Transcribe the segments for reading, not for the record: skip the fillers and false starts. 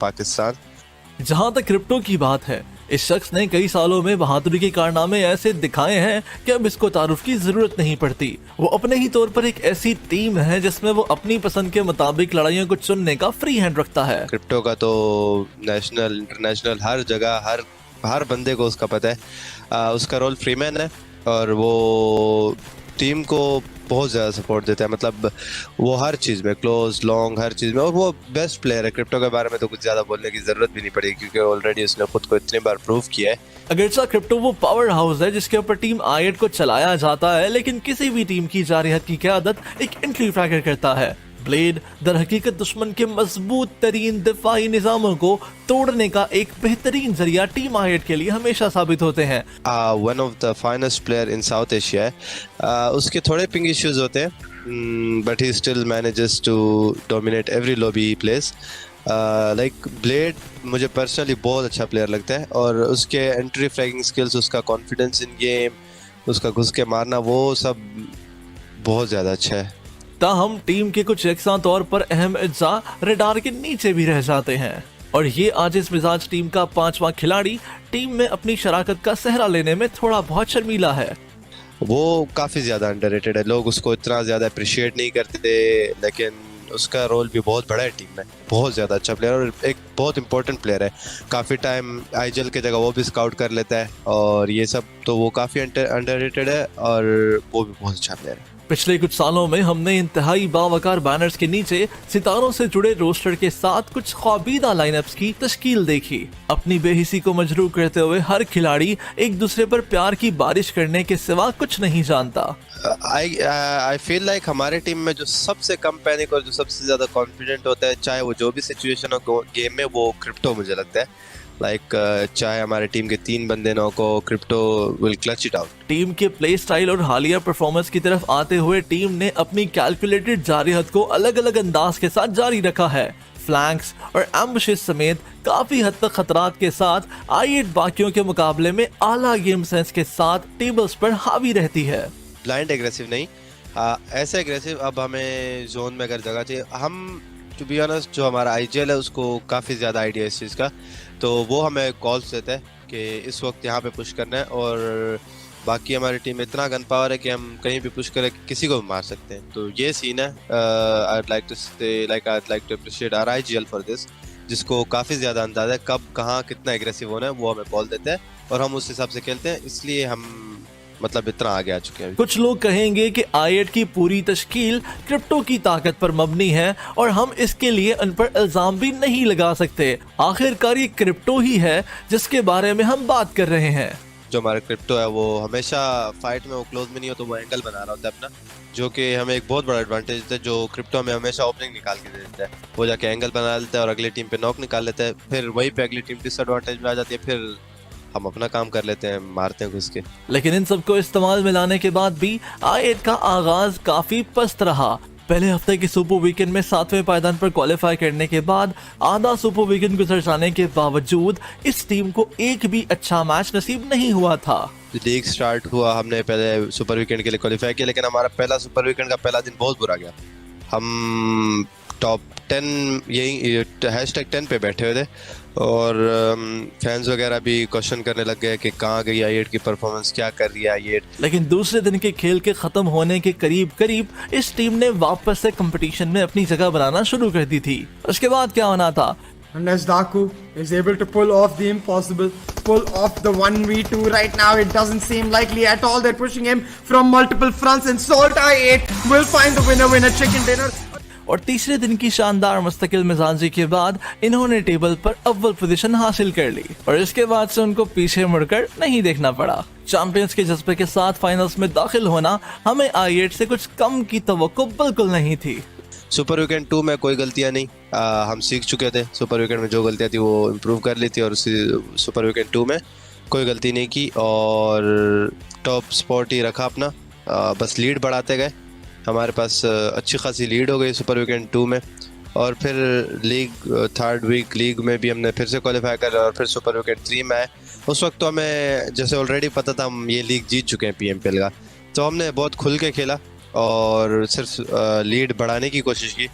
पाकिस्तान। जहां तक क्रिप्टो की बात है, इस शख्स ने कई सालों में बहादुरी के कारनामे ऐसे दिखाए हैं कि अब इसको तारुफ की जरूरत नहीं पड़ती। वो अपने ही तौर पर एक ऐसी टीम है जिसमें वो अपनी पसंद के मुताबिक लड़ाइयों को चुनने का फ्री हैंड रखता है। क्रिप्टो का तो नेशनल इंटरनेशनल हर जगह हर बंदे को उसका पता है। उसका रोल फ्रीमैन है और वो टीम को बहुत ज़्यादा सपोर्ट देता है। मतलब वो हर चीज़ में, क्लोज लॉन्ग हर चीज़ में, और वो बेस्ट प्लेयर है। क्रिप्टो के बारे में तो कुछ ज़्यादा बोलने की ज़रूरत भी नहीं पड़ेगी क्योंकि ऑलरेडी उसने खुद को इतनी बार प्रूव किया है। अगरचा क्रिप्टो वो पावर हाउस है जिसके ऊपर टीम आईएट को चलाया जाता है, लेकिन किसी भी टीम की जारहियत की क़यादत एक एंट्री फ्रैगर करता है। ब्लेड दर हकीकत दुश्मन के मजबूत तरीन दिफाई निज़ामों को तोड़ने का एक बेहतरीन जरिया टीम आईएट के लिए हमेशा साबित होते हैं। One of the finest player in South Asia है। उसके थोड़े पिंग इश्यूज होते हैं, but he still manages to dominate every lobby he plays. Like Blade मुझे पर्सनली बहुत अच्छा प्लेयर लगता है और उसके एंट्री फ्रैगिंग स्किल्स, उसका कॉन्फिडेंस इन गेम, उसका घुस के मारना, वो सब बहुत ज़्यादा अच्छा है। ताहम टीम के कुछ यकसा तौर पर अहम अज्जा रडार के नीचे भी रह जाते हैं और ये आजिज मिजाज टीम का 5वां खिलाड़ी टीम में अपनी शराकत का सहरा लेने में थोड़ा बहुत शर्मीला है। वो काफ़ी ज़्यादा अंडररेटेड है, लोग उसको इतना ज़्यादा अप्रिशिएट नहीं करते, लेकिन उसका रोल भी बहुत बड़ा है टीम में। बहुत ज़्यादा अच्छा प्लेयर और एक बहुत इंपॉर्टेंट प्लेयर है। काफ़ी टाइम आईजेल की जगह वो भी स्काउट कर लेता है और ये सब, तो वो काफ़ी अंडररेटेड है और वो भी बहुत अच्छा प्लेयर है। पिछले कुछ सालों में हमने इंतहाई बावकार बैनर्स के नीचे सितारों से जुड़े रोस्टर के साथ कुछ ख्वाबीदा लाइनअप्स की तश्कील देखी। अपनी बेहिसी को मजरूह करते हुए हर खिलाड़ी एक दूसरे पर प्यार की बारिश करने के सिवा कुछ नहीं जानता। आई फील लाइक हमारे टीम में जो सबसे कम पैनिक और जो सबसे ज्यादा कॉन्फिडेंट होता है, चाहे वो जो भी सिचुएशन हो गेम में, वो क्रिप्टो मुझे लगता है। चाहे हमारे टीम के 3 बंदे ना को, crypto will clutch it out. Team के प्ले स्टाइल और हालिया परफॉर्मेंस की तरफ आते हुए टीम ने अपनी कैलकुलेटेड जारहियत को अलग अलग अंदाज के साथ जारी रखा है। फ्लैंक्स और एम्बुशेस समेत काफी हद तक खतरात के साथ आईएट बाकियों के मुकाबले में आला गेम सेंस के साथ टेबल्स पर हावी रहती है। ब्लाइंड एग्रेसिव नहीं, ऐसे एग्रेसिव। अब हमें जोन में अगर जगह चाहिए, हम टू बी ऑनेस्ट जो हमारा आईजीएल है उसको काफ़ी ज़्यादा आइडिया इस चीज़ का, तो वो हमें कॉल्स देता है कि इस वक्त यहाँ पे पुश करना है। और बाकी हमारी टीम में इतना गन पावर है कि हम कहीं भी पुश करें किसी को भी मार सकते हैं। तो ये सीन है। I like to appreciate our IGL for this, जिसको काफ़ी ज़्यादा अंदाज़ा है कब कहाँ कितना एग्रेसिव होना है, वो हमें कॉल देता है और हम उस हिसाब से खेलते हैं। इसलिए हम मतलब इतना आगे आ चुके हैं। कुछ लोग कहेंगे कि आईएट की पूरी तश्कील क्रिप्टो की ताकत पर मबनी है और हम इसके लिए उन पर इल्जाम भी नहीं लगा सकते। आखिरकार ये क्रिप्टो ही है जिसके बारे में हम बात कर रहे हैं। जो हमारा क्रिप्टो है वो हमेशा फाइट में वो क्लोज में नहीं हो तो वो एंगल बना रहा होता है अपना, जो कि हमें एक बहुत बड़ा एडवांटेज देता है। जो क्रिप्टो हमें हमेशा ओपनिंग निकाल के दे देता है, वो जाके एंगल बना लेता है और अगली टीम पे नॉक निकाल लेता है। फिर वहीं पे अगली टीम डिसएडवांटेज में आ जाती है, फिर हम अपना काम कर लेते हैं, मारते हैं घुस के। लेकिन इन सबको इस्तेमाल में लाने के बाद भी आईएट का आगाज काफी पस्त रहा। पहले हफ्ते के सुपर वीकेंड में 7वें पायदान पर क्वालिफाई करने के बाद आधा सुपर वीकेंड गुजर जाने के बावजूद इस टीम को एक भी अच्छा मैच नसीब नहीं हुआ था। लीग स्टार्ट हुआ, हमने पहले सुपर वीकेंड के लिए क्वालिफाई किया, लेकिन हमारा पहला सुपर वीकेंड का पहला दिन बहुत बुरा गया। हम टॉप 10 यही #10 पे बैठे हुए थे और फैंस वगैरह भी क्वेश्चन करने लग गए कि कहाँ गई आईएट की परफॉर्मेंस, क्या कर रही है आईएट। लेकिन दूसरे दिन के खेल के खत्म होने के करीब इस टीम ने वापस से कंपटीशन में अपनी जगह बनाना शुरू कर दी थी। उसके बाद क्या होना था? Unless Daku is able to pull off the impossible, pull off the 1v2 right now, it doesn't seem likely at all. They're pushing him from multiple fronts and Salt I8 will find the winner chicken dinner. और तीसरे दिन की शानदार मुस्तकिल मिजाजी के बाद इन्होंने table पर अव्वल पोजीशन हासिल कर ली और इसके बाद से उनको पीछे मुड़कर नहीं देखना पड़ा। चैंपियंस के जज्बे के साथ फाइनल्स में दाखिल होना हमें आईएट से कुछ कम की तवक्को बिल्कुल नहीं थी। सुपर वीकेंड 2 में कोई गलतियां नहीं, हम सीख चुके थे। सुपर वीकेंड में जो गलतियां थी वो इम्प्रूव कर ली थी और उसी सुपर वीकेंड 2 में कोई गलती नहीं की और टॉप स्पॉट ही रखा अपना। बस लीड बढ़ाते गए, हमारे पास अच्छी खासी लीड हो गई सुपर वीकेंड 2 में और फिर लीग 3rd वीक लीग में भी हमने फिर से क्वालिफाई कर और फिर सुपर वीकेंड 3 में आए। उस वक्त तो हमें जैसे ऑलरेडी पता था हम ये लीग जीत चुके हैं PMPL का, तो हमने बहुत खुल के खेला और सिर्फ लीड बढ़ाने की कोशिश की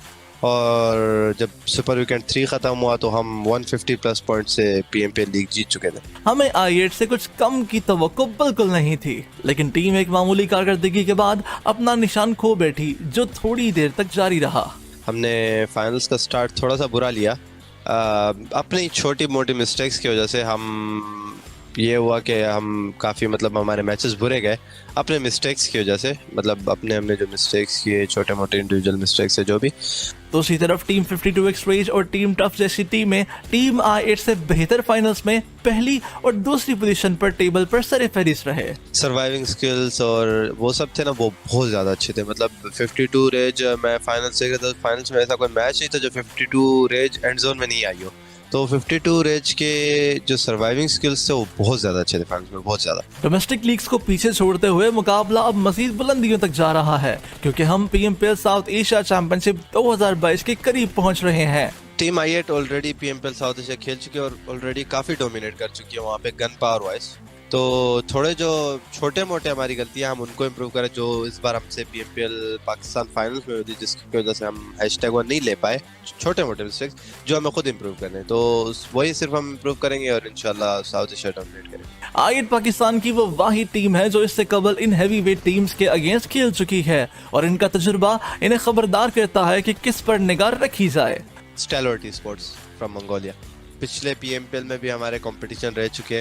और जब सुपर वीकेंड 3 खत्म हुआ तो हम 150 प्लस पॉइंट से PMPL लीग जीत चुके थे। हमें I8 से कुछ कम की तवक्को बिल्कुल नहीं थी, लेकिन टीम एक मामूली कारकर्दगी के बाद अपना निशान खो बैठी, जो थोड़ी देर तक जारी रहा। हमने फाइनल्स का स्टार्ट थोड़ा सा बुरा लिया, अपनी छोटी मोटी मिस्टेक्स की वजह से। हम ये हुआ कि हम काफ़ी मतलब हमारे मैचेस बुरे गए अपने मिस्टेक्स की वजह से, मतलब हमने जो मिस्टेक्स किए, छोटे मोटे इंडिविजुअल मिस्टेक्स है जो भी। दूसरी तरफ टीम 52x रेज और टीम टफ जैसी टीमें टीम I8 से बेहतर फाइनल्स में पहली और दूसरी पोजीशन पर टेबल पर सरफहरिस्त रहे। सर्वाइविंग स्किल्स और वो सब थे ना, वो बहुत ज़्यादा अच्छे थे। मतलब 52 रेज मैं फाइनल्स से गया था, फाइनल्स में ऐसा कोई मैच नहीं था जो 52 रेज एंड जोन में नहीं आई हो। तो 52 रेज के जो सर्वाइविंग स्किल्स थे वो बहुत ज़्यादा अच्छे थे फाइनल्स में, बहुत ज़्यादा। डोमेस्टिक लीग्स को पीछे छोड़ते हुए मुकाबला अब मजीद बुलंदियों तक जा रहा है, क्योंकि हम PMPL साउथ एशिया चैंपियनशिप 2022 के करीब पहुंच रहे हैं। Team I8 already PMPL south Asia खेल चुकी है और ऑलरेडी काफ़ी डोमिनेट कर चुकी है वहाँ पे गन पावर वाइज। तो थोड़े जो छोटे मोटे हमारी गलतियां हम उनको इम्प्रूव करें, जो इस बार हमसे PMPL पाकिस्तान फाइनल्स में हुई थी, जिसकी वजह से हम #1 नहीं ले पाए। छोटे मोटे मिस्टेक्स जो हमें खुद इम्प्रूव करने, तो वही सिर्फ हम इम्प्रूव करेंगे और इंशाल्लाह साउथ एशिया डोमिनेट करेंगे। I8 पाकिस्तान की वो वाहिद टीम है जो इससे कबल इन हैवी वेट टीम्स के अगेंस्ट खेल चुकी है, और इनका तजुर्बा इन्हें खबरदार करता है कि किस पर निगाह रखी जाए। Stalwart Esports फ्रॉम मंगोलिया, पिछले PMPL में भी हमारे कंपटीशन रह चुके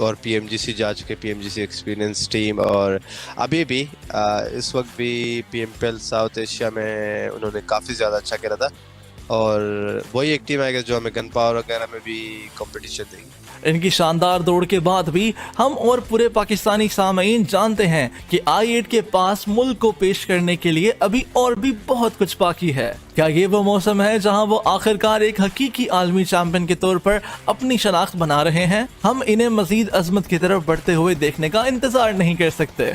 और PMGC जा चुके, PMGC एक्सपीरियंस टीम, और अभी भी इस वक्त भी PMPL साउथ एशिया में उन्होंने काफ़ी ज़्यादा अच्छा करा था, और वही एक टीम है जो हमें गन पावर वगैरह में भी कंपटीशन देगी। इनकी शानदार दौड़ के बाद भी हम और पूरे पाकिस्तानी सामीन जानते हैं कि I8 के पास मुल्क को पेश करने के लिए अभी और भी बहुत कुछ बाकी है। क्या ये वो मौसम है जहां वो आखिरकार एक हकीकी आलमी चैंपियन के तौर पर अपनी शनाख्त बना रहे हैं? हम इन्हें मजीद अजमत की तरफ बढ़ते हुए देखने का इंतजार नहीं कर सकते।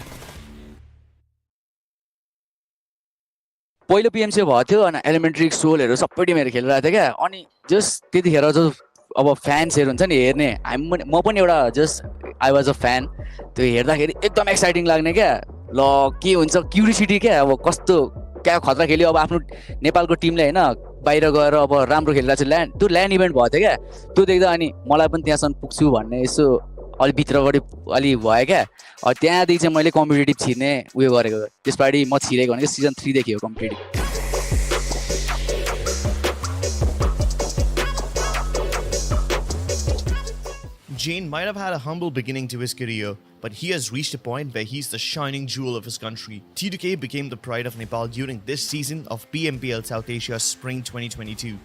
पहिलो PMC भएको थियो अनि एलिमेन्ट्री सोलहरू सबै टिमहरू खेलिरहेको थियो क्या, अनि जस्ट त्यतिखेर जो अब फ्यान्सहरू हुन्छ नि हेर्ने, म पनि एउटा just I was a fan. त्यो हेर्दाखेरि एकदम एक्साइटिङ लाग्ने क्या, ल के हुन्छ क्युरियोसिटी क्या, अब कस्तो क्या खतरा खेल्यो, अब आफ्नो नेपालको टिमले होइन बाहिर गएर अब राम्रो खेलिरहेको छ। त्यो ल्यान्ड इभेन्ट भएको थियो क्या, त्यो देख्दा अनि मलाई पनि त्यहाँसम्म पुग्छु भन्ने यसो अलि भित्रबाट अलि भयो क्या। त्यहाँदेखि चाहिँ मैले कम्पिटेटिभ छिर्ने उयो गरेको, त्यसपालि म छिरेको भनेको सिजन 3 देखि हो competitive. Jyan might have had a humble beginning to his career, but he has reached a point where he's the shining jewel of his country. T2K became the pride of Nepal during this season of PMPL South Asia Spring 2022.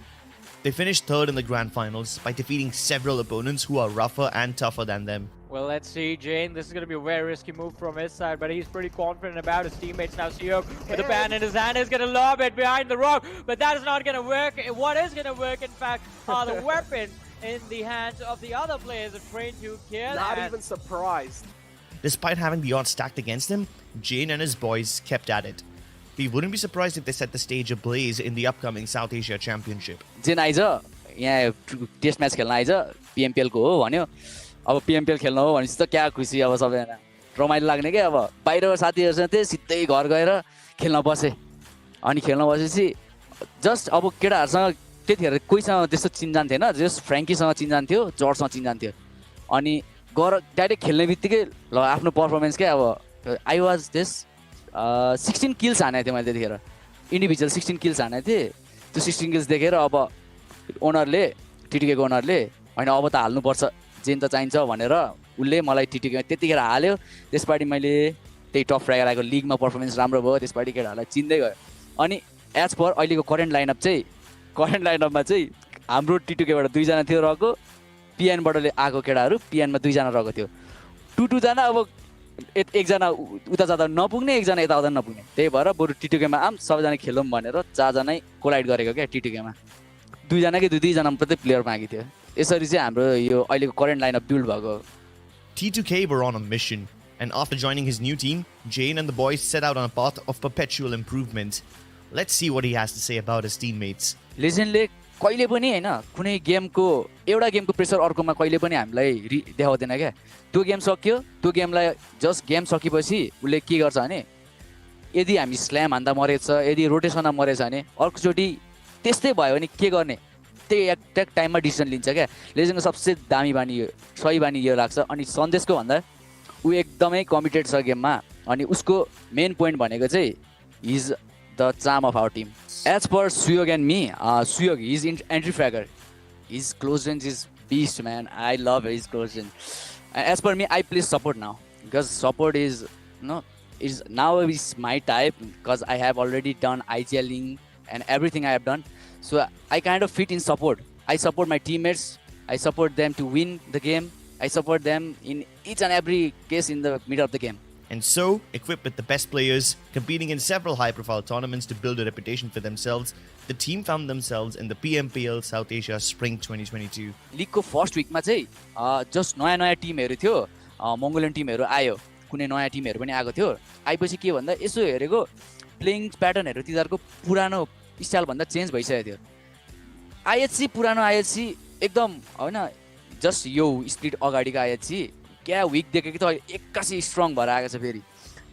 They finished third in the grand finals by defeating several opponents who are rougher and tougher than them. Well, let's see, Jyan. This is going to be a very risky move from his side, but he's pretty confident about his teammates. Now, Sanhok with the pan in his hand is going to lob it behind the rock, but that is not going to work. What is going to work, in fact, are the weapons in the hands of the other players of Train to Kill. Not even surprised. Despite having the odds stacked against him, Jyan and his boys kept at it. We wouldn't be surprised if they set the stage ablaze in the upcoming South Asia Championship. Jyan eyes यहाँ test match खेल्न eyes, PMPL को हो भन्यो। अब PMPL खेल्न हो भनेपछि त क्या खुसी, अब सबैजना रमाइलो लाग्ने क्या। अब बाहिर साथीहरूसँग थिएँ, सिधै घर गएर खेल्न बसेँ, अनि खेल्न बसेपछि जस्ट अब केटाहरूसँग त्यतिखेर कोहीसँग त्यस्तो चिन्जान थिएन, जस्ट फ्रेङ्कीसँग चिन्जान थियो, जर्जसँग चिन्जान थियो, अनि गएर डाइरेक्ट खेल्ने बित्तिकै ल आफ्नो पर्फर्मेन्स क्या। अब आई वाज दिस 16 किल्स हानेको थिएँ मैले त्यतिखेर, इन्डिभिजुअल 16 किल्स हानेको थिएँ। त्यो 16 किल्स देखेर अब ओनरले, TTK को ओनरले होइन अब त हाल्नुपर्छ, जेन त चाहिन्छ भनेर उसले मलाई TTK त्यतिखेर हाल्यो। त्यसपालि मैले त्यही टप फ्राइगर आएको लिगमा पर्फर्मेन्स राम्रो भयो, त्यसपालि केटाहरूलाई चिन्दै गयो। अनि एज पर अहिलेको करेन्ट लाइनअपमा चाहिँ हाम्रो TTKबाट 2 जना थियो रहेको, PNबाट आएको केटाहरू PNमा 2 जना रहेको थियो, 2 जना। अब एकजना उता जाँदा नपुग्ने, एकजना यता आउँदा नपुग्ने, त्यही भएर बरु TTKमा आम सबैजना खेलौँ भनेर 4 जना कोलाइड गरेको क्या। TTKमा 2 जना कि 2 जना मात्रै प्लेयर मागेको थियो। यसरी चाहिँ हाम्रो यो अहिलेको करेन्ट लाइनअप बिल्ड भएको। T2K were on a mission, and after joining his new team, Jyan and the boys set out on a path of perpetual improvement. Let's see what he has to say about his teammates. लेजेन्डले कहिले पनि हैन कुनै गेमको एउटा गेमको pressure अर्कोमा कहिले पनि हामीलाई देखाउँदैन क्या। त्यो गेम सक्यो, त्यो गेमलाई जस्ट गेम सकेपछि उसले के गर्छ भने यदि हामी स्ल्याम हान्दा मरेछ यदि रोटेसनमा मरेछ भने अर्कोचोटि त्यस्तै भयो भने के गर्ने त्यही एक्ज्याक्ट टाइममा डिसिजन लिन्छ क्या लेजेन्डको सबसे दामी बानी यो सही बानी यो लाग्छ अनि सन्देशको भन्दा ऊ एकदमै कमिटेड छ गेममा अनि उसको मेन पोइन्ट भनेको चाहिँ is the charm of our team as per Suyog and me Suyog is entry fragger his close range is beast man I love his close range as per me I play support now because support is now is my type because I have already done IGLing and everything I have done so I kind of fit in support I support my teammates I support them to win the game I support them in each and every case in the middle of the game. And so, equipped with the best players, competing in several high-profile tournaments to build a reputation for themselves, the team found themselves in the PMPL South Asia Spring 2022. लिगको first विकमा चाहिँ just नयाँ नयाँ टिमहरू थियो Mongolian टिमहरू आयो कुनै नयाँ टिमहरू पनि आएको थियो आएपछि के भन्दा यसो हेरेको प्लेइङ प्याटर्नहरू तिनीहरूको पुरानो स्टाइलभन्दा चेन्ज भइसकेको थियो आइएचसी पुरानो आइएचसी एकदम होइन जस्ट यो स्प्लिट अगाडिको आइएचसी क्या विक देखेको त एक्कासी स्ट्रङ भएर आएको छ फेरि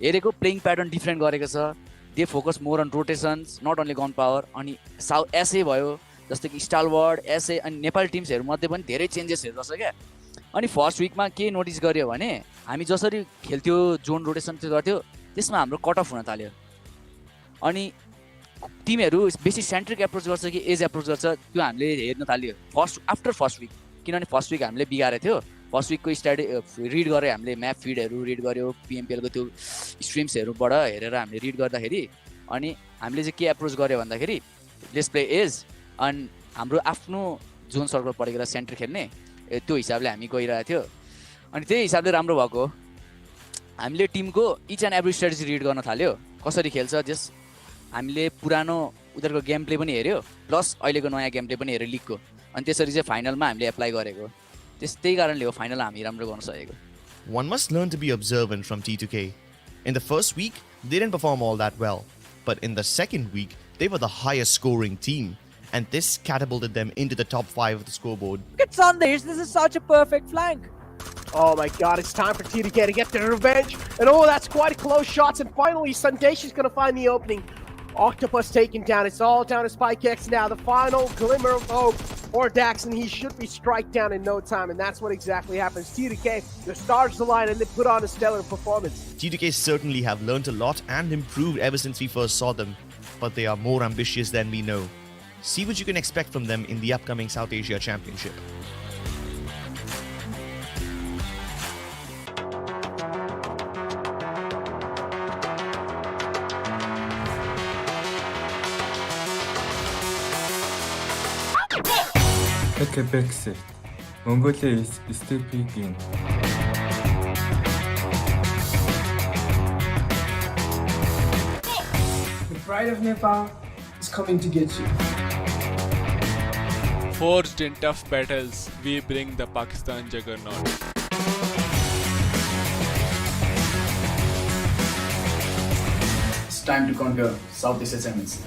हेरेको प्लेइङ प्याटर्न डिफ्रेन्ट गरेको छ they focus more on rotations not only gun power अनि साउथ एसए भयो जस्तै कि स्टालवर्ड एसए अनि नेपाल टिम्सहरूमध्ये पनि धेरै चेन्जेसहरू रहेछ क्या अनि फर्स्ट विकमा के नोटिस गर्यो भने हामी जसरी खेल्थ्यो जोन रोटेसन त्यो गर्थ्यो त्यसमा हाम्रो कट अफ हुन थाल्यो अनि टिमहरू बेसी सेन्ट्रिक एप्रोच गर्छ कि एज एप्रोच गर्छ त्यो हामीले हेर्न थाल्यो आफ्टर फर्स्ट विक किनभने फर्स्ट विक हामीले बिगारेको थियो फर्स्ट विकको रिड गरेँ हामीले म्याप फिडहरू रिड गऱ्यो पिएमपिएलको त्यो स्ट्रिम्सहरूबाट हेरेर हामीले रिड गर्दाखेरि अनि हामीले चाहिँ के एप्रोच गर्यो भन्दाखेरि लेट्स प्ले एज अनि हाम्रो आफ्नो जोन सर्कल परेर सेन्टर खेल्ने त्यो हिसाबले हामी गइरहेको थियो अनि त्यही हिसाबले राम्रो भएको हामीले टिमको each and every strategy read गर्न थाल्यो कसरी खेल्छ जस हामीले पुरानो उनीहरूको गेम प्ले पनि हेऱ्यो प्लस अहिलेको नयाँ गेम प्ले पनि हेऱ्यो लिगको अनि त्यसरी चाहिँ फाइनलमा हामीले एप्लाई गरेको त्यही कारणले हो फाइनल हामी राम्रो गर्न सकेको. One must learn to be observant from T2K. In the first week, they didn't perform all that well, but in the second week, they were the highest scoring team, and this catapulted them into the top 5 of the scoreboard. Look at Sandesh, this is such a perfect flank. Oh my god, it's time for T2K to get their revenge. And oh, that's quite a close shots. And finally, Sandesh is going to find the opening. Octopus taken down. It's all down to SpikeX now. The final glimmer of hope for Daxon. He should be strike down in no time. And that's what exactly happens. T2K, the stars align and they put on a stellar performance. T2K certainly have learnt a lot and improved ever since we first saw them. But they are more ambitious than we know. See what you can expect from them in the upcoming South Asia Championship. Okay, Brexit. Mongolia is still peaking. The pride of Nepal is coming to get you. Forged in tough battles, we bring the Pakistan juggernaut. It's time to conquer South Asia Champions.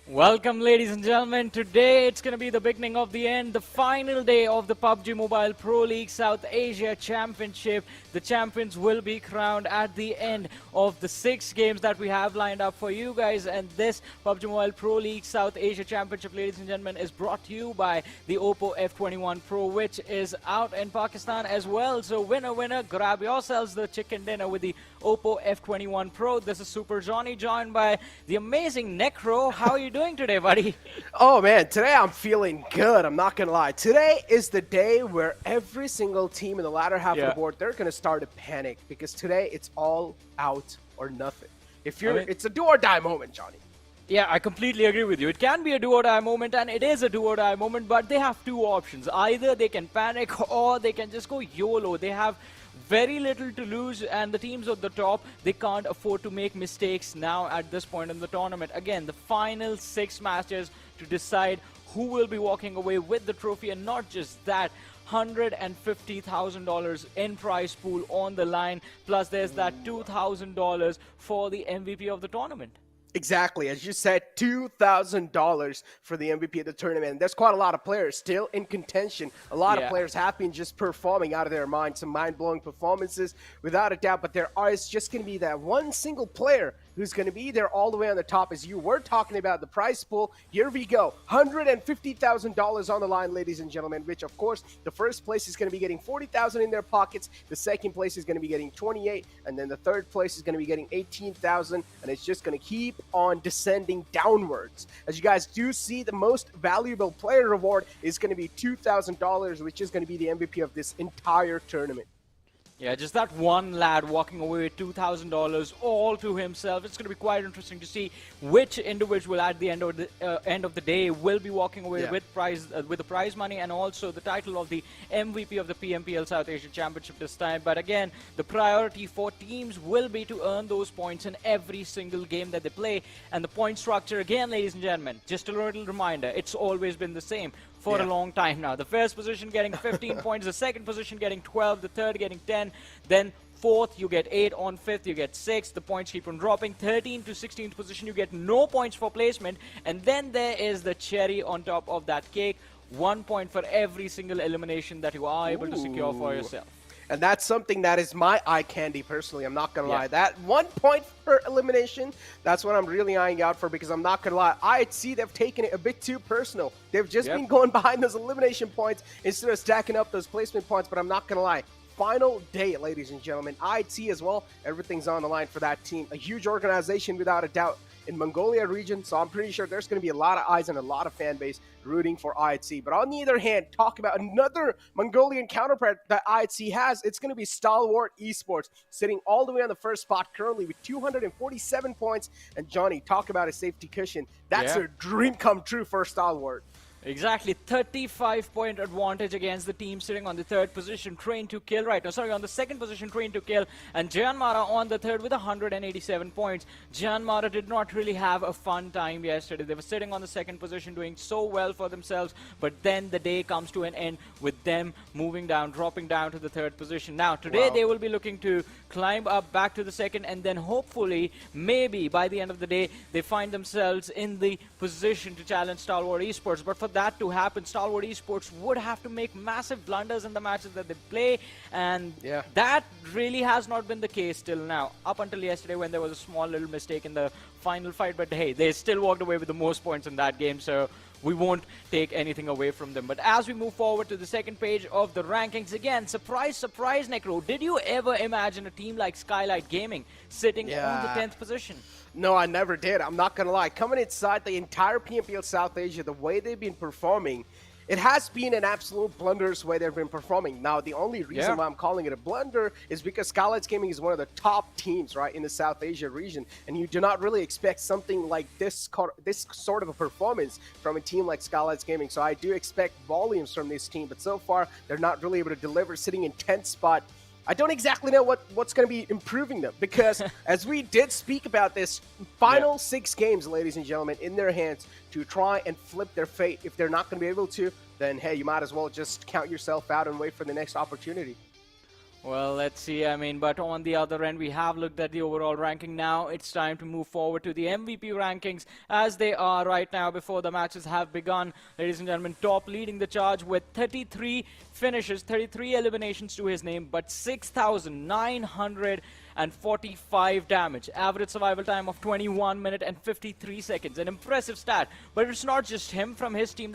Welcome, ladies and gentlemen. Today it's going to be the beginning of the end, the final day of the PUBG Mobile Pro League South Asia Championship. The champions will be crowned at the end of the 6 games that we have lined up for you guys. And this PUBG Mobile Pro League South Asia Championship, ladies and gentlemen, is brought to you by the Oppo F21 Pro, which is out in Pakistan as well. So winner, winner, grab yourselves the chicken dinner with the Oppo F21 Pro. This is Super Johnny, joined by the amazing Necro. How are you doing today, buddy? Oh man, today I'm feeling good. I'm not gonna lie. Today is the day where every single team in the latter half of the board, they're gonna start to panic because today it's all out or nothing. If you're, it's a do or die moment, Johnny. Yeah, I completely agree with you. It can be a do or die moment, and it is a do or die moment, but they have 2 options. Either they can panic or they can just go YOLO. They have very little to lose, and the teams at the top, they can't afford to make mistakes now at this point in the tournament. Again, the final 6 matches to decide who will be walking away with the trophy, and not just that, $150,000 in prize pool on the line. Plus, there's that $2,000 for the MVP of the tournament. Exactly, as you said, $2,000 for the MVP of the tournament. There's quite a lot of players still in contention. A lot of players have been just performing out of their mind, some mind-blowing performances, without a doubt. But there is just going to be that one single player who's going to be there all the way on the top. As you were talking about the prize pool, here we go. $150,000 on the line, ladies and gentlemen, which, of course, the first place is going to be getting $40,000 in their pockets. The second place is going to be getting $28,000, and then the third place is going to be getting $18,000, and it's just going to keep on descending downwards. As you guys do see, the most valuable player reward is going to be $2,000, which is going to be the MVP of this entire tournament. Yeah, just that one lad walking away with $2,000 all to himself. It's going to be quite interesting to see which individual at the end of the day will be walking away with the prize money and also the title of the MVP of the PMPL South Asia Championship this time. But again, the priority for teams will be to earn those points in every single game that they play. And the point structure, again, ladies and gentlemen, just a little reminder, it's always been the same for a long time now. The first position getting 15 points, the second position getting 12, the third getting 10, then fourth you get 8, on fifth you get 6, the points keep on dropping, 13 to 16th position you get no points for placement, and then there is the cherry on top of that cake, 1 point for every single elimination that you are able to secure for yourself. And that's something that is my eye candy personally. I'm not going to lie. That 1 point per elimination, that's what I'm really eyeing out for, because I'm not going to lie. IHC, they've taken it a bit too personal. They've just been going behind those elimination points instead of stacking up those placement points, but I'm not going to lie. Final day, ladies and gentlemen. IHC as well. Everything's on the line for that team. A huge organization without a doubt in Mongolia region, so I'm pretty sure there's going to be a lot of eyes and a lot of fan base rooting for IHC. But on the other hand, talk about another Mongolian counterpart that IHC has. It's going to be Stalwart Esports, sitting all the way on the first spot currently with 247 points. And Johnny, talk about a safety cushion. That's a dream come true for Stalwart. Exactly, 35-point advantage against the team sitting on the third position, Train to Kill right now. Sorry, on the second position, Train to Kill, and JyanMaara on the third with 187 points. JyanMaara did not really have a fun time yesterday. They were sitting on the second position, doing so well for themselves, but then the day comes to an end with them moving down, dropping down to the third position. Now, today they will be looking to climb up back to the second, and then hopefully, maybe by the end of the day, they find themselves in the position to challenge Stalwart Esports. But for that to happen, Stalwart Esports would have to make massive blunders in the matches that they play, and that really has not been the case till now, up until yesterday when there was a small little mistake in the final fight. But hey, they still walked away with the most points in that game, so we won't take anything away from them. But as we move forward to the second page of the rankings, again, surprise, surprise, Necro, did you ever imagine a team like Skylightz Gaming sitting on the 10th position? No, I never did. I'm not going to lie. Coming inside the entire PMPL South Asia, the way they've been performing, it has been an absolute blunders way they've been performing. Now, the only reason why I'm calling it a blunder is because Skylightz Gaming is one of the top teams, right, in the South Asia region, and you do not really expect something like this sort of a performance from a team like Skylightz Gaming. So I do expect volumes from this team, but so far, they're not really able to deliver, sitting in 10th spot. I don't exactly know what's going to be improving them, because as we did speak about this, final 6 games, ladies and gentlemen, in their hands to try and flip their fate. If they're not going to be able to, then hey, you might as well just count yourself out and wait for the next opportunity. Well, let's see. I mean, but on the other end, we have looked at the overall ranking. Now it's time to move forward to the MVP rankings as they are right now before the matches have begun. Ladies and gentlemen, top leading the charge with 33 finishes, 33 eliminations to his name, but 6,945 damage. Average survival time of 21 minutes and 53 seconds. An impressive stat. But it's not just him from his team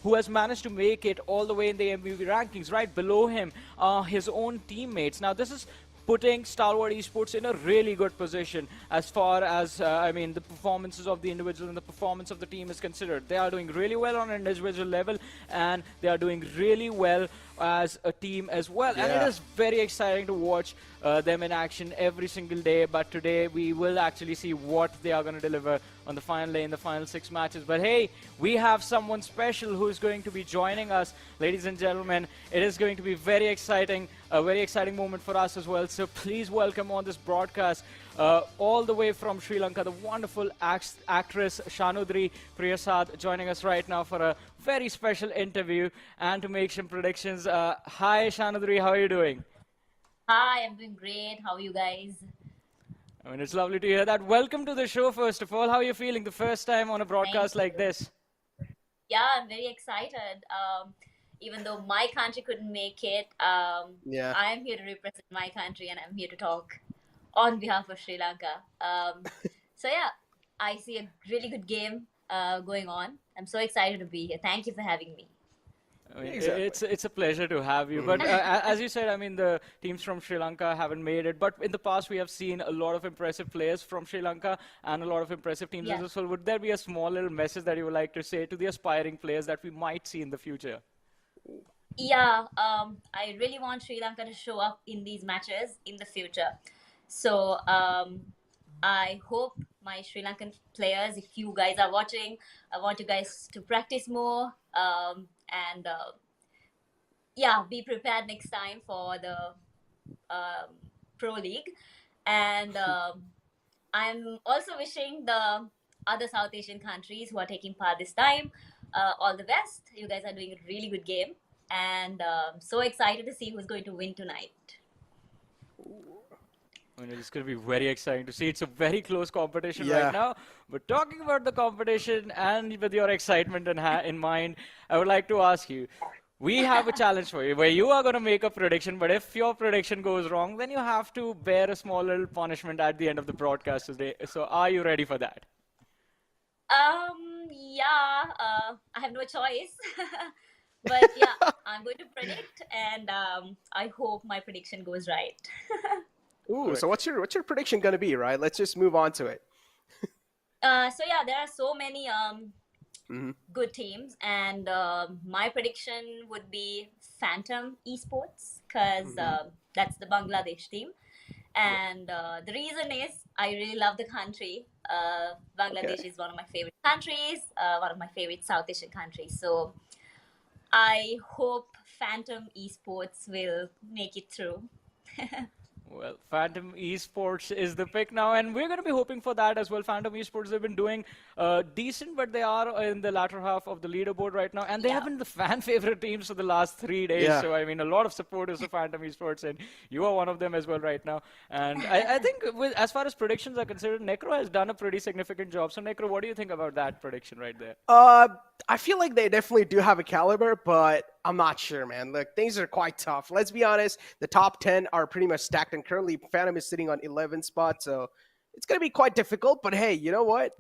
who has managed to make it all the way in the MVP rankings. Right below him are his own teammates. Now, this is putting Stalwart Esports in a really good position as far as, I mean, the performances of the individual and the performance of the team is considered. They are doing really well on an individual level, and they are doing really well as a team as well. And it is very exciting to watch them in action every single day. But today we will actually see what they are going to deliver on the final day in the final 6 matches. But hey, we have someone special who is going to be joining us, ladies and gentlemen. It is going to be very exciting, a very exciting moment for us as well. So please welcome on this broadcast all the way from Sri Lanka, the wonderful actress Shanudri Priyasad joining us right now for a very special interview and to make some predictions. Hi Shanudri, how are you doing? Hi, I'm doing great. How are you guys? I mean, it's lovely to hear that. Welcome to the show, first of all. How are you feeling the first time on a broadcast like this? Yeah, I'm very excited. Even though my country couldn't make it, I am here to represent my country and I'm here to talk on behalf of Sri Lanka. So yeah, I see a really good game going on. I'm so excited to be here. Thank you for having me. I mean, it's a pleasure to have you. But as you said, I mean, the teams from Sri Lanka haven't made it. But in the past, we have seen a lot of impressive players from Sri Lanka and a lot of impressive teams as well. Would there be a small little message that you would like to say to the aspiring players that we might see in the future? Yeah, I really want Sri Lanka to show up in these matches in the future. So I hope my Sri Lankan players, if you guys are watching, I want you guys to practice more. And be prepared next time for the Pro League. And I'm also wishing the other South Asian countries who are taking part this time all the best. You guys are doing a really good game. And so excited to see who's going to win tonight. I mean, it's going to be very exciting to see. It's a very close competition right now. But talking about the competition and with your excitement in mind, I would like to ask you, we have a challenge for you where you are going to make a prediction, but if your prediction goes wrong, then you have to bear a small little punishment at the end of the broadcast today. So are you ready for that? I have no choice. But yeah, I'm going to predict and I hope my prediction goes right. Ooh, so what's your prediction gonna be, right? Let's just move on to it. So yeah, there are so many good teams, and my prediction would be Phantom Esports because that's the Bangladesh team, and the reason is I really love the country. Bangladesh is one of my favorite countries, one of my favorite South Asian countries. So I hope Phantom Esports will make it through. Well, Phantom Esports is the pick now, and we're going to be hoping for that as well. Phantom Esports have been doing decent, but they are in the latter half of the leaderboard right now, and they have been the fan favorite teams for the last 3 days. So, I mean, a lot of supporters of Phantom Esports, and you are one of them as well right now. And I think as far as predictions are considered, Necro has done a pretty significant job. So, Necro, what do you think about that prediction right there? I feel like they definitely do have a caliber, but I'm not sure, man. Look, things are quite tough. Let's be honest. The top 10 are pretty much stacked, and currently Phantom is sitting on 11 spots, so it's going to be quite difficult. But hey, you know what?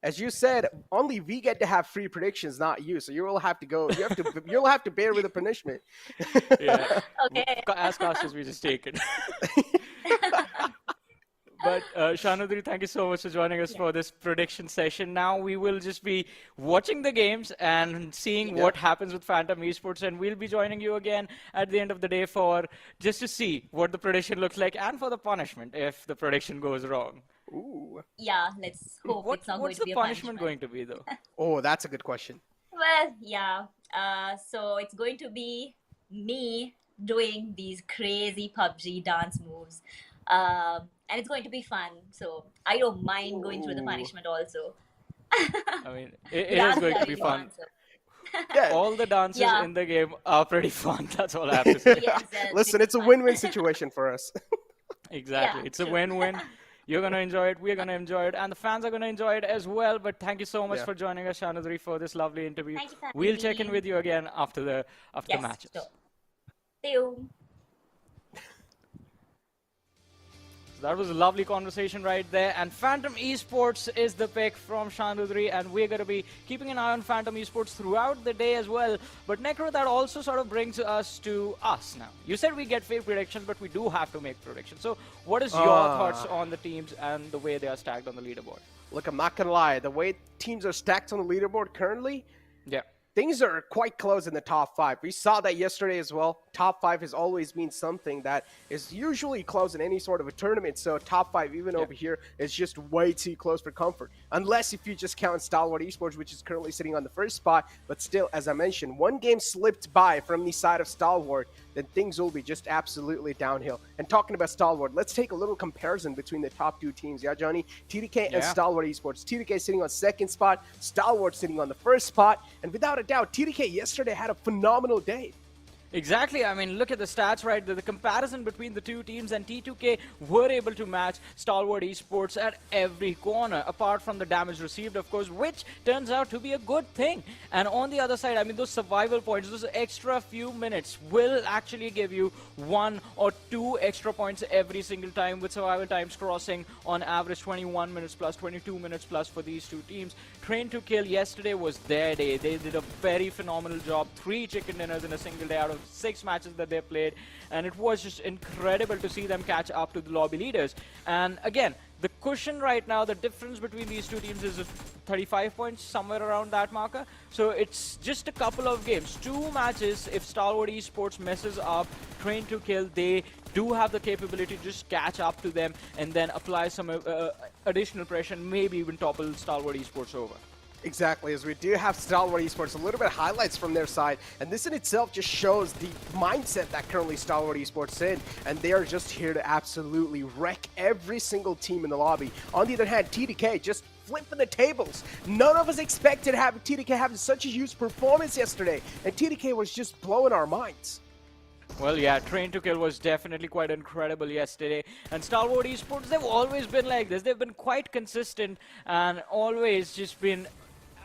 As you said, only we get to have free predictions, not you. So you will have to go. You'll have to bear with the punishment. Yeah. Okay. As fast as we just take it. But Shanudri, thank you so much for joining us for this prediction session. Now we will just be watching the games and seeing what happens with Phantom Esports, and we'll be joining you again at the end of the day for just to see what the prediction looks like and for the punishment if the prediction goes wrong. Ooh. Yeah, let's hope it's not going to be a punishment. What's the punishment going to be, though? Oh, that's a good question. Well, yeah. So it's going to be me doing these crazy PUBG dance moves. And it's going to be fun. So I don't mind going through the punishment also. I mean, it is going to be fun. Yeah. All the dances in the game are pretty fun. That's all I have to say. Listen, it's a win-win situation for us. Exactly. It's a win-win. You're going to enjoy it. We're going to enjoy it. And the fans are going to enjoy it as well. But thank you so much for joining us, Shanudri, for this lovely interview. Thank you for We'll having check in me. with you again after the matches. Sure. See you. That was a lovely conversation right there, and Phantom Esports is the pick from Shanudri, and we're going to be keeping an eye on Phantom Esports throughout the day as well. But Necro, that also sort of brings us to us now. You said we get fake predictions, but we do have to make predictions. So what is your thoughts on the teams and the way they are stacked on the leaderboard? Look, I'm not going to lie. The way teams are stacked on the leaderboard currently, things are quite close in the top 5. We saw that yesterday as well. Top 5 has always means something that is usually close in any sort of a tournament. So top 5, even over here, is just way too close for comfort. Unless if you just count Stalwart Esports, which is currently sitting on the first spot. But still, as I mentioned, one game slipped by from the side of Stalwart then things will be just absolutely downhill. And talking about Stalwart, let's take a little comparison between the top two teams. Yeah, Johnny? TDK and Stalwart Esports. TDK sitting on second spot, Stalwart sitting on the first spot. And without a doubt, TDK yesterday had a phenomenal day. Exactly. I mean, look at the stats, right? The comparison between the two teams, and T2K were able to match Stalwart Esports at every corner, apart from the damage received, of course, which turns out to be a good thing. And on the other side, I mean, those survival points, those extra few minutes will actually give you 1 or 2 extra points every single time, with survival times crossing on average 21 minutes plus, 22 minutes plus for these two teams. Train to Kill yesterday was their day. They did a very phenomenal job. 3 chicken dinners in a single day out of 6 matches that they played, and it was just incredible to see them catch up to the lobby leaders. And again, the cushion right now, the difference between these two teams is 35 points, somewhere around that marker. So it's just a couple of games, 2 matches. If Stalwart Esports messes up Train to Kill, they do have the capability to just catch up to them and then apply some additional pressure and maybe even topple Stalwart Esports over. Exactly, as we do have Stalwart Esports, a little bit of highlights from their side, and this in itself just shows the mindset that currently Stalwart Esports in, and they are just here to absolutely wreck every single team in the lobby. On the other hand, TDK just flipping the tables. None of us expected to have TDK having such a huge performance yesterday, and TDK was just blowing our minds. Well, yeah, Train to Kill was definitely quite incredible yesterday. And Stalwart Esports, they've always been like this. They've been quite consistent and always just been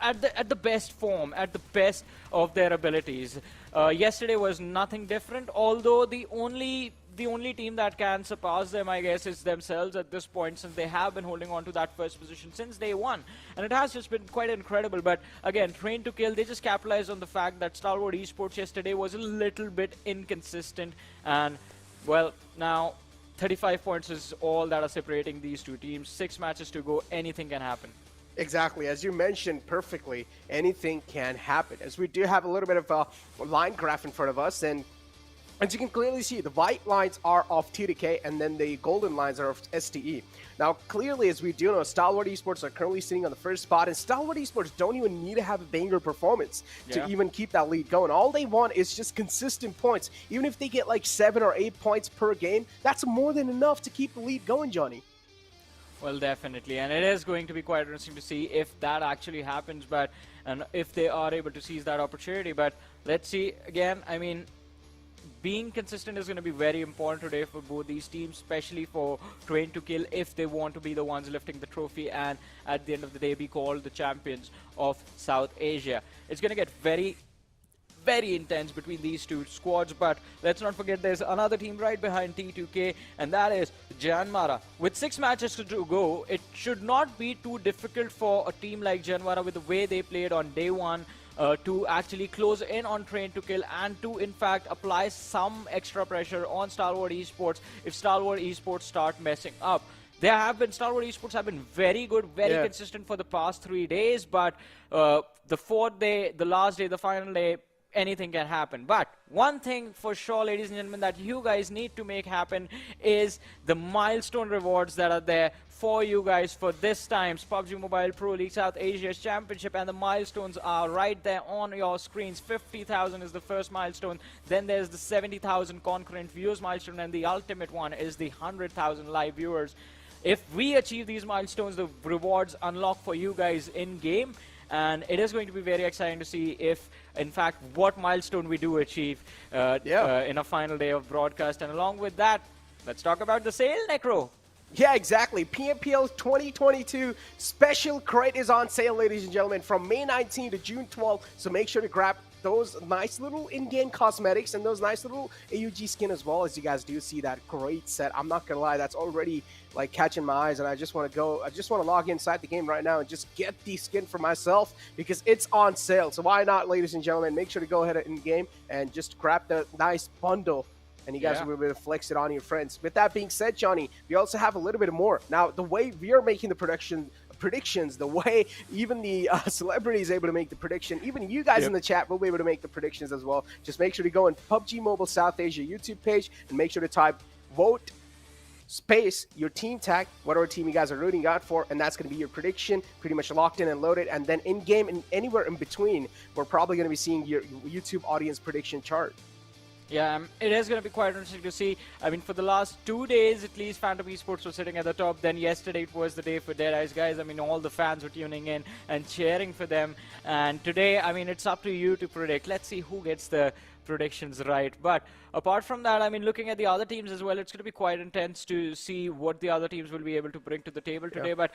at the best form, at the best of their abilities. Yesterday was nothing different, although the only team that can surpass them, I guess, is themselves at this point, since they have been holding on to that first position since day one. And it has just been quite incredible. But again, Train to Kill, they just capitalized on the fact that Stalwart Esports yesterday was a little bit inconsistent. And, well, now 35 points is all that are separating these two teams. 6 matches to go, anything can happen. Exactly, as you mentioned perfectly, anything can happen. As we do have a little bit of a line graph in front of us, and as you can clearly see, the white lines are of TDK, and then the golden lines are of STE. Now, clearly, as we do know, Stalwart Esports are currently sitting on the first spot, and Stalwart Esports don't even need to have a banger performance to even keep that lead going. All they want is just consistent points. Even if they get like 7 or 8 points per game, that's more than enough to keep the lead going, Johnny. Well, definitely, and it is going to be quite interesting to see if that actually happens, and if they are able to seize that opportunity. But let's see. Again, I mean, being consistent is going to be very important today for both these teams, especially for Train to Kill, if they want to be the ones lifting the trophy and at the end of the day be called the champions of South Asia. It's going to get very intense between these two squads, but let's not forget there's another team right behind T2K, and that is JyanMaara. With 6 matches to go, it should not be too difficult for a team like JyanMaara, with the way they played on day one, to actually close in on Train to Kill and to in fact apply some extra pressure on Stalwart Esports if Stalwart Esports start messing up. Stalwart Esports have been very good, very consistent for the past 3 days, but the 4th day, the last day, the final day, anything can happen. But one thing for sure, ladies and gentlemen, that you guys need to make happen is the milestone rewards that are there for you guys for this time's PUBG Mobile Pro League South Asia's Championship, and the milestones are right there on your screens. 50,000 is the first milestone, then there's the 70,000 concurrent viewers milestone, and the ultimate one is the 100,000 live viewers. If we achieve these milestones, the rewards unlock for you guys in-game, and it is going to be very exciting to see if, in fact, what milestone we do achieve in a final day of broadcast. And along with that, let's talk about the sale, Necro. Yeah, exactly. PMPL 2022 special crate is on sale, ladies and gentlemen, from May 19 to June 12. So make sure to grab those nice little in-game cosmetics and those nice little AUG skin as well. As you guys do see that great set, I'm not gonna lie, that's already like catching my eyes, and I just want to log inside the game right now and just get the skin for myself because it's on sale. So why not, ladies and gentlemen, make sure to go ahead in game and just grab the nice bundle, and you guys will be able to flex it on your friends. With that being said, Johnny, we also have a little bit more. Now, the way we are making the predictions, the way even the celebrity is able to make the prediction, even you guys in the chat will be able to make the predictions as well. Just make sure to go on PUBG Mobile South Asia YouTube page and make sure to type vote space your team tag, whatever team you guys are rooting out for, and that's going to be your prediction, pretty much locked in and loaded. And then in game and anywhere in between, we're probably going to be seeing your YouTube audience prediction chart. Yeah, it is going to be quite interesting to see. I mean, for the last 2 days, at least, Phantom Esports was sitting at the top. Then yesterday, it was the day for Deadeyes Guys. I mean, all the fans were tuning in and cheering for them. And today, I mean, it's up to you to predict. Let's see who gets the predictions right. But apart from that, I mean, looking at the other teams as well, it's going to be quite intense to see what the other teams will be able to bring to the table today. But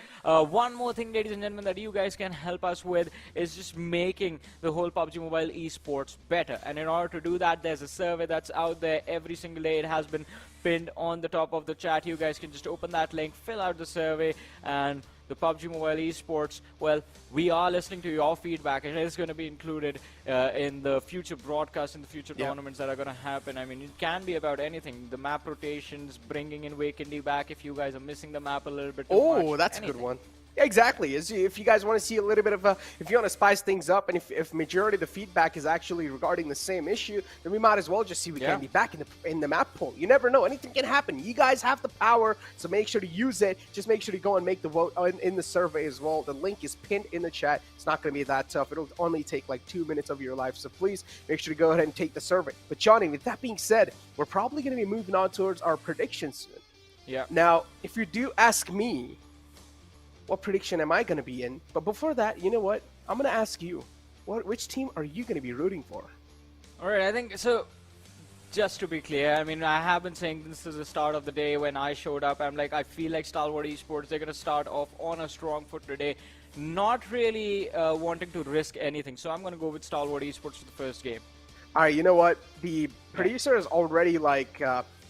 one more thing, ladies and gentlemen, that you guys can help us with is just making the whole PUBG Mobile esports better. And in order to do that, there's a survey that's out there every single day. It has been pinned on the top of the chat. You guys can just open that link, fill out the survey, and the PUBG Mobile esports, well, we are listening to your feedback. It is going to be included in the future broadcasts, in the future tournaments that are going to happen. I mean, it can be about anything. The map rotations, bringing in Wakendy back if you guys are missing the map a little bit too much. Oh, that's anything. a good one. Exactly. If you guys want to see a little bit of if you want to spice things up, and if majority of the feedback is actually regarding the same issue, then we might as well just see Wakendy back in the map pool. You never know. Anything can happen. You guys have the power, so make sure to use it. Just make sure to go and make the vote in the survey as well. The link is pinned in the chat. It's not going to be that tough. It'll only take like 2 minutes of your life, so please make sure to go ahead and take the survey. But Johnny, with that being said, we're probably going to be moving on towards our predictions soon. Yeah. Now, if you do ask me, what prediction am I going to be in? But before that, you know what? I'm going to ask you, which team are you going to be rooting for? All right, I think, so just to be clear, I mean, I have been saying this is the start of the day when I showed up. I'm like, I feel like Stalwart Esports, they're going to start off on a strong foot today. Not really wanting to risk anything. So I'm going to go with Stalwart Esports for the first game. All right, you know what? The producer has already, like,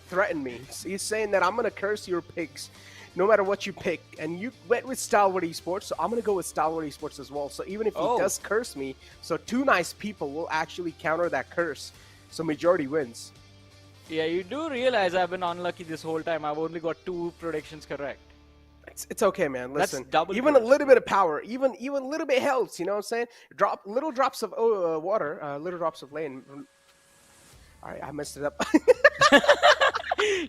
threatened me. He's saying that I'm going to curse your picks no matter what you pick, and you went with Stalwart Esports, so I'm going to go with Stalwart Esports as well. So even if he does curse me, so 2 nice people will actually counter that curse, so majority wins. Yeah, you do realize I've been unlucky this whole time. I've only got 2 predictions correct. It's okay, man. Listen, that's double even a little bit of power, even a little bit helps, you know what I'm saying? Little drops of water, little drops of rain. All right, I messed it up.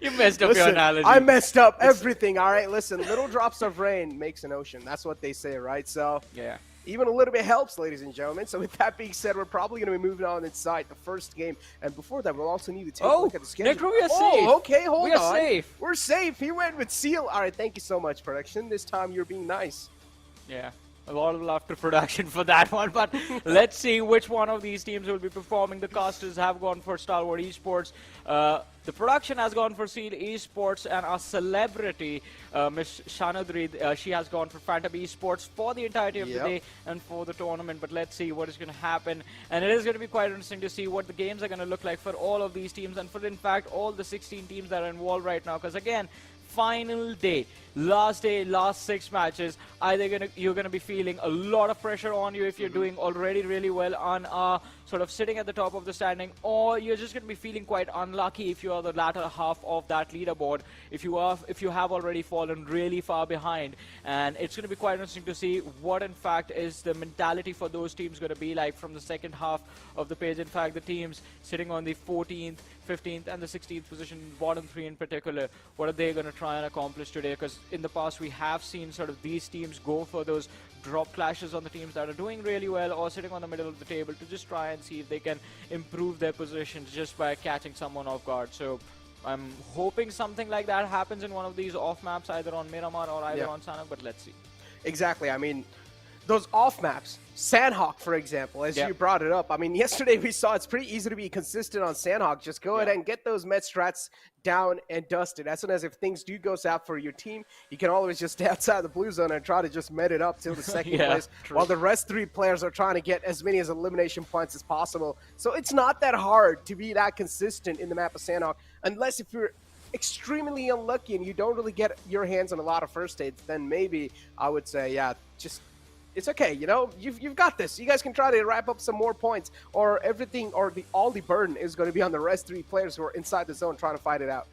You messed up your analogy. I messed up everything, all right? Listen, little drops of rain makes an ocean. That's what they say, right? So yeah, even a little bit helps, ladies and gentlemen. So with that being said, we're probably going to be moving on inside the first game. And before that, we'll also need to take a look at the schedule. Necro, we are safe. Okay, hold on. We are safe. We're safe. He went with Seal. All right, thank you so much, production. This time you're being nice. Yeah. A lot of love to production for that one, but let's see which one of these teams will be performing. The casters have gone for Stalwart Esports. The production has gone for Seal Esports, and our celebrity, Miss Shanadri, she has gone for Phantom Esports for the entirety of the day and for the tournament. But let's see what is going to happen. And it is going to be quite interesting to see what the games are going to look like for all of these teams, and for, in fact, all the 16 teams that are involved right now. Because, again, final day, last 6 matches. Either you're gonna be feeling a lot of pressure on you if you're doing already really well on sort of sitting at the top of the standing, or you're just gonna be feeling quite unlucky if you are the latter half of that leaderboard, if you have already fallen really far behind. And it's gonna be quite interesting to see what in fact is the mentality for those teams gonna be like from the second half of the page. In fact, the teams sitting on the 14th, 15th and the 16th position, bottom 3 in particular, what are they going to try and accomplish today? Because in the past we have seen sort of these teams go for those drop clashes on the teams that are doing really well or sitting on the middle of the table to just try and see if they can improve their positions just by catching someone off guard. So I'm hoping something like that happens in one of these off maps, either on Miramar or either on Sanhok, but let's see. Exactly. I mean, those off maps, Sanhok, for example, as you brought it up. I mean, yesterday we saw it's pretty easy to be consistent on Sanhok. Just go ahead and get those med strats down and dusted. As soon as if things do go south for your team, you can always just stay outside the blue zone and try to just med it up till the second place, while the rest 3 players are trying to get as many as elimination points as possible. So it's not that hard to be that consistent in the map of Sanhok, unless if you're extremely unlucky and you don't really get your hands on a lot of first aids, then maybe I would say, just it's okay, you know, you've got this. You guys can try to wrap up some more points, or everything, or all the burden is going to be on the rest 3 players who are inside the zone trying to fight it out.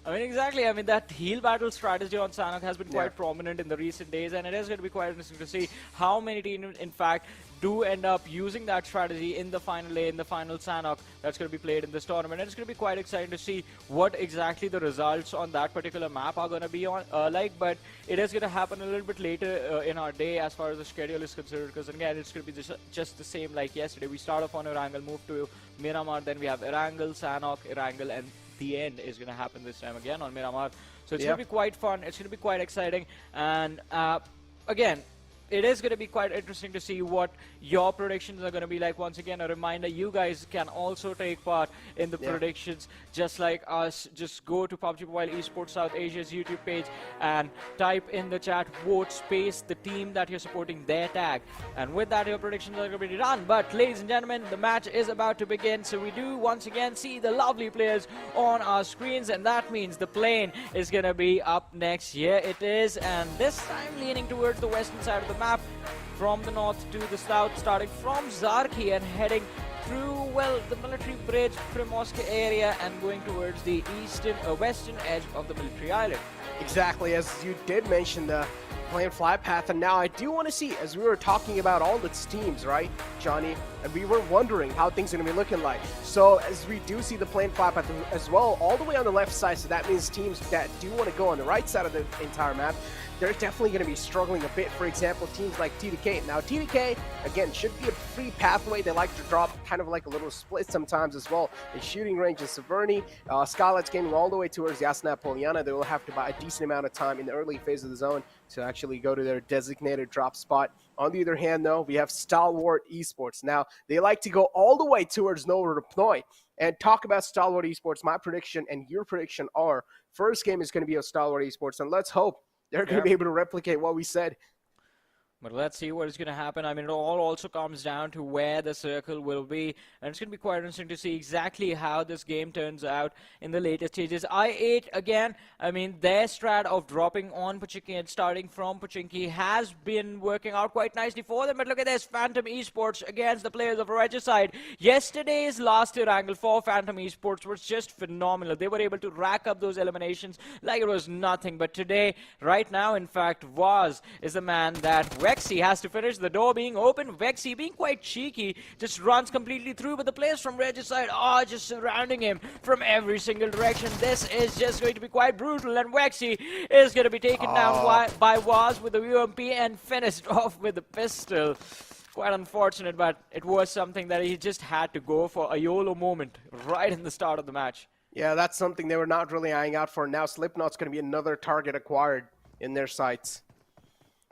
I mean, exactly. I mean, that heal battle strategy on Sanhok has been quite prominent in the recent days, and it is going to be quite interesting to see how many teams, in fact, do end up using that strategy in the final day, in the final Sanhok that's going to be played in this tournament. And it's going to be quite exciting to see what exactly the results on that particular map are going to be on like, but it is going to happen a little bit later in our day as far as the schedule is concerned, because again, it's going to be just the same like yesterday. We start off on Erangel, move to Miramar, then we have Erangel, Sanhok, Erangel, and the end is going to happen this time again on Miramar. So it's going to be quite fun. It's going to be quite exciting. And again, it is going to be quite interesting to see what your predictions are going to be like. Once again, a reminder, you guys can also take part in the predictions just like us. Just go to PUBG Mobile Esports South Asia's YouTube page and type in the chat, vote space the team that you're supporting, their tag. And with that, your predictions are going to be done. But ladies and gentlemen, the match is about to begin. So we do once again see the lovely players on our screens, and that means the plane is going to be up next. Here it is, and this time leaning towards the western side of the map, from the north to the south, starting from Zarki and heading through, well, the military bridge, Primorsk area, and going towards the western edge of the military island. Exactly, as you did mention, the plane flight path, and now I do want to see, as we were talking about all its teams, right, Johnny, and we were wondering how things are going to be looking like. So as we do see the plane flight path as well, all the way on the left side, so that means teams that do want to go on the right side of the entire map, they're definitely going to be struggling a bit. For example, teams like TDK. Now, TDK, again, should be a free pathway. They like to drop kind of like a little split sometimes as well. In shooting range in Severny, Skylightz Gaming all the way towards Yasna Poliana. They will have to buy a decent amount of time in the early phase of the zone to actually go to their designated drop spot. On the other hand, though, we have Stalwart Esports. Now, they like to go all the way towards Nova Pnoy. And talk about Stalwart Esports, my prediction and your prediction are, first game is going to be a Stalwart Esports, and let's hope they're going to be able to replicate what we said. But let's see what is going to happen. I mean, it all also comes down to where the circle will be. And it's going to be quite interesting to see exactly how this game turns out in the later stages. I8, again, I mean, their strat of dropping on Pochinki and starting from Pochinki has been working out quite nicely for them. But look at this, Phantom Esports against the players of Regicide. Yesterday's last angle for Phantom Esports was just phenomenal. They were able to rack up those eliminations like it was nothing. But today, right now, in fact, Vaz is the man that Vexy has to finish, the door being open. Vexy being quite cheeky, just runs completely through, but the players from Regicide are just surrounding him from every single direction. This is just going to be quite brutal, and Vexy is going to be taken down by Vaz with the UMP and finished off with the pistol. Quite unfortunate, but it was something that he just had to go for, a YOLO moment right in the start of the match. Yeah, that's something they were not really eyeing out for. Now Slipknot's going to be another target acquired in their sights.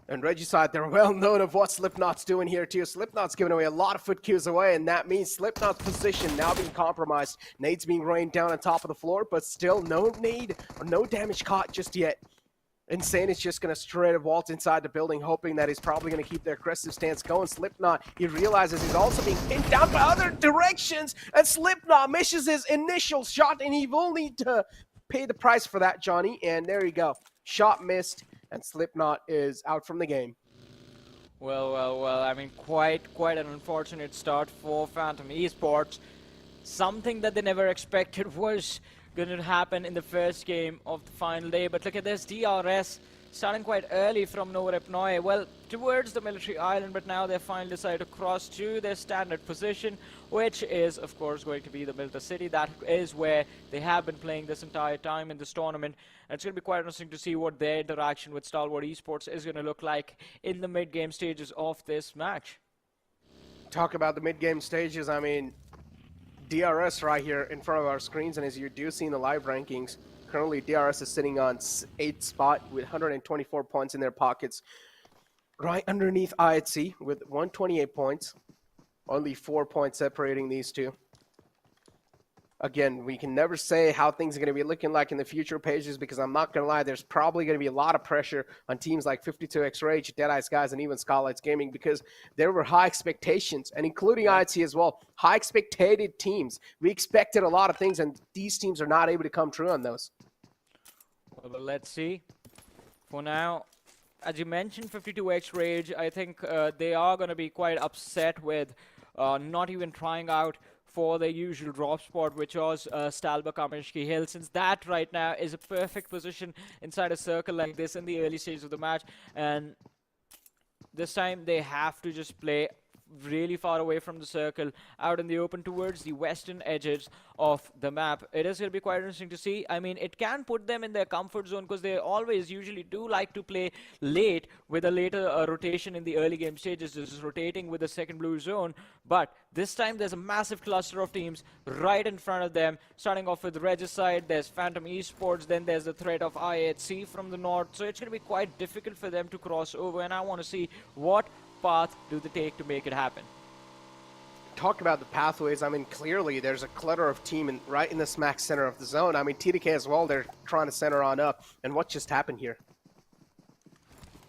And Regicide, they're well known of what Slipknot's doing here too. Slipknot's giving away a lot of foot cues away, and that means Slipknot's position now being compromised. Nades being rained down on top of the floor, but still no nade or no damage caught just yet. Insane is just going to straight up waltz inside the building, hoping that he's probably going to keep their aggressive stance going. Slipknot, he realizes he's also being pinned down by other directions, and Slipknot misses his initial shot, and he will need to pay the price for that, Johnny. And there you go. Shot missed, and Slipknot is out from the game. Well, I mean, quite an unfortunate start for Phantom Esports. Something that they never expected was going to happen in the first game of the final day. But look at this, DRS starting quite early from Novorepnoye, well, towards the military island, but now they finally decide to cross to their standard position, which is, of course, going to be the Milta City. That is where they have been playing this entire time in this tournament. And it's going to be quite interesting to see what their interaction with Stalwart Esports is going to look like in the mid-game stages of this match. Talk about the mid-game stages, I mean, DRS right here in front of our screens, and as you do see in the live rankings, currently DRS is sitting on 8th spot with 124 points in their pockets. Right underneath IHC with 128 points. Only 4 points separating these two. Again, we can never say how things are going to be looking like in the future pages, because I'm not going to lie, there's probably going to be a lot of pressure on teams like 52X Rage, Deadeyes Guys, and even Skylightz Gaming, because there were high expectations, and including IHC as well, high expected teams. We expected a lot of things, and these teams are not able to come true on those. Well, let's see. For now, as you mentioned, 52X Rage, I think they are going to be quite upset with not even trying out for their usual drop spot, which was Stalba Kamishki Hill, since that right now is a perfect position inside a circle like this in the early stage of the match. And this time they have to just play really far away from the circle, out in the open towards the western edges of the map. It is going to be quite interesting to see. I mean, it can put them in their comfort zone because they always usually do like to play late with a later rotation in the early game stages, just rotating with the second blue zone. But this time there's a massive cluster of teams right in front of them, starting off with Regicide, there's Phantom Esports, then there's the threat of IHC from the north. So it's going to be quite difficult for them to cross over, and I want to see what path do they take to make it happen. Talk about the pathways. I mean, clearly there's a clutter of team right in the smack center of the zone. I mean, TDK as well, they're trying to center on up. And what just happened here?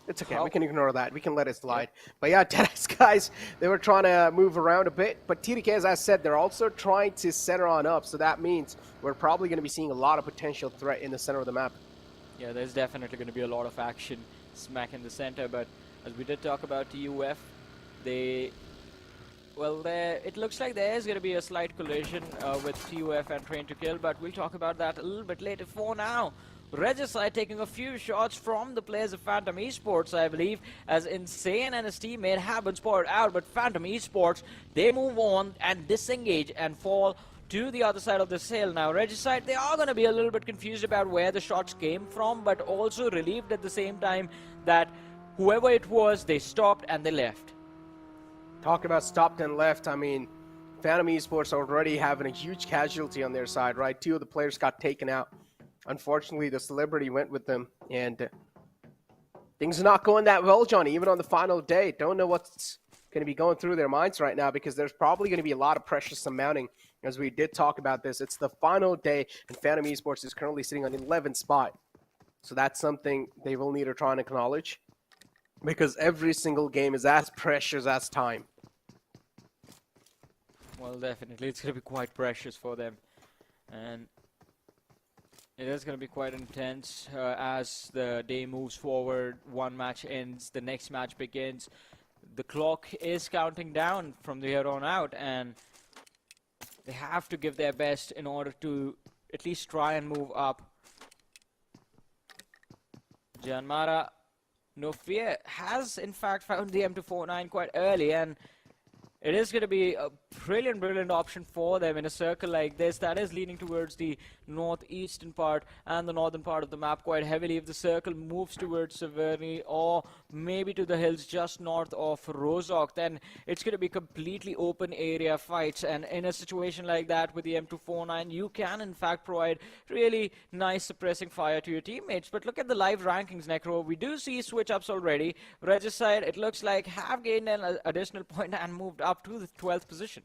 It's okay, we can ignore that. We can let it slide. But yeah, Deadeyes Guys, they were trying to move around a bit. But TDK, as I said, they're also trying to center on up. So that means we're probably going to be seeing a lot of potential threat in the center of the map. Yeah, there's definitely going to be a lot of action smack in the center. But as we did talk about TUF, it looks like there's going to be a slight collision with TUF and Train to Kill, but we'll talk about that a little bit later. For now, Regicide taking a few shots from the players of Phantom Esports, I believe, as Insane and his teammate have been spotted out, but Phantom Esports, they move on and disengage and fall to the other side of the hill. Now, Regicide, they are going to be a little bit confused about where the shots came from, but also relieved at the same time that whoever it was, they stopped and they left. Talk about stopped and left. I mean, Phantom Esports already having a huge casualty on their side, right? 2 of the players got taken out. Unfortunately, the celebrity went with them, and things are not going that well, Johnny, even on the final day. Don't know what's going to be going through their minds right now, because there's probably going to be a lot of pressure surmounting, as we did talk about this. It's the final day, and Phantom Esports is currently sitting on the 11th spot. So that's something they will need to try and acknowledge, because every single game is as precious as time. Well, definitely, it's going to be quite precious for them. And it is going to be quite intense as the day moves forward. One match ends, the next match begins. The clock is counting down from here on out, and they have to give their best in order to at least try and move up. JyanMaara, no fear, has in fact found the M249 quite early, and it is going to be a brilliant option for them in a circle like this that is leaning towards the northeastern part and the northern part of the map quite heavily. If the circle moves towards Severny or maybe to the hills just north of Rozhok, then it's going to be completely open area fights. And in a situation like that with the M249, you can in fact provide really nice suppressing fire to your teammates. But look at the live rankings, Necro. We do see switch ups already. Regicide, it looks like, have gained an additional point and moved up to the 12th position.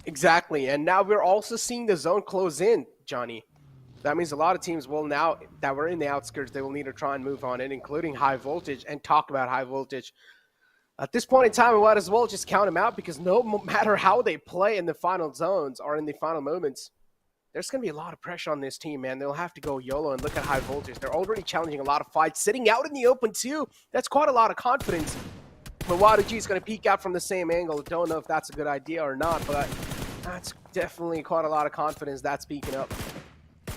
Exactly, and now we're also seeing the zone close in, Johnny. That means a lot of teams will now, that were in the outskirts, they will need to try and move on in, including High Voltage, and talk about High Voltage. At this point in time, we might as well just count them out, because no matter how they play in the final zones or in the final moments, there's going to be a lot of pressure on this team, man. They'll have to go YOLO and look at High Voltage. They're already challenging a lot of fights, sitting out in the open too. That's quite a lot of confidence. But YG is going to peek out from the same angle. Don't know if that's a good idea or not, but that's definitely quite a lot of confidence that's peeking up.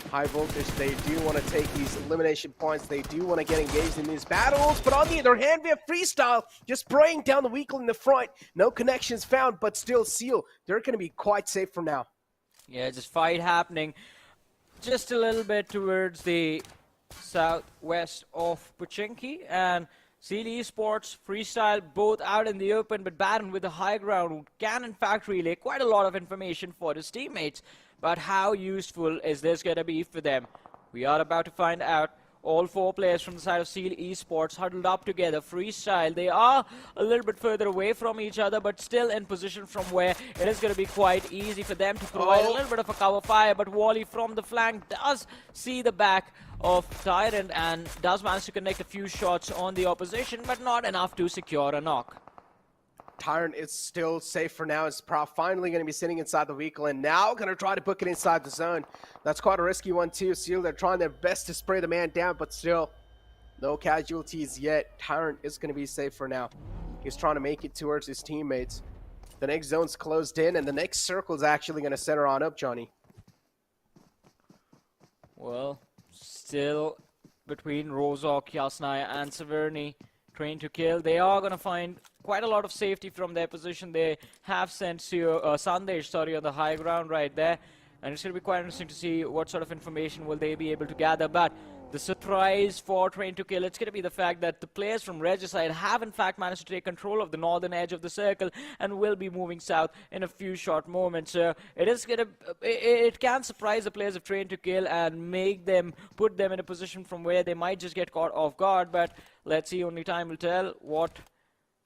High Voltage, they do want to take these elimination points. They do want to get engaged in these battles. But on the other hand, we have Freestyle just spraying down the weakling in the front. No connections found, but still Seal. They're going to be quite safe for now. Yeah, just fight happening just a little bit towards the southwest of Pochinki, and Seal Esports, Freestyle, both out in the open, but Baron with the high ground can in fact relay quite a lot of information for his teammates. But how useful is this going to be for them? We are about to find out. All 4 players from the side of Seal Esports huddled up together. Freestyle, they are a little bit further away from each other, but still in position from where it is going to be quite easy for them to provide a little bit of a cover fire. But Wally from the flank does see the back of Tyrant and does manage to connect a few shots on the opposition, but not enough to secure a knock. Tyrant is still safe for now. It's finally going to be sitting inside the vehicle, and now going to try to book it inside the zone. That's quite a risky one too. Seal, they're trying their best to spray the man down, but still no casualties yet. Tyrant is going to be safe for now. He's trying to make it towards his teammates. The next zone's closed in, and the next circle's actually going to center on up, Johnny. Well, still between Rozok, Yasnaya, and Severny, trained to kill. They are going to find quite a lot of safety from their position. They have sent Sandesh, on the high ground right there. And it's going to be quite interesting to see what sort of information will they be able to gather. But the surprise for Train to Kill, it's going to be the fact that the players from Regicide have in fact managed to take control of the northern edge of the circle and will be moving south in a few short moments. It can surprise the players of Train to Kill and put them in a position from where they might just get caught off guard. But let's see, only time will tell what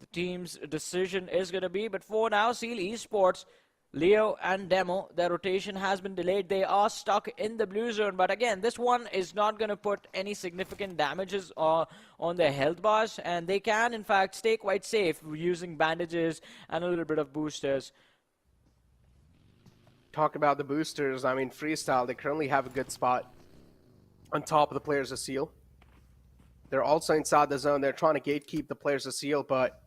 the team's decision is going to be. But for now, Seal Esports, Leo and Demo, their rotation has been delayed. They are stuck in the blue zone. But again, this one is not going to put any significant damages on their health bars. And they can, in fact, stay quite safe using bandages and a little bit of boosters. Talk about the boosters. I mean, Freestyle, they currently have a good spot on top of the players of Seal. They're also inside the zone. They're trying to gatekeep the players of Seal, but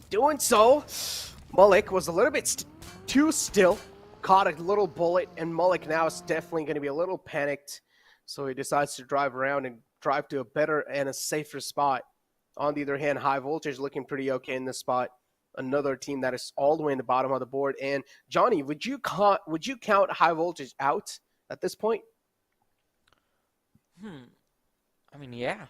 doing so, Mullik was a little bit too still, caught a little bullet, and Mullik now is definitely going to be a little panicked. So he decides to drive around and drive to a better and a safer spot. On the other hand, High Voltage looking pretty okay in this spot. Another team that is all the way in the bottom of the board. And Johnny, would you count High Voltage out at this point? I mean, yeah.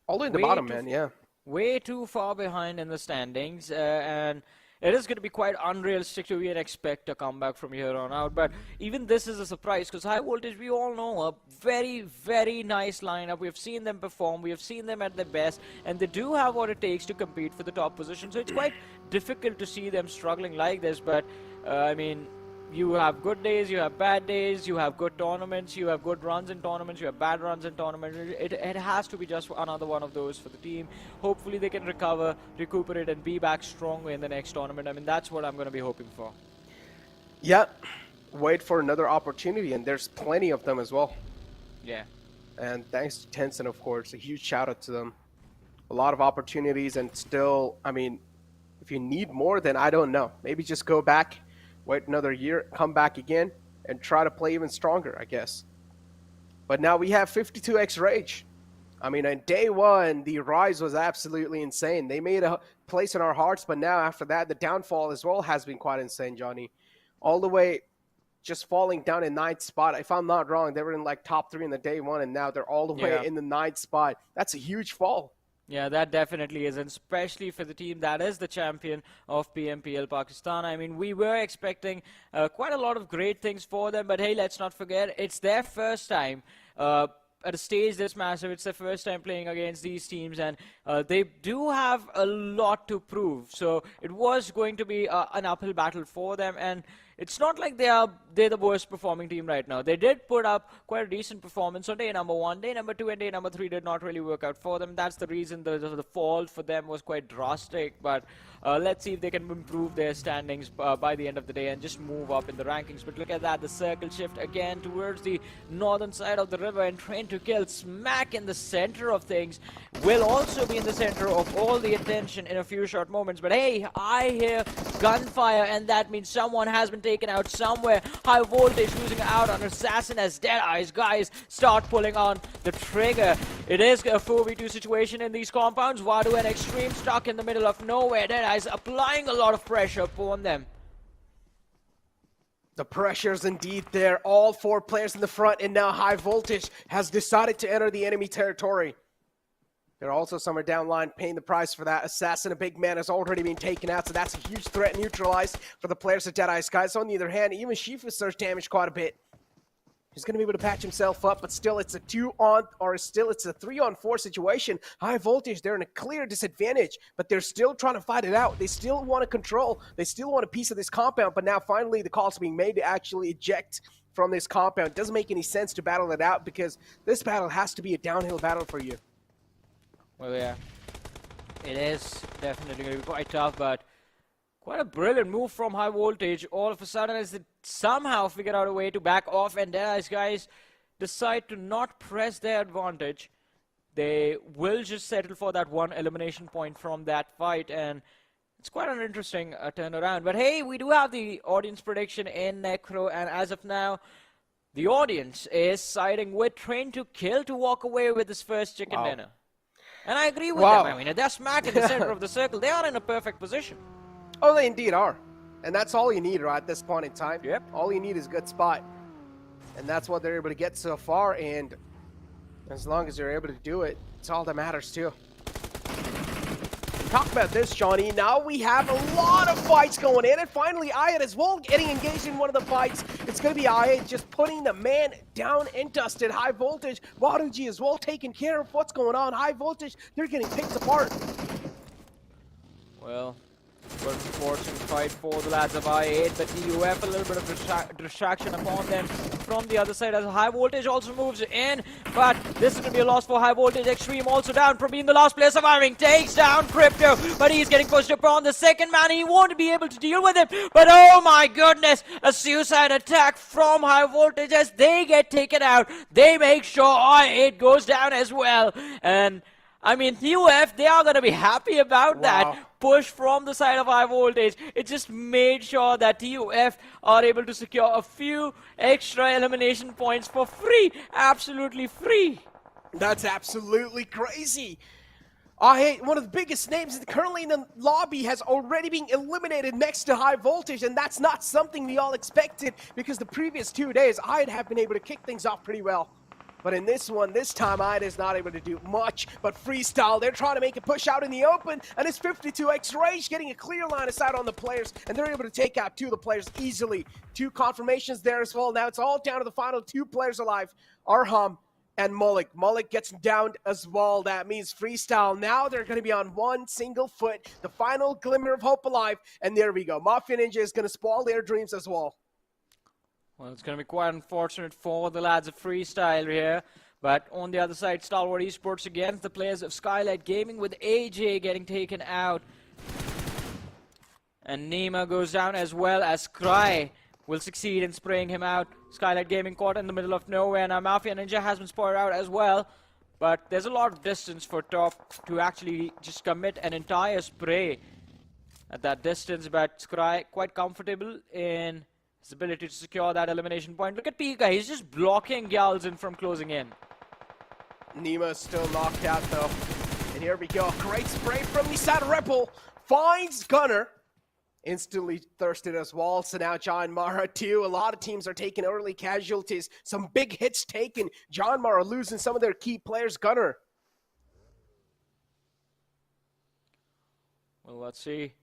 All the way in the bottom, man, yeah. Way too far behind in the standings, and it is going to be quite unrealistic to even expect a comeback from here on out. But even this is a surprise because High Voltage, we all know, a very, very nice lineup. We have seen them perform. We have seen them at their best. And they do have what it takes to compete for the top position. So it's quite difficult to see them struggling like this. But, I mean, you have good days, you have bad days, you have good tournaments, you have good runs in tournaments, you have bad runs in tournaments. It has to be just another one of those for the team. Hopefully they can recuperate and be back stronger in the next tournament. I mean, that's what I'm going to be hoping for. Yeah, wait for another opportunity, and there's plenty of them as well. Yeah. And thanks to Tencent, of course, a huge shout out to them. A lot of opportunities, and still, I mean, if you need more, then I don't know. Maybe just go back, wait another year, come back again, and try to play even stronger, I guess. But now we have 52x Rage. I mean, on day one, the rise was absolutely insane. They made a place in our hearts, but now after that, the downfall as well has been quite insane, Johnny. All the way just falling down in 9th spot. If I'm not wrong, they were in like top 3 in the day one, and now they're all the way in the 9th spot. That's a huge fall. Yeah, that definitely is, and especially for the team that is the champion of PMPL Pakistan. I mean, we were expecting quite a lot of great things for them, but hey, let's not forget, it's their first time at a stage this massive. It's their first time playing against these teams, and they do have a lot to prove. So it was going to be an uphill battle for them, and it's not like they're the worst performing team right now. They did put up quite a decent performance on day number 1. Day number 2 and day number 3 did not really work out for them. That's the reason the fall for them was quite drastic. But let's see if they can improve their standings by the end of the day and just move up in the rankings. But look at that, the circle shift again towards the northern side of the river, and Train to Kill smack in the center of things will also be in the center of all the attention in a few short moments. But hey, I hear gunfire, and that means someone has been taken out somewhere. High Voltage losing out on Assassin as Deadeyes Guys start pulling on the trigger. It is a 4v2 situation in these compounds. Vadu and Extreme stuck in the middle of nowhere. Deadeyes applying a lot of pressure upon them. The pressure's indeed there. All 4 players in the front, and now High Voltage has decided to enter the enemy territory. They're also somewhere down line paying the price for that. Assassin, a big man, has already been taken out, so that's a huge threat neutralized for the players of Deadeyes Guys. On the other hand, even Shifu surge damaged quite a bit. He's going to be able to patch himself up, but still it's a 3-on-4 situation. High Voltage, they're in a clear disadvantage, but they're still trying to fight it out. They still want to control. They still want a piece of this compound, but now finally the call's being made to actually eject from this compound. It doesn't make any sense to battle it out because this battle has to be a downhill battle for you. Well, yeah, it is definitely going to be quite tough, but quite a brilliant move from High Voltage. All of a sudden, as they somehow figure out a way to back off, and Deadeyes Guys decide to not press their advantage. They will just settle for that 1 elimination point from that fight, and It's quite an interesting turnaround. But hey, we do have the audience prediction in Necro, and as of now, the audience is siding with Train to Kill to walk away with his first chicken dinner. And I agree with them. I mean, they're smack in the center of the circle. They are in a perfect position. Oh, they indeed are. And that's all you need, right, at this point in time. Yep. All you need is a good spot. And that's what they're able to get so far. And as long as they're able to do it, it's all that matters, too. Talk about this, Johnny. Now we have a lot of fights going in, and finally Ayat as well getting engaged in one of the fights. It's going to be Ayat just putting the man down and dusted. High voltage. Waruji as well taking care of what's going on. High voltage, they're getting picked apart. Well, but unfortunate fight for the lads of I8, but DUF a little bit of distraction upon them from the other side as High Voltage also moves in, but this is going to be a loss for High Voltage. Extreme also down from being the last player surviving, takes down Crypto, but he's getting pushed upon the second man. He won't be able to deal with him, but oh my goodness, a suicide attack from High Voltage as they get taken out. They make sure I8 goes down as well, and I mean, UF, they are going to be happy about that push from the side of High Voltage. It just made sure that TUF are able to secure a few extra elimination points for free. Absolutely free. That's absolutely crazy. One of the biggest names currently in the lobby has already been eliminated next to High Voltage, and that's not something we all expected because the previous 2 days, I'd have been able to kick things off pretty well. But in this one, this time, Ida is not able to do much. But Freestyle, they're trying to make a push out in the open. And it's 52x Rage getting a clear line of sight on the players. And they're able to take out 2 of the players easily. 2 confirmations there as well. Now it's all down to the final 2 players alive. Arham and Mullik. Mullik gets downed as well. That means Freestyle. Now they're going to be on one single foot. The final glimmer of hope alive. And there we go. Mafia Ninja is going to spoil their dreams as well. Well, it's going to be quite unfortunate for the lads of Freestyle here. But on the other side, Stalwart Esports against the players of Skylightz Gaming with AJ getting taken out. And Nima goes down as well as Cry will succeed in spraying him out. Skylightz Gaming caught in the middle of nowhere. Now Mafia Ninja has been spotted out as well. But there's a lot of distance for Top to actually just commit an entire spray at that distance. But Cry quite comfortable in his ability to secure that elimination point. Look at Pika, he's just blocking Galzin from closing in. Nima is still knocked out though. And here we go, great spray from the side of Rebel. Finds Gunner. Instantly thirsted as well, so now JyanMaara too. A lot of teams are taking early casualties. Some big hits taken. JyanMaara losing some of their key players. Gunner. Well, let's see.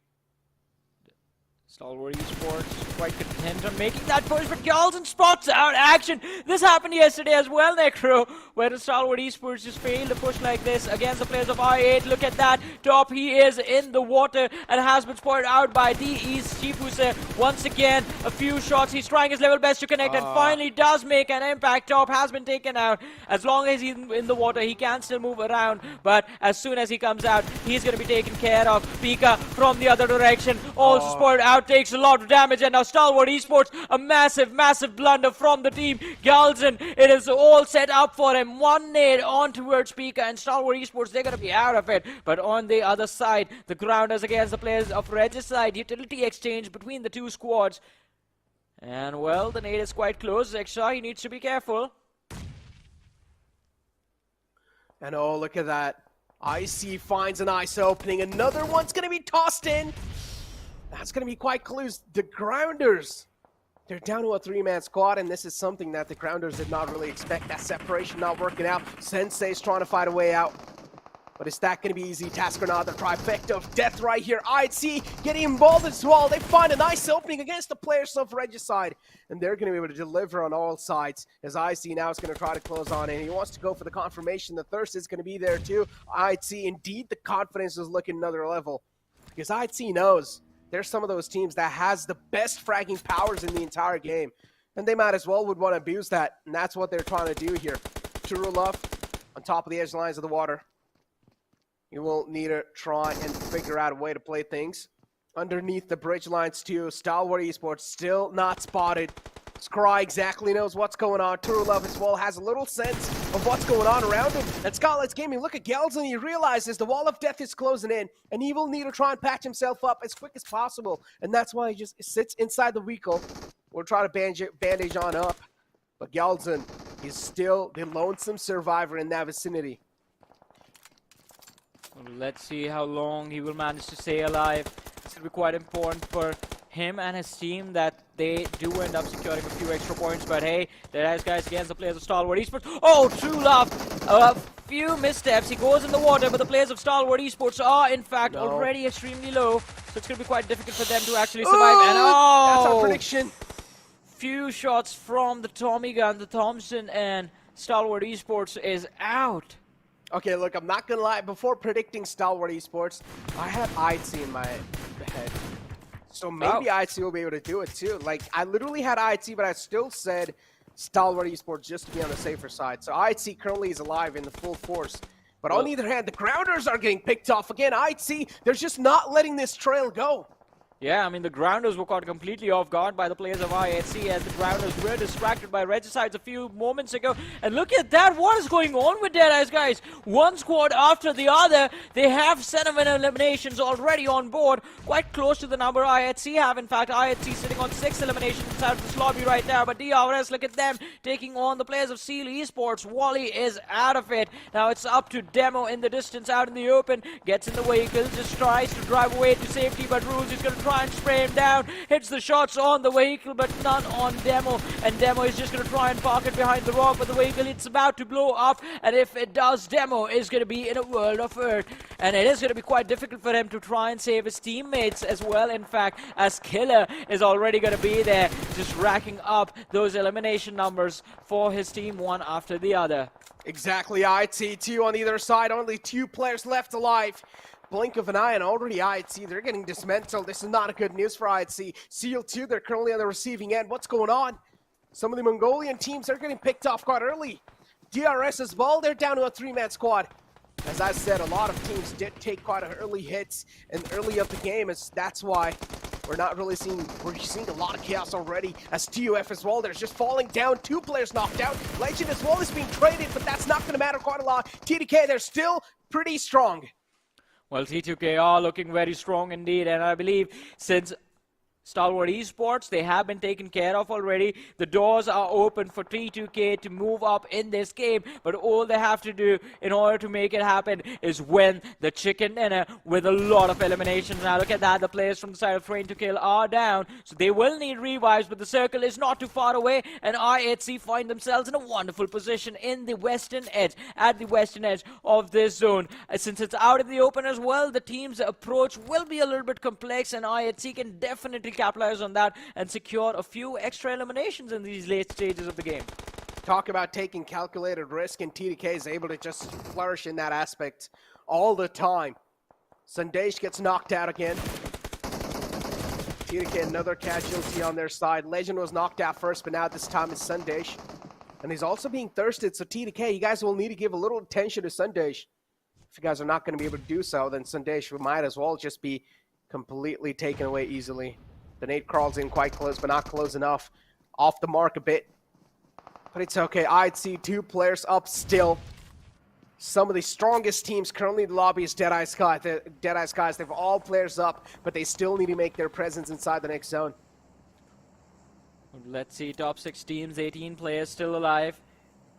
Stalwart Esports quite content on making that push, but Galzin spots out action. This happened yesterday as well, Necro, where the Stalwart Esports just failed to push like this against the players of I8. Look at that. Top, he is in the water and has been spotted out by Deadeyes Guys. Once again, a few shots. He's trying his level best to connect and finally does make an impact. Top has been taken out. As long as he's in the water, he can still move around, but as soon as he comes out, he's going to be taken care of. Pika from the other direction, also spotted out. Takes a lot of damage, and now Stalwart Esports, a massive blunder from the team. Galzin, it is all set up for him. One nade on towards Pika, and Stalwart Esports, they're going to be out of it. But on the other side, the grounders against the players of Regicide. Utility exchange between the 2 squads. And well, the nade is quite close. Extra, he needs to be careful. And oh, look at that. IC finds an ice opening. Another one's going to be tossed in. That's going to be quite close. The Grounders, they're down to a 3-man squad, and this is something that the Grounders did not really expect. That separation not working out. Sensei's trying to fight a way out. But is that going to be easy? Task or not, the trifecta of death right here. IC getting involved as well. They find a nice opening against the players of Regicide, and they're going to be able to deliver on all sides. As IC now is going to try to close on in. He wants to go for the confirmation. The thirst is going to be there too. IC, indeed, the confidence is looking another level. Because IC knows there's some of those teams that has the best fragging powers in the entire game. And they might as well would want to abuse that. And that's what they're trying to do here. Turulov on top of the edge lines of the water. You will need to try and figure out a way to play things. Underneath the bridge lines too. Stalwart Esports still not spotted. Scry exactly knows what's going on. Turulov as well has a little sense of what's going on around him. And Skylightz Gaming, look at Gelson. He realizes the wall of death is closing in, and he will need to try and patch himself up as quick as possible. And that's why he just sits inside the vehicle. We'll try to bandage on up. But Gelson is still the lonesome survivor in that vicinity. Let's see how long he will manage to stay alive. This will be quite important for him and his team that they do end up securing a few extra points. But hey, Deadeyes Guys against the players of Stalwart Esports. Oh, True Love! A few missteps. He goes in the water, but the players of Stalwart Esports are in fact already extremely low. So it's going to be quite difficult for them to actually survive. And that's our prediction. Few shots from the Tommy gun, the Thompson, and Stalwart Esports is out. Okay, look, I'm not gonna lie. Before predicting Stalwart Esports, I had ITC in my head. So maybe ITC will be able to do it too. Like, I literally had ITC, but I still said Stalwart Esports just to be on the safer side. So ITC currently is alive in the full force. But on the other hand, the grounders are getting picked off. Again, ITC, they're just not letting this trail go. Yeah, I mean, the grounders were caught completely off guard by the players of IHC as the grounders were distracted by regicides a few moments ago. And look at that, what is going on with Deadeyes Guys? One squad after the other. They have 7 eliminations already on board, quite close to the number IHC have. In fact, IHC sitting on 6 eliminations inside of this lobby right now. But DRS, look at them, taking on the players of Seal Esports. Wally is out of it. Now it's up to Demo in the distance, out in the open. Gets in the vehicle, just tries to drive away to safety, but Rules is going to try and spray him down. Hits the shots on the vehicle, but none on Demo. And Demo is just going to try and park it behind the rock, but the vehicle, it's about to blow up. And if it does, Demo is going to be in a world of hurt. And it is going to be quite difficult for him to try and save his teammates as well. In fact, as Killer is already going to be there, just racking up those elimination numbers for his team, one after the other. Exactly, ITC 2 on either side. Only 2 players left alive. Blink of an eye, and already IHC, they're getting dismantled. This is not a good news for IHC. Seal 2, they're currently on the receiving end. What's going on? Some of the Mongolian teams are getting picked off quite early. DRS as well, they're down to a 3-man squad. As I said, a lot of teams did take quite early hits and early of the game. That's why we're not really seeing, we're seeing a lot of chaos already. As TUF as well, there's just falling down. 2 players knocked out. Legend as well is being traded, but that's not going to matter quite a lot. TDK, they're still pretty strong. Well, T2K are looking very strong indeed, and I believe since Stalwart Esports, they have been taken care of already. The doors are open for T2K to move up in this game, but all they have to do in order to make it happen is win the chicken dinner with a lot of eliminations. Now look at that, the players from the side of Train to Kill are down, so they will need revives, but the circle is not too far away, and IHC find themselves in a wonderful position in the western edge, at the western edge of this zone. Since it's out in the open as well, the team's approach will be a little bit complex, and IHC can definitely capitalize on that and secure a few extra eliminations in these late stages of the game. Talk about taking calculated risk, and TDK is able to just flourish in that aspect all the time. Sandesh gets knocked out again. TDK another casualty on their side. Legend was knocked out first, but now this time it's Sandesh. And he's also being thirsted, so TDK, you guys will need to give a little attention to Sandesh. If you guys are not going to be able to do so, then Sandesh might as well just be completely taken away easily. The nade crawls in quite close, but not close enough. Off the mark a bit. But it's okay. I'd see 2 players up still. Some of the strongest teams currently in the lobby is Deadeyes Guys. They've all players up, but they still need to make their presence inside the next zone. Let's see, top 6 teams, 18 players still alive.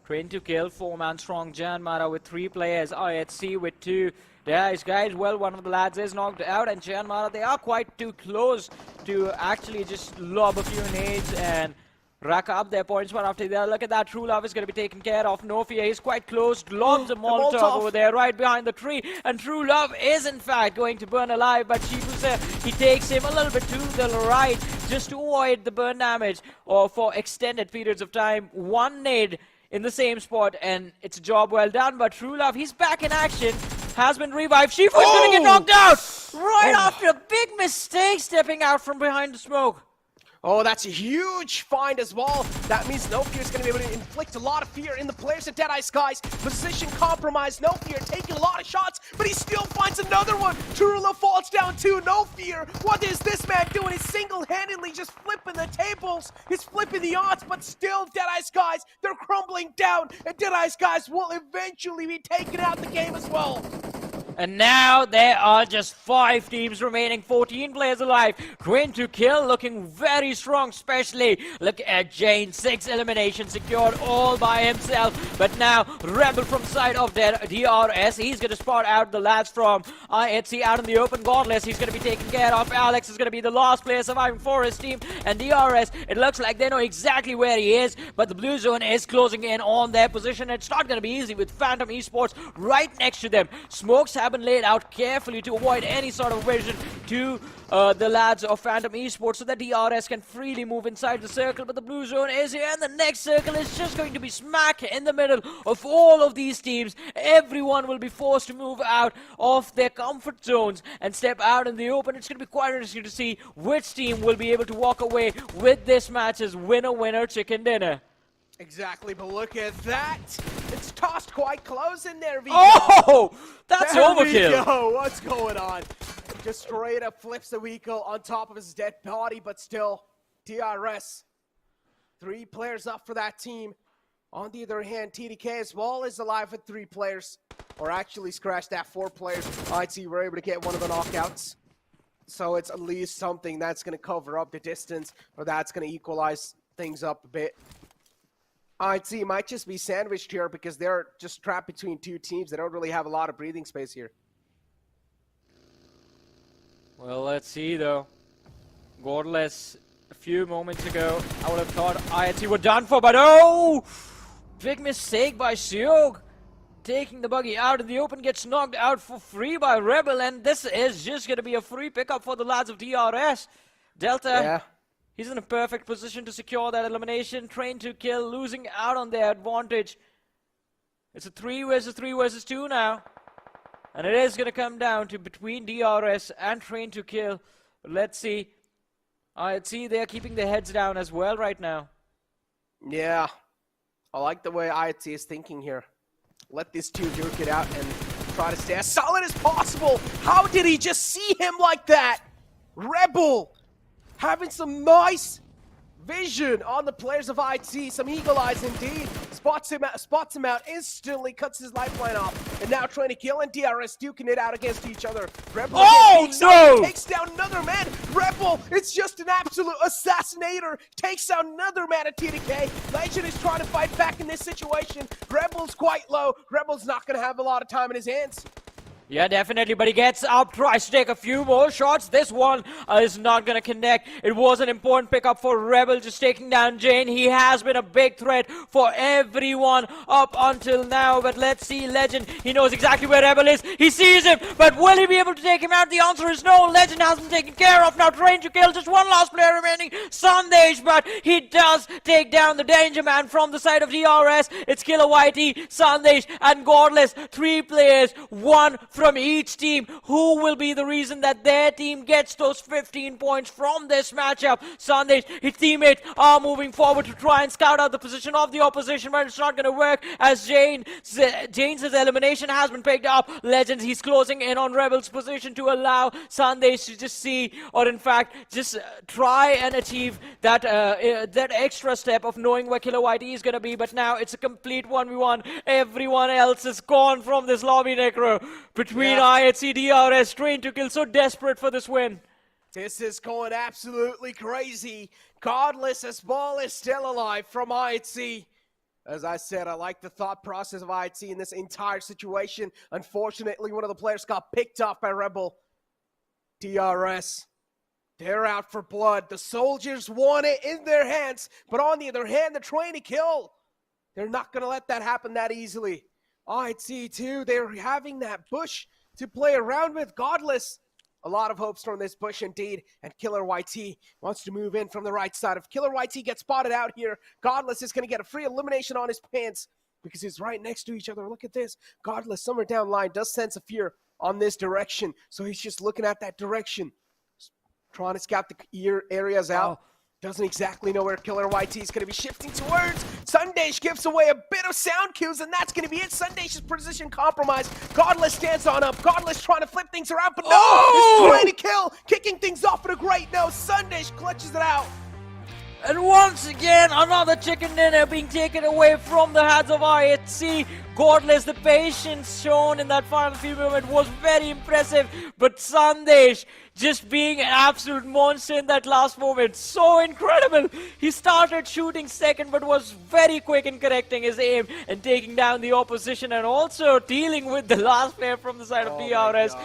Train to Kill, 4-man strong. JyanMaara with 3 players. IHC with 2. Deadeyes Guys, well, one of the lads is knocked out, and JyanMaara, they are quite too close to actually just lob a few nades and rack up their points one after the other. Look at that, True Love is going to be taken care of. No fear, he's quite close, lobs a Molotov over there right behind the tree, and True Love is in fact going to burn alive, but Chibusa, he takes him a little bit to the right just to avoid the burn damage or for extended periods of time. 1 nade in the same spot, and it's a job well done, but True Love, he's back in action. Has been revived. Shifu is going to get knocked out right after a big mistake stepping out from behind the smoke. Oh, that's a huge find as well. That means No Fear is going to be able to inflict a lot of fear in the players at Deadeyes Guys. Position compromised. No Fear taking a lot of shots, but he still finds another one. Turula falls down too. No Fear. What is this man doing? He's single-handedly just flipping the tables. He's flipping the odds, but still Deadeyes Guys, they're crumbling down, and Deadeyes Guys will eventually be taking out the game as well. And now there are just 5 teams remaining, 14 players alive. Train to Kill looking very strong, especially look at Jane. 6 eliminations secured all by himself. But now Rebel from side of their DRS. He's going to spot out the lads from IHC out in the open. Godless, he's going to be taken care of. Alex is going to be the last player surviving for his team. And DRS, it looks like they know exactly where he is. But the blue zone is closing in on their position. It's not going to be easy with Phantom Esports right next to them. Smokes have been laid out carefully to avoid any sort of vision to the lads of Phantom Esports so that DRS can freely move inside the circle. But the blue zone is here, and the next circle is just going to be smack in the middle of all of these teams. Everyone will be forced to move out of their comfort zones and step out in the open. It's going to be quite interesting to see which team will be able to walk away with this match's winner chicken dinner. Exactly, but look at that. It's tossed quite close in there, Vigo. Oh, that's overkill. There we go. What's going on? Just straight up flips the vehicle on top of his dead body, but still, DRS. 3 players up for that team. On the other hand, TDK as well is alive with 3 players. Or actually scratched that 4 players. I'd see we're able to get one of the knockouts. So it's at least something that's going to cover up the distance, or that's going to equalize things up a bit. IHC might just be sandwiched here because they're just trapped between 2 teams. They don't really have a lot of breathing space here. Well, let's see though. Godless, a few moments ago, I would have thought IHC were done for, but oh! Big mistake by Seog. Taking the buggy out in the open, gets knocked out for free by Rebel, and this is just going to be a free pickup for the lads of DRS. Delta. Yeah. He's in a perfect position to secure that elimination. Train to Kill, losing out on their advantage. It's a 3 versus 3 versus 2 now. And it is going to come down to between DRS and Train to Kill. But let's see. I see they're keeping their heads down as well right now. Yeah. I like the way IHC is thinking here. Let these 2 duke it out and try to stay as solid as possible. How did he just see him like that? Rebel! Having some nice vision on the players of IHC. Some eagle eyes indeed. Spots him out instantly, cuts his lifeline off. And now trying to kill, and DRS duking it out against each other. Rebel takes down another man. Rebel, it's just an absolute assassinator. Takes down another man at TDK. Legend is trying to fight back in this situation. Rebel's quite low. Rebel's not going to have a lot of time in his hands. Yeah, definitely, but he gets up, tries to take a few more shots. This one is not going to connect. It was an important pickup for Rebel, just taking down Jane. He has been a big threat for everyone up until now, but let's see Legend. He knows exactly where Rebel is. He sees him, but will he be able to take him out? The answer is no. Legend has been taken care of. Now Train to Kill, just one last player remaining, Sandesh, but he does take down the Danger Man from the side of DRS. It's Killer Whitey, Sandesh, and Godless. 3 players, 1 from each team. Who will be the reason that their team gets those 15 points from this matchup? Sandesh, his teammates are moving forward to try and scout out the position of the opposition, but it's not going to work as Jane's elimination has been picked up. Legends, he's closing in on Rebel's position to allow Sandesh to just see, or in fact, just try and achieve that that extra step of knowing where Killer Whitey is going to be. But now it's a complete 1v1. Everyone else is gone from this lobby, Necro. Between IHC, DRS, Train to Kill, so desperate for this win. This is going absolutely crazy. Godless as ball is still alive from IHC. As I said, I like the thought process of IHC in this entire situation. Unfortunately, one of the players got picked off by Rebel. DRS, they're out for blood. The soldiers want it in their hands, but on the other hand, they're trying to kill. They're not going to let that happen that easily. IHC too, they're having that bush to play around with. Godless, a lot of hopes from this bush indeed, and Killer YT wants to move in from the right side. If Killer YT gets spotted out here, Godless is going to get a free elimination on his pants because he's right next to each other. Look at this. Godless, somewhere down line, does sense a fear on this direction, so he's just looking at that direction, trying to scout the areas out. doesn't exactly know where Killer YT is going to be shifting towards. Sandesh gives away a bit of sound cues, and that's going to be it. Sandesh's position compromised. Godless stands on up. Godless trying to flip things around, but no! It's trying to kill, kicking things off with a great no. Sandesh clutches it out. And once again, another chicken dinner being taken away from the hands of IHC. Godless, the patience shown in that final few moments was very impressive. But Sandesh just being an absolute monster in that last moment. So incredible. He started shooting second, but was very quick in correcting his aim and taking down the opposition, and also dealing with the last player from the side of DRS.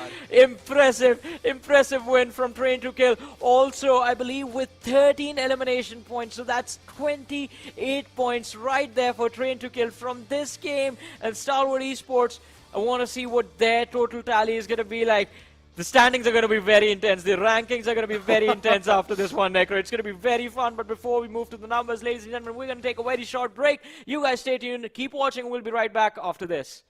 Impressive win from Train to Kill. Also, I believe with 13 elimination points. So that's 28 points right there for Train to Kill from this game. And Stalwart Esports, I want to see what their total tally is going to be like. The standings are going to be very intense. The rankings are going to be very intense after this one, Necro. It's going to be very fun. But before we move to the numbers, ladies and gentlemen, we're going to take a very short break. You guys stay tuned. Keep watching. We'll be right back after this.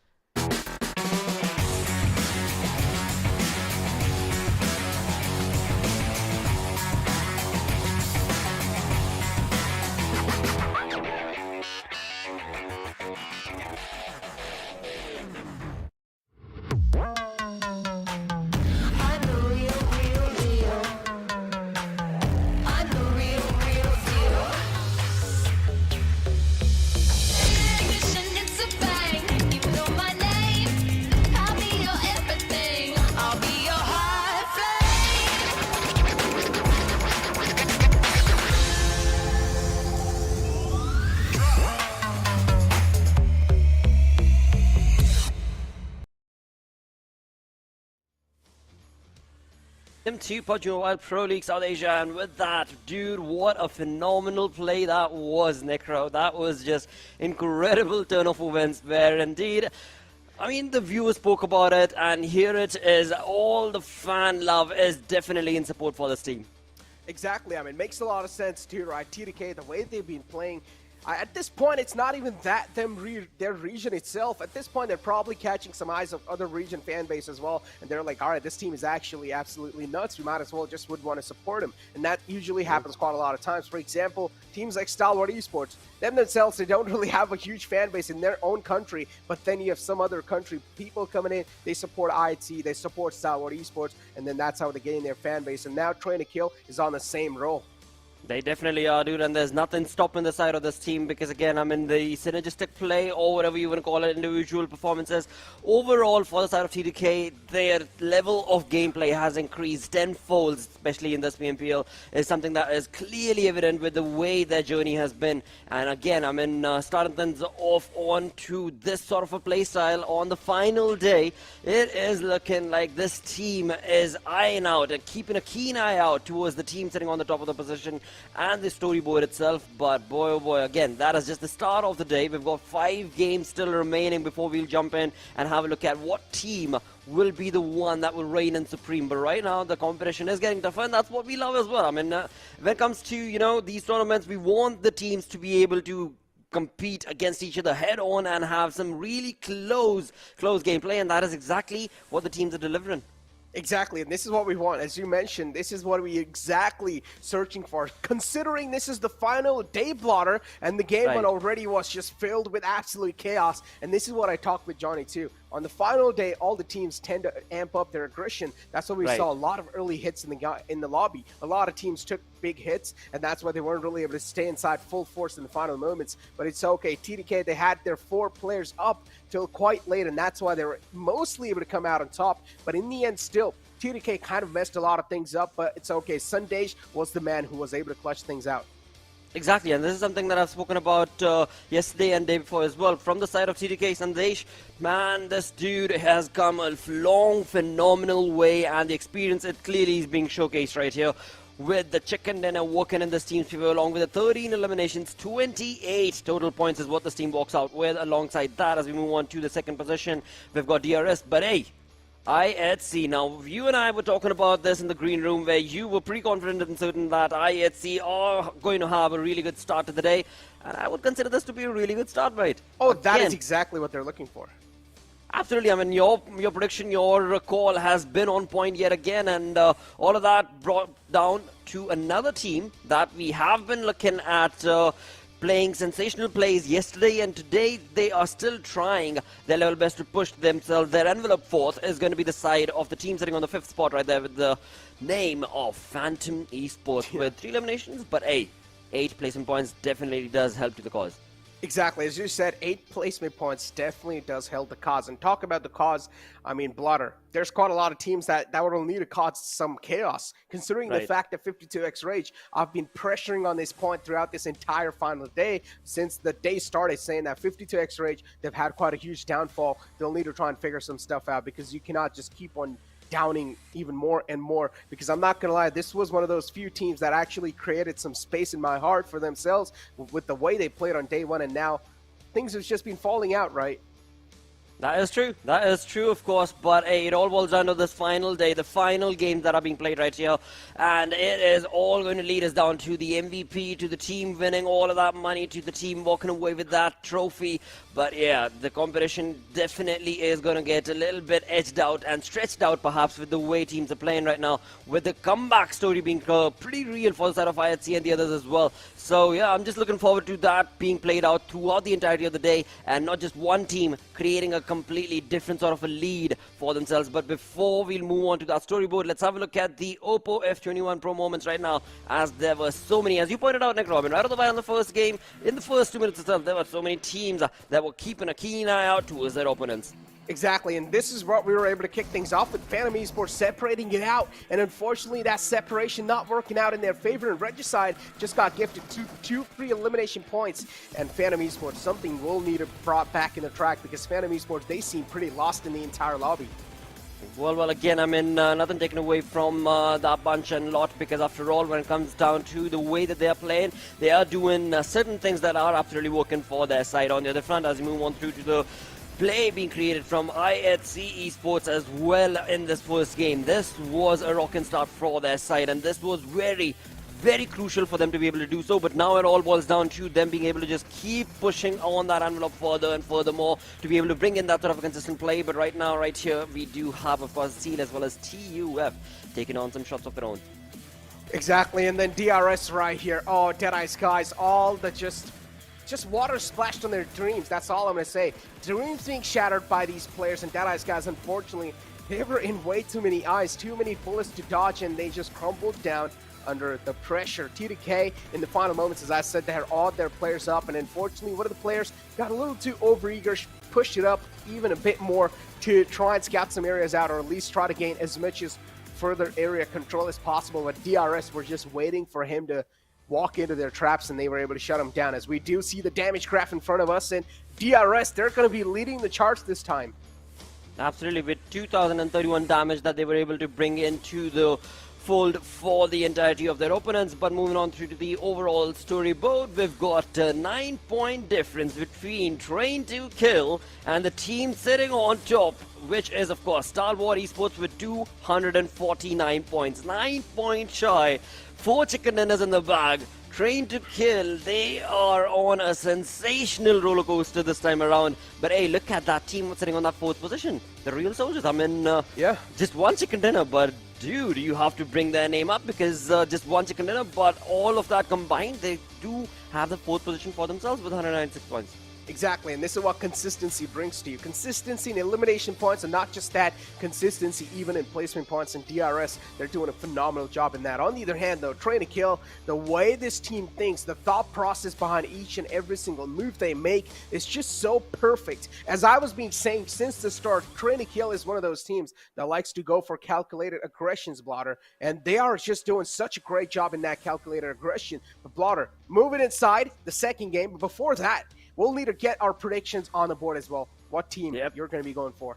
To PUBG Mobile Pro League South Asia, and with that, dude, what a phenomenal play that was, Necro. That was just incredible turn of events where indeed, I mean, the viewers spoke about it, and here it is. All the fan love is definitely in support for this team. Exactly. I mean, it makes a lot of sense too, right? TDK, the way they've been playing, at this point, it's not even that their region itself. At this point, they're probably catching some eyes of other region fan base as well, and they're like, all right, this team is actually absolutely nuts. We might as well just would want to support them, and that usually happens quite a lot of times. For example, teams like Stalwart Esports, them themselves, they don't really have a huge fan base in their own country, but then you have some other country people coming in, they support IHC, they support Stalwart Esports, and then that's how they gain their fan base. And now Train to Kill is on the same role. They definitely are, dude, and there's nothing stopping the side of this team because, again, I mean, the synergistic play or whatever you want to call it, individual performances, overall for the side of TDK, their level of gameplay has increased tenfold, especially in this PMPL, is something that is clearly evident with the way their journey has been. And again, I mean, starting things off on to this sort of a play style on the final day, it is looking like this team is eyeing out and keeping a keen eye out towards the team sitting on the top of the position and the storyboard itself. But boy oh boy, again, that is just the start of the day. We've got 5 games still remaining before we'll jump in and have a look at what team will be the one that will reign in supreme. But right now the competition is getting tougher, and that's what we love as well. I mean, when it comes to, you know, these tournaments, we want the teams to be able to compete against each other head on and have some really close gameplay, and that is exactly what the teams are delivering. Exactly, and this is what we want. As you mentioned, this is what we exactly searching for. Considering this is the final day blotter, and the game one already was just filled with absolute chaos. And this is what I talked with Johnny too. On the final day, all the teams tend to amp up their aggression. That's why we saw a lot of early hits in the lobby. A lot of teams took big hits, and that's why they weren't really able to stay inside full force in the final moments. But it's okay. TDK, they had their 4 players up till quite late, and that's why they were mostly able to come out on top. But in the end, still, TDK kind of messed a lot of things up, but it's okay. Sandesh was the man who was able to clutch things out. Exactly, and this is something that I've spoken about yesterday and day before as well. From the side of TDK, Sandesh, man, this dude has come a long, phenomenal way, and the experience, it clearly is being showcased right here. With the chicken dinner working in this team's favor, along with the 13 eliminations, 28 total points is what this team walks out with. Alongside that, as we move on to the second position, we've got DRS, but hey, IHC. Now, you and I were talking about this in the green room where you were pretty confident and certain that IHC are going to have a really good start to the day, and I would consider this to be a really good start, right? Oh, that is exactly what they're looking for. Absolutely. I mean, your prediction, your call has been on point yet again, and all of that brought down to another team that we have been looking at playing sensational plays yesterday and today. They are still trying their level best to push themselves. Their envelope fourth is going to be the side of the team sitting on the 5th spot right there with the name of Phantom Esports with 3 eliminations. But hey, 8 placement points definitely does help to the cause. Exactly, as you said, 8 placement points definitely does help the cause. And talk about the cause, I mean, Blotter, there's quite a lot of teams that will need to cause some chaos, considering the fact that 52X Rage, I've been pressuring on this point throughout this entire final day, since the day started, saying that 52X Rage, they've had quite a huge downfall. They'll need to try and figure some stuff out, because you cannot just keep on downing even more and more, because I'm not gonna lie, this was one of those few teams that actually created some space in my heart for themselves with the way they played on day one, and now things have just been falling out, right? That is true. That is true, of course. But hey, it all boils down to this final day, the final games that are being played right here. And it is all going to lead us down to the MVP, to the team winning all of that money, to the team walking away with that trophy. But yeah, the competition definitely is going to get a little bit edged out and stretched out, perhaps, with the way teams are playing right now, with the comeback story being pretty real for the side of IHC and the others as well. So yeah, I'm just looking forward to that being played out throughout the entirety of the day, and not just one team creating a completely different sort of a lead for themselves. But before we move on to that storyboard, let's have a look at the Oppo F21 Pro moments right now, as there were so many, as you pointed out, Nick Robin, right off the bat in the first game, in the first 2 minutes itself, there were so many teams that were keeping a keen eye out towards their opponents. Exactly, and this is what we were able to kick things off with, Phantom Esports separating it out, and unfortunately that separation not working out in their favor, and Regicide just got gifted two free elimination points, and Phantom Esports, something will need to brought back in the track, because Phantom Esports, they seem pretty lost in the entire lobby. Well, again, I mean, nothing taken away from that bunch and lot, because after all, when it comes down to the way that they are playing, they are doing certain things that are absolutely working for their side. On the other front, as we move on through to the play being created from IHC Esports as well in this first game, this was a rocking start for their side, and this was very, very crucial for them to be able to do so. But now it all boils down to them being able to just keep pushing on that envelope further and furthermore to be able to bring in that sort of a consistent play. But right now, right here, we do have, of course, Seal as well as TUF taking on some shots of their own. Exactly, and then DRS right here. Oh, Deadeyes Guys, all the just water splashed on their dreams. That's all I'm going to say. Dreams being shattered by these players, and Deadeyes Guys, unfortunately, they were in way too many eyes, too many bullets to dodge, and they just crumbled down under the pressure. TDK in the final moments, as I said, they had all their players up, and unfortunately one of the players got a little too overeager, pushed it up even a bit more to try and scout some areas out, or at least try to gain as much as further area control as possible. But DRS were just waiting for him to walk into their traps, and they were able to shut him down. As we do see the damage graph in front of us, and DRS, they're going to be leading the charts this time. Absolutely, with 2,031 damage that they were able to bring into the fold for the entirety of their opponents. But moving on through to the overall storyboard, we've got a 9-point difference between Train to Kill and the team sitting on top, which is, of course, Stalwart Esports with 249 points. 9 points shy. 4 chicken dinners in the bag. Train to Kill, they are on a sensational roller coaster this time around. But hey, look at that team sitting on that 4th position. The real soldiers. I mean, yeah, just 1 chicken dinner, but dude, you have to bring their name up, because just 1 chicken dinner, but all of that combined, they do have the 4th position for themselves with 196 points. Exactly, and this is what consistency brings to you. Consistency in elimination points, and not just that, consistency even in placement points. And DRS, they're doing a phenomenal job in that. On the other hand, though, Train to Kill, the way this team thinks, the thought process behind each and every single move they make is just so perfect. As I was being saying since the start, Train to Kill is one of those teams that likes to go for calculated aggressions, Blotter, and they are just doing such a great job in that calculated aggression. But Blotter, moving inside the second game, but before that, we'll need to get our predictions on the board as well. What team you're going to be going for?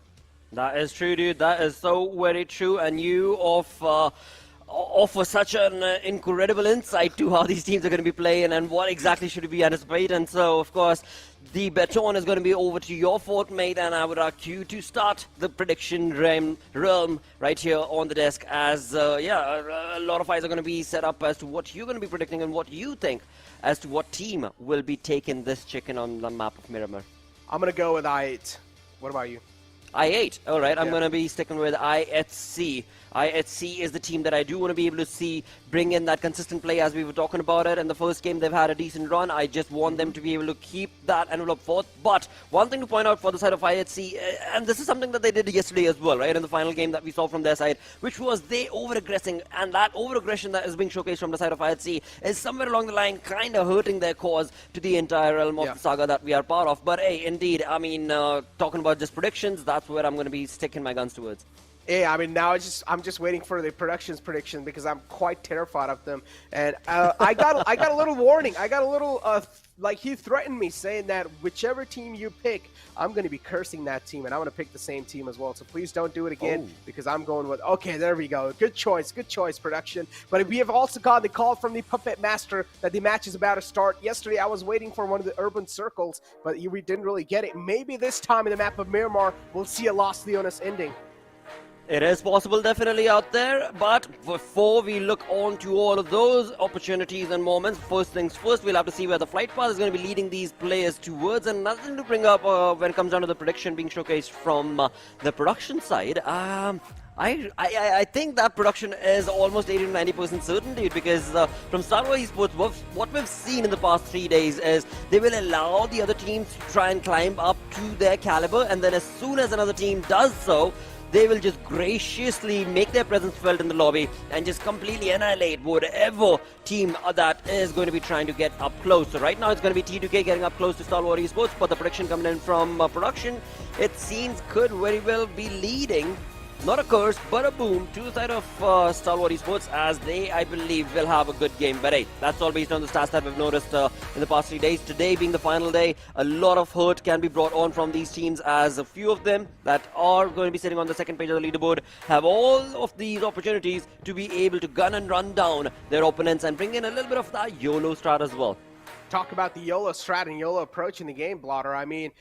That is true, dude. That is so very true. And you offer such an incredible insight to how these teams are going to be playing and what exactly should we anticipate. And so, of course, the baton is going to be over to your fort, mate. And I would ask you to start the prediction realm right here on the desk, as, a lot of eyes are going to be set up as to what you're going to be predicting and what you think as to what team will be taking this chicken on the map of Miramar. I'm going to go with I8. What about you? I8. All right, I'm Yeah. going to be sticking with IHC. IHC is the team that I do want to be able to see bring in that consistent play as we were talking about it. In the first game, they've had a decent run. I just want them to be able to keep that envelope forth. But one thing to point out for the side of IHC, and this is something that they did yesterday as well, right, in the final game that we saw from their side, which was they over-aggressing, and that over-aggression that is being showcased from the side of IHC is somewhere along the line kind of hurting their cause to the entire realm of the saga that we are part of. But hey, indeed, I mean, talking about just predictions, that's where I'm going to be sticking my guns towards. Yeah, I mean, now I'm just waiting for the prediction because I'm quite terrified of them. And I got a little warning. I got a little like he threatened me saying that whichever team you pick, I'm going to be cursing that team, and I'm going to pick the same team as well. So please don't do it again because I'm going with. Okay, there we go. Good choice, production. But we have also got the call from the Puppet Master that the match is about to start. Yesterday, I was waiting for one of the urban circles, but we didn't really get it. Maybe this time in the map of Miramar, we'll see a Los Leones ending. It is possible, definitely out there, but before we look on to all of those opportunities and moments, first things first, we'll have to see where the flight path is going to be leading these players towards, and nothing to bring up when it comes down to the prediction being showcased from the production side. I think that production is almost 80 to 90% certain, dude, because from Stalwart Esports, what we've seen in the past 3 days is they will allow the other teams to try and climb up to their caliber, and then as soon as another team does so, they will just graciously make their presence felt in the lobby and just completely annihilate whatever team that is going to be trying to get up close. So right now it's going to be T2K getting up close to Stalwart Esports, but the prediction coming in from production, it seems could very well be leading, not a curse, but a boom to the side of Stalwart Esports, as they, I believe, will have a good game. But hey, that's all based on the stats that we've noticed in the past 3 days. Today being the final day, a lot of hurt can be brought on from these teams, as a few of them that are going to be sitting on the second page of the leaderboard have all of these opportunities to be able to gun and run down their opponents and bring in a little bit of that YOLO strat as well. Talk about the YOLO strat and YOLO approach in the game, Blotter. I mean,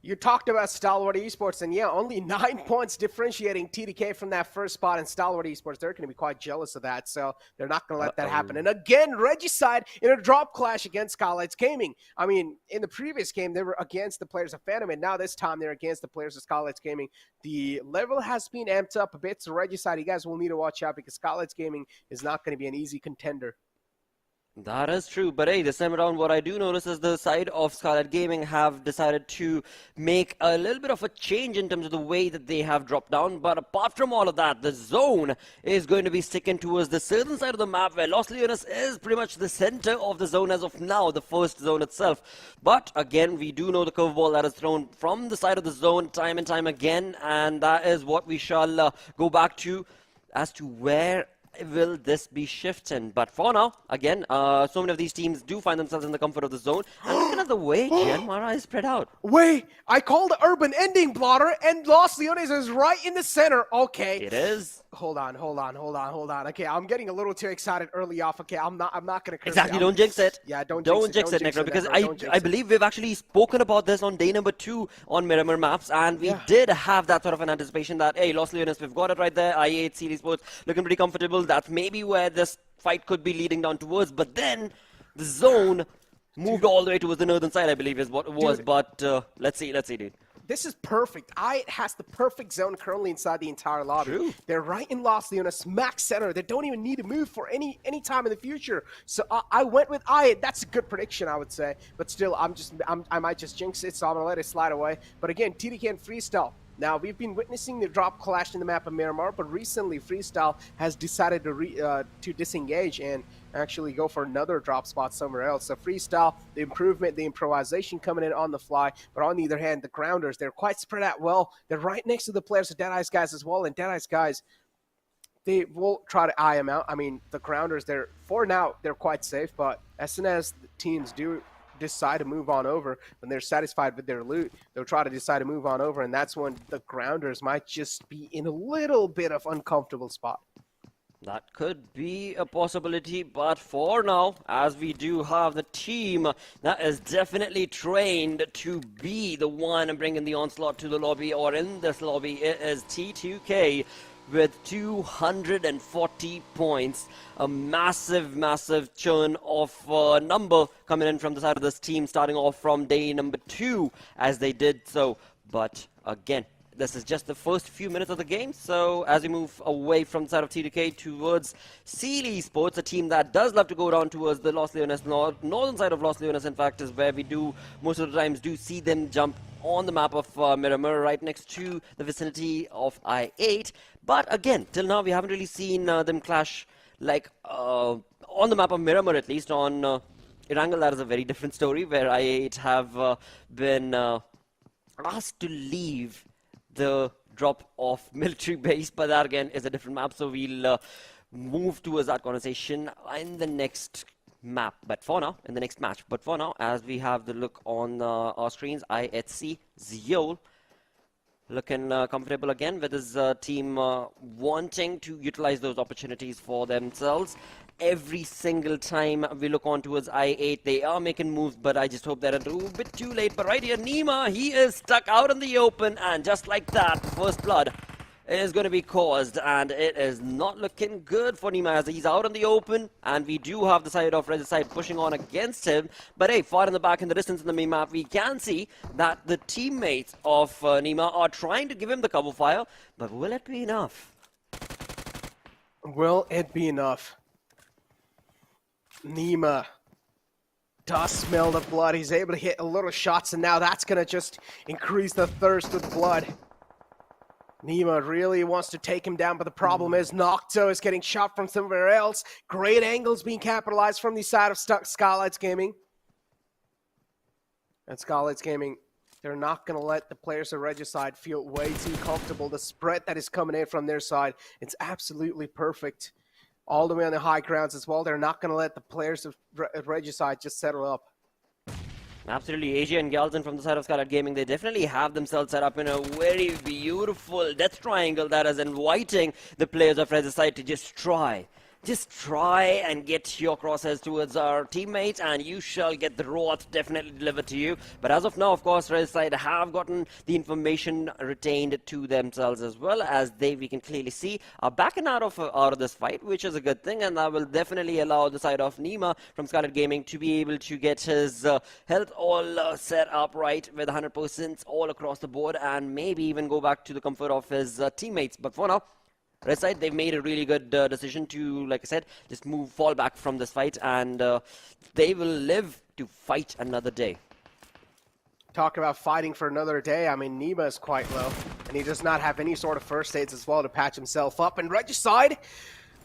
you talked about Stalwart Esports, and yeah, only 9 points differentiating TDK from that first spot in Stalwart Esports. They're going to be quite jealous of that, so they're not going to let that happen. And again, Regicide in a drop clash against Skylightz Gaming. I mean, in the previous game, they were against the players of Phantom, and now this time they're against the players of Skylightz Gaming. The level has been amped up a bit, so Regicide, you guys will need to watch out because Skylightz Gaming is not going to be an easy contender. That is true, but hey, this time around what I do notice is the side of Stalwart Gaming have decided to make a little bit of a change in terms of the way that they have dropped down. But apart from all of that, the zone is going to be sticking towards the southern side of the map, where Los Leones is pretty much the center of the zone as of now, the first zone itself. But again, we do know the curveball that is thrown from the side of the zone time and time again, and that is what we shall go back to as to where will this be shifting. But for now, again, so many of these teams do find themselves in the comfort of the zone. And looking at the way JyanMaara is spread out. Wait, I called the urban ending, Blotter, and Los Leones is right in the center. Okay. It is. Hold on. Okay, I'm getting a little too excited early off. Okay, I'm not going to curse. Exactly, don't jinx it. Yeah, don't jinx it, Necro, because I believe we've actually spoken about this on day number 2 on Miramar maps, and we did have that sort of an anticipation that, hey, Los Leones, we've got it right there. I8 Esports looking pretty comfortable. That's maybe where this fight could be leading down towards, but then the zone moved all the way towards the northern side, I believe is what it was. Dude. But let's see, dude. This is perfect. It has the perfect zone currently inside the entire lobby. True. They're right in Los Leones, smack center. They don't even need to move for any time in the future. So I went with That's a good prediction, I would say. But still, I might just jinx it, so I'm gonna let it slide away. But again, TDK and Freestyle. Now, we've been witnessing the drop clash in the map of Miramar, but recently Freestyle has decided to disengage and actually go for another drop spot somewhere else. So Freestyle, the improvement, the improvisation coming in on the fly, but on the other hand, the Grounders, they're quite spread out well. They're right next to the players of Deadeyes Guys as well, and Deadeyes Guys, they will try to eye them out. I mean, the Grounders, for now, they're quite safe, but as soon as the teams do decide to move on over, when they're satisfied with their loot, they'll try to decide to move on over, and that's when the Grounders might just be in a little bit of uncomfortable spot. That could be a possibility, but for now, as we do have the team that is definitely trained to be the one bringing the onslaught to the lobby, or in this lobby, it is T2K with 240 points. A massive churn of number coming in from the side of this team, starting off from day number 2 as they did so. But again, this is just the first few minutes of the game. So as we move away from the side of TDK towards Stalwart Esports, a team that does love to go down towards the Los Leones, northern side of Los Leones, in fact, is where we do most of the times do see them jump on the map of Miramar, right next to the vicinity of I-8. But again, till now we haven't really seen them clash like on the map of Miramar, at least. On Erangel, that is a very different story, where I-8 have been asked to leave the drop-off military base, but that again is a different map, so we'll move towards that conversation in the next map, but for now, in the next match. But for now, as we have the look on our screens, IHC Zeol looking comfortable again with his team wanting to utilize those opportunities for themselves. Every single time we look on towards I-8, they are making moves, but I just hope they're a little bit too late. But right here, Nima, he is stuck out in the open, and just like that, first blood is going to be caused, and it is not looking good for Nima as he's out in the open, and we do have the side of Regicide pushing on against him. But hey, far in the back in the distance in the main map, we can see that the teammates of Nima are trying to give him the cover fire, but will it be enough? Will it be enough? Nima does smell the blood. He's able to hit a little shots, and now that's going to just increase the thirst with blood. Nima really wants to take him down, but the problem is Nocto is getting shot from somewhere else. Great angles being capitalized from the side of Skylightz Gaming. And Skylightz Gaming, they're not going to let the players of Regicide feel way too comfortable. The spread that is coming in from their side, it's absolutely perfect. All the way on the high grounds as well. They're not going to let the players of Regicide just settle up. Absolutely, AJ and Galton from the side of Stalwart Gaming, they definitely have themselves set up in a very beautiful death triangle that is inviting the players of Regicide to just try and get your crosshairs towards our teammates, and you shall get the wrath definitely delivered to you. But as of now, of course, Regicide have gotten the information retained to themselves, as well as we can clearly see are backing out of this fight, which is a good thing, and that will definitely allow the side of Nima from Stalwart Gaming to be able to get his health all set up right with 100% all across the board, and maybe even go back to the comfort of his teammates. But for now, Regicide, they've made a really good decision to, like I said, just fall back from this fight, and they will live to fight another day. Talk about fighting for another day. I mean, Nima is quite low, and he does not have any sort of first aids as well to patch himself up. And Regicide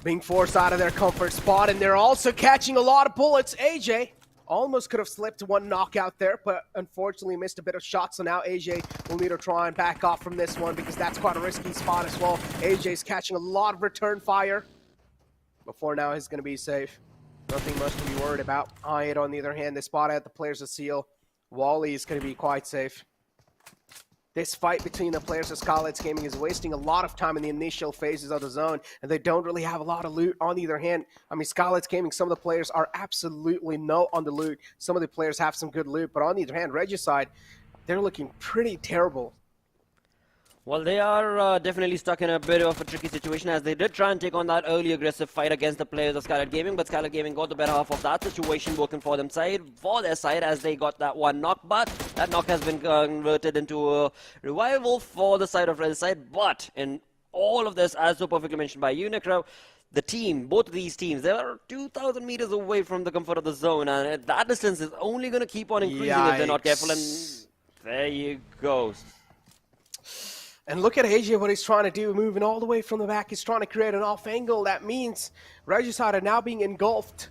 being forced out of their comfort spot, and they're also catching a lot of bullets. AJ almost could have slipped one knockout there, but unfortunately missed a bit of shots. So now AJ will need to try and back off from this one, because that's quite a risky spot as well. AJ's catching a lot of return fire. Before now, he's going to be safe. Nothing much to be worried about. I-8, on the other hand, they spot out the players of Seal. Wally is going to be quite safe. This fight between the players of Skylightz Gaming is wasting a lot of time in the initial phases of the zone, and they don't really have a lot of loot. On the other hand, I mean, Skylightz Gaming, some of the players are absolutely no on the loot. Some of the players have some good loot, but on the other hand, Regicide, they're looking pretty terrible. Well, they are definitely stuck in a bit of a tricky situation, as they did try and take on that early aggressive fight against the players of Stalwart Gaming, but Stalwart Gaming got the better half of that situation, working for their side, as they got that one knock. But that knock has been converted into a revival for the side of Regicide. But in all of this, as so perfectly mentioned by you, Necro, the team, both of these teams, they are 2,000 meters away from the comfort of the zone, and that distance is only going to keep on increasing if they're not careful. And there you go. And look at AJ, what he's trying to do, moving all the way from the back. He's trying to create an off angle. That means Regicide are now being engulfed.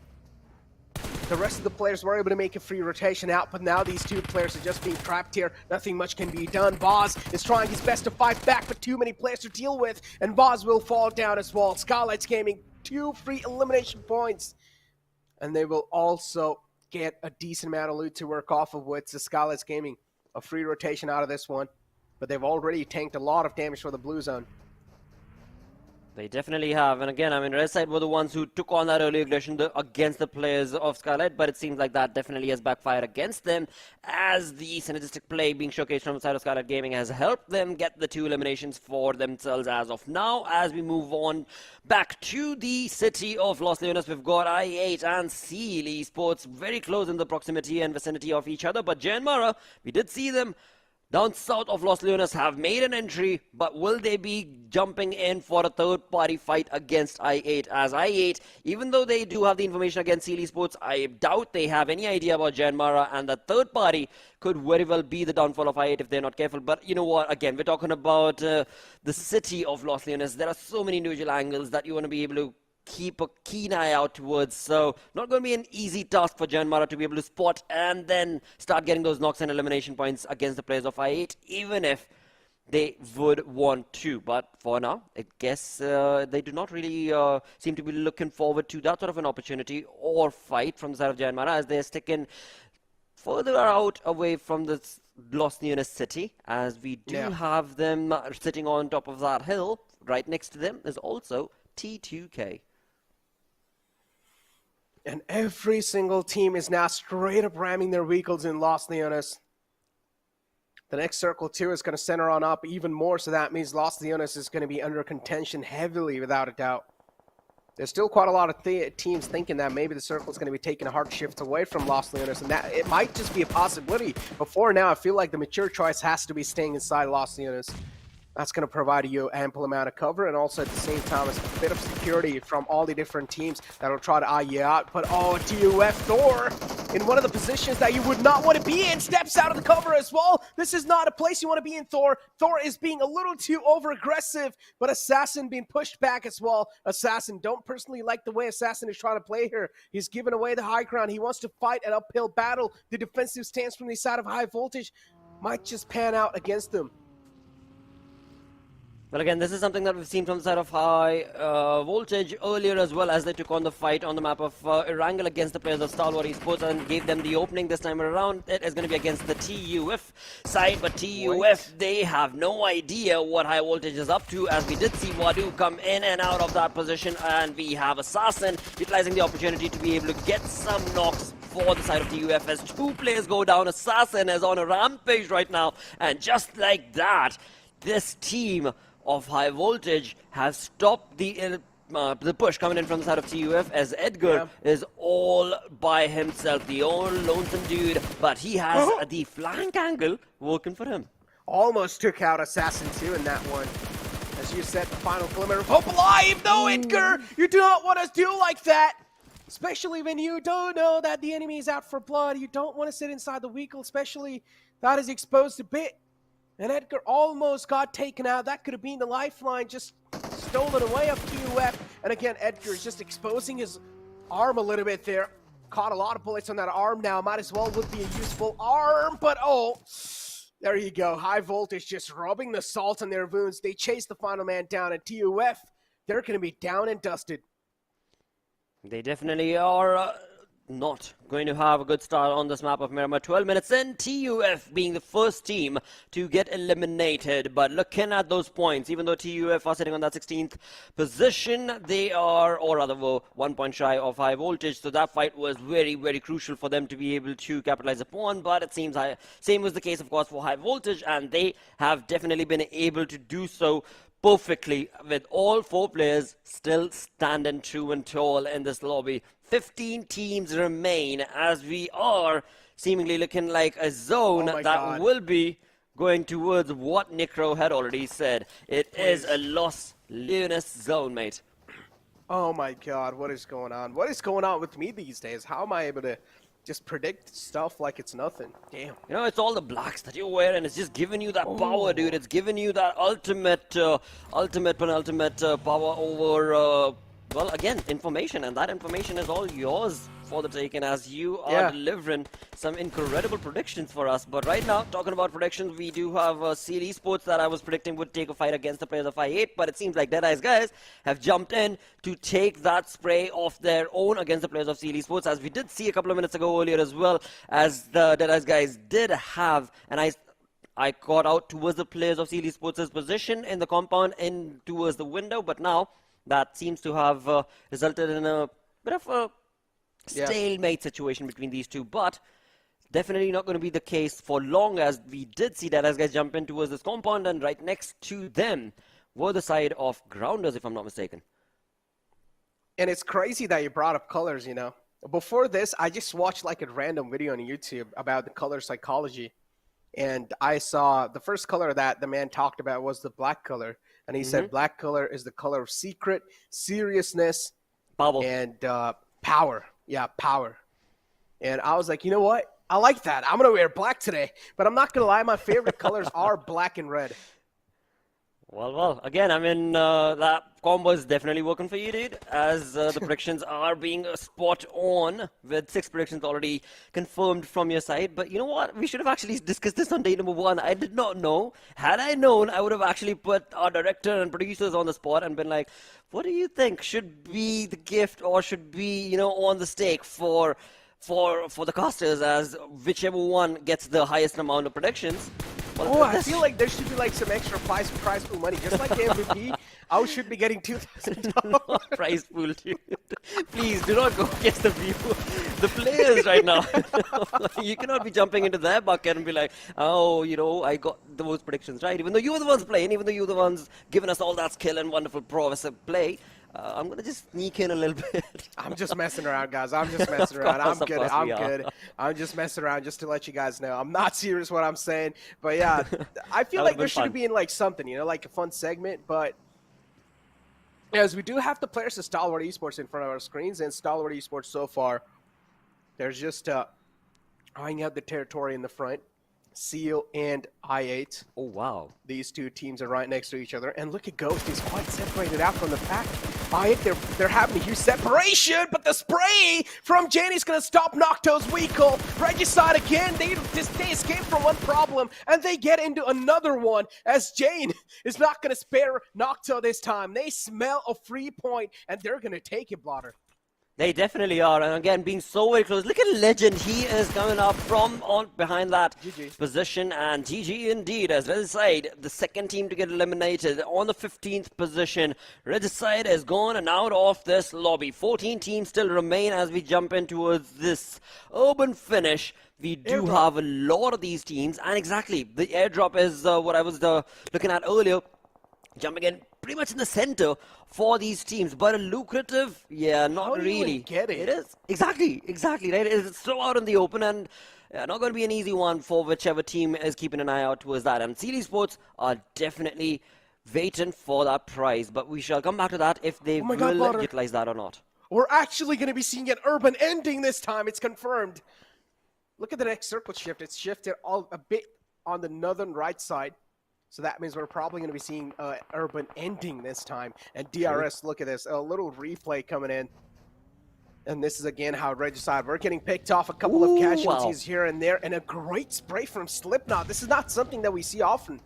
The rest of the players were able to make a free rotation out, but now these two players are just being trapped here. Nothing much can be done. Boz is trying his best to fight back, but too many players to deal with, and Boz will fall down as well. Skylightz Gaming, 2 free elimination points. And they will also get a decent amount of loot to work off of with the Skylightz Gaming. A free rotation out of this one. But they've already tanked a lot of damage for the blue zone. They definitely have. And again, I mean, Regicide were the ones who took on that early aggression against the players of Skylight, but it seems like that definitely has backfired against them, as the synergistic play being showcased from the side of Skylight Gaming has helped them get the 2 eliminations for themselves as of now. As we move on back to the city of Los Leones, we've got I-8 and Stalwart Esports very close in the proximity and vicinity of each other, but JyanMaara, we did see them down south of Los Leones have made an entry, but will they be jumping in for a third-party fight against I8? As I8, even though they do have the information against Seal Esports, I doubt they have any idea about JyanMaara, and the third party could very well be the downfall of I8 if they're not careful. But you know what? Again, we're talking about the city of Los Leones. There are so many individual angles that you want to be able to keep a keen eye out towards. So not going to be an easy task for JyanMaara to be able to spot and then start getting those knocks and elimination points against the players of I8, even if they would want to. But for now, I guess they do not really seem to be looking forward to that sort of an opportunity or fight from the side of JyanMaara, as they're sticking further out away from the Los Leones city, as we do have them sitting on top of that hill. Right next to them is also T2K. And every single team is now straight up ramming their vehicles in Los Leones. The next circle too is going to center on up even more, so that means Los Leones is going to be under contention heavily, without a doubt. There's still quite a lot of teams thinking that maybe the circle is going to be taking a hard shift away from Los Leones, and that it might just be a possibility. But for now, I feel like the mature choice has to be staying inside Los Leones. That's going to provide you ample amount of cover, and also at the same time, it's a bit of security from all the different teams that will try to eye you out. But oh, TUF Thor, in one of the positions that you would not want to be in, steps out of the cover as well. This is not a place you want to be in, Thor. Thor is being a little too over-aggressive, but Assassin being pushed back as well. Assassin, don't personally like the way Assassin is trying to play here. He's giving away the high ground. He wants to fight an uphill battle. The defensive stance from the side of High Voltage might just pan out against them. Well, again, this is something that we've seen from the side of High Voltage earlier as well, as they took on the fight on the map of Erangel against the players of Stalwart Esports and gave them the opening this time around. It is going to be against the TUF side, but TUF, they have no idea what High Voltage is up to, as we did see Wadu come in and out of that position, and we have Assassin utilizing the opportunity to be able to get some knocks for the side of TUF as two players go down. Assassin is on a rampage right now, and just like that, this team of High Voltage has stopped the push coming in from the side of TUF, as Edgar is all by himself, the old lonesome dude, but he has the flank angle working for him. Almost took out Assassin too in that one. As you said, the final glimmer of hope alive. No, Edgar, you do not want to do like that. Especially when you don't know that the enemy is out for blood. You don't want to sit inside the vehicle, especially that is exposed a bit. And Edgar almost got taken out. That could have been the lifeline, just stolen away of TUF. And again, Edgar is just exposing his arm a little bit there. Caught a lot of bullets on that arm now. Might as well would be a useful arm, but oh, there you go. High Voltage just rubbing the salt on their wounds. They chase the final man down, and TUF, they're going to be down and dusted. They definitely are not going to have a good start on this map of Miramar. 12 minutes in, TUF being the first team to get eliminated. But looking at those points, even though TUF are sitting on that 16th position, they are, or rather were 1 point shy of High Voltage. So that fight was very, very crucial for them to be able to capitalize upon. But it seems same was the case, of course, for High Voltage, and they have definitely been able to do so perfectly, with all four players still standing true and tall in this lobby. 15 teams remain, as we are seemingly looking like a zone that will be going towards what Necro had already said. It is a Los Leones zone, mate. Oh my god, what is going on? What is going on with me these days? How am I able to just predict stuff like it's nothing? Damn. You know, it's all the blacks that you wear, and it's just giving you that power, dude. It's giving you that ultimate, penultimate power over, well, again, information. And that information is all yours for the taking, as you are delivering some incredible predictions for us. But right now, talking about predictions, we do have Seal Esports that I was predicting would take a fight against the players of I8, but it seems like Deadeyes Guys have jumped in to take that spray of their own against the players of Seal Esports, as we did see a couple of minutes ago earlier as well, as the Deadeyes Guys did have, and I got out towards the players of Seal Esports' position in the compound and towards the window, but now that seems to have resulted in a bit of a stalemate situation between these two, but definitely not going to be the case for long, as we did see that as guys jump in towards this compound, and right next to them were the side of Grounders, if I'm not mistaken. And it's crazy that you brought up colors, you know. Before this, I just watched like a random video on YouTube about the color psychology. and I saw the first color that the man talked about was the black color. And he said black color is the color of secret, seriousness, and power. Yeah, power. And I was like, you know what? I like that. I'm going to wear black today. But I'm not going to lie, my favorite colors are black and red. Well, again, I mean, that combo is definitely working for you, dude, as the predictions are being spot on, with 6 predictions already confirmed from your side. But you know what? We should have actually discussed this on day number 1. I did not know. Had I known, I would have actually put our director and producers on the spot and been like, what do you think should be the gift or should be, you know, on the stake for the casters, as whichever one gets the highest amount of predictions? Well, I feel like there should be like some extra prize pool money, just like the MVP. I should be getting $2,000 prize pool, dude. Please do not go against the players right now. You cannot be jumping into their bucket and be like, oh, you know, I got those predictions right. Even though you were the ones playing, even though you were the ones giving us all that skill and wonderful prowess of play. I'm going to just sneak in a little bit. I'm just messing around, guys. I'm just messing around. I'm good. I'm good. I'm just messing around just to let you guys know. I'm not serious what I'm saying. But yeah, I feel like there should be like something, you know, like a fun segment. But as we do have the players of Stalwart Esports in front of our screens, and Stalwart Esports so far, there's just eyeing out the territory in the front. Seal and I8. Oh, wow. These two teams are right next to each other. And look at Ghost. He's quite separated out from the pack. I8, they're having a huge separation, but the spray from Jane is going to stop Nocto's Weekle. Regicide again. They escape from one problem, and they get into another one, as Jane is not going to spare Nocto this time. They smell a free point, and they're going to take it, Blotter. They definitely are, and again, being so very close. Look at Legend. He is coming up from on behind that position, and GG indeed, as Regicide, the second team to get eliminated on the 15th position. Regicide is gone and out of this lobby. 14 teams still remain as we jump in towards this urban finish. We do have a lot of these teams, and exactly, the airdrop is what I was looking at earlier. Jumping in pretty much in the center for these teams, but a lucrative, yeah, not really. Get it? It is exactly right. It's so out in the open, and not going to be an easy one for whichever team is keeping an eye out towards that. And CL Sports are definitely waiting for that prize, but we shall come back to that if they will utilize that or not. We're actually going to be seeing an urban ending this time. It's confirmed. Look at the next circle shift. It's shifted a bit on the northern right side. So that means we're probably going to be seeing urban ending this time. And DRS, look at this, a little replay coming in. And this is again how Regicide, we're getting picked off a couple of casualties here and there, and a great spray from Slipknot. This is not something that we see often.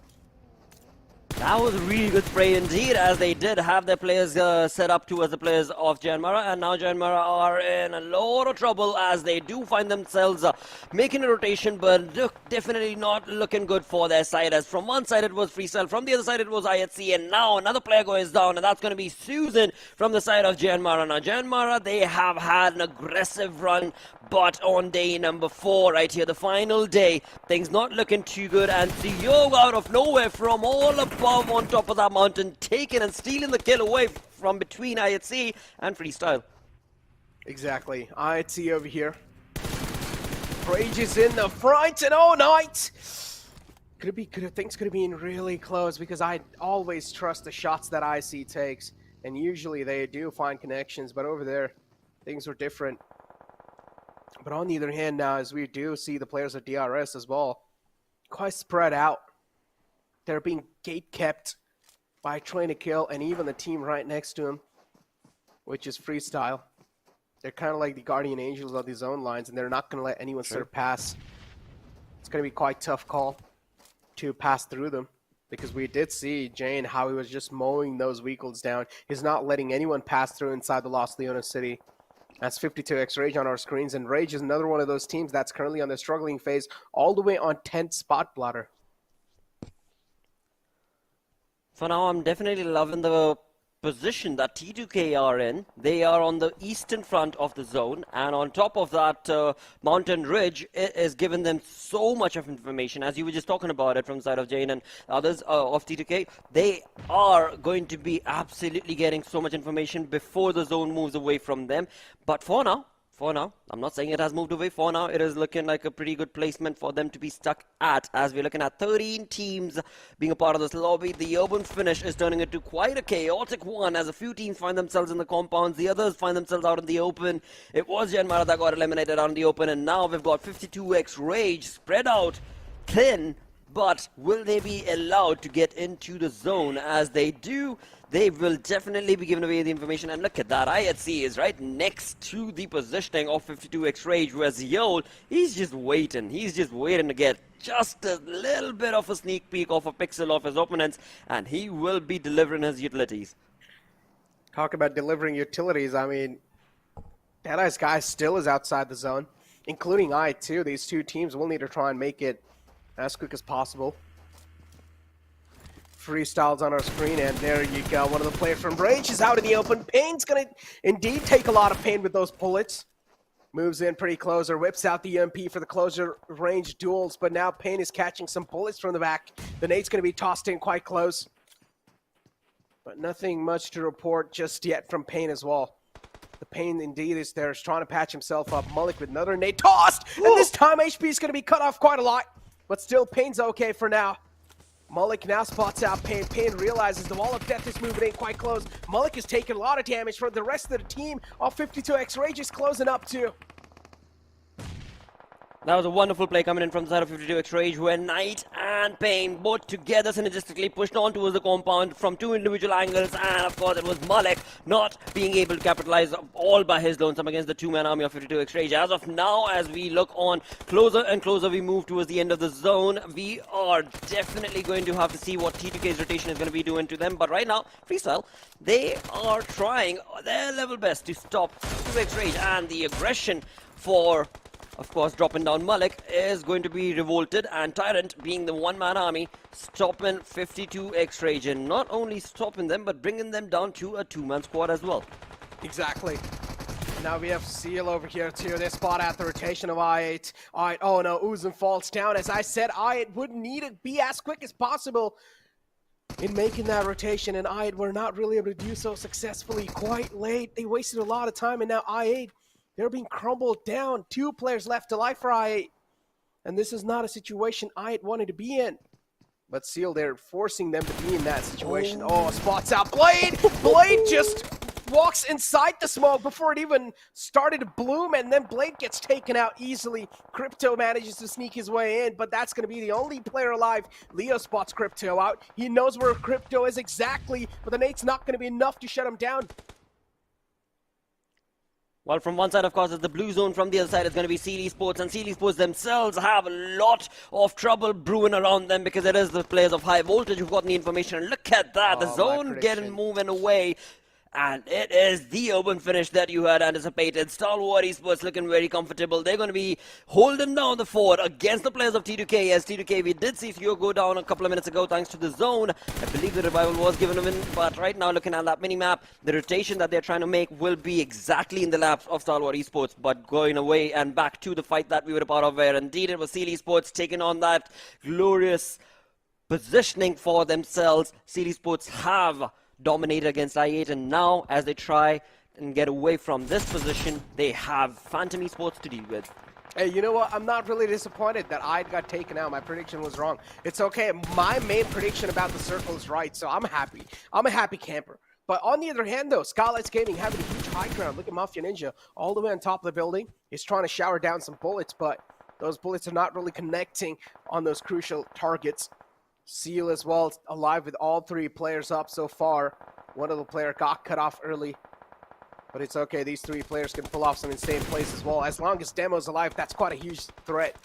That was a really good spray indeed, as they did have their players set up towards the players of JyanMaara, and now JyanMaara are in a lot of trouble as they do find themselves making a rotation, but definitely not looking good for their side, as from one side it was Freestyle, from the other side it was IHC, and now another player goes down, and that's going to be Susan from the side of JyanMaara. Now JyanMaara, they have had an aggressive run, but on day number 4 right here, the final day, things not looking too good, and Siyog out of nowhere from all above on top of that mountain, taking and stealing the kill away from between IHC and Freestyle. Exactly. IHC over here. Rage is in the front, and all night. Things could have been really close, because I always trust the shots that IHC takes, and usually they do find connections, but over there, things were different. But on the other hand now, as we do see the players of DRS as well, quite spread out. They're being gate-kept by Train to Kill, and even the team right next to him, which is Freestyle. They're kind of like the guardian angels of these zone lines, and they're not going to let anyone surpass. It's going to be quite a tough call to pass through them, because we did see Jane how he was just mowing those Weekles down. He's not letting anyone pass through inside the Los Leones city. That's 52x Rage on our screens, and Rage is another one of those teams that's currently on the struggling phase, all the way on 10th spot, Blotter. For now, I'm definitely loving the position that T2K are in. They are on the eastern front of the zone, and on top of that mountain ridge, it is giving them so much of information, as you were just talking about it from the side of Jane and others of T2K. They are going to be absolutely getting so much information before the zone moves away from them. But for now, For now, I'm not saying it has moved away. For now, it is looking like a pretty good placement for them to be stuck at, as we're looking at 13 teams being a part of this lobby. The urban finish is turning into quite a chaotic one, as a few teams find themselves in the compounds, the others find themselves out in the open. It was JyanMaara that got eliminated out in the open, and now we've got 52x Rage spread out thin. But will they be allowed to get into the zone? As they do, they will definitely be giving away the information. And look at that, IHC is right next to the positioning of 52x Rage, whereas Yol, he's just waiting. He's just waiting to get just a little bit of a sneak peek of a pixel of his opponents, and he will be delivering his utilities. Talk about delivering utilities. I mean, Deadeyes Guys still is outside the zone, including I2. These two teams will need to try and make it as quick as possible. Freestyles on our screen, and there you go. One of the players from Rage is out in the open. Pain's gonna indeed take a lot of pain with those bullets. Moves in pretty closer, whips out the EMP for the closer range duels, but now Pain is catching some bullets from the back. The nade's gonna be tossed in quite close. But nothing much to report just yet from Pain as well. The Pain indeed is there, is trying to patch himself up. Mullik with another nade tossed, and this time HP is gonna be cut off quite a lot. But still, Pain's okay for now. Mullik now spots out Pain. Pain realizes the wall of death is moving in quite close. Mullik is taking a lot of damage from the rest of the team. All 52x Rage is closing up too. That was a wonderful play coming in from the side of 52x Rage, where Knight and Pain both together synergistically pushed on towards the compound from two individual angles, and of course it was Mullik not being able to capitalize all by his lonesome against the two-man army of 52x Rage. As of now, as we look on closer and closer we move towards the end of the zone, we are definitely going to have to see what T2K's rotation is going to be doing to them. But right now, Freestyle, they are trying their level best to stop 52x Rage, and the aggression for, of course, dropping down Mullik is going to be revolted, and Tyrant, being the one-man army, stopping 52x Rage, and not only stopping them, but bringing them down to a two-man squad as well. Exactly. Now we have Seal over here too. They spot out the rotation of I8. I8, oh no, Uzun falls down. As I said, I8 would need to be as quick as possible in making that rotation, and I8 were not really able to do so successfully. Quite late. They wasted a lot of time, and now I8, they're being crumbled down. 2 players left alive for I8. And this is not a situation I8 wanted to be in. But Seal, they're forcing them to be in that situation. Oh, spots out Blade! Blade just walks inside the smoke before it even started to bloom, and then Blade gets taken out easily. Crypto manages to sneak his way in, but that's going to be the only player alive. Leo spots Crypto out. He knows where Crypto is exactly, but the nade's not going to be enough to shut him down. Well, from one side, of course, is the blue zone. From the other side, it's going to be Stalwart Esports. And Stalwart Esports themselves have a lot of trouble brewing around them, because it is the players of high voltage who've gotten the information. And look at that, the zone getting moving away. And it is the urban finish that you had anticipated. Stalwart Esports looking very comfortable. They're going to be holding down the fort against the players of T2K. As T2K, we did see Fuel go down a couple of minutes ago thanks to the zone. I believe the revival was given them in, but right now looking at that mini-map, the rotation that they're trying to make will be exactly in the laps of Stalwart Esports, but going away and back to the fight that we were a part of, where indeed it was Stalwart Esports taking on that glorious positioning for themselves. Stalwart Esports have dominated against I8, and now as they try and get away from this position, they have Phantom Esports to deal with. Hey, you know what? I'm not really disappointed that I got taken out. My prediction was wrong. It's okay. My main prediction about the circle is right, so I'm happy. I'm a happy camper. But on the other hand, though, Skylightz Gaming having a huge high ground. Look at Mafia Ninja all the way on top of the building. He's trying to shower down some bullets, but those bullets are not really connecting on those crucial targets. Seal as well, alive with all 3 players up so far. One of the players got cut off early, but it's okay. These 3 players can pull off some insane plays as well. As long as Demo's alive, that's quite a huge threat.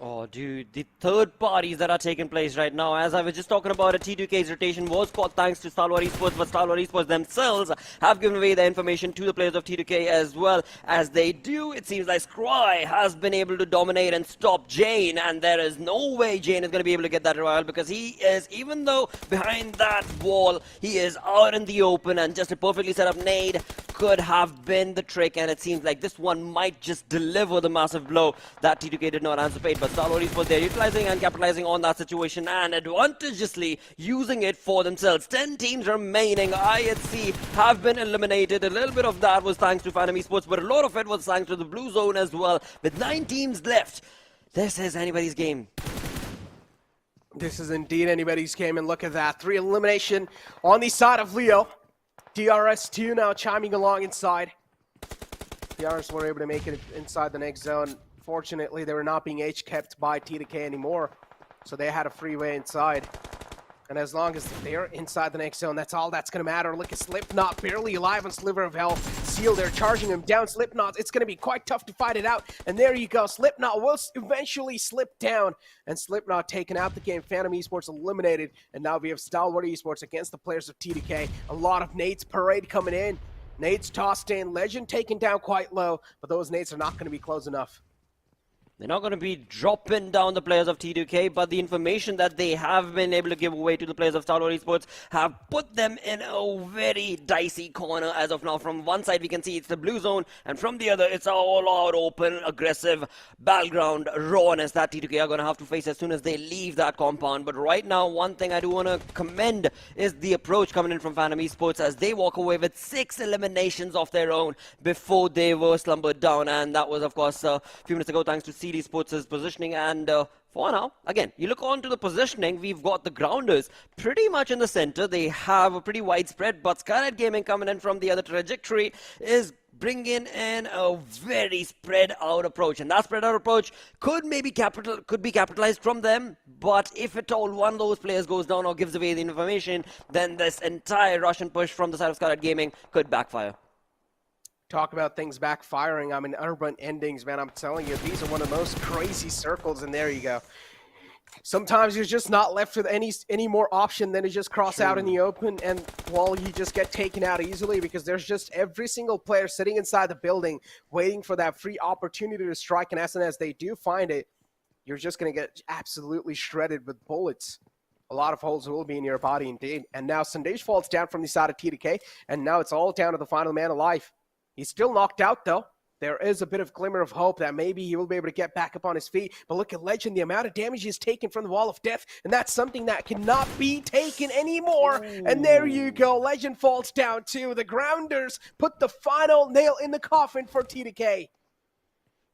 Oh, dude, the third parties that are taking place right now, as I was just talking about, a T2K's rotation was caught thanks to Stalwart Esports, but Stalwart Esports themselves have given away the information to the players of T2K as well. As they do, it seems like Scry has been able to dominate and stop Jane, and there is no way Jane is going to be able to get that revival, because he is, even though behind that wall, he is out in the open, and just a perfectly set up nade could have been the trick, and it seems like this one might just deliver the massive blow that T2K did not anticipate. But Stalwart Esports, they're utilizing and capitalizing on that situation and advantageously using it for themselves. 10 teams remaining. IHC have been eliminated. A little bit of that was thanks to Phantom Esports, but a lot of it was thanks to the blue zone as well. With 9 teams left, this is anybody's game. This is indeed anybody's game, and look at that. 3 elimination on the side of Leo. DRS2 now chiming along inside. DRS were able to make it inside the next zone. Fortunately, they were not being H-kept by T2K anymore, so they had a freeway inside. And as long as they're inside the next zone, that's all that's going to matter. Look at Slipknot, barely alive on Sliver of Hell. Seal, they're charging him down. Slipknot, it's going to be quite tough to fight it out. And there you go. Slipknot will eventually slip down. And Slipknot taken out the game. Phantom Esports eliminated. And now we have Stalwart Esports against the players of T2K. A lot of nades parade coming in. Nades tossed in. Legend taken down quite low. But those nades are not going to be close enough. They're not going to be dropping down the players of T2K, but the information that they have been able to give away to the players of Stalwart Esports have put them in a very dicey corner as of now. From one side, we can see it's the blue zone, and from the other, it's all out open, aggressive, battleground rawness that T2K are going to have to face as soon as they leave that compound. But right now, one thing I do want to commend is the approach coming in from Phantom Esports as they walk away with 6 eliminations of their own before they were slumbered down. And that was, of course, a few minutes ago, thanks to CD Sports' positioning. And for now, again, you look on to the positioning, we've got the Grounders pretty much in the center. They have a pretty wide spread, but Skylightz Gaming coming in from the other trajectory is bringing in a very spread out approach, and that spread out approach could be capitalized from them. But if at all one of those players goes down or gives away the information, then this entire Russian push from the side of Skylightz Gaming could backfire. Talk about things backfiring. I mean, urban endings, man. I'm telling you, these are one of the most crazy circles, and there you go. Sometimes you're just not left with any more option than to just cross out in the open, and well, you just get taken out easily because there's just every single player sitting inside the building waiting for that free opportunity to strike, and as soon as they do find it, you're just going to get absolutely shredded with bullets. A lot of holes will be in your body indeed. And now Sandesh falls down from the side of T2K, and now it's all down to the final man alive. He's still knocked out, though. There is a bit of glimmer of hope that maybe he will be able to get back up on his feet. But look at Legend, the amount of damage he's taken from the Wall of Death, and that's something that cannot be taken anymore. Ooh. And there you go. Legend falls down, too. The Grounders put the final nail in the coffin for T2K.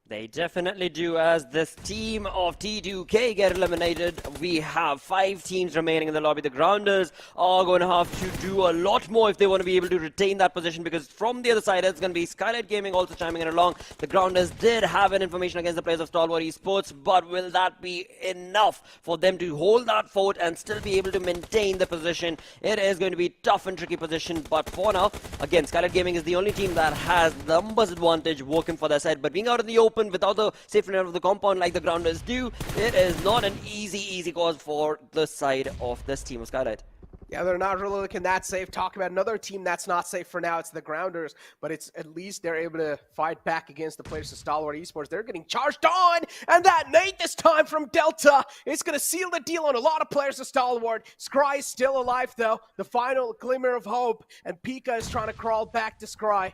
They definitely do. As this team of T2K get eliminated, we have 5 teams remaining in the lobby. The Grounders are going to have to do a lot more if they want to be able to retain that position, because from the other side, it's going to be Skylightz Gaming also chiming in along. The Grounders did have an information against the players of Stalwart Esports, but will that be enough for them to hold that fort and still be able to maintain the position? It is going to be a tough and tricky position, but for now, again, Skylightz Gaming is the only team that has numbers advantage working for their side, but being out in the open without the safety net of the compound like the Grounders do, it is not an easy cause for the side of this team of Skylightz. Yeah, they're not really looking that safe. Talk about another team that's not safe for now. It's the Grounders, but it's at least they're able to fight back against the players of Stalwart Esports. They're getting charged on, and that nade this time from Delta is going to seal the deal on a lot of players of Stalwart. Scry is still alive, though. The final glimmer of hope, and Pika is trying to crawl back to Scry.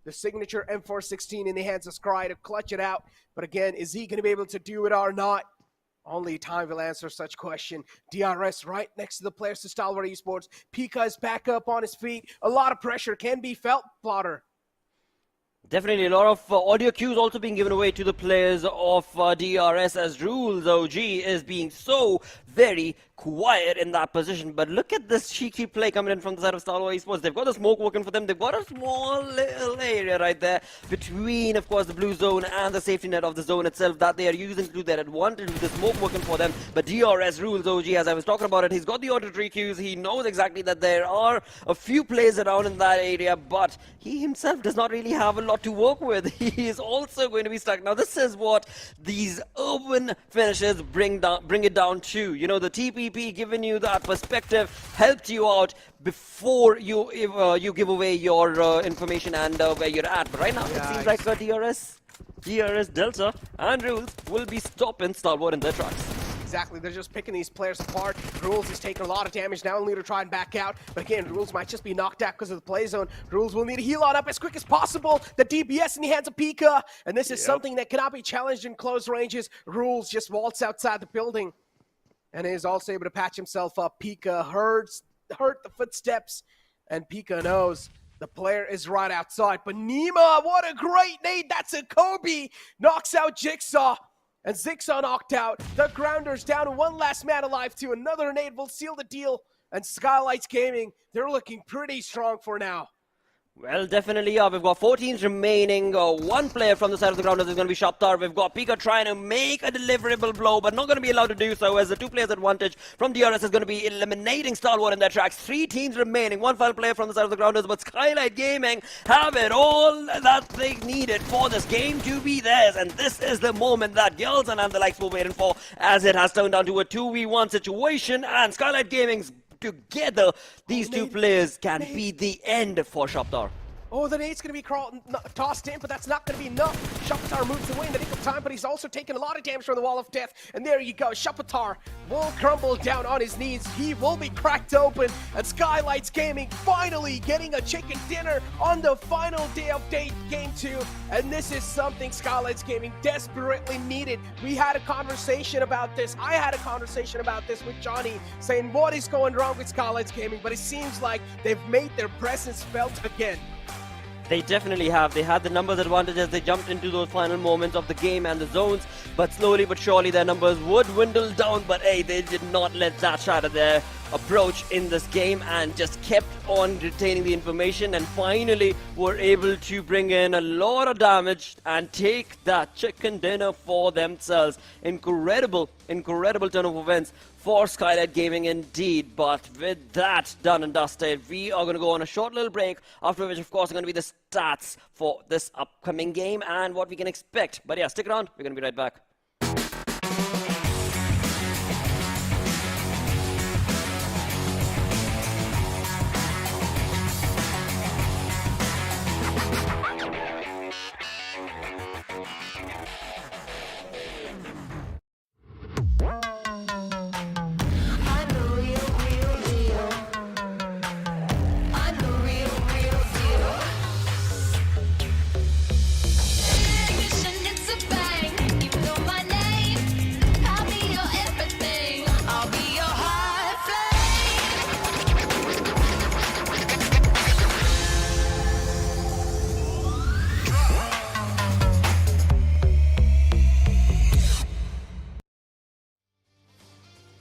The signature M416 in the hands of Scry to clutch it out. But again, is he going to be able to do it or not? Only time will answer such question. DRS right next to the players to Stalwart Esports. Pika is back up on his feet. A lot of pressure can be felt, Plotter. Definitely a lot of audio cues also being given away to the players of DRS, as Rules OG is being so very quiet in that position. But look at this cheeky play coming in from the side of Stalwart Esports. They've got the smoke working for them. They've got a small little area right there between, of course, the blue zone and the safety net of the zone itself that they are using to do their advantage with the smoke working for them. But DRS Rules OG, as I was talking about it, he's got the auditory cues. He knows exactly that there are a few players around in that area, but he himself does not really have a lot to work with. He is also going to be stuck. Now, this is what these urban finishes bring it down to. You know, the TPP giving you that perspective helped you out before you give away your information and where you're at. But right now, it seems like DRS Delta and Rules will be stopping Stalwart in their tracks. Exactly, they're just picking these players apart. Rules is taking a lot of damage now, only to try and back out. But again, Rules might just be knocked out because of the play zone. Rules will need to heal on up as quick as possible. The DPS in the hands of Pika. And this is something that cannot be challenged in close ranges. Rules just waltz outside the building. And is also able to patch himself up. Pika heard the footsteps. And Pika knows the player is right outside. But Nima, what a great nade. That's a Kobe. Knocks out Jigsaw. And Zigsaw knocked out. The Grounders down to one last man alive too. Another nade will seal the deal. And Skylightz Gaming, they're looking pretty strong for now. Well, definitely, yeah. We've got 4 teams remaining. One player from the side of the ground is going to be Shaptar. We've got Pika trying to make a deliverable blow, but not going to be allowed to do so, as the 2 players advantage from DRS is going to be eliminating Stalwart in their tracks. 3 teams remaining. One final player from the side of the grounders, but Skylightz Gaming have it all that they needed for this game to be theirs. And this is the moment that Gelson and the likes were waiting for, as it has turned down to a 2v1 situation. And Skylightz Gaming's together, these 2 players can be the end for Shaptar. Oh, the nade's going to be tossed in, but that's not going to be enough. Shapatar moves away in the nick of time, but he's also taken a lot of damage from the Wall of Death. And there you go. Shapatar will crumble down on his knees. He will be cracked open. And Skylightz Gaming finally getting a chicken dinner on the final day of Game 2. And this is something Skylightz Gaming desperately needed. We had a conversation about this. I had a conversation about this with Johnny, saying what is going wrong with Skylightz Gaming, but it seems like they've made their presence felt again. They definitely have. They had the numbers advantage as they jumped into those final moments of the game and the zones, but slowly but surely their numbers would dwindle down. But hey, they did not let that shatter their approach in this game and just kept on retaining the information, and finally were able to bring in a lot of damage and take that chicken dinner for themselves. Incredible turn of events for Skylightz Gaming indeed. But with that done and dusted, we are going to go on a short little break, after which of course are going to be the stats for this upcoming game and what we can expect. But yeah, stick around, we're going to be right back.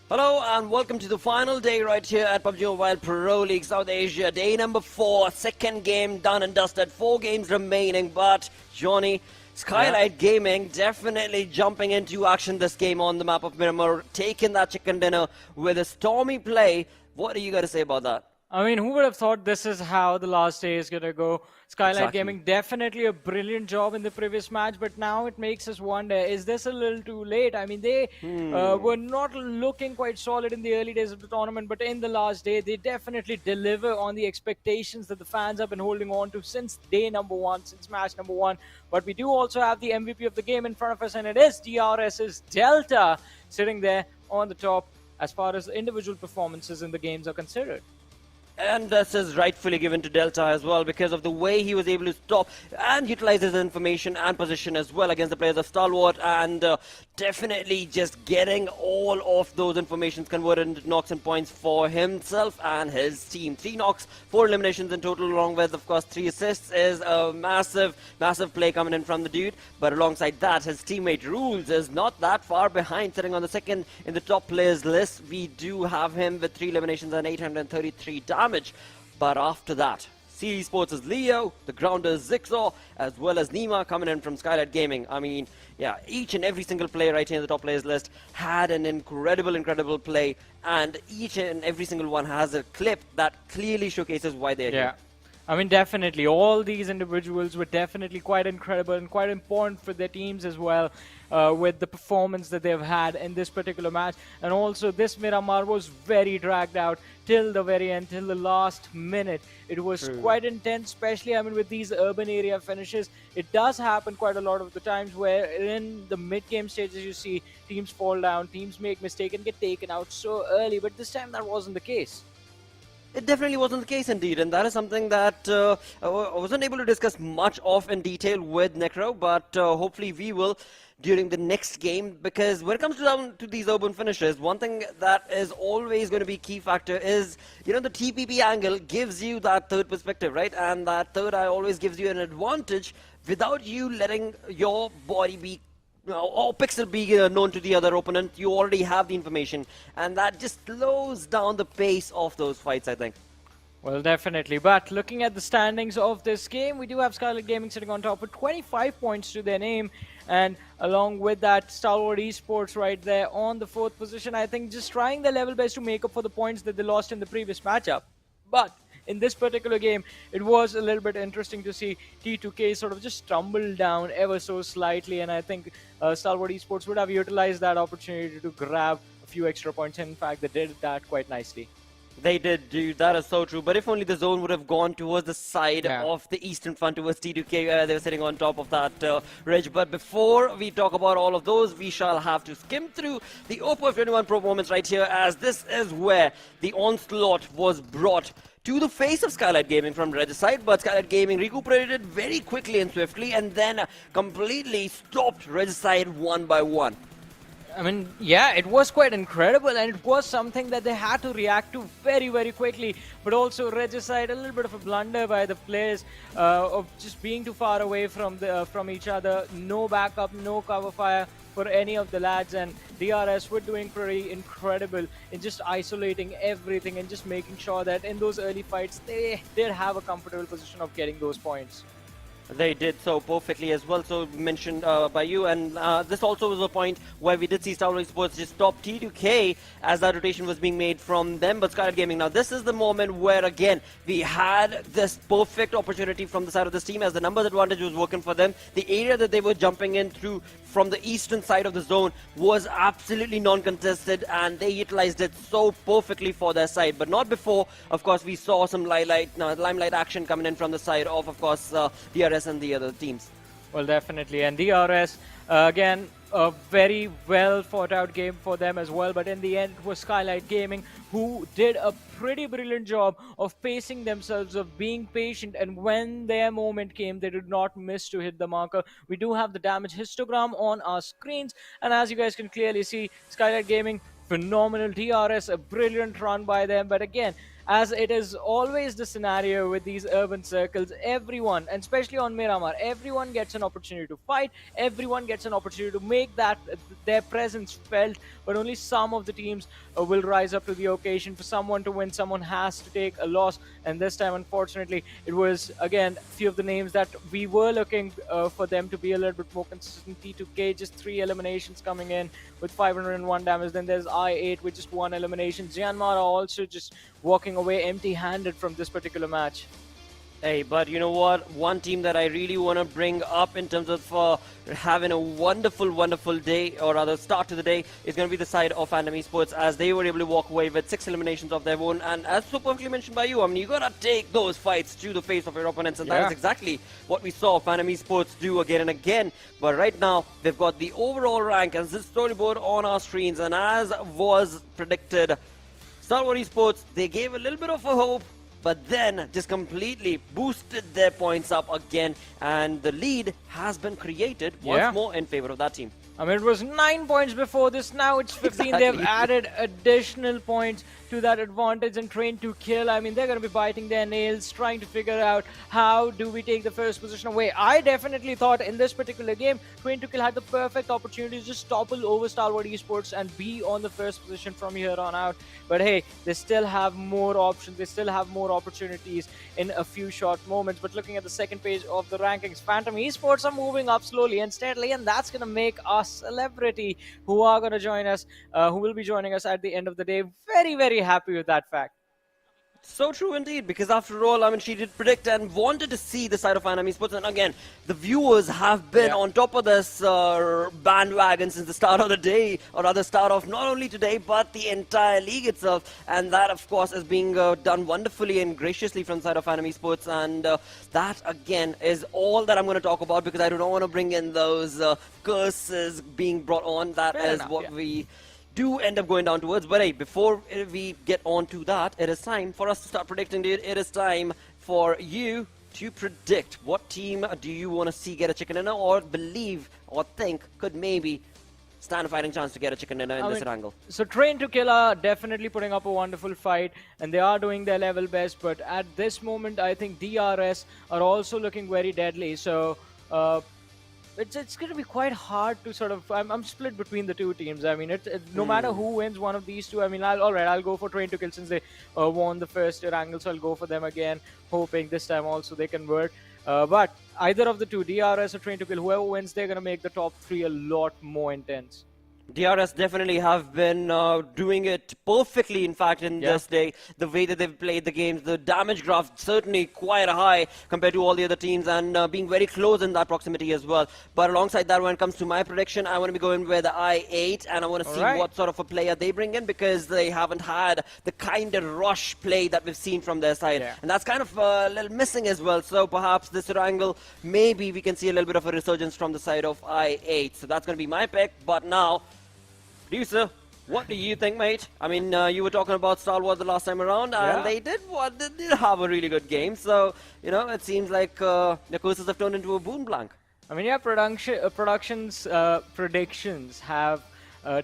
Hello and welcome to the final day right here at PUBG Mobile Pro League South Asia. Day number 4, second game done and dusted, 4 games remaining. But Johnny, Skylightz Gaming definitely jumping into action this game on the map of Miramar, taking that chicken dinner with a stormy play. What are you going to say about that? I mean, who would have thought this is how the last day is going to go? Skylightz Gaming, definitely a brilliant job in the previous match, but now it makes us wonder, is this a little too late? I mean, they were not looking quite solid in the early days of the tournament, but in the last day, they definitely deliver on the expectations that the fans have been holding on to since day number 1, since match number 1. But we do also have the MVP of the game in front of us, and it is DRS's Delta sitting there on the top as far as individual performances in the games are considered. And this is rightfully given to Delta as well, because of the way he was able to stop and utilize his information and position as well against the players of Stalwart, and definitely just getting all of those informations converted into knocks and points for himself and his team. 3 knocks, 4 eliminations in total, along with of course 3 assists, is a massive play coming in from the dude. But alongside that, his teammate Rules is not that far behind, sitting on the second in the top players list. We do have him with 3 eliminations and 833 damage. But after that, CE Sports' Leo, the Grounders' Zigsaw, as well as Nima coming in from Skylightz Gaming. I mean, yeah, each and every single player right here in the top players list had an incredible play, and each and every single one has a clip that clearly showcases why they're here. I mean, definitely, all these individuals were definitely quite incredible and quite important for their teams as well. with the performance that they've had in this particular match. And also this Miramar was very dragged out till the very end, till the last minute. It was quite intense, especially, I mean, with these urban area finishes. It does happen quite a lot of the times where in the mid-game stages you see teams fall down, teams make mistakes and get taken out so early, but this time that wasn't the case. It definitely wasn't the case indeed, and that is something that I wasn't able to discuss much of in detail with Necro, but hopefully we will during the next game, because when it comes down to these urban finishes, one thing that is always going to be key factor is, you know, the TPP angle gives you that third perspective, right? And that third eye always gives you an advantage without you letting your body be or pixel be known to the other opponent. You already have the information, and that just slows down the pace of those fights, I think. Well, definitely. But looking at the standings of this game, we do have Skylightz Gaming sitting on top with 25 points to their name. And along with that, Stalwart Esports right there on the 4th position. I think just trying their level best to make up for the points that they lost in the previous matchup. But in this particular game, it was a little bit interesting to see T2K sort of just stumble down ever so slightly. And I think Stalwart Esports would have utilized that opportunity to grab a few extra points. In fact, they did that quite nicely. They did, dude. That is so true. But if only the zone would have gone towards the side of the eastern front, towards T2K, they were sitting on top of that ridge. But before we talk about all of those, we shall have to skim through the Oppo F21 performance right here, as this is where the onslaught was brought to the face of Skylightz Gaming from Regicide, but Skylightz Gaming recuperated very quickly and swiftly, and then completely stopped Regicide one by one. I mean, yeah, it was quite incredible, and it was something that they had to react to very, very quickly. But also, Regicide, a little bit of a blunder by the players of just being too far away from each other. No backup, no cover fire for any of the lads, and DRS were doing pretty incredible in just isolating everything and just making sure that in those early fights, they did have a comfortable position of getting those points. They did so perfectly as well, so mentioned by you, and this also was a point where we did see Stalwart Esports just stop T2K as that rotation was being made from them, but Skylightz Gaming, now this is the moment where again we had this perfect opportunity from the side of this team, as the numbers advantage was working for them. The area that they were jumping in through from the eastern side of the zone was absolutely non-contested, and they utilized it so perfectly for their side, but not before, of course, we saw some limelight action coming in from the side of course, DRS and the other teams. Well, definitely. And DRS, again, a very well thought out game for them as well. But in the end, it was Skylightz Gaming who did a pretty brilliant job of pacing themselves, of being patient. And when their moment came, they did not miss to hit the marker. We do have the damage histogram on our screens. And as you guys can clearly see, Skylightz Gaming, phenomenal. DRS, a brilliant run by them. But again, as it is always the scenario with these urban circles, everyone, and especially on Miramar, everyone gets an opportunity to fight, everyone gets an opportunity to make that their presence felt, but only some of the teams will rise up to the occasion. For someone to win, someone has to take a loss, and this time, unfortunately, it was, again, a few of the names that we were looking for them to be a little bit more consistent. T2K, just 3 eliminations coming in with 501 damage. Then there's I8 with just 1 elimination. JyanMaara also just walking away empty-handed from this particular match. Hey, but you know what? One team that I really want to bring up in terms of having a wonderful, wonderful day, or rather start to the day, is going to be the side of Phantom Esports, as they were able to walk away with 6 eliminations of their own. And as so perfectly mentioned by you, I mean, you got to take those fights to the face of your opponents, and that is exactly what we saw Phantom Esports do again and again. But right now, they've got the overall rank as this storyboard on our screens, and as was predicted, Stalwart Esports, they gave a little bit of a hope, but then just completely boosted their points up again, and the lead has been created once more in favor of that team. I mean, it was 9 points before this, now it's 15. Exactly. They've added additional points to that advantage, and Train to Kill, I mean, they're going to be biting their nails, trying to figure out how do we take the first position away. I definitely thought in this particular game, Train to Kill had the perfect opportunity to just topple over Stalwart Esports and be on the first position from here on out. But hey, they still have more options, they still have more opportunities in a few short moments. But looking at the second page of the rankings, Phantom Esports are moving up slowly and steadily, and that's going to make us celebrity who are going to join us, who will be joining us at the end of the day, very, very happy with that fact. So true indeed, because after all, I mean, she did predict and wanted to see the side of JyanMaara Esports. And again, the viewers have been on top of this bandwagon since the start of the day, or rather start of not only today, but the entire league itself. And that, of course, is being done wonderfully and graciously from the side of JyanMaara Esports. And that, again, is all that I'm going to talk about, because I do not want to bring in those curses being brought on. That is what we do end up going down towards. But hey, before we get on to that, it is time for us to start predicting, dude. It is time for you to predict what team do you want to see get a chicken dinner, or believe or think could maybe stand a fighting chance to get a chicken dinner in this Erangel. So Train to Kill are definitely putting up a wonderful fight, and they are doing their level best, but at this moment I think DRS are also looking very deadly. So it's going to be quite hard to sort of... I'm split between the two teams. I mean, no matter who wins one of these two, I mean, I'll go for Train to Kill since they won the first Erangel, so I'll go for them again, hoping this time also they convert. But either of the two, DRS or Train to Kill, whoever wins, they're going to make the top three a lot more intense. DRS definitely have been doing it perfectly, in fact, in this day. The way that they've played the games, the damage graph certainly quite high compared to all the other teams, and being very close in that proximity as well. But alongside that, when it comes to my prediction, I want to be going with the I8, and I want to see what sort of a player they bring in, because they haven't had the kind of rush play that we've seen from their side. And that's kind of a little missing as well. So perhaps this Erangel, maybe we can see a little bit of a resurgence from the side of I8. So that's going to be my pick. But now, producer, what do you think, mate? I mean, you were talking about Stalwart the last time around, and they did have a really good game. So, you know, it seems like the curses have turned into a boon blank. I mean, yeah, predictions have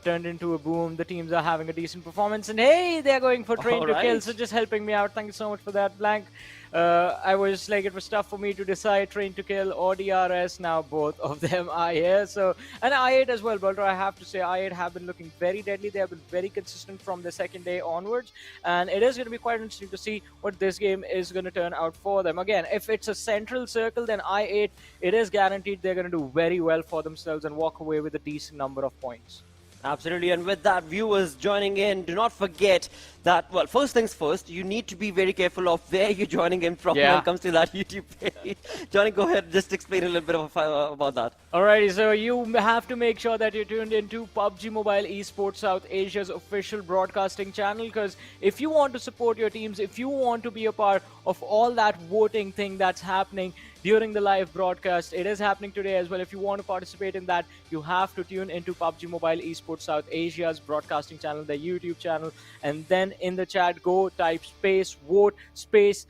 turned into a boom. The teams are having a decent performance, and hey, they're going for Train to Kill, so just helping me out. Thank you so much for that, Blank. I was like, it was tough for me to decide Train to Kill or DRS. Now both of them are here. So, and I8 as well, but I have to say I8 have been looking very deadly. They have been very consistent from the second day onwards, and it is going to be quite interesting to see what this game is going to turn out for them. Again, if it's a central circle, then I8, it is guaranteed they're going to do very well for themselves and walk away with a decent number of points. Absolutely, and with that, viewers joining in, do not forget that, well, first things first, you need to be very careful of where you're joining in from when it comes to that YouTube page. Johnny, go ahead, just explain a little bit about that. Alrighty, so you have to make sure that you're tuned into PUBG Mobile Esports South Asia's official broadcasting channel, because if you want to support your teams, if you want to be a part of all that voting thing that's happening during the live broadcast, it is happening today as well. If you want to participate in that, you have to tune into PUBG Mobile Esports South Asia's broadcasting channel, their YouTube channel, and then in the chat, go type space, vote space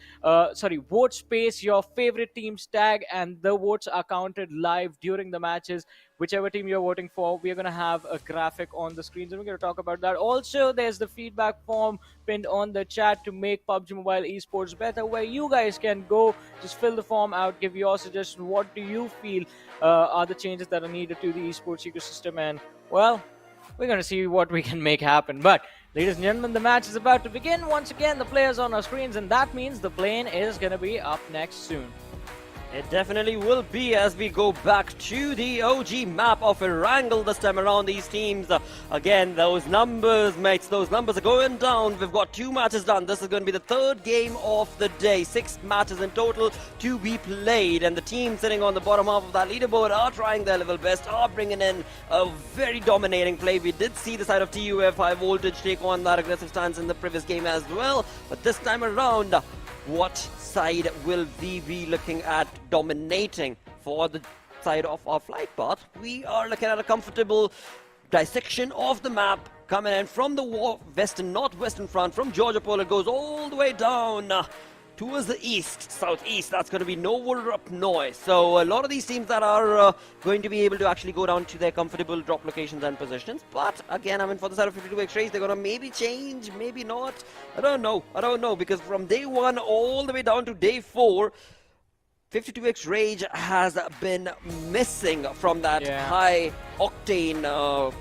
your favorite team's tag, and the votes are counted live during the matches. Whichever team you're voting for, we're going to have a graphic on the screens, and we're going to talk about that. Also, there's the feedback form pinned on the chat to make PUBG Mobile Esports better, where you guys can go, just fill the form out, give your suggestions. What do you feel are the changes that are needed to the esports ecosystem? And, well, we're going to see what we can make happen. But, ladies and gentlemen, the match is about to begin. Once again, the players on our screens, and that means the plane is going to be up next soon. It definitely will be, as we go back to the OG map of Erangel this time around. These teams, again, those numbers, mates, those numbers are going down. We've got 2 matches done. This is going to be the 3rd game of the day. 6 matches in total to be played. And the team sitting on the bottom half of that leaderboard are trying their level best, are bringing in a very dominating play. We did see the side of TUF High Voltage take on that aggressive stance in the previous game as well. But this time around, what side will we be looking at dominating for the side of our flight path? We are looking at a comfortable dissection of the map coming in from the western, northwestern front, from Georgia Pole. It goes all the way down towards the east, southeast. That's going to be Novorupnoy. So a lot of these teams that are going to be able to actually go down to their comfortable drop locations and positions. But again, I mean, for the side of 52x Rage, they're going to maybe change, maybe not. I don't know, because from day 1 all the way down to day 4, 52x Rage has been missing from that high octane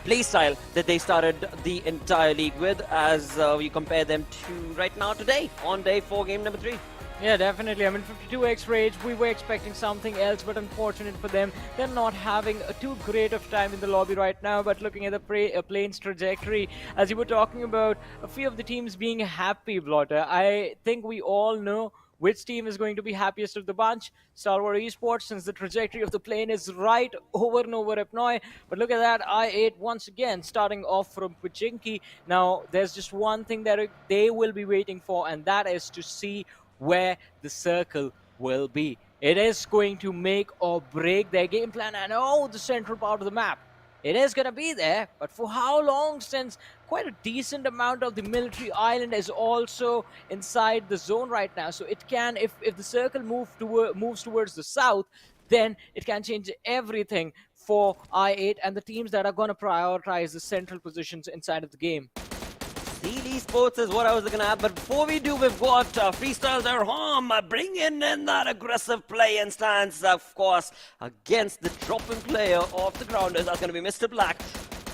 playstyle that they started the entire league with, as we compare them to right now today on day 4, game number 3. Yeah, definitely. I mean, 52x rage, we were expecting something else, but unfortunate for them, they're not having too great of time in the lobby right now. But looking at the plane's trajectory, as you were talking about a few of the teams being happy, Blotter, I think we all know which team is going to be happiest of the bunch. Stalwart Esports, since the trajectory of the plane is right over Nova Repnoy. But look at that, I8 once again starting off from Pachinki. Now, there's just one thing that they will be waiting for, and that is to see where the circle will be. It is going to make or break their game plan, and the central part of the map. It is going to be there, but for how long, since quite a decent amount of the military island is also inside the zone right now. So it can, if the circle moves towards the south, then it can change everything for I8 and the teams that are going to prioritize the central positions inside of the game. Steel Esports is what I was looking at, but before we do, we've got Freestyles at home bringing in that aggressive play and stance, of course, against the dropping player of the Grounders. That's going to be Mr. Black.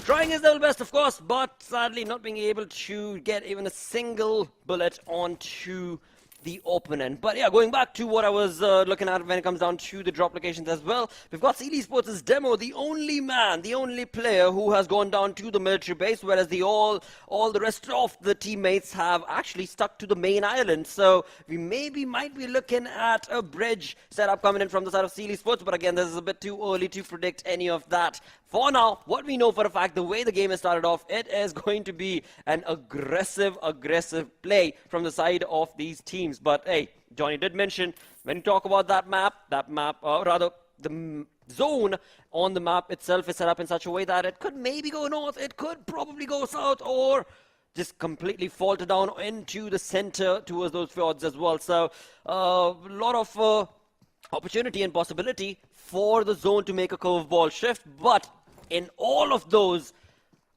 Trying his level best, of course, but sadly not being able to get even a single bullet onto the opponent. But yeah, going back to what I was looking at when it comes down to the drop locations as well, we've got Steel Esports' Demo, the only man, the only player who has gone down to the military base, whereas all the rest of the teammates have actually stuck to the main island. So we might be looking at a bridge setup coming in from the side of Steel Esports, but again, this is a bit too early to predict any of that. For now, what we know for a fact, the way the game has started off, it is going to be an aggressive play from the side of these teams. But hey, Johnny did mention, when you talk about that map, or rather the zone on the map itself is set up in such a way that it could maybe go north, it could probably go south, or just completely falter down into the center towards those fjords as well. So a lot of opportunity and possibility for the zone to make a curveball shift, but in all of those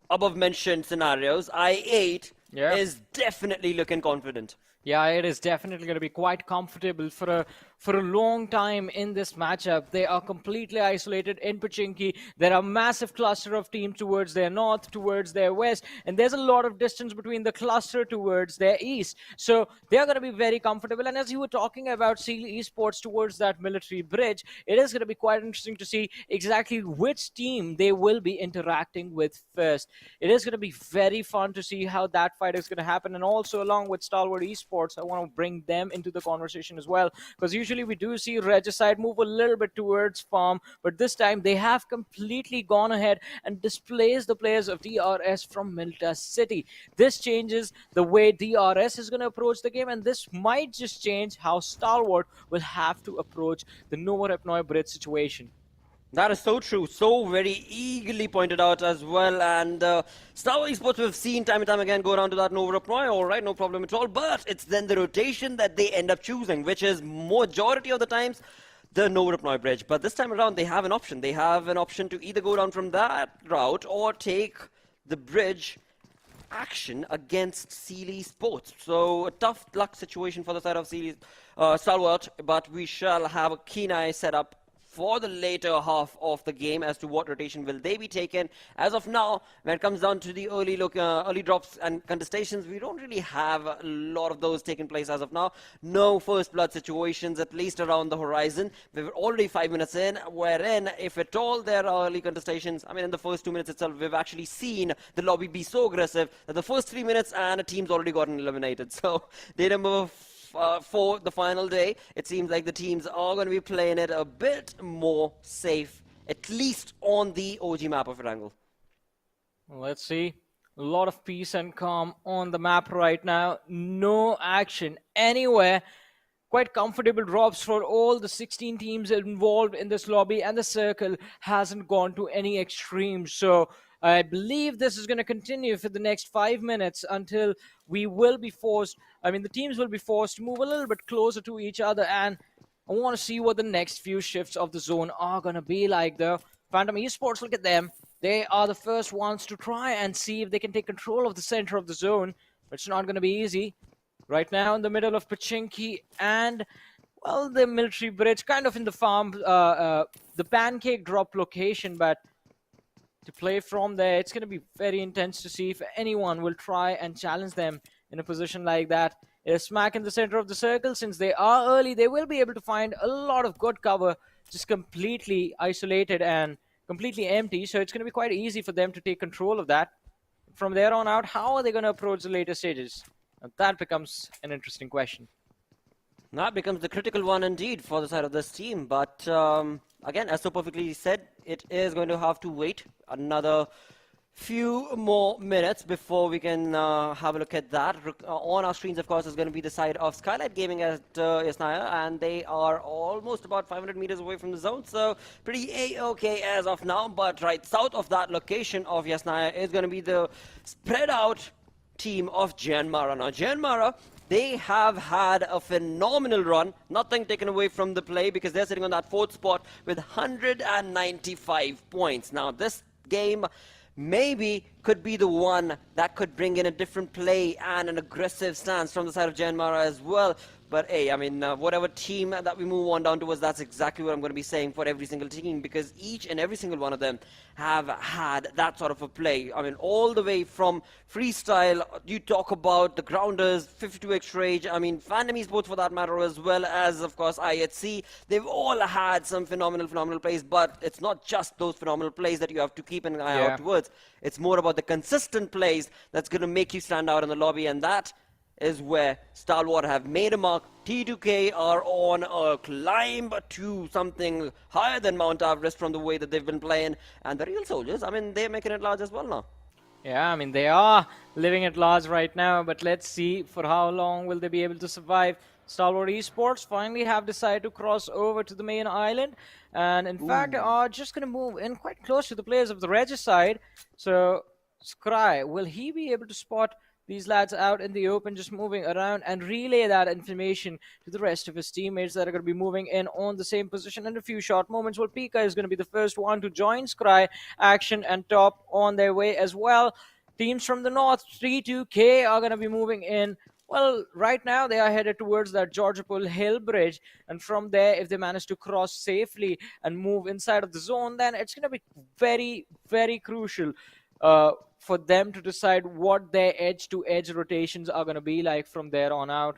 above mentioned scenarios, I8 is definitely looking confident. Yeah, it is definitely going to be quite comfortable for a long time in this matchup. They are completely isolated in Pachinki. There are massive cluster of teams towards their north, towards their west, and there's a lot of distance between the cluster towards their east. So they are going to be very comfortable. And as you were talking about Steel Esports towards that military bridge, it is going to be quite interesting to see exactly which team they will be interacting with first. It is going to be very fun to see how that fight is going to happen. And also along with Stalwart Esports, I want to bring them into the conversation as well, because usually we do see Regicide move a little bit towards farm, but this time they have completely gone ahead and displaced the players of DRS from Milta City. This changes the way DRS is going to approach the game, and this might just change how Stalwart will have to approach the Nova Repnoy Bridge situation. That is so true, so very eagerly pointed out as well. And Stalwart Esports we've seen time and time again go down to that Nova Repnoy, all right, no problem at all. But it's then the rotation that they end up choosing, which is majority of the times the Nova Repnoy bridge. But this time around, they have an option. They have an option to either go down from that route or take the bridge action against Steel Esports. So a tough luck situation for the side of Stalwart, but we shall have a keen eye set up for the later half of the game as to what rotation will they be taken. As of now, when it comes down to the early drops and contestations, we don't really have a lot of those taking place as of now. No first blood situations, at least around the horizon. We're already 5 minutes in, wherein, if at all there are early contestations, I mean, in the first 2 minutes itself, we've actually seen the lobby be so aggressive that the first 3 minutes and a team's already gotten eliminated. So day number for the final day, it seems like the teams are going to be playing it a bit more safe, at least on the OG map of Erangel. Let's see. A lot of peace and calm on the map right now. No action anywhere. Quite comfortable drops for all the 16 teams involved in this lobby, and the circle hasn't gone to any extremes. So I believe this is going to continue for the next 5 minutes until we will be forced, the teams will be forced to move a little bit closer to each other, and I want to see what the next few shifts of the zone are going to be like though. Phantom Esports, look at them. They are the first ones to try and see if they can take control of the center of the zone, but it's not going to be easy. Right now in the middle of Pachinki and, well, the military bridge, kind of in the farm, the pancake drop location, but to play from there. It's going to be very intense to see if anyone will try and challenge them in a position like that. They're smack in the center of the circle. Since they are early, they will be able to find a lot of good cover, just completely isolated and completely empty. So it's going to be quite easy for them to take control of that. From there on out, how are they going to approach the later stages? Now, that becomes an interesting question. That becomes the critical one indeed for the side of this team. But again, as so perfectly said, it is going to have to wait another few more minutes before we can have a look at that. On our screens, of course, is going to be the side of Skylightz Gaming at JyanMaara, and they are almost about 500 meters away from the zone, so pretty A-okay as of now. But right south of that location of JyanMaara is going to be the spread out team of JyanMaara. Now, JyanMaara, they have had a phenomenal run, nothing taken away from the play, because they're sitting on that 4th spot with 195 points. Now, this game maybe could be the one that could bring in a different play and an aggressive stance from the side of JyanMaara as well. But hey, I mean, whatever team that we move on down towards, that's exactly what I'm going to be saying for every single team, because each and every single one of them have had that sort of a play. I mean, all the way from freestyle, you talk about the grounders, 52x Rage, I mean, Phantom Esports for that matter, as well as, of course, IHC. They've all had some phenomenal plays, but it's not just those phenomenal plays that you have to keep an eye out towards. It's more about the consistent plays that's going to make you stand out in the lobby, and that is where Stalwart have made a mark. T2K are on a climb to something higher than Mount Everest from the way that they've been playing. And the real soldiers, I mean, they're making it large as well now. Yeah, I mean, they are living at large right now, but let's see for how long will they be able to survive. Stalwart Esports finally have decided to cross over to the main island, and in fact are just going to move in quite close to the players of the Regicide. So, Scry, will he be able to spot these lads out in the open, just moving around, and relay that information to the rest of his teammates that are going to be moving in on the same position in a few short moments? Well, Pika is going to be the first one to join Scry action and top on their way as well. Teams from the north, 3-2K, are going to be moving in. Well, right now they are headed towards that Georgiapol Hill Bridge, and from there, if they manage to cross safely and move inside of the zone, then it's going to be very, very crucial for them to decide what their edge-to-edge rotations are going to be like from there on out.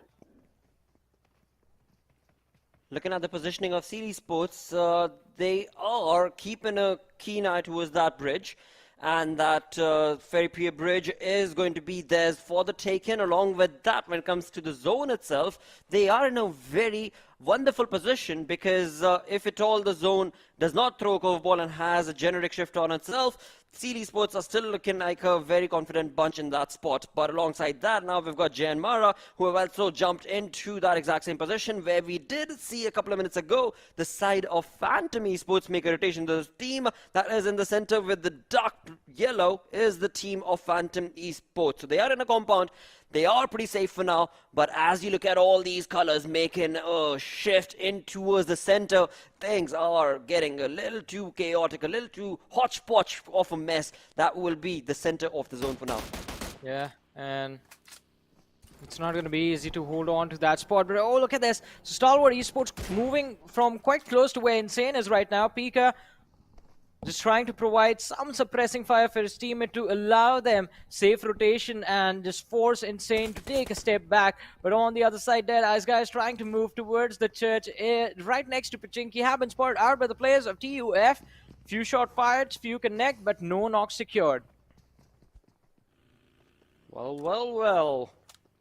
Looking at the positioning of CL Esports, they are keeping a keen eye towards that bridge. And that Ferry Pier Bridge is going to be theirs for the taking. Along with that, when it comes to the zone itself, they are in a very wonderful position, because if at all the zone does not throw a curveball and has a generic shift on itself, CL Esports are still looking like a very confident bunch in that spot. But alongside that, now we've got JyanMaara, who have also jumped into that exact same position, where we did see a couple of minutes ago the side of Phantom Esports make a rotation. The team that is in the center with the dark yellow is the team of Phantom Esports. So they are in a compound. They are pretty safe for now, but as you look at all these colors making a shift in towards the center, things are getting a little too chaotic, a little too hodgepodge of a mess. That will be the center of the zone for now. Yeah, and it's not going to be easy to hold on to that spot. But oh, look at this. So Stalwart Esports moving from quite close to where Insane is right now. Pika just trying to provide some suppressing fire for his teammate to allow them safe rotation and just force Insane to take a step back. But on the other side, Deadeyes Guys trying to move towards the church right next to Pachinki, have been spotted out by the players of TUF. Few shot fired, few connect, but no knock secured. Well.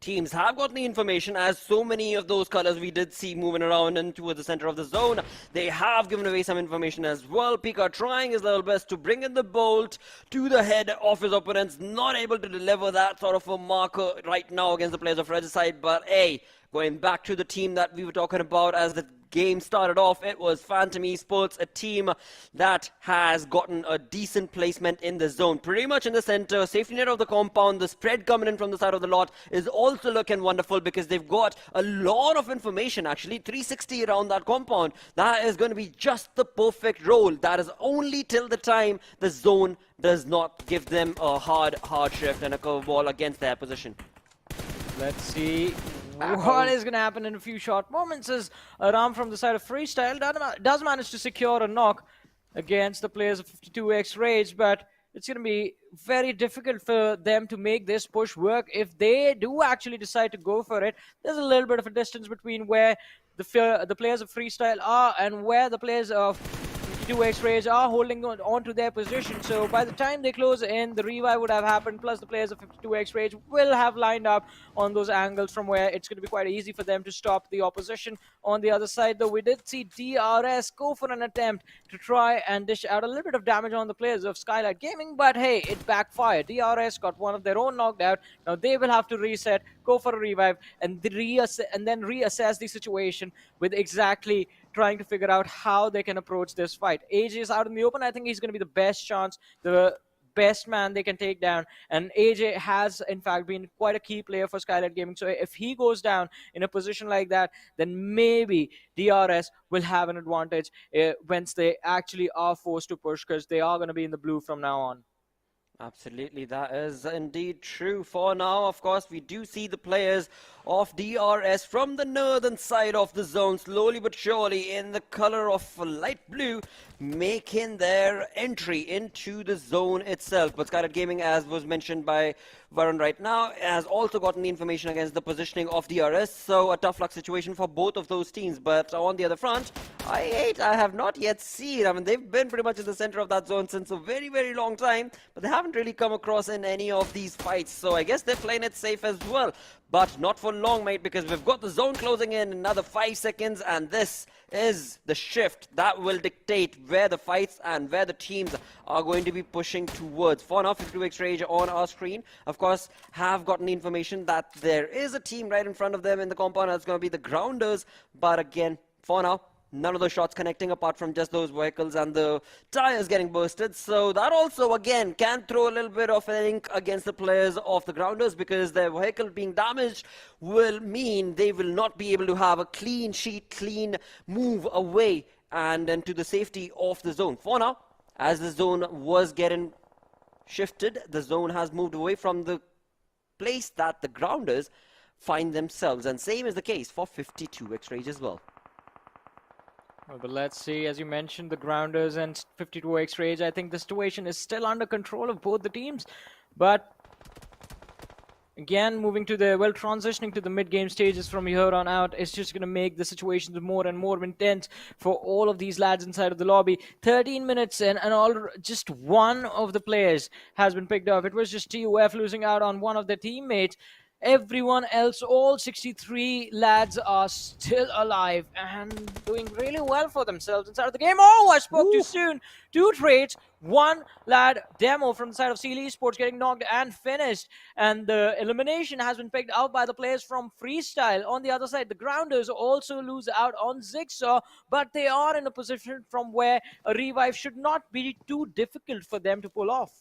Teams have gotten the information, as so many of those colors we did see moving around and towards the center of the zone. They have given away some information as well. Pika trying his level best to bring in the bolt to the head of his opponents. Not able to deliver that sort of a marker right now against the players of Regicide. But hey, going back to the team that we were talking about as the game started off, it was Phantom Esports, a team that has gotten a decent placement in the zone, pretty much in the center, safety net of the compound. The spread coming in from the side of the lot is also looking wonderful, because they've got a lot of information, actually 360 around that compound. That is going to be just the perfect roll. That is only till the time the zone does not give them a hard shift and a curveball against their position. Let's see what is going to happen in a few short moments, as Ram from the side of Freestyle does manage to secure a knock against the players of 52x Rage, but it's going to be very difficult for them to make this push work. If they do actually decide to go for it, there's a little bit of a distance between where the players of Freestyle are and where the players of 52X Rage are holding on to their position. So by the time they close in, the revive would have happened, plus the players of 52X Rage will have lined up on those angles from where it's going to be quite easy for them to stop the opposition. On the other side, though, we did see DRS go for an attempt to try and dish out a little bit of damage on the players of Skylightz Gaming, but hey, it backfired. DRS got one of their own knocked out. Now they will have to reset, go for a revive, and then reassess the situation with exactly trying to figure out how they can approach this fight. AJ is out in the open. I think he's going to be the best chance, the best man they can take down. And AJ has, in fact, been quite a key player for Skylightz Gaming. So if he goes down in a position like that, then maybe DRS will have an advantage once they actually are forced to push, because they are going to be in the blue from now on. Absolutely, that is indeed true. For now, of course, we do see the players of DRS from the northern side of the zone, slowly but surely in the color of light blue, making their entry into the zone itself. But Skylightz Gaming, as was mentioned by Varun right now, has also gotten the information against the positioning of DRS, so a tough luck situation for both of those teams. But on the other front, I have not yet seen, I mean, they've been pretty much in the center of that zone since a very, very long time, but they haven't really come across in any of these fights, so I guess they're playing it safe as well. But not for long, mate, because we've got the zone closing in another 5 seconds, and this is the shift that will dictate where the fights and where the teams are going to be pushing towards. For now, 52X Rage on our screen, of course, have gotten the information that there is a team right in front of them in the compound. That's going to be the Grounders, but again, for now, none of those shots connecting apart from just those vehicles and the tires getting bursted. So that also, again, can throw a little bit of an ink against the players of the Grounders, because their vehicle being damaged will mean they will not be able to have a clean sheet, clean move away and into the safety of the zone. For now, as the zone was getting shifted, the zone has moved away from the place that the Grounders find themselves. And same is the case for 52X Rage as well. Well, but let's see, as you mentioned, the Grounders and 52X Rage, I think the situation is still under control of both the teams. But again, transitioning to the mid-game stages from here on out, it's just going to make the situations more and more intense for all of these lads inside of the lobby. 13 minutes in, and just one of the players has been picked up. It was just TUF losing out on one of their teammates. Everyone else, all 63 lads, are still alive and doing really well for themselves inside of the game. Oh, I spoke too soon. 2 trades, 1 lad demo from the side of Stalwart Esports getting knocked and finished. And the elimination has been picked out by the players from Freestyle. On the other side, the Grounders also lose out on Zigsaw, but they are in a position from where a revive should not be too difficult for them to pull off.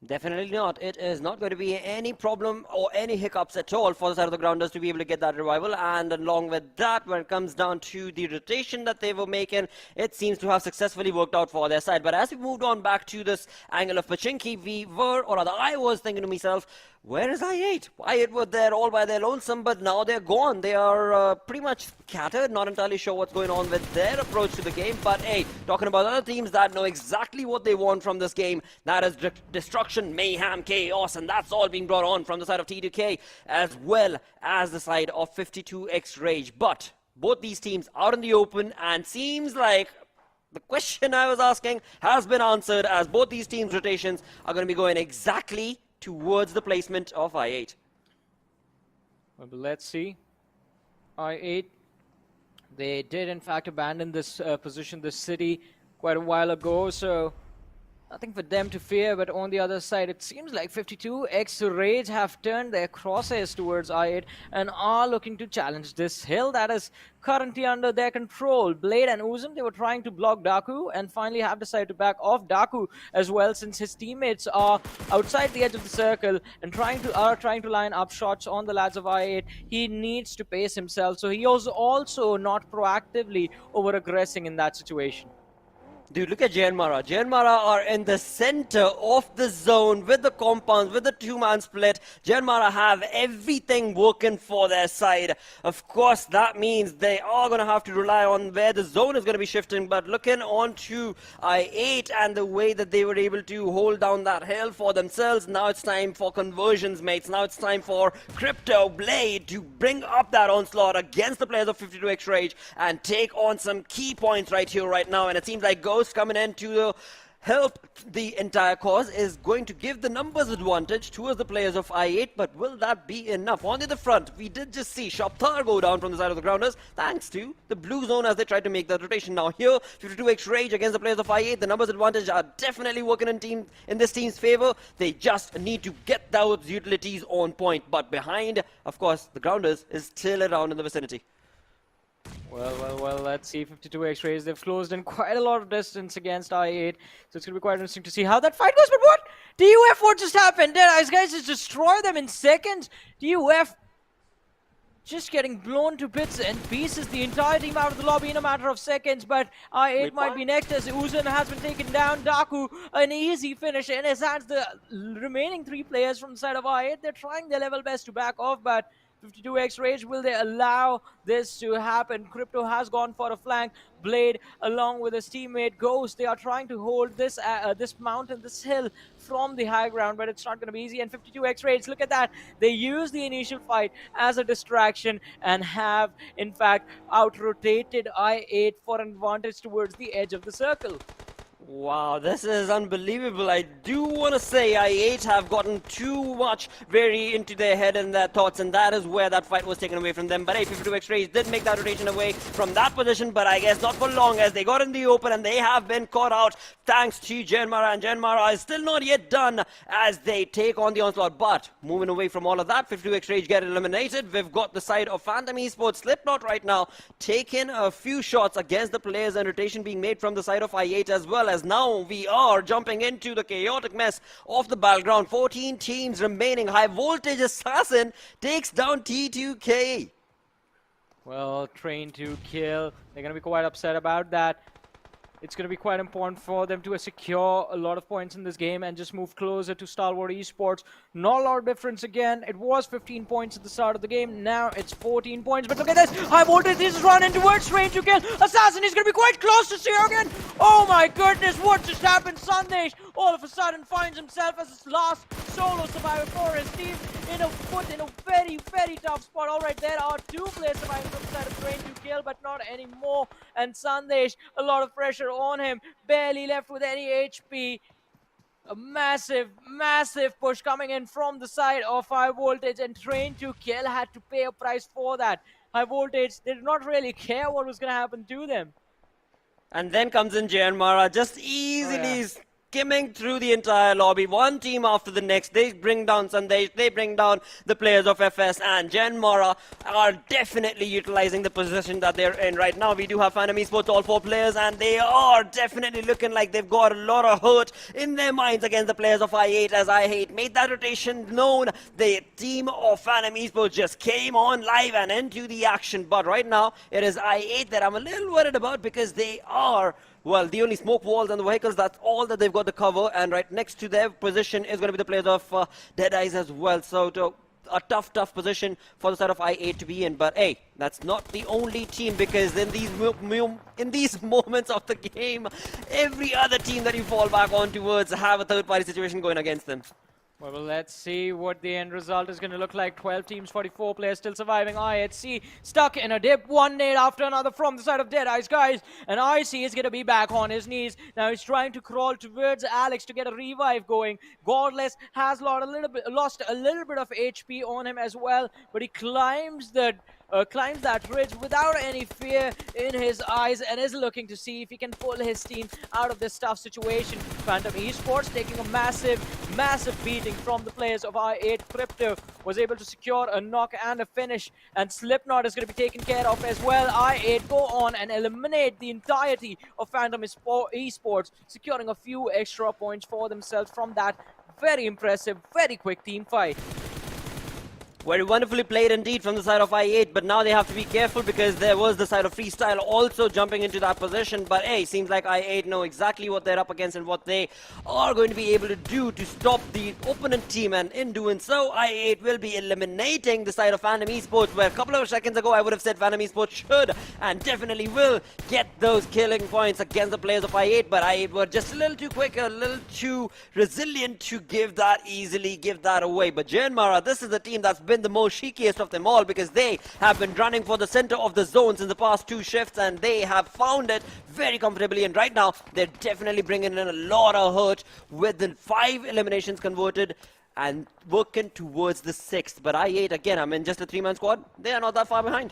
Definitely not. It is not going to be any problem or any hiccups at all for the side of the Grounders to be able to get that revival. And along with that, when it comes down to the rotation that they were making, it seems to have successfully worked out for their side. But as we moved on back to this angle of Pachinki, I was thinking to myself, where is I8? I8 were there all by their lonesome, but now they're gone. They are pretty much scattered. Not entirely sure what's going on with their approach to the game. But hey, talking about other teams that know exactly what they want from this game, that is destruction, mayhem, chaos, and that's all being brought on from the side of T2K as well as the side of 52X Rage. But both these teams are in the open, and seems like the question I was asking has been answered, as both these teams' rotations are going to be going exactly towards the placement of I8. Well, but let's see. I8, they did in fact abandon this position, this city, quite a while ago, so nothing for them to fear. But on the other side, it seems like 52X Rage have turned their crosshairs towards I8 and are looking to challenge this hill that is currently under their control. Blade and Uzum, they were trying to block Daku and finally have decided to back off Daku as well, since his teammates are outside the edge of the circle and trying to line up shots on the lads of I8. He needs to pace himself, so he was also not proactively over aggressing in that situation. Dude, look at JyanMaara. JyanMaara are in the center of the zone with the compounds, with the two-man split. JyanMaara have everything working for their side. Of course, that means they are going to have to rely on where the zone is going to be shifting. But looking on to I8 and the way that they were able to hold down that hill for themselves, now it's time for conversions, mates. Now it's time for Crypto Blade to bring up that onslaught against the players of 52X Rage and take on some key points right here, right now. And it seems like Ghost coming in to help the entire cause is going to give the numbers advantage towards the players of I8, but will that be enough? On the front, we did just see Shopthar go down from the side of the grounders thanks to the blue zone as they tried to make that rotation. Now here, 52X Rage against the players of I8, the numbers advantage are definitely working in this team's favor. They just need to get those utilities on point, but behind, of course, the grounders is still around in the vicinity. Well, let's see. 52X Rays, they've closed in quite a lot of distance against I8, so it's going to be quite interesting to see how that fight goes. But what? DUF, what just happened? Deadeyes Guys just destroy them in seconds. DUF just getting blown to bits and pieces, the entire team out of the lobby in a matter of seconds. But I8 might be next as Uzun has been taken down. Daku, an easy finish in his hands. The remaining 3 players from the side of I8, they're trying their level best to back off, but 52X Rage, will they allow this to happen? Crypto has gone for a flank. Blade, along with his teammate Ghost, they are trying to hold this this mountain, this hill from the high ground, but it's not going to be easy. And 52X Rage, look at that. They use the initial fight as a distraction and have, in fact, out-rotated I8 for an advantage towards the edge of the circle. Wow, this is unbelievable. I do want to say I8 have gotten too much very into their head and their thoughts, and that is where that fight was taken away from them. But hey, 52X Rage did make that rotation away from that position, but I guess not for long, as they got in the open and they have been caught out thanks to JyanMaara, and JyanMaara is still not yet done as they take on the onslaught. But moving away from all of that, 52X Rage get eliminated. We've got the side of Phantom Esports, Slipknot right now, taking a few shots against the players, and rotation being made from the side of I8 as well, as now we are jumping into the chaotic mess of the battleground. 14 teams remaining. High Voltage Assassin takes down T2K. Well, Train to Kill. They're going to be quite upset about that. It's going to be quite important for them to secure a lot of points in this game and just move closer to Stalwart Esports. Not a lot of difference again. It was 15 points at the start of the game. Now it's 14 points. But look at this. High Voltage is running towards Train to Kill. Assassin is going to be quite close to see again. Oh my goodness, what just happened? Sandesh all of a sudden finds himself as his last solo survivor for his team in a very, very tough spot. Alright, there are 2 players surviving from the side of Train to Kill, but not anymore. And Sandesh, a lot of pressure on him, barely left with any HP. A massive push coming in from the side of High Voltage, and Train to Kill had to pay a price for that. High Voltage, they did not really care what was going to happen to them. And then comes in JyanMaara, just easily skimming through the entire lobby. One team after the next. They bring down Sandesh, they bring down the players of FS, and JyanMaara are definitely utilizing the position that they're in right now. We do have Phantom Esports, all 4 players, and they are definitely looking like they've got a lot of hurt in their minds against the players of I8, as I8 made that rotation known. The team of Phantom Esports just came on live and into the action, but right now it is I8 that I'm a little worried about, because they are, well, the only smoke walls and the vehicles, that's all that they've got to cover. And right next to their position is going to be the players of Deadeyes as well. So a tough position for the side of I8 to be in. But hey, that's not the only team, because in these moments of the game, every other team that you fall back on towards have a third-party situation going against them. Well, let's see what the end result is going to look like. 12 teams, 44 players still surviving. IHC stuck in a dip. One nade after another from the side of Deadeyes Guys. And IC is going to be back on his knees. Now he's trying to crawl towards Alex to get a revive going. Godless has lost a little bit of HP on him as well. But he climbs that ridge without any fear in his eyes, and is looking to see if he can pull his team out of this tough situation. Phantom Esports taking a massive beating from the players of I8. Crypto was able to secure a knock and a finish, and Slipknot is going to be taken care of as well. I8 go on and eliminate the entirety of Phantom Esports, securing a few extra points for themselves from that very impressive, very quick team fight. Very wonderfully played indeed from the side of I8, but now they have to be careful because there was the side of Freestyle also jumping into that position. But hey, seems like I8 know exactly what they're up against and what they are going to be able to do to stop the opponent team. And in doing so, I8 will be eliminating the side of Phantom Esports, where a couple of seconds ago I would have said Phantom Esports should and definitely will get those killing points against the players of I8. But I8 were just a little too quick, a little too resilient to give that away. But JyanMaara, this is the team that's been the most cheekiest of them all, because they have been running for the center of the zones in the past 2 shifts and they have found it very comfortably, and right now they're definitely bringing in a lot of hurt with the 5 eliminations converted and working towards the 6th. But I8, again, I mean, just a 3-man squad, they are not that far behind.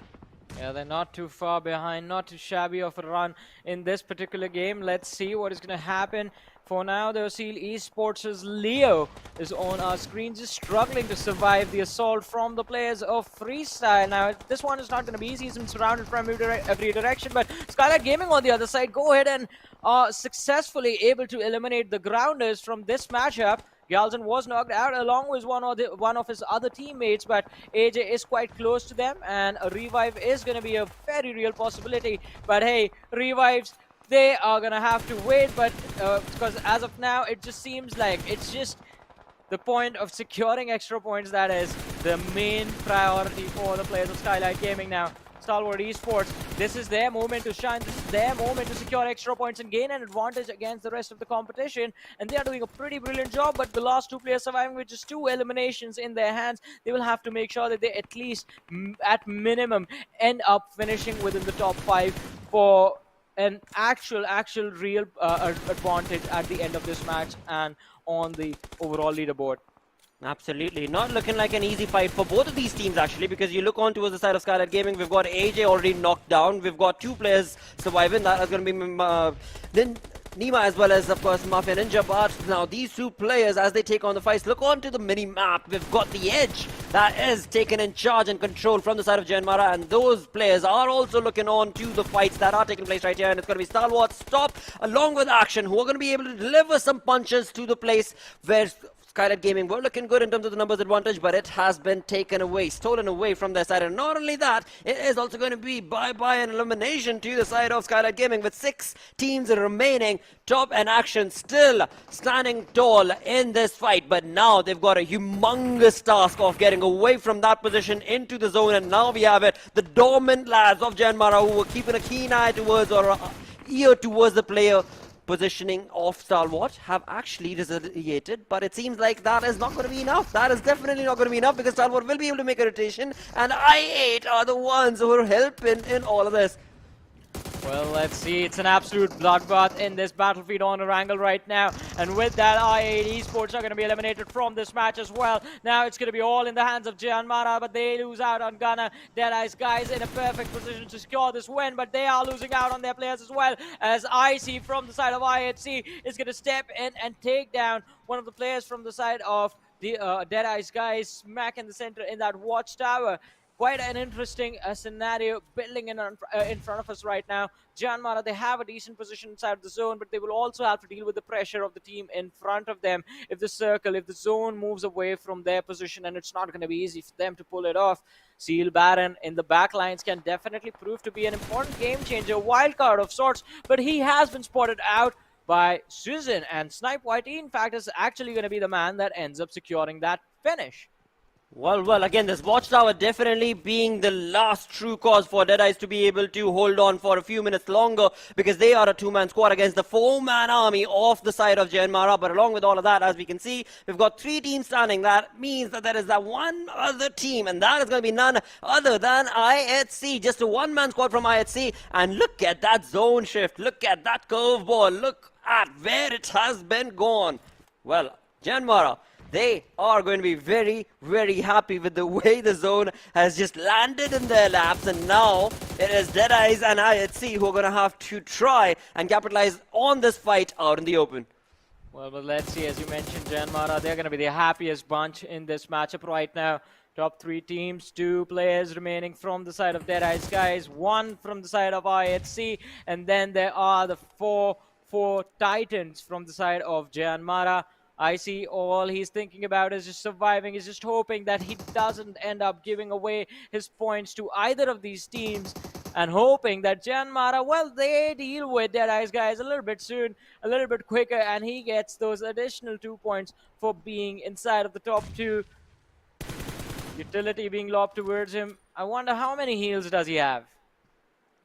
Yeah, they're not too far behind, not too shabby of a run in this particular game. Let's see what is going to happen. For now, the Seal Esports' Leo is on our screen, just struggling to survive the assault from the players of Freestyle. Now, this one is not going to be easy. He's been surrounded from every direction, but Skylightz Gaming on the other side go ahead and are successfully able to eliminate the grounders from this matchup. Galton was knocked out along with one of his other teammates, but AJ is quite close to them, and a revive is going to be a very real possibility. But hey, revives, they are going to have to wait, but because as of now, it just seems like it's just the point of securing extra points that is the main priority for the players of Skylightz Gaming now. Stalwart Esports, this is their moment to shine, this is their moment to secure extra points and gain an advantage against the rest of the competition, and they are doing a pretty brilliant job. But the last 2 players surviving with just 2 eliminations in their hands, they will have to make sure that they at least at minimum end up finishing within the top 5 for an actual real advantage at the end of this match and on the overall leaderboard. Absolutely. Not looking like an easy fight for both of these teams, actually, because you look on towards the side of Skylightz Gaming, we've got AJ already knocked down. We've got 2 players surviving. That is going to be then Nima as well as, of course, Mafia Ninja. But now these 2 players, as they take on the fights, look onto the mini-map. We've got the Edge that is taken in charge and control from the side of JyanMaara, and those players are also looking on to the fights that are taking place right here. And it's going to be Stalwart Stop along with Action, who are going to be able to deliver some punches to the place where Skylightz Gaming were looking good in terms of the numbers advantage, but it has been taken away, stolen away from their side. And not only that, it is also going to be bye-bye and elimination to the side of Skylightz Gaming, with 6 teams remaining. Top and Action still standing tall in this fight, but now they've got a humongous task of getting away from that position into the zone. And now we have it, the dormant lads of JyanMaara, who were keeping a keen eye towards, or ear towards, the player positioning of Stalwart, have actually resilient, but it seems like that is not going to be enough. That is definitely not going to be enough, because Stalwart will be able to make a rotation, and I8 are the ones who are helping in all of this. Well, let's see. It's an absolute bloodbath in this battlefield on Erangel right now. And with that, I8 Esports are going to be eliminated from this match as well. Now it's going to be all in the hands of JyanMaara, but they lose out on Gunner. Deadeyes Guys in a perfect position to secure this win, but they are losing out on their players as well, as IC from the side of I8C is going to step in and take down one of the players from the side of the Deadeyes Guys, smack in the center in that watchtower. Quite an interesting scenario building in front of us right now. JyanMaara, they have a decent position inside the zone, but they will also have to deal with the pressure of the team in front of them. If the zone moves away from their position, and it's not going to be easy for them to pull it off. Seal Baron in the back lines can definitely prove to be an important game changer, wild card of sorts, but he has been spotted out by Susan, and Snipe Whitey, in fact, is actually going to be the man that ends up securing that finish. Well, again, this watchtower definitely being the last true cause for Deadeyes to be able to hold on for a few minutes longer, because they are a 2-man squad against the 4-man army off the side of JyanMaara. But along with all of that, as we can see, we've got 3 teams standing. That means that there is that one other team, and that is going to be none other than I8C. Just a 1-man squad from I8C. And look at that zone shift. Look at that curveball. Look at where it has been gone. Well, JyanMaara, they are going to be very, very happy with the way the zone has just landed in their laps, and now it is Deadeyes and I8C who are going to have to try and capitalize on this fight out in the open. Well, but let's see, as you mentioned, JyanMaara, they're going to be the happiest bunch in this matchup right now. Top 3 teams, 2 players remaining from the side of Deadeyes Guys, 1 from the side of I8C, and then there are the four Titans from the side of JyanMaara. I see all he's thinking about is just surviving. He's just hoping that he doesn't end up giving away his points to either of these teams, and hoping that JyanMaara, well, they deal with Deadeyes Guys a little bit soon, a little bit quicker, and he gets those additional 2 points for being inside of the top 2. Utility being lobbed towards him. I wonder how many heals does he have?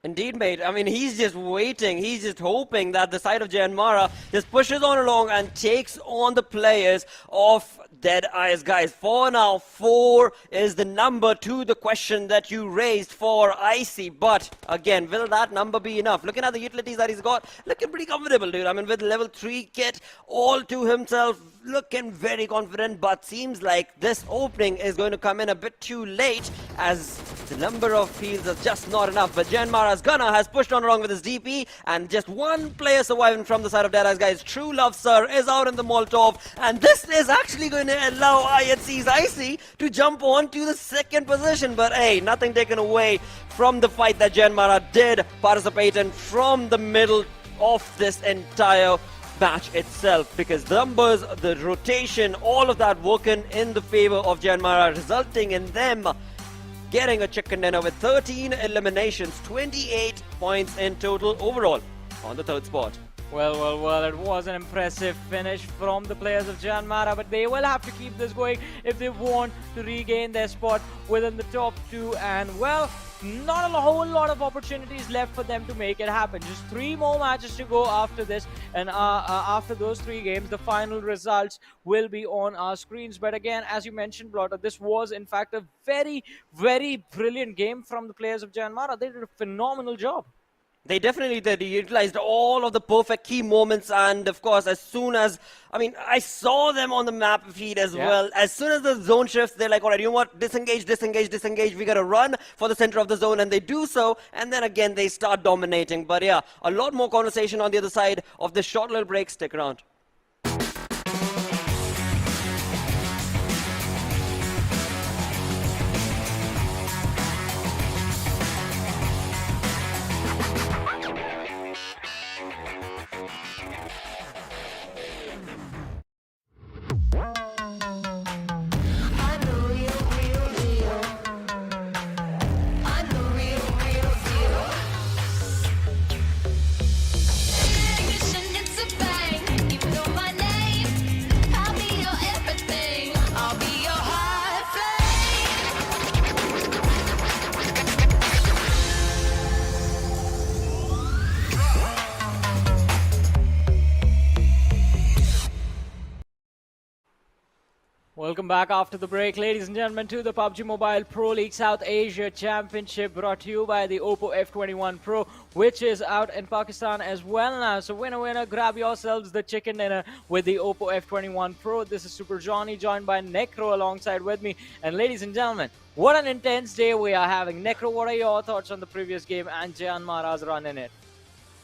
Indeed, mate. I mean, he's just waiting. He's just hoping that the side of JyanMaara just pushes on along and takes on the players of Deadeyes Guys. For now, 4 is the number to the question that you raised for Icy. But again, will that number be enough? Looking at the utilities that he's got, looking pretty comfortable, dude. I mean, with level 3 kit all to himself, looking very confident, but seems like this opening is going to come in a bit too late, as the number of heals is just not enough. But JyanMaara's gunner has pushed on along with his DP, and just one player surviving from the side of Deadeyes Guys. True Love Sir is out in the Molotov, and this is actually going to allow IHC's Icy to jump on to the 2nd position. But hey, nothing taken away from the fight that JyanMaara did participate in from the middle of this entire match itself, because the numbers, the rotation, all of that working in the favor of JyanMaara, resulting in them getting a chicken dinner with 13 eliminations, 28 points in total overall on the 3rd spot. Well, it was an impressive finish from the players of JyanMaara, but they will have to keep this going if they want to regain their spot within the top 2, and well, not a whole lot of opportunities left for them to make it happen. Just 3 more matches to go after this, and after those 3 games, the final results will be on our screens. But again, as you mentioned, Blotter, this was in fact a very, very brilliant game from the players of JyanMaara. They did a phenomenal job. They definitely did. He utilized all of the perfect key moments, and of course, as soon as, I mean, I saw them on the map feed as well. As soon as the zone shifts, they're like, all right, you know what, disengage, disengage, disengage. We got to run for the center of the zone, and they do so, and then again, they start dominating. But yeah, a lot more conversation on the other side of this short little break. Stick around. Welcome back after the break, ladies and gentlemen, to the PUBG Mobile Pro League South Asia Championship, brought to you by the Oppo F21 Pro, which is out in Pakistan as well now. So winner, grab yourselves the chicken dinner with the Oppo F21 Pro. This is Super Johnny, joined by Necro alongside with me. And ladies and gentlemen, what an intense day we are having. Necro, what are your thoughts on the previous game and JyanMaara's run in it?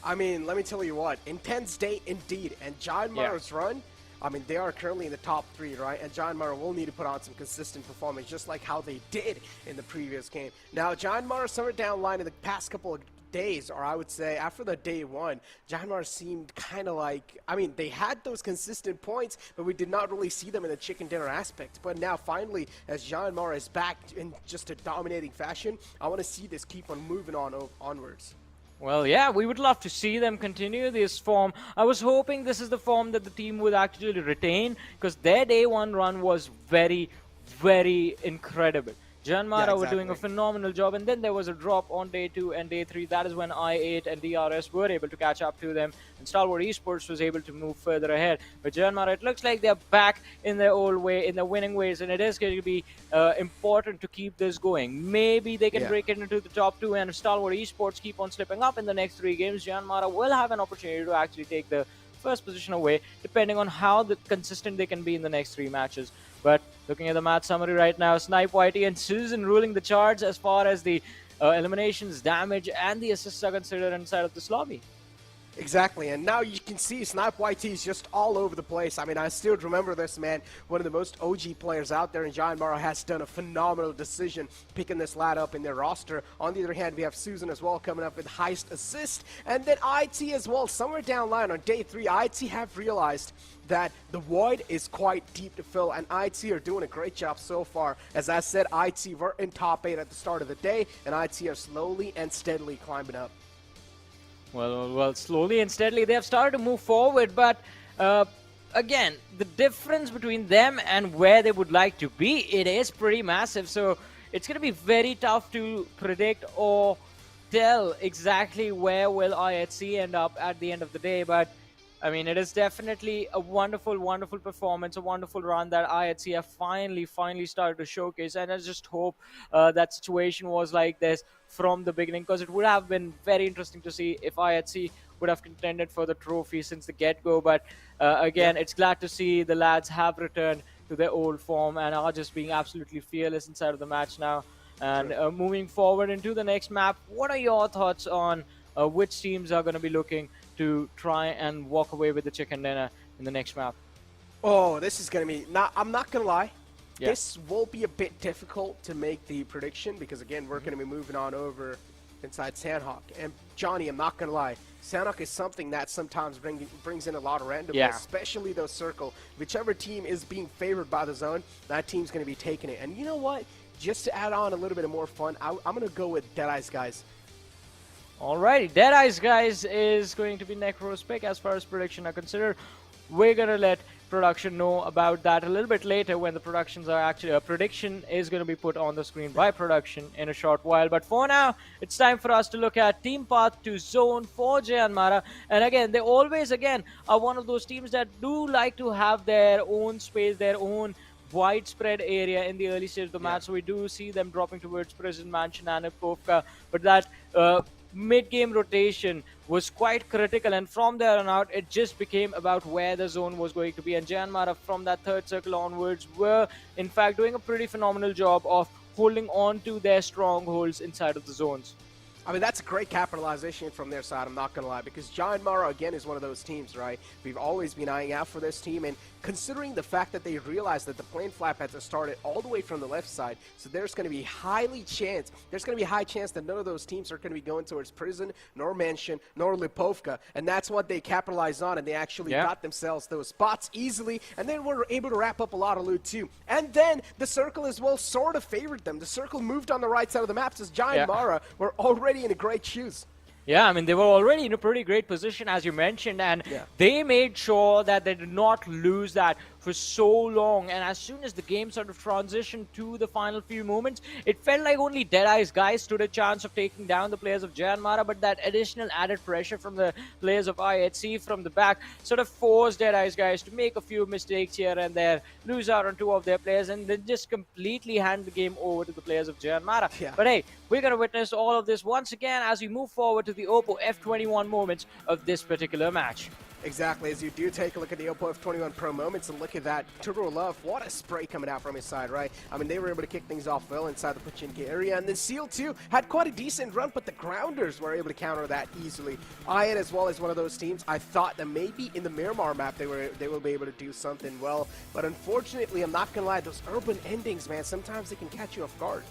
I mean, let me tell you what, intense day indeed, and JyanMaara's run, I mean, they are currently in the top 3, right? And JyanMaara will need to put on some consistent performance, just like how they did in the previous game. Now, JyanMaara summer down line in the past couple of days, or I would say after the day 1, JyanMaara seemed kind of like, I mean, they had those consistent points, but we did not really see them in the chicken dinner aspect. But now, finally, as JyanMaara is back in just a dominating fashion, I want to see this keep on moving on onwards. Well, yeah, we would love to see them continue this form. I was hoping this is the form that the team would actually retain, because their day 1 run was very, very incredible. JyanMaara were doing a phenomenal job, and then there was a drop on day 2 and day 3. That is when I8 and DRS were able to catch up to them, and Stalwart Esports was able to move further ahead. But JyanMaara, it looks like they're back in their old way, in their winning ways, and it is going to be important to keep this going. Maybe they can break it into the top 2, and if Stalwart Esports keep on slipping up in the next 3 games, JyanMaara will have an opportunity to actually take the first position away, depending on how consistent they can be in the next 3 matches. But looking at the match summary right now, Snipe, Whitey, and Susan ruling the charge as far as the eliminations, damage, and the assists are considered inside of this lobby. Exactly, and now you can see Snipe YT is just all over the place. I mean, I still remember this, man. One of the most OG players out there, and JyanMaara has done a phenomenal decision picking this lad up in their roster. On the other hand, we have Susan as well coming up with highest assist, and then IT as well. Somewhere down the line on day 3, IT have realized that the void is quite deep to fill, and IT are doing a great job so far. As I said, IT were in top 8 at the start of the day, and IT are slowly and steadily climbing up. Well, slowly and steadily they have started to move forward, but again, the difference between them and where they would like to be, it is pretty massive. So it's going to be very tough to predict or tell exactly where will IHC end up at the end of the day. But I mean, it is definitely a wonderful, wonderful performance, a wonderful run that IHC have finally started to showcase. And I just hope that situation was like this from the beginning, because it would have been very interesting to see if IHC would have contended for the trophy since the get-go. But again, it's glad to see the lads have returned to their old form and are just being absolutely fearless inside of the match now. And moving forward into the next map, what are your thoughts on which teams are going to be looking to try and walk away with the chicken dinner in the next map? Oh, this is going to be... I'm not going to lie. Yeah. This will be a bit difficult to make the prediction because, again, we're going to be moving on over inside Sanhok. And, Johnny, I'm not going to lie. Sanhok is something that sometimes brings in a lot of randomness, especially those circle. Whichever team is being favored by the zone, that team's going to be taking it. And you know what? Just to add on a little bit of more fun, I'm going to go with Deadeyes Guys. Alrighty, Deadeyes Guys is going to be Necro's pick as far as prediction are considered. We're going to let production know about that a little bit later when the predictions are actually... A prediction is going to be put on the screen by production in a short while. But for now, it's time for us to look at team path to zone for JyanMaara. And again, they always, again, are one of those teams that do like to have their own space, their own widespread area in the early stage of the match. So we do see them dropping towards Prison Mansion and Povka. But that... mid-game rotation was quite critical, and from there on out it just became about where the zone was going to be, and JyanMaara from that third circle onwards were in fact doing a pretty phenomenal job of holding on to their strongholds inside of the zones. I mean, that's a great capitalization from their side, I'm not going to lie, because JyanMaara, again, is one of those teams, right? We've always been eyeing out for this team, and considering the fact that they realized that the plane flap had to start it all the way from the left side, so there's going to be high chance that none of those teams are going to be going towards Prison, nor Mansion, nor Lipovka, and that's what they capitalized on, and they actually got themselves those spots easily, and then were able to wrap up a lot of loot too. And then the circle as well sort of favored them. The circle moved on the right side of the map, as JyanMaara were already in a great shoes. Yeah, I mean, they were already in a pretty great position, as you mentioned, and they made sure that they did not lose that for so long. And as soon as the game sort of transitioned to the final few moments, it felt like only Deadeyes Guys stood a chance of taking down the players of JyanMaara, but that additional added pressure from the players of IHC from the back sort of forced Deadeyes Guys to make a few mistakes here and there, lose out on 2 of their players, and then just completely hand the game over to the players of JyanMaara. But hey, we're going to witness all of this once again as we move forward to the Oppo F21 moments of this particular match. Exactly, as you do take a look at the Oppo F21 Pro moments and look at that, Turbo Love, what a spray coming out from his side, right? I mean, they were able to kick things off well inside the Pachinki area, and then Seal 2 had quite a decent run, but the Grounders were able to counter that easily. Ian as well as one of those teams, I thought that maybe in the Miramar map they will be able to do something well, but unfortunately, I'm not gonna lie, those urban endings, man, sometimes they can catch you off guard.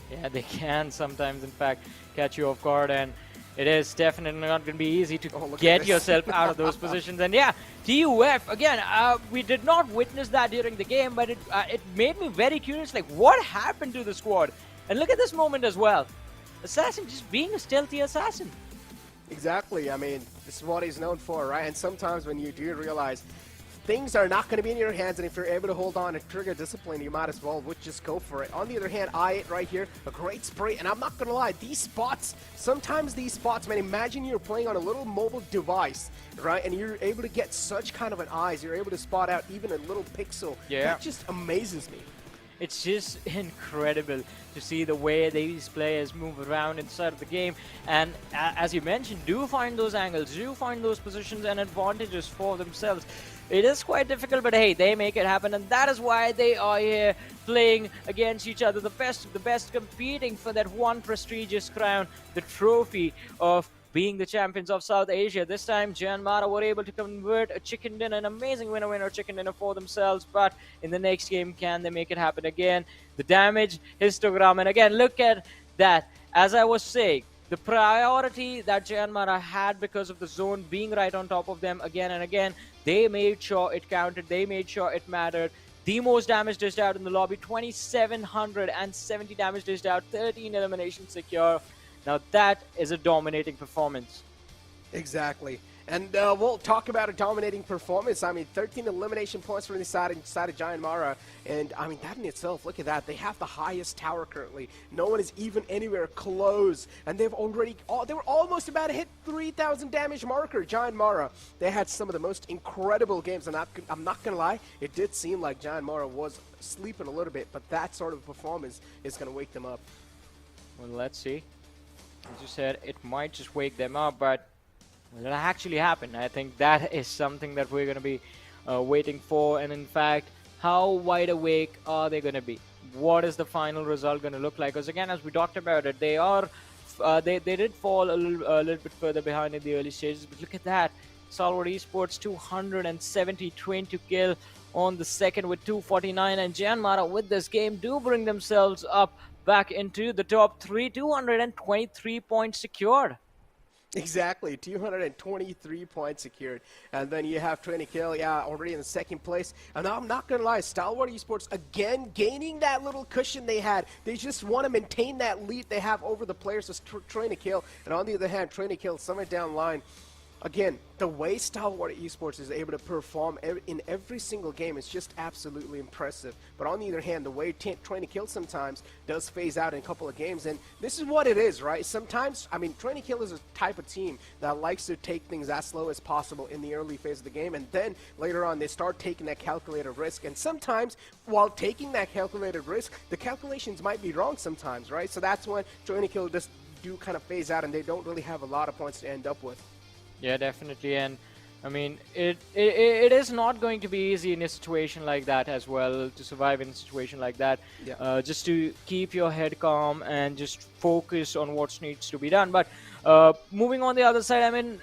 Yeah, they can sometimes, in fact, catch you off guard, and it is definitely not going to be easy to get yourself out of those positions. And yeah, TUF, again, we did not witness that during the game, but it made me very curious, like, what happened to the squad? And look at this moment as well. Assassin just being a stealthy assassin. Exactly, I mean, this is what he's known for, right? And sometimes when you do realize things are not going to be in your hands, and if you're able to hold on and trigger discipline, you might as well just go for it. On the other hand, I8 right here, a great spray, and I'm not going to lie, sometimes these spots, man, imagine you're playing on a little mobile device, right, and you're able to get such kind of an eyes, you're able to spot out even a little pixel. That just amazes me. It's just incredible to see the way these players move around inside of the game, and as you mentioned, do find those angles, do find those positions and advantages for themselves. It is quite difficult, but hey, they make it happen, and that is why they are here playing against each other, the best of the best, competing for that one prestigious crown, the trophy of being the champions of South Asia. This time, JyanMaara were able to convert a chicken dinner, an amazing winner chicken dinner for themselves. But in the next game, can they make it happen again? The damage histogram, and again, look at that. As I was saying, the priority that JyanMaara had because of the zone being right on top of them again and again, they made sure it counted, they made sure it mattered. The most damage dished out in the lobby, 2,770 damage dished out, 13 eliminations secure. Now that is a dominating performance. Exactly. And we'll talk about a dominating performance. I mean, 13 elimination points from the side of JyanMaara. And, I mean, that in itself, look at that. They have the highest tower currently. No one is even anywhere close. And they've already, they were almost about to hit 3,000 damage marker, JyanMaara. They had some of the most incredible games. And I'm not going to lie, it did seem like JyanMaara was sleeping a little bit. But that sort of performance is going to wake them up. Well, let's see. As you said, it might just wake them up, but will it actually happen? I think that is something that we're going to be waiting for. And in fact, how wide awake are they going to be? What is the final result going to look like? Because again, as we talked about it, they are they did fall a little bit further behind in the early stages. But look at that. Stalwart Esports 270 train to kill on the second with 249. And JyanMaara with this game do bring themselves up back into the top 3, 223 points secured. Exactly, 223 points secured. And then you have 20 kill, already in the second place. And I'm not going to lie, Stalwart Esports, again, gaining that little cushion they had. They just want to maintain that lead they have over the players that's trying to kill. And on the other hand, trying to kill somewhere down the line. Again, the way Stalwart Esports is able to perform in every single game is just absolutely impressive. But on the other hand, the way trying to kill sometimes does phase out in a couple of games. And this is what it is, right? Sometimes, I mean, trying to kill is a type of team that likes to take things as slow as possible in the early phase of the game. And then later on, they start taking that calculated risk. And sometimes, while taking that calculated risk, the calculations might be wrong sometimes, right? So that's when trying to kill just do kind of phase out and they don't really have a lot of points to end up with. Yeah, definitely. And I mean, it is not going to be easy in a situation like that as well, to survive in a situation like that. Yeah. Just to keep your head calm and just focus on what needs to be done. But moving on the other side, I mean,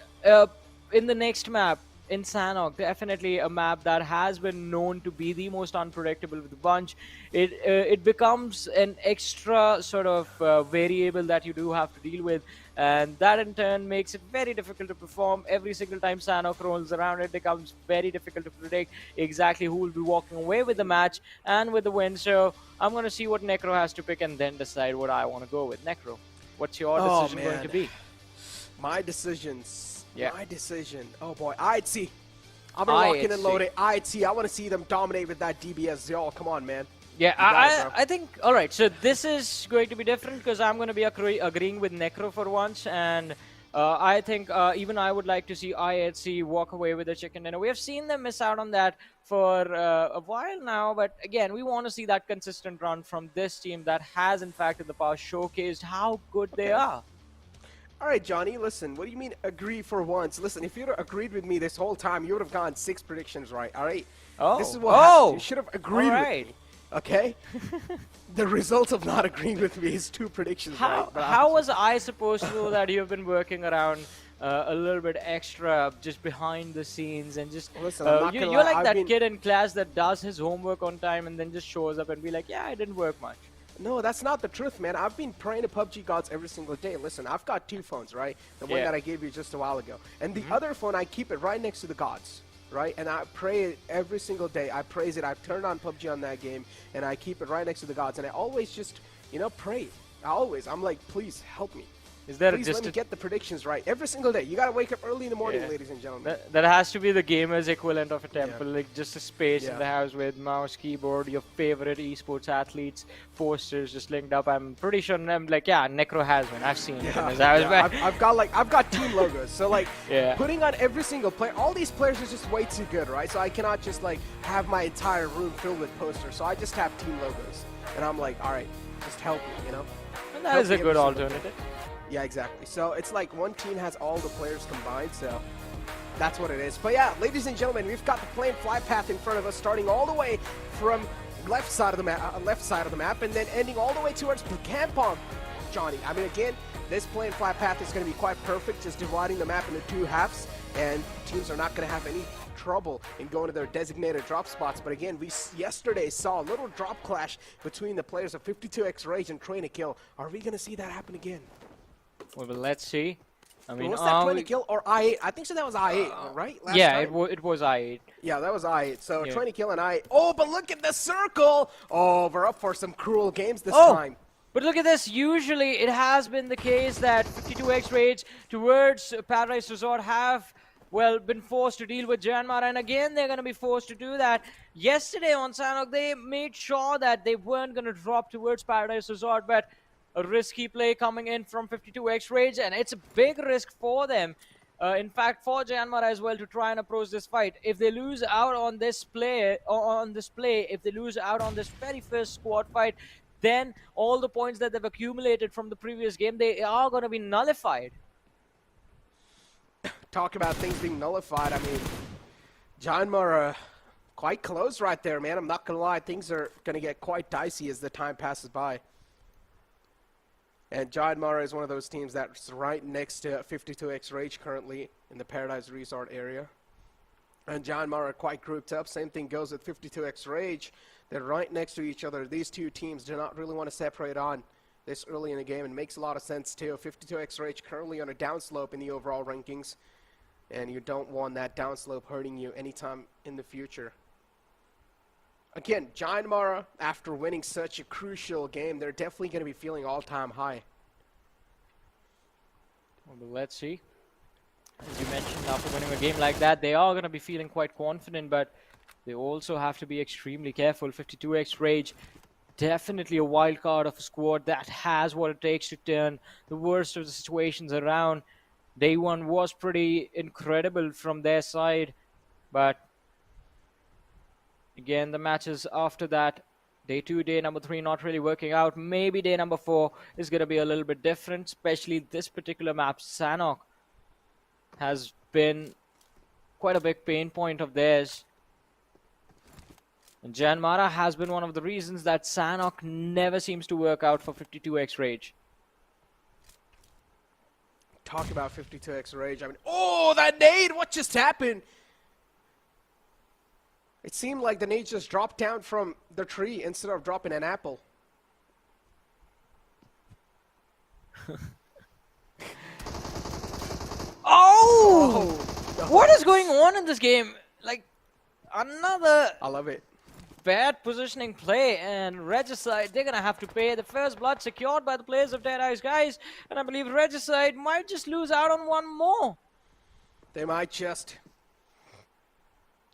in the next map, in Sanhok, definitely a map that has been known to be the most unpredictable with the bunch. It becomes an extra sort of variable that you do have to deal with. And that in turn makes it very difficult to perform. Every single time Sanhok rolls around, it becomes very difficult to predict exactly who will be walking away with the match and with the win. So I'm going to see what Necro has to pick and then decide what I want to go with. Necro, what's your decision going to be? My decisions. Yeah. My decision. Oh boy, IHC. I'm going to lock in and load it. IHC. I want to see them dominate with that DBS. Yo, come on, man. Yeah, I think, all right, so this is going to be different because I'm going to be agreeing with Necro for once, and I think even I would like to see IHC walk away with the chicken dinner. We have seen them miss out on that for a while now, but again, we want to see that consistent run from this team that has, in fact, in the past showcased how good they are. All right, Johnny, listen, what do you mean agree for once? Listen, if you'd have agreed with me this whole time, you would have gotten 6 predictions right, all right? Oh, this is what happened. You should have agreed with me. Okay? The result of not agreeing with me is 2 predictions. How was I supposed to know that you've been working around a little bit extra just behind the scenes and just... Listen, you're like that kid in class that does his homework on time and then just shows up and be like, yeah, I didn't work much. No, that's not the truth, man. I've been praying to PUBG gods every single day. Listen, I've got 2 phones, right? The one that I gave you just a while ago. And the other phone, I keep it right next to the gods. Right, and I pray it every single day. I praise it. I've turned on PUBG on that game, and I keep it right next to the gods. And I always just, pray. I'm like, please help me. Please let me get the predictions right every single day. You gotta wake up early in the morning, ladies and gentlemen. That has to be the gamer's equivalent of a temple, like just a space in the house with mouse, keyboard, your favorite esports athletes, posters just linked up. I'm pretty sure Necro has one. I've seen it in his house. I've got team logos. So putting on every single player, all these players are just way too good, right? So I cannot just have my entire room filled with posters. So I just have team logos, and I'm like, all right, just help me, And that is a good alternative. Yeah, exactly. So it's like one team has all the players combined, so that's what it is. But yeah, ladies and gentlemen, we've got the flame fly path in front of us, starting all the way from left side of the map, and then ending all the way towards Kampong. Johnny. I mean, again, this play flat path is going to be quite perfect, just dividing the map into 2 halves, and teams are not going to have any trouble in going to their designated drop spots. But again, we yesterday saw a little drop clash between the players of 52X Rage and Train to Kill. Are we going to see that happen again? Well, let's see. I mean, was that Train to Kill or I8? I think so. That was I8, right? Last yeah, time? it was I8. Yeah, that was I8. So Yeah. Train to Kill and I8. Oh, but look at the circle! Oh, we're up for some cruel games this time. But look at this, usually it has been the case that 52X Rage towards Paradise Resort have, well, been forced to deal with JyanMaara, and again they're going to be forced to do that. Yesterday on Sanhok, they made sure that they weren't going to drop towards Paradise Resort, but a risky play coming in from 52X Rage, and it's a big risk for them. In fact, for JyanMaara as well to try and approach this fight. If they lose out on this play, if they lose out on this very first squad fight, then all the points that they've accumulated from the previous game, they are going to be nullified. Talk about things being nullified. I mean, JyanMaara quite close right there, man. I'm not going to lie. Things are going to get quite dicey as the time passes by. And JyanMaara is one of those teams that's right next to 52X Rage currently in the Paradise Resort area. And JyanMaara are quite grouped up. Same thing goes with 52X Rage. They're right next to each other. These two teams do not really want to separate on this early in the game, and makes a lot of sense too. 52X Rage currently on a downslope in the overall rankings, and you don't want that downslope hurting you anytime in the future. Again, JyanMaara, after winning such a crucial game, they're definitely going to be feeling all-time high. Well, let's see. As you mentioned, after winning a game like that, they are going to be feeling quite confident, but they also have to be extremely careful. 52X Rage, definitely a wild card of a squad that has what it takes to turn the worst of the situations around. Day 1 was pretty incredible from their side, but again, the matches after that, day 2, day number 3 not really working out. Maybe day number 4 is going to be a little bit different, especially this particular map. Sanhok has been quite a big pain point of theirs. And JyanMaara has been one of the reasons that Sanhok never seems to work out for 52X Rage. Talk about 52X Rage. I mean, oh, that nade! What just happened? It seemed like the nade just dropped down from the tree instead of dropping an apple. Oh! No. What is going on in this game? Like, another... I love it. Bad positioning play, and Regicide, they're going to have to pay. The first blood secured by the players of Deadeyes Guys, and I believe Regicide might just lose out on one more. They might just...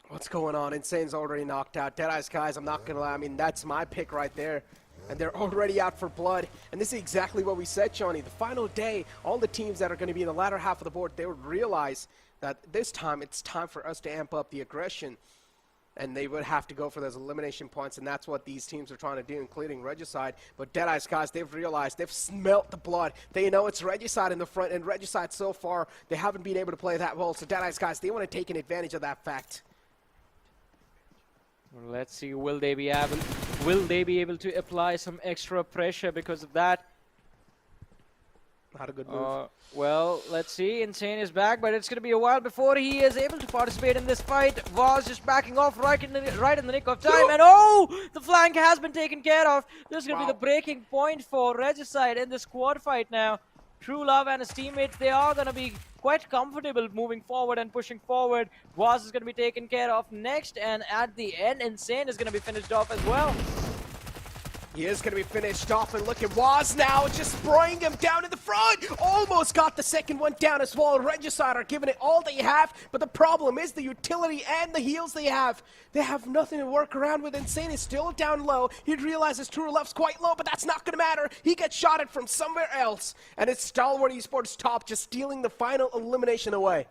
What's going on? Insane's already knocked out. Deadeyes Guys, I'm not going to lie, I mean, that's my pick right there. And they're already out for blood. And this is exactly what we said, Johnny. The final day, all the teams that are going to be in the latter half of the board, they would realize that this time, it's time for us to amp up the aggression. And they would have to go for those elimination points, and that's what these teams are trying to do, including Regicide. But Deadeyes Guys, they've realized, they've smelt the blood. They know it's Regicide in the front, and Regicide so far, they haven't been able to play that well. So Deadeyes Guys, they want to take advantage of that fact. Well, let's see, will they be able to apply some extra pressure because of that? Not a good move. Well, let's see. Insane is back, but it's going to be a while before he is able to participate in this fight. Vaz just backing off right in the nick of time. And oh, the flank has been taken care of. This is going to be the breaking point for Regicide in the squad fight now. True Love and his teammates, they are going to be quite comfortable moving forward and pushing forward. Vaz is going to be taken care of next, and at the end, Insane is going to be finished off as well. He is going to be finished off, and look at Waz now, just spraying him down in the front. Almost got the second one down as well. Regicide are giving it all they have, but the problem is the utility and the heals they have. They have nothing to work around with. Insane is still down low. He realizes True Love's quite low, but that's not going to matter. He gets shotted from somewhere else, and it's Stalwart Esports top just stealing the final elimination away.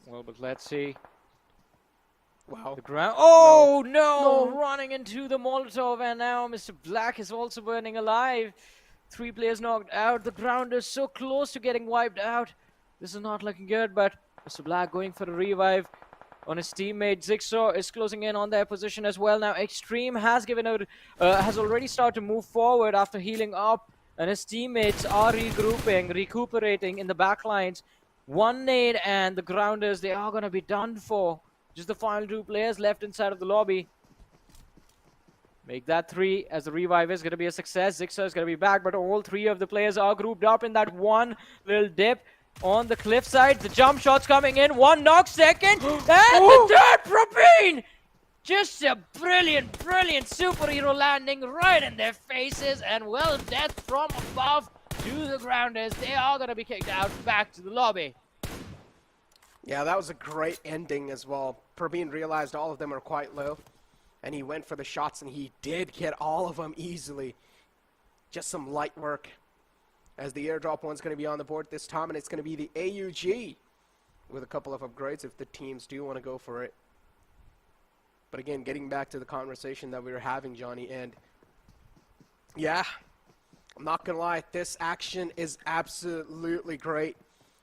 Well, but let's see. Wow. The ground. Oh, no! Running into the Molotov, and now Mr. Black is also burning alive. 3 players knocked out. The ground is so close to getting wiped out. This is not looking good, but Mr. Black going for a revive on his teammate. Zigsaw is closing in on their position as well. Now, Extreme has given out, has already started to move forward after healing up. and his teammates are regrouping, recuperating in the back lines. One nade and the grounders, they are going to be done for. Just the final two players left inside of the lobby. Make that 3 as the revive is going to be a success. Zixer is going to be back, but all 3 of the players are grouped up in that one little dip on the cliffside. The jump shots coming in. One knock, second, and the third propane! Just a brilliant superhero landing right in their faces, and well, death from above to the grounders. They are going to be kicked out back to the lobby. Yeah, that was a great ending as well. Praveen realized all of them are quite low, and he went for the shots, and he did get all of them easily. Just some light work, as the airdrop one's going to be on the board this time, and it's going to be the AUG with a couple of upgrades if the teams do want to go for it. But again, getting back to the conversation that we were having, Johnny, and yeah, I'm not going to lie, this action is absolutely great.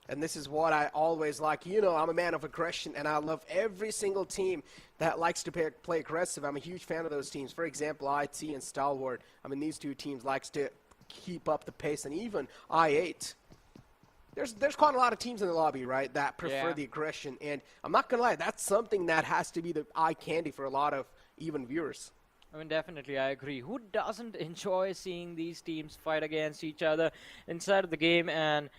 And this is what I always like. You know, I'm a man of aggression, and I love every single team that likes to play aggressive. I'm a huge fan of those teams. For example, IT and Stalwart. I mean, these two teams likes to keep up the pace, and even I8. There's quite a lot of teams in the lobby, right, that prefer the aggression. And I'm not going to lie, that's something that has to be the eye candy for a lot of even viewers. I mean, definitely, I agree. Who doesn't enjoy seeing these teams fight against each other inside of the game? And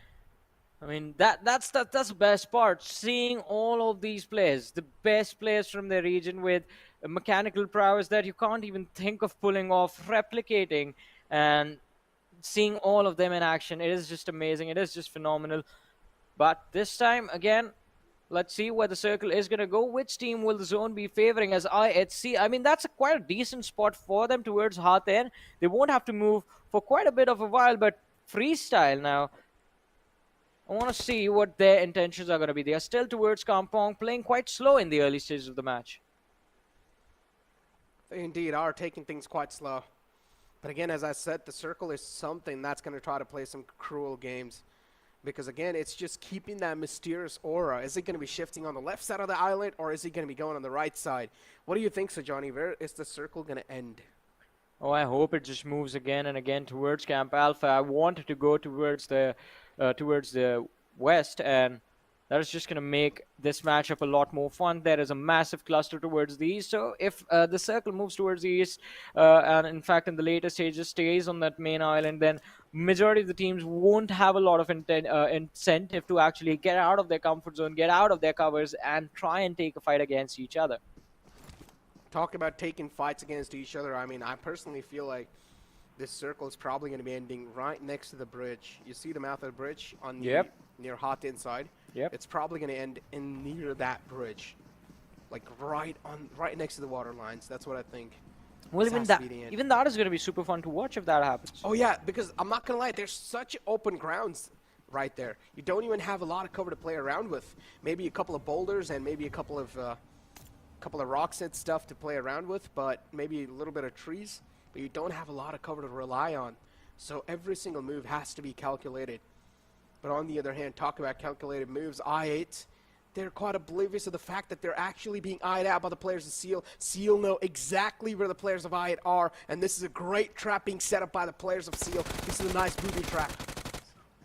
I mean, that's the best part, seeing all of these players, the best players from their region with mechanical prowess that you can't even think of pulling off, replicating, and seeing all of them in action. It is just amazing. It is just phenomenal. But this time, again, let's see where the circle is going to go. Which team will the zone be favoring as IHC? I mean, that's quite a decent spot for them towards Hathen. They won't have to move for quite a bit of a while, but Freestyle now, I want to see what their intentions are going to be. They are still towards Kampong, playing quite slow in the early stages of the match. They indeed are taking things quite slow. But again, as I said, the circle is something that's going to try to play some cruel games. Because again, it's just keeping that mysterious aura. Is it going to be shifting on the left side of the island, or is it going to be going on the right side? What do you think, so Johnny? Where is the circle going to end? Oh, I hope it just moves again and again towards Camp Alpha. I wanted to go towards the west, and that is just going to make this matchup a lot more fun. There is a massive cluster towards the east, so if the circle moves towards the east, and in fact in the later stages stays on that main island, then majority of the teams won't have a lot of incentive to actually get out of their comfort zone, get out of their covers, and try and take a fight against each other. Talk about taking fights against each other. I mean, I personally feel like this circle is probably going to be ending right next to the bridge. You see the mouth of the bridge on the near hot inside? Yep. It's probably going to end in near that bridge. Like right next to the water lines. That's what I think. Well, even that is going to be super fun to watch if that happens. Oh yeah, because I'm not going to lie, there's such open grounds right there. You don't even have a lot of cover to play around with. Maybe a couple of boulders and maybe a couple of rocks and stuff to play around with, but maybe a little bit of trees. But you don't have a lot of cover to rely on. So every single move has to be calculated. But on the other hand, talk about calculated moves, I8, they're quite oblivious of the fact that they're actually being eyed out by the players of Seal. Seal know exactly where the players of I8 are, and this is a great trap being set up by the players of Seal. This is a nice booby trap.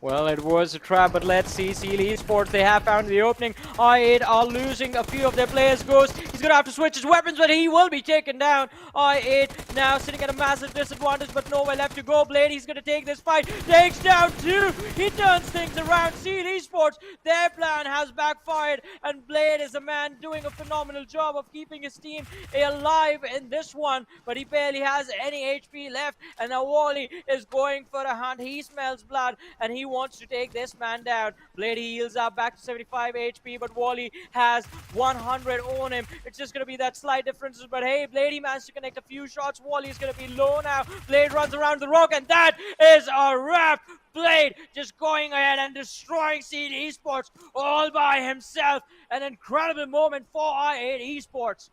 Well, it was a trap, but let's see. Seal Esports, they have found the opening. I8 are losing a few of their players. Ghost, he's going to have to switch his weapons, but he will be taken down. I8 now sitting at a massive disadvantage, but nowhere left to go. Blade, he's going to take this fight. Takes down 2. He turns things around. Seal Esports, their plan has backfired, and Blade is a man doing a phenomenal job of keeping his team alive in this one, but he barely has any HP left, and now Wally is going for a hunt. He smells blood, and he wants to take this man down. Blade heals up back to 75 HP, but Wally has 100 on him. It's just going to be that slight differences, but hey, Blade, he managed to connect a few shots. Wally is going to be low now. Blade runs around the rock, and that is a wrap. Blade just going ahead and destroying Seal Esports all by himself. An incredible moment for I8 Esports.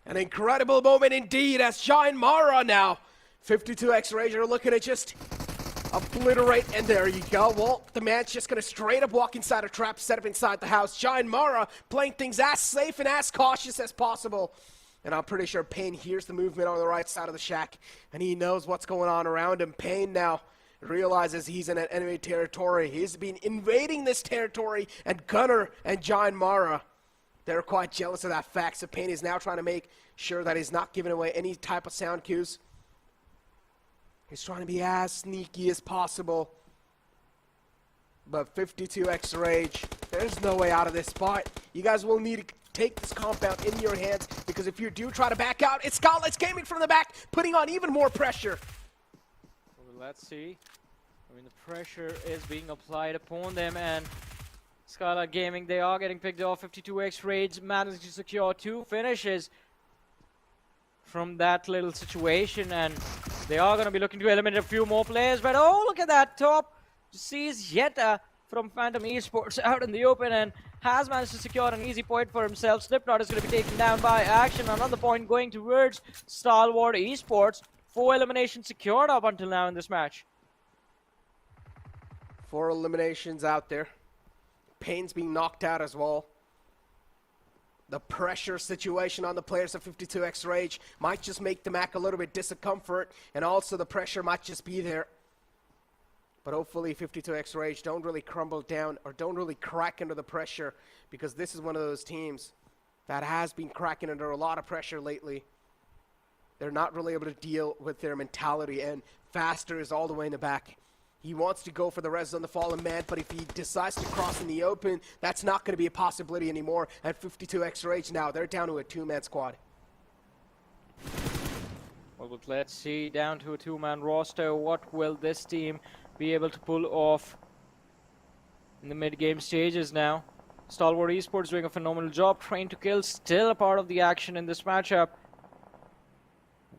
An incredible moment indeed as JyanMaara now. 52x Rager looking at just obliterate, and there you go. Well, the man's just gonna straight up walk inside a trap set up inside the house. JyanMaara playing things as safe and as cautious as possible. And I'm pretty sure Payne hears the movement on the right side of the shack, and he knows what's going on around him. Payne now realizes he's in an enemy territory. He's been invading this territory, and Gunnar and JyanMaara, they're quite jealous of that fact. So Pain is now trying to make sure that he's not giving away any type of sound cues. He's trying to be as sneaky as possible. But 52x Rage, there's no way out of this spot. You guys will need to take this compound in your hands, because if you do try to back out, it's Skylightz Gaming from the back, putting on even more pressure. Well, let's see. I mean, the pressure is being applied upon them, and Skylightz Gaming, they are getting picked off. 52x Rage managed to secure 2 finishes from that little situation, and they are going to be looking to eliminate a few more players. But oh, look at that top. Sees Yetta from Phantom Esports out in the open and has managed to secure an easy point for himself. Slipknot is going to be taken down by Action. Another point going towards Stalwart Esports. 4 eliminations secured up until now in this match. 4 eliminations out there. Pain's being knocked out as well. The pressure situation on the players of 52x Rage might just make the Mac a little bit discomfort, and also the pressure might just be there. But hopefully 52x Rage don't really crumble down or don't really crack under the pressure, because this is one of those teams that has been cracking under a lot of pressure lately. They're not really able to deal with their mentality, and Faster is all the way in the back. He wants to go for the res on the fallen man, but if he decides to cross in the open, that's not going to be a possibility anymore. At 52x Rage now, they're down to a 2-man squad. Well, let's see, down to a 2-man roster. What will this team be able to pull off in the mid-game stages now? Stalwart Esports doing a phenomenal job. Train to Kill still a part of the action in this matchup.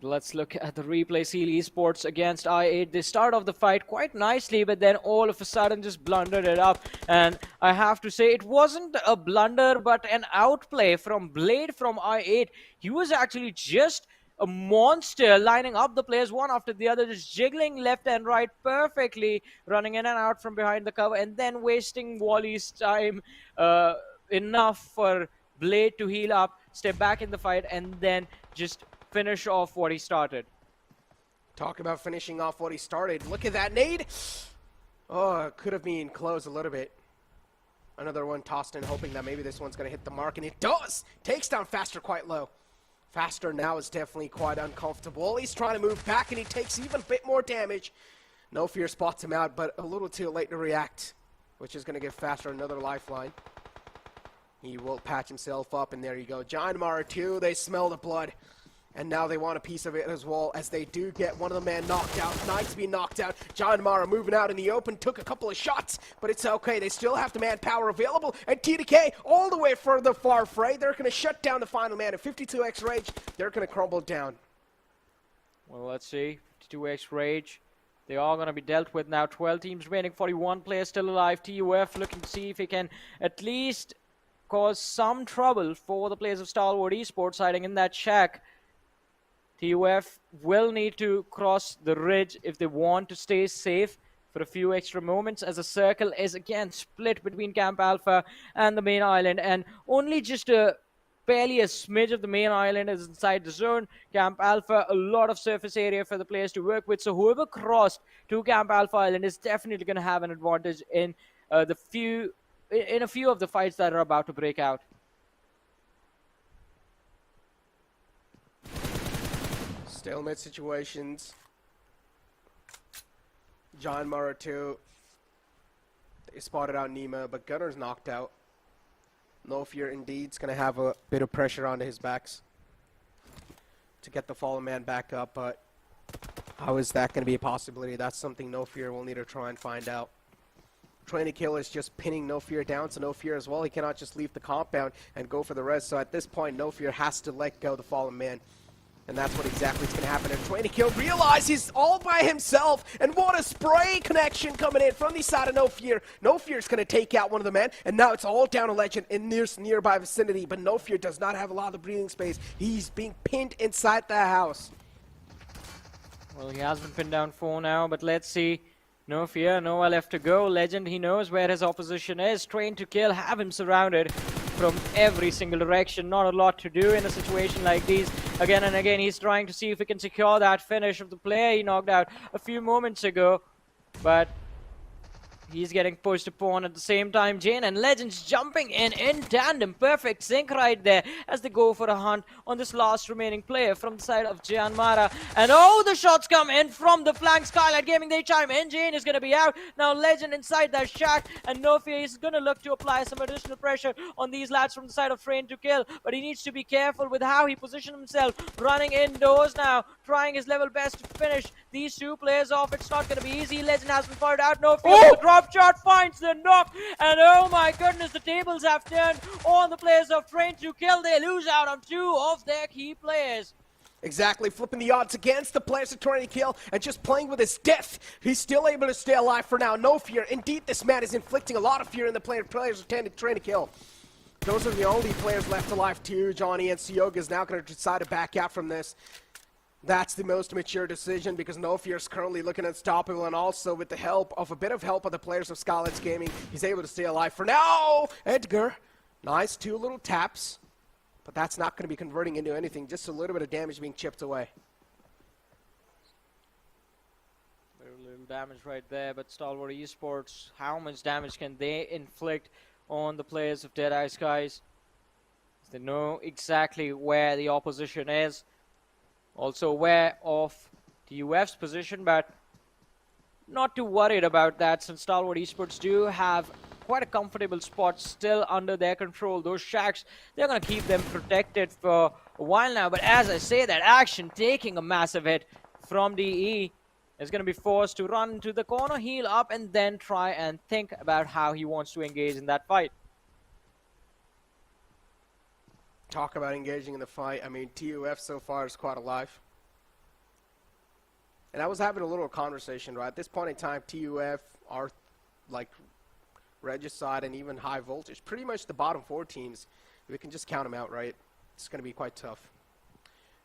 Let's look at the replay. Seal Esports against I8. They start off the fight quite nicely, but then all of a sudden just blundered it up. And I have to say, it wasn't a blunder, but an outplay from Blade from I8. He was actually just a monster, lining up the players one after the other, just jiggling left and right perfectly, running in and out from behind the cover, and then wasting Wally's time enough for Blade to heal up, step back in the fight, and then just finish off what he started. Talk about finishing off what he started. Look at that nade. Oh, it could have been close a little bit. Another one tossed in, hoping that maybe this one's going to hit the mark, and it does. Takes down Faster quite low. Faster now is definitely quite uncomfortable. He's trying to move back, and he takes even a bit more damage. No Fear spots him out, but a little too late to react, which is going to give Faster another lifeline. He will patch himself up, and there you go. JyanMaara too, they smell the blood. And now they want a piece of it as well, as they do get one of the men knocked out. Knight's being knocked out. JyanMaara moving out in the open, took a couple of shots, but it's okay. They still have the manpower available. And TDK all the way for the far fray. They're going to shut down the final man. At 52x Rage, they're going to crumble down. Well, let's see. 52x Rage. They are going to be dealt with now. 12 teams remaining, 41 players still alive. TUF looking to see if he can at least cause some trouble for the players of Stalwart Esports hiding in that shack. TUF will need to cross the ridge if they want to stay safe for a few extra moments, as a circle is again split between Camp Alpha and the main island, and only just barely a smidge of the main island is inside the zone. Camp Alpha, a lot of surface area for the players to work with, so whoever crossed to Camp Alpha Island is definitely going to have an advantage in a few of the fights that are about to break out. Stalemate situations. JyanMaara too. They spotted out Nima, but Gunner's knocked out. No Fear indeed's going to have a bit of pressure onto his backs to get the fallen man back up, but how is that going to be a possibility? That's something No Fear will need to try and find out. Train to Kill is just pinning No Fear down, so No Fear as well. He cannot just leave the compound and go for the res, so at this point No Fear has to let go the fallen man. And that's what exactly is going to happen. And Train to Kill realizes he's all by himself. And what a spray connection coming in from the side of No Fear. No Fear is going to take out one of the men. And now it's all down to Legend in this nearby vicinity. But No Fear does not have a lot of breathing space. He's being pinned inside the house. Well, he has been pinned down for now, but let's see. No Fear, nowhere left to go. Legend, he knows where his opposition is. Train to Kill, have him surrounded from every single direction. Not a lot to do in a situation like these. Again and again, he's trying to see if he can secure that finish of the player he knocked out a few moments ago. but he's getting pushed upon at the same time. Jane and Legends jumping in tandem. Perfect sync right there as they go for a hunt on this last remaining player from the side of JyanMaara. And oh, the shots come in from the flank. Skylightz Gaming, they chime in. Jane is going to be out. Now Legend inside that shack, and No Fear is going to look to apply some additional pressure on these lads from the side of Train to Kill. But he needs to be careful with how he positions himself. Running indoors now, trying his level best to finish these two players off. It's not going to be easy. Legend has been fired out. No Fear with the drop shot finds the knock, and oh my goodness, the tables have turned on the players of Train to Kill. They lose out on two of their key players. Exactly, flipping the odds against the players of Train to Kill and just playing with his death. He's still able to stay alive for now. No Fear. Indeed, this man is inflicting a lot of fear in the players of Train to Kill. Those are the only players left alive too. Johnny and Sioga is now going to decide to back out from this. That's the most mature decision because No Fear is currently looking unstoppable, and also with the help of a bit of help of the players of Skylightz Gaming, he's able to stay alive for now. Edgar, nice 2 little taps, but that's not going to be converting into anything. Just a little bit of damage being chipped away. Very little damage right there, but Stalwart Esports, how much damage can they inflict on the players of Deadeyes Guys? They know exactly where the opposition is. Also aware of TUF's position, but not too worried about that since Stalwart Esports do have quite a comfortable spot still under their control. Those shacks, they're going to keep them protected for a while now. But as I say, that Action taking a massive hit from DE is going to be forced to run to the corner, heal up, and then try and think about how he wants to engage in that fight. Talk about engaging in the fight. I mean, TUF so far is quite alive. And I was having a little conversation, right? At this point in time, TUF are like Regicide and even High Voltage. Pretty much the bottom 4 teams. We can just count them out, right? It's going to be quite tough.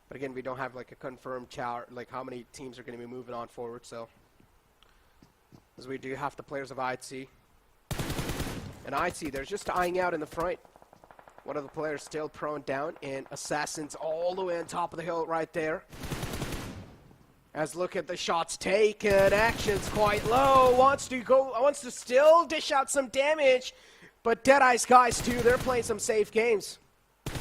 But again, we don't have like a confirmed chart, like how many teams are going to be moving on forward. So, as we do have the players of IC. And IC, they're just eyeing out in the front. One of the players still prone down, and Assassin's all the way on top of the hill right there. As look at the shots taken, Action's quite low, wants to still dish out some damage, but Deadeyes Guys too, they're playing some safe games.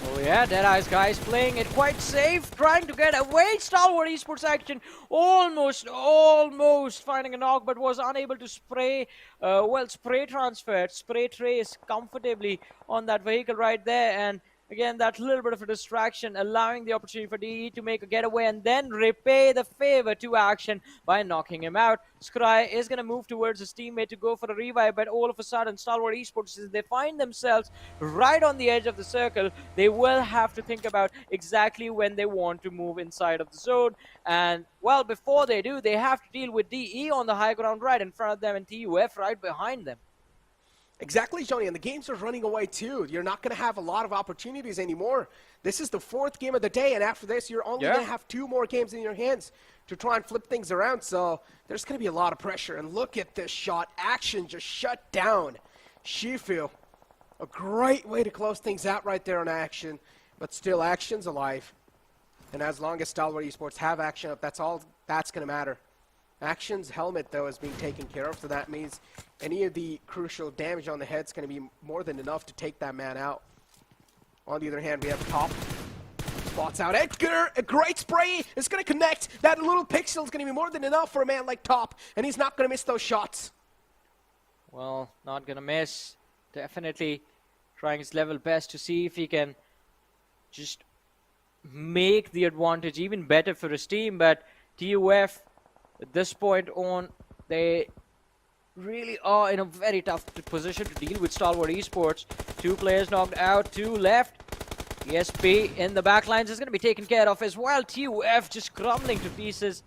Oh yeah, Deadeyes Guys playing it quite safe, trying to get away. Stalwart Esports Action almost finding a knock, but was unable to spray, spray trace comfortably on that vehicle right there. And again, that little bit of a distraction, allowing the opportunity for DE to make a getaway and then repay the favor to Action by knocking him out. Scry is going to move towards his teammate to go for a revive, but all of a sudden, Stalwart Esports, they find themselves right on the edge of the circle. They will have to think about exactly when they want to move inside of the zone. And, well, before they do, they have to deal with DE on the high ground right in front of them and TUF right behind them. Exactly, Johnny, and the games are running away too. You're not going to have a lot of opportunities anymore. This is the 4th game of the day, and after this, you're only going to have 2 more games in your hands to try and flip things around. So there's going to be a lot of pressure. And look at this shot. Action just shut down Shifu. A great way to close things out right there on Action. But still, Action's alive. And as long as Stalwart Esports have Action up, that's all that's going to matter. Action's helmet, though, is being taken care of, so that means any of the crucial damage on the head is going to be more than enough to take that man out. On the other hand, we have Top. Spots out Edgar, a great spray, it's going to connect. That little pixel is going to be more than enough for a man like Top, and he's not going to miss those shots. Well, not going to miss. Definitely trying his level best to see if he can just make the advantage even better for his team, but TUF at this point on, they really are in a very tough position to deal with Stalwart Esports. 2 players knocked out, 2 left. ESP in the backlines is going to be taken care of as well. TUF just crumbling to pieces.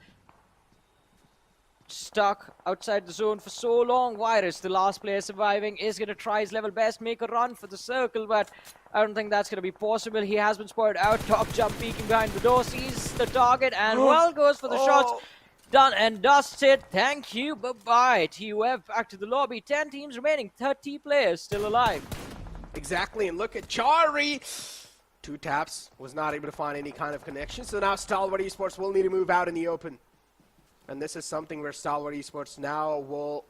Stuck outside the zone for so long. Virus, the last player surviving, is going to try his level best, make a run for the circle, but I don't think that's going to be possible. He has been spotted out. Top jump peeking behind the door, sees the target, and well goes for the shots. Done and dusted. Thank you. Bye-bye. TUF back to the lobby. 10 teams remaining. 30 players still alive. Exactly. And look at Chari. 2 taps. Was not able to find any kind of connection. So now Stalwart Esports will need to move out in the open. And this is something where Stalwart Esports now will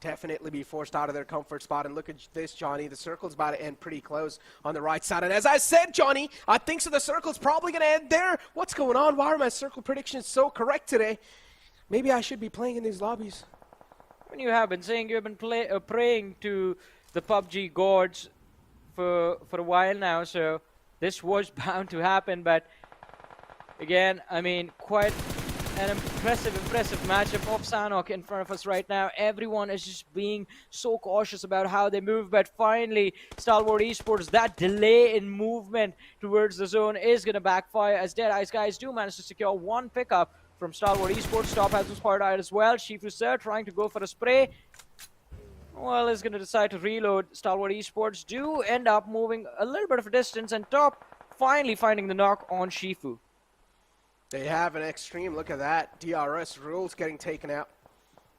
definitely be forced out of their comfort spot. And look at this, Johnny. The circle's about to end pretty close on the right side. And as I said, Johnny, I think so the circle's probably going to end there. What's going on? Why are my circle predictions so correct today? Maybe I should be playing in these lobbies. When you have been saying you've been praying to the PUBG gods for a while now, so this was bound to happen. But again, I mean, quite an impressive matchup of Sanhok in front of us right now. Everyone is just being so cautious about how they move, but finally, Stalwart Esports, that delay in movement towards the zone is going to backfire as Deadeyes Guys do manage to secure one pickup from Stalwart Esports. Top has been spotted out as well. Shifu Sir trying to go for a spray. Well, is going to decide to reload. Stalwart Esports do end up moving a little bit of a distance, and Top finally finding the knock on Shifu. They have an extreme. Look at that. DRS rules getting taken out.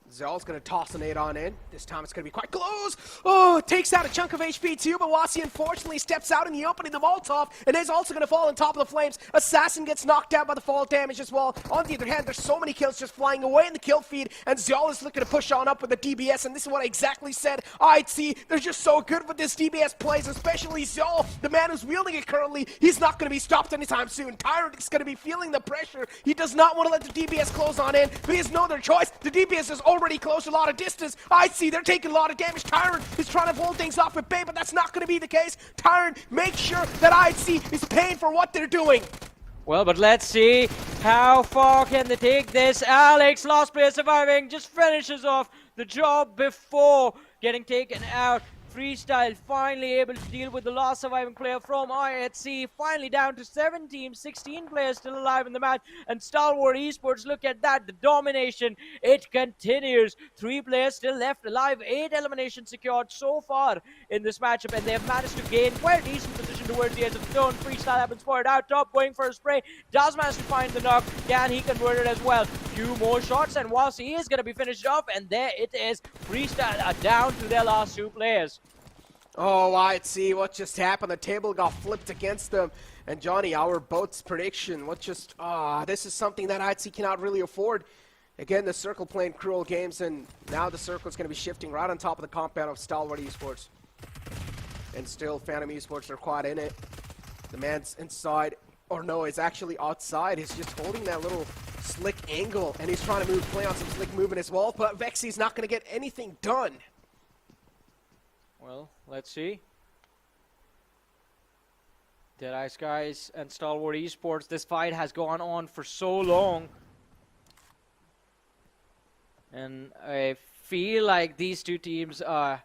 Zell's going to toss a nade on in. This time it's going to be quite close. Oh, it takes out a chunk of HP too, but Wasi unfortunately steps out in the opening. The Molotov, and is also going to fall on top of the flames. Assassin gets knocked out by the fall damage as well. On the other hand, there's so many kills just flying away in the kill feed, and Zell is looking to push on up with the DBS, and this is what I exactly said. I'd see they're just so good with this DBS plays, especially Zell, the man who's wielding it currently. He's not going to be stopped anytime soon. Tyrant is going to be feeling the pressure. He does not want to let the DBS close on in, but he has no other choice. The DBS is already close a lot of distance. I see they're taking a lot of damage. Tyrant is trying to hold things off with Bay, but that's not going to be the case. Tyrant makes sure that IC is paying for what they're doing. Well, but let's see how far can they take this. Alex, last player surviving, just finishes off the job before getting taken out. Freestyle finally able to deal with the last surviving player from IHC. Finally down to 7 teams, 16 players still alive in the match. And Stalwart Esports, look at that, the domination, it continues. 3 players still left alive, 8 eliminations secured so far in this matchup. And they have managed to gain quite a decent position towards the edge of the zone. Freestyle happens for it out top, going for a spray. Does manage to find the knock. Can he convert it as well? Few more shots, and whilst he is going to be finished off, and there it is. Freestyle are down to their last 2 players. Oh, I see what just happened. The table got flipped against them. And Johnny, our boat's prediction, this is something that IHC cannot really afford. Again, the circle playing cruel games, and now the circle is going to be shifting right on top of the compound of Stalwart Esports. And still, Phantom Esports are quite in it. The man's inside, or no, he's actually outside. He's just holding that little slick angle, and he's trying to play on some slick movement as well, but Vexy's not going to get anything done. Well, let's see. Deadeyes Guys and Stalwart Esports. This fight has gone on for so long. And I feel like these 2 teams are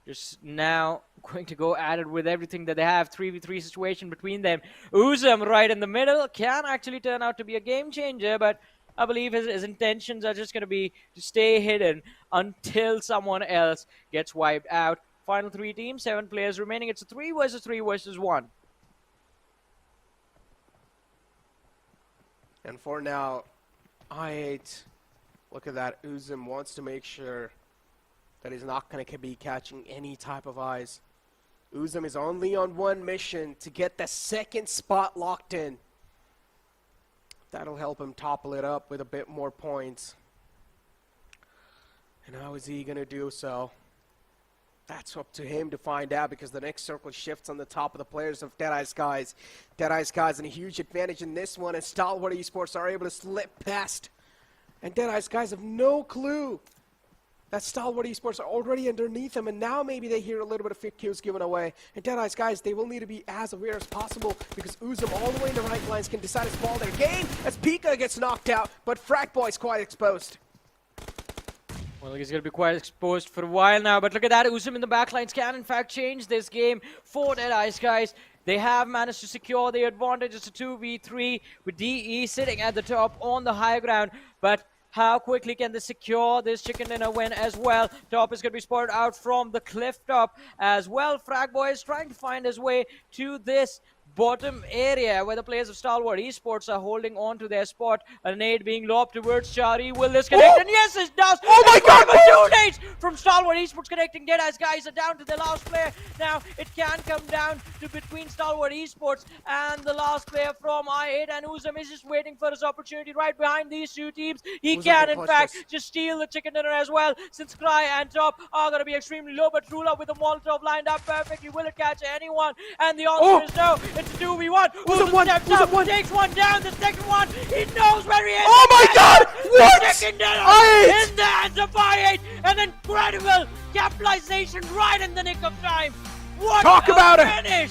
just now going to go at it with everything that they have. 3v3 situation between them. Uzum right in the middle can actually turn out to be a game changer, but I believe his intentions are just going to be to stay hidden until someone else gets wiped out. Final 3 teams, 7 players remaining. It's a 3 versus 3 versus 1. And for now, I8, look at that. Uzum wants to make sure that he's not going to be catching any type of eyes. Uzum is only on 1 mission to get the 2nd spot locked in. That'll help him topple it up with a bit more points. And how is he going to do so? That's up to him to find out, because the next circle shifts on the top of the players of Deadeyes Guys. Deadeyes Guys in a huge advantage in this one, and Stalwart Esports are able to slip past. And Deadeyes Guys have no clue that Stalwart Esports are already underneath them, and now maybe they hear a little bit of fit kills given away. And Deadeyes Guys, they will need to be as aware as possible, because Uzum all the way in the right lines can decide to ball their game as Pika gets knocked out, but Frat Boy's quite exposed. Well, he's going to be quite exposed for a while now, but look at that. Uzum in the backlines can in fact change this game for Deadeyes Guys. They have managed to secure the advantage. It's a 2v3 with DE sitting at the top on the high ground, but how quickly can they secure this chicken dinner win as well? Top is going to be spotted out from the cliff top as well. Frag Boy is trying to find his way to this bottom area where the players of Stalwart Esports are holding on to their spot. A nade being lobbed towards Chari. Will this connect? And yes, it does. Oh my God! Two nades from Stalwart Esports connecting. Deadeyes Guys are down to the last player. Now it can come down to between Stalwart Esports and the last player from I8, and Uzum is just waiting for his opportunity right behind these two teams. He can in fact just steal the chicken dinner as well, since Cry and Top are going to be extremely low, but Trula with the Molotov lined up perfectly. Will it catch anyone? And the answer is no. It's a 2v1. Uzum steps up, takes one down, the second one, he knows where he is. Oh my God! What? Chicken dinner in the hands of I8, an incredible capitalization right in the nick of time. What Talk about finish!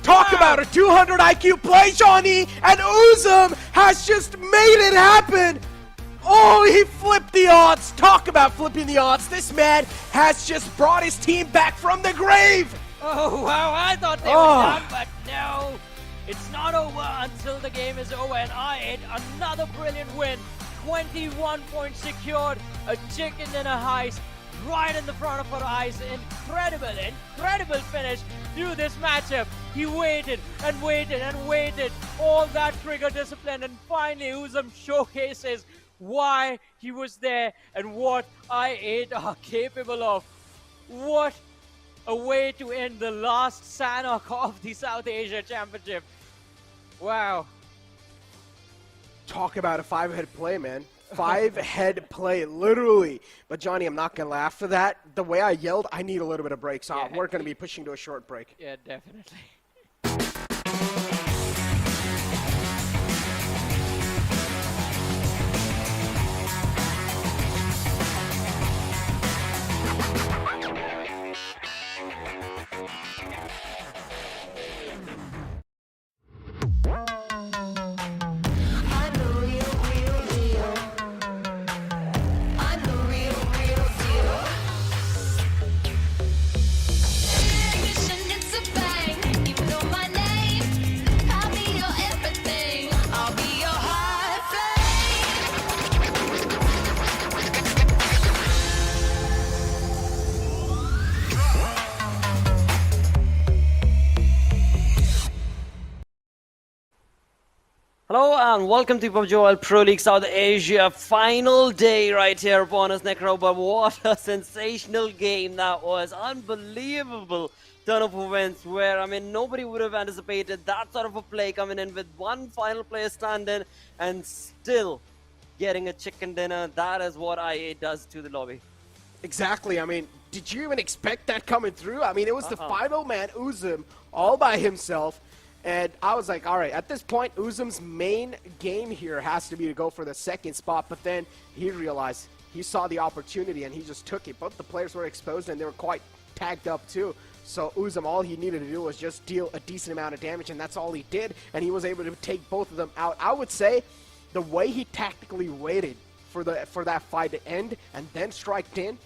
Talk about a 200 IQ play, Johnny, and Uzum has just made it happen. Oh, he flipped the odds. Talk about flipping the odds. This man has just brought his team back from the grave. Oh, wow, I thought they were done, but no. It's not over until the game is over, and I8, another brilliant win. 21 points secured, a chicken dinner heist right in the front of our eyes. Incredible finish to this matchup. He waited and waited and waited. All that trigger discipline, and finally Uzum showcases why he was there and what I8 are capable of. What a way to end the last Sanhok of the South Asia Championship. Wow. Talk about a 5-head play, man. 5-head play, literally. But Johnny, I'm not going to laugh for that. The way I yelled, I need a little bit of break, so we're going to be pushing to a short break. Yeah, definitely. Hello and welcome to PUBG Mobile Pro League South Asia. Final day right here upon us, Necro. But what a sensational game that was. Unbelievable turn of events where, I mean, nobody would have anticipated that sort of a play coming in with one final player standing and still getting a chicken dinner. That is what IA does to the lobby. Exactly. I mean, did you even expect that coming through? I mean, it was the final man, Uzum, all by himself. And I was like, all right, at this point, Uzum's main game here has to be to go for the second spot. But then he realized, he saw the opportunity and he just took it. Both the players were exposed and they were quite tagged up too. So Uzum, all he needed to do was just deal a decent amount of damage, and that's all he did. And he was able to take both of them out. I would say the way he tactically waited for that fight to end and then striked in,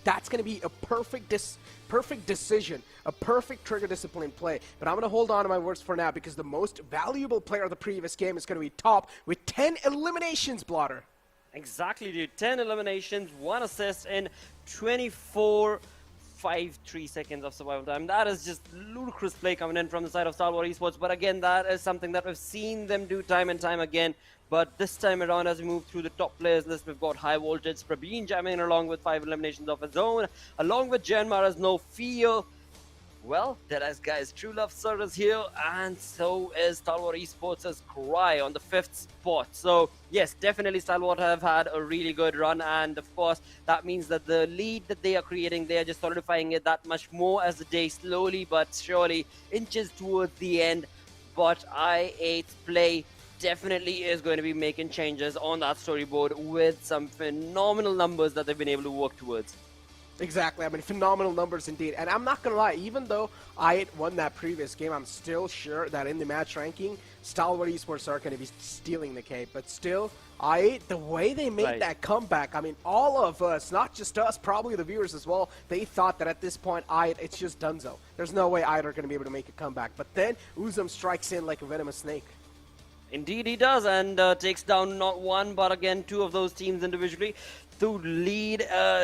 that's going to be a perfect decision, a perfect trigger discipline play. But I'm going to hold on to my words for now because the most valuable player of the previous game is going to be Top with 10 eliminations, Blotter. Exactly, dude. 10 eliminations, 1 assist in 24.53 seconds of survival time. That is just ludicrous play coming in from the side of Stalwart Esports. But again, that is something that we've seen them do time and time again. But this time around, as we move through the top players list, we've got High Voltage, Prabeen jamming along with 5 eliminations of his own, along with JyanMaara's No Fear. Well, Deadeyes Guys' True Love Sir is here, and so is Stalwart Esports' Cry on the 5th spot. So, yes, definitely Stalwart have had a really good run, and of course, that means that the lead that they are creating, they are just solidifying it that much more as the day slowly but surely inches towards the end. But I8's play definitely is going to be making changes on that storyboard with some phenomenal numbers that they've been able to work towards. Exactly. I mean, phenomenal numbers indeed. And I'm not going to lie, even though I won that previous game, I'm still sure that in the match ranking, Stalwart Esports are going to be stealing the cake. But still, the way they made that comeback, I mean, all of us, not just us, probably the viewers as well, they thought that at this point, it's just donezo. There's no way are going to be able to make a comeback. But then, Uzum strikes in like a venomous snake. Indeed he does, and takes down not one, but again 2 of those teams individually. to lead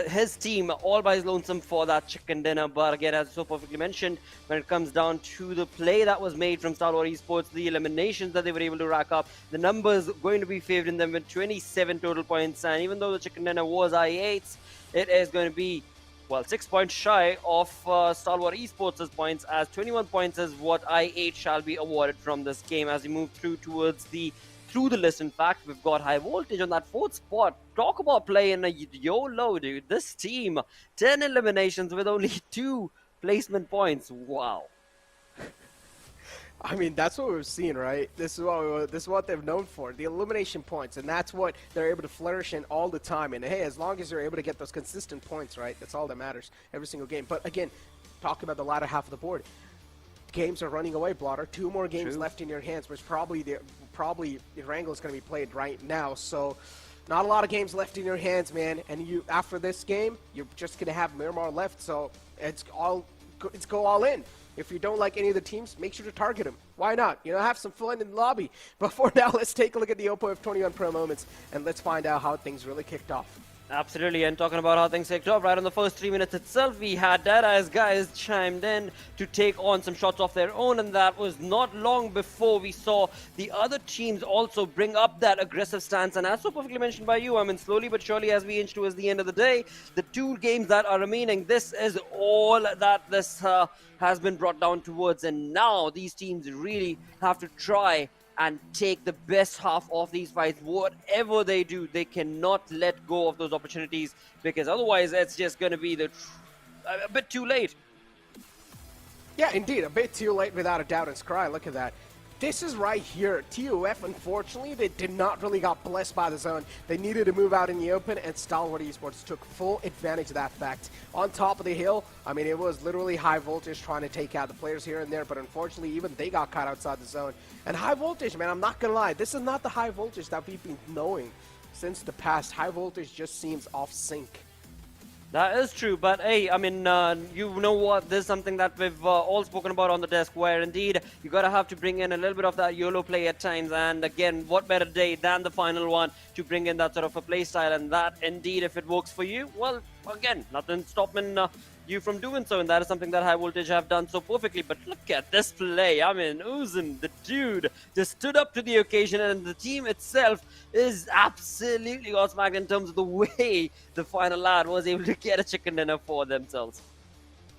his team all by his lonesome for that chicken dinner. But again, as so perfectly mentioned, when it comes down to the play that was made from Stalwart Esports, the eliminations that they were able to rack up, the numbers going to be favoring them with 27 total points. And even though the chicken dinner was I8, it is going to be, well, 6 points shy of Stalwart Esports' points, as 21 points is what I8 shall be awarded from this game as we move through the list. In fact, we've got High Voltage on that 4th spot. Talk about playing a YOLO, dude. This team, 10 eliminations with only 2 placement points. Wow. I mean, that's what we've seen, right? This is what they've known for, the elimination points, and that's what they're able to flourish in all the time. And hey, as long as you're able to get those consistent points, right, that's all that matters every single game. But again, talking about the latter half of the board, games are running away, Blotter. 2 more games left in your hands, which probably Erangel is going to be played right now. So not a lot of games left in your hands, man. And you, after this game, you're just going to have Miramar left. So it's go all in. If you don't like any of the teams, make sure to target them. Why not? You know, have some fun in the lobby. But for now, let's take a look at the Oppo F21 Pro moments, and let's find out how things really kicked off. Absolutely, and talking about how things kicked off, right on the first 3 minutes itself, we had Deadeyes Guys chimed in to take on some shots of their own, and that was not long before we saw the other teams also bring up that aggressive stance. And as so perfectly mentioned by you, I mean, slowly but surely as we inch towards the end of the day, the 2 games that are remaining, this is all that this has been brought down towards, and now these teams really have to try and take the best half of these fights. Whatever they do, they cannot let go of those opportunities, because otherwise it's just going to be a bit too late. Yeah, indeed, a bit too late without a doubt. And Scry, look at that. This is right here. TUF, unfortunately, they did not really got blessed by the zone. They needed to move out in the open, and Stalwart Esports took full advantage of that fact. On top of the hill, I mean, it was literally High Voltage trying to take out the players here and there, but unfortunately, even they got caught outside the zone. And High Voltage, man, I'm not going to lie, this is not the High Voltage that we've been knowing since the past. High Voltage just seems off sync. That is true, but hey, I mean, you know what, this is something that we've all spoken about on the desk, where indeed you gotta have to bring in a little bit of that YOLO play at times. And again, what better day than the final one to bring in that sort of a play style, and that indeed, if it works for you, well, again, nothing stopping you from doing so, and that is something that High Voltage have done so perfectly. But look at this play. I mean, Uzun, the dude, just stood up to the occasion, and the team itself is absolutely gobsmacked in terms of the way the final lad was able to get a chicken dinner for themselves.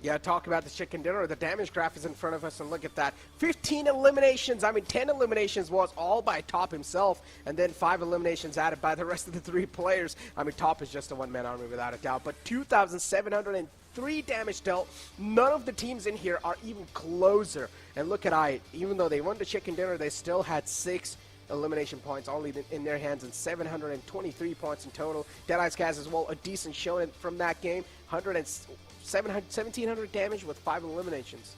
Yeah, talk about the chicken dinner. The damage graph is in front of us, and look at that. 15 eliminations. I mean, 10 eliminations was all by Top himself, and then 5 eliminations added by the rest of the 3 players. I mean, Top is just a one-man army without a doubt, but 2,703 damage dealt. None of the teams in here are even closer. And look at I, even though they won the chicken dinner, they still had 6 elimination points only in their hands, and 723 points in total. Deadeyes Guys as well, a decent showing from that game. 1,700 damage with 5 eliminations.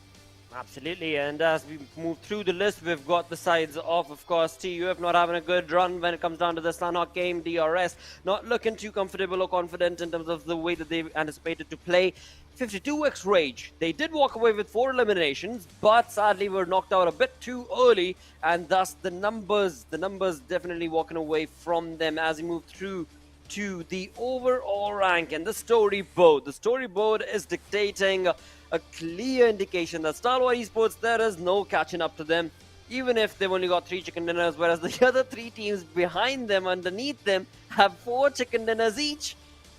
Absolutely, and as we move through the list, we've got the sides of course, TUF not having a good run when it comes down to the Sanhok game. DRS not looking too comfortable or confident in terms of the way that they anticipated to play. 52x Rage. They did walk away with 4 eliminations, but sadly were knocked out a bit too early, and thus the numbers definitely walking away from them as we move through to the overall rank and the storyboard. The storyboard is dictating a clear indication that Stalwart Esports, there is no catching up to them, even if they've only got 3 chicken dinners, whereas the other 3 teams behind them, underneath them, have 4 chicken dinners each.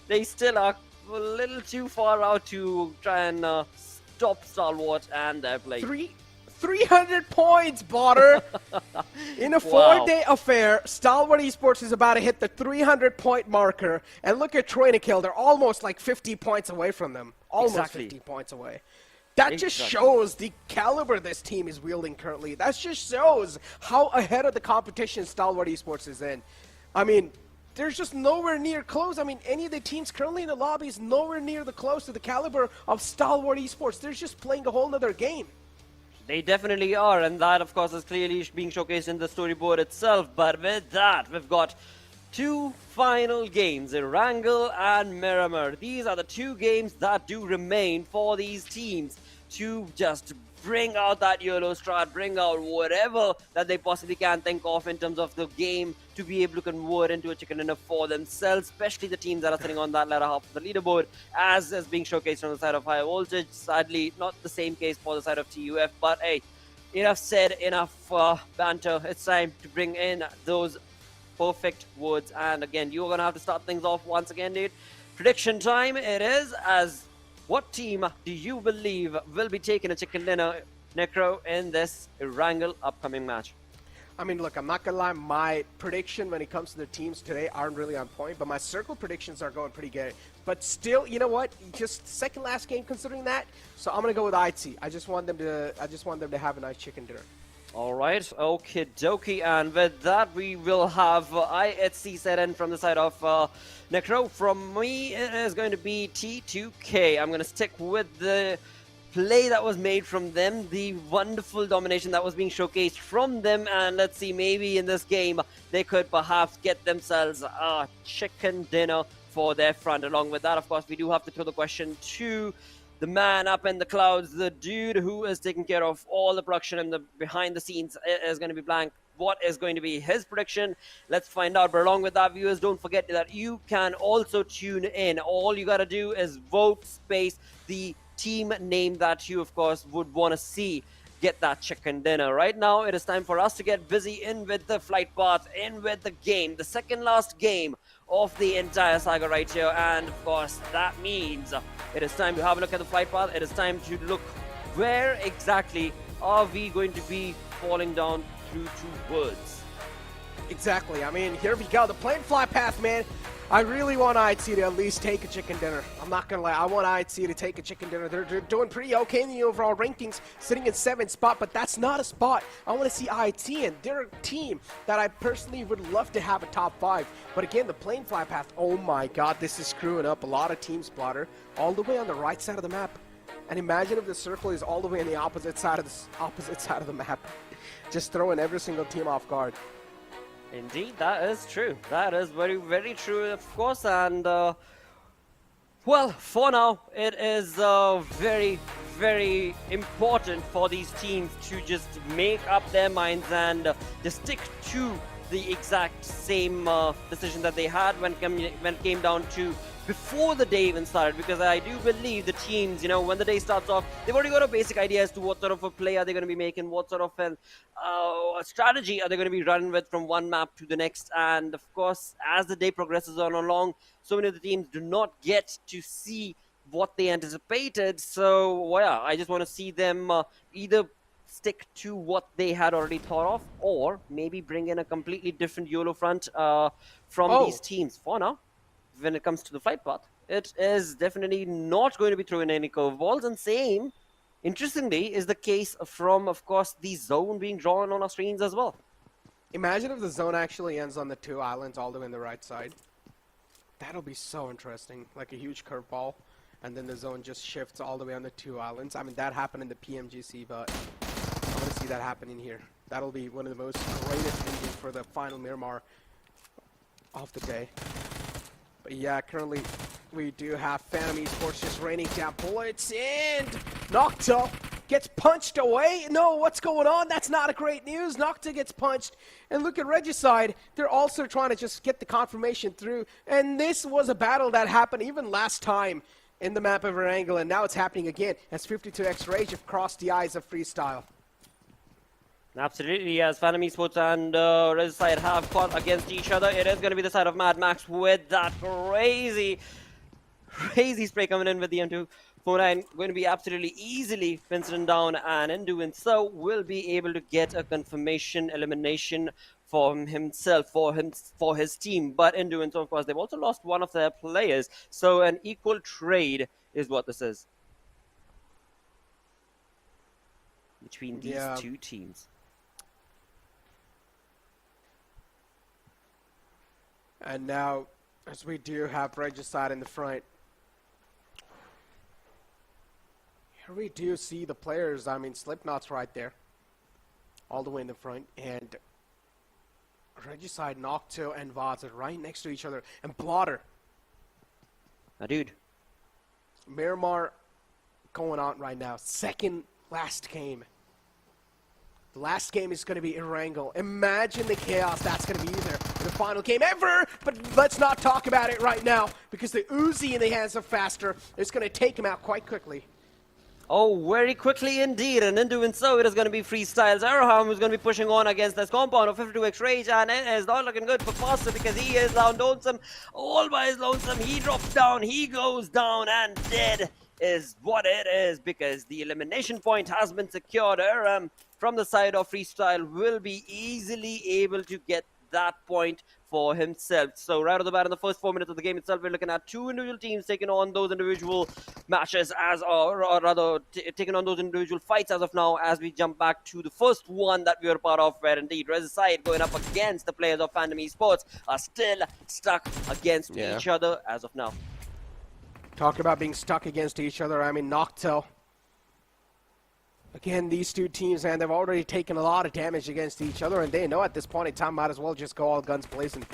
They still are a little too far out to try and stop Stalwart and their play. 300 points, Botter! In a 4-day affair, Stalwart Esports is about to hit the 300-point marker. And look at Troy and Kill. They're almost like 50 points away from them. Almost 50 points away. That just shows the caliber this team is wielding currently. That just shows how ahead of the competition Stalwart Esports is in. I mean, there's just nowhere near close. I mean, any of the teams currently in the lobby is nowhere near the close to the caliber of Stalwart Esports. They're just playing a whole nother game. They definitely are, and that, of course, is clearly being showcased in the storyboard itself. But with that, we've got 2 final games, Erangel and Miramar. These are the 2 games that do remain for these teams to just bring out that YOLO strat, bring out whatever that they possibly can think of in terms of the game to be able to convert into a chicken dinner for themselves, especially the teams that are sitting on that latter half of the leaderboard, as is being showcased on the side of High Voltage. Sadly, not the same case for the side of TUF, but hey, enough said, enough banter. It's time to bring in those perfect words, and again, you're gonna have to start things off once again, dude. Prediction time it is, as what team do you believe will be taking a chicken dinner, Necro, in this Erangel upcoming match? I mean, look, I'm not going to lie, my prediction when it comes to the teams today aren't really on point, but my circle predictions are going pretty good. But still, you know what? Just second last game considering that, so I'm going to go with IT. I just want them to have a nice chicken dinner. All right, okie dokie, and with that we will have IHC set in from the side of Necro. From me, it is going to be T2K. I'm going to stick with the play that was made from them, the wonderful domination that was being showcased from them, and let's see, maybe in this game they could perhaps get themselves a chicken dinner for their front. Along with that, of course, we do have to throw the question to the man up in the clouds, the dude who is taking care of all the production and the behind the scenes is going to be blank. What is going to be his prediction? Let's find out. But along with that, viewers, don't forget that you can also tune in. All you got to do is vote space the team name that you, of course, would want to see get that chicken dinner. Right now, it is time for us to get busy in with the flight path, in with the game, the second last game of the entire saga right here. And of course, that means it is time to have a look at the flight path. It is time to look where exactly are we going to be falling down through towards. Exactly. I mean, here we go. The plane flight path, man. I really want IHC to at least take a chicken dinner. I'm not going to lie. I want IHC to take a chicken dinner. They're doing pretty okay in the overall rankings, sitting in 7th spot, but that's not a spot I want to see IHC in. They're a team that I personally would love to have a top 5. But again, the plane fly path, oh my god, this is screwing up a lot of team spotter all the way on the right side of the map. And imagine if the circle is all the way on the opposite side of the map. Just throwing every single team off guard. Indeed, that is true. That is very, very true, of course. And, well, for now, it is very, very important for these teams to just make up their minds and just stick to the exact same decision that they had when it came down to before the day even started, because I do believe the teams, you know, when the day starts off, they've already got a basic idea as to what sort of a play are they going to be making, what sort of a strategy are they going to be running with from one map to the next. And of course, as the day progresses on along, so many of the teams do not get to see what they anticipated. So, well, yeah, I just want to see them either stick to what they had already thought of, or maybe bring in a completely different YOLO front from these teams. For now, when it comes to the flight path, it is definitely not going to be throwing any curveballs. And same, interestingly, is the case from, of course, the zone being drawn on our screens as well. Imagine if the zone actually ends on the 2 islands all the way on the right side. That'll be so interesting, like a huge curveball, and then the zone just shifts all the way on the 2 islands. I mean, that happened in the PMGC, but I want to see that happening here. That'll be one of the most greatest endings for the final Miramar of the day. But yeah, currently we do have Phantom Esports just raining down bullets, and Nocta gets punched away. No, what's going on? That's not a great news. Nocta gets punched. And look at Regicide. They're also trying to just get the confirmation through. And this was a battle that happened even last time in the map of Erangel, and now it's happening again as 52x Rage have crossed the eyes of Freestyle. Absolutely, as Phantom Esports and Regicide have fought against each other, it is going to be the side of Mad Max with that crazy spray coming in with the M249. Going to be absolutely easily fencing down, and in doing so, will be able to get a confirmation elimination for himself, for his team. But in doing so, of course, they've also lost one of their players. So an equal trade is what this is between these two teams. And now, as we do have Regicide in the front, here we do see the players. I mean, Slipknot's right there, all the way in the front, and Regicide, Nocto, and Vaz are right next to each other, and Blotter. Now, dude. Miramar going on right now. Second last game. The last game is going to be Erangel. Imagine the chaos that's going to be there. The final game ever, but let's not talk about it right now, because the Uzi in the hands of Faster is going to take him out quite quickly. Oh, very quickly indeed, and in doing so, it is going to be Freestyles Arham who's going to be pushing on against this compound of 52x Rage, and it is not looking good for Faster because he is down lonesome, all by his lonesome. He drops down, he goes down, and dead is what it is, because the elimination point has been secured. Arham from the side of Freestyle will be easily able to get that point for himself. So right off the bat, in the first 4 minutes of the game itself, we're looking at two individual teams taking on those individual matches or rather taking on those individual fights as of now, as we jump back to the first one that we were part of, where indeed Rez's side going up against the players of Phantom Esports are still stuck against each other as of now. Talk about being stuck against each other. I mean, Noctel. Again, these two teams, and they've already taken a lot of damage against each other, and they know at this point in time might as well just go all guns blazing.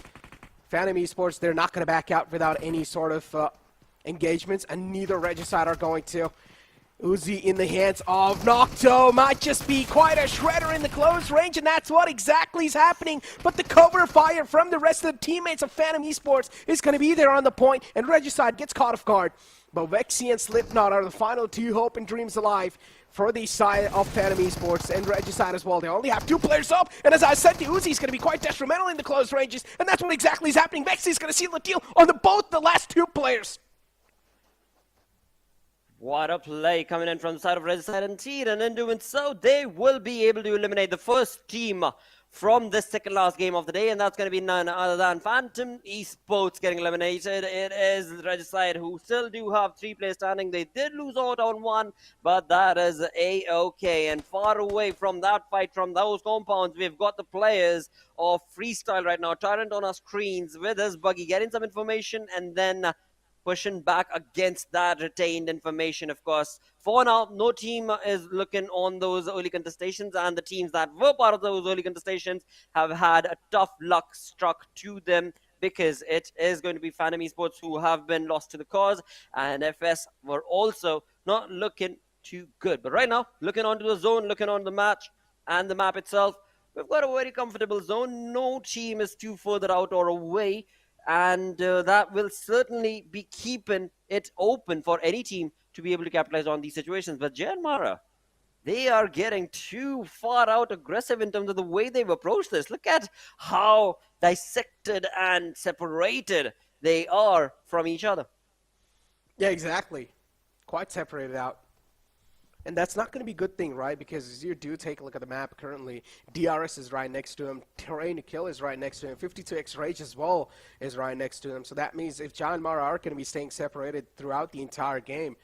Phantom Esports, they're not going to back out without any sort of engagements, and neither Regicide are going to. Uzi in the hands of Nocto might just be quite a shredder in the close range, and that's what exactly is happening. But the cover fire from the rest of the teammates of Phantom Esports is going to be there on the point, and Regicide gets caught off guard. But Vexy and Slipknot are the final two hope and dreams alive for the side of Phantom Esports, and Regicide as well. They only have two players up, and as I said, the Uzi is going to be quite detrimental in the close ranges, and that's what exactly is happening. Vexy is going to seal the deal on both the last two players. What a play coming in from the side of Regicide and Teed, and in doing so, they will be able to eliminate the first team from this second last game of the day, and that's going to be none other than Phantom Esports getting eliminated. It is Regicide who still do have 3 players standing. They did lose out on 1, but that is a-okay. And far away from that fight, from those compounds, we've got the players of Freestyle right now. Tyrant on our screens with his buggy, getting some information, and then pushing back against that retained information, of course. For now, no team is looking on those early contestations, and the teams that were part of those early contestations have had a tough luck struck to them, because it is going to be Phantom Esports who have been lost to the cause, and FS were also not looking too good. But right now, looking onto the zone, looking on the match and the map itself, we've got a very comfortable zone. No team is too further out or away, and that will certainly be keeping it open for any team to be able to capitalize on these situations. But JyanMaara, they are getting too far out aggressive in terms of the way they've approached this. Look at how dissected and separated they are from each other. Yeah, exactly. Quite separated out. And that's not going to be a good thing, right? Because as you do take a look at the map currently, DRS is right next to him, Terrain to Kill is right next to him, 52x Rage as well is right next to him. So that means if JyanMaara are going to be staying separated throughout the entire game,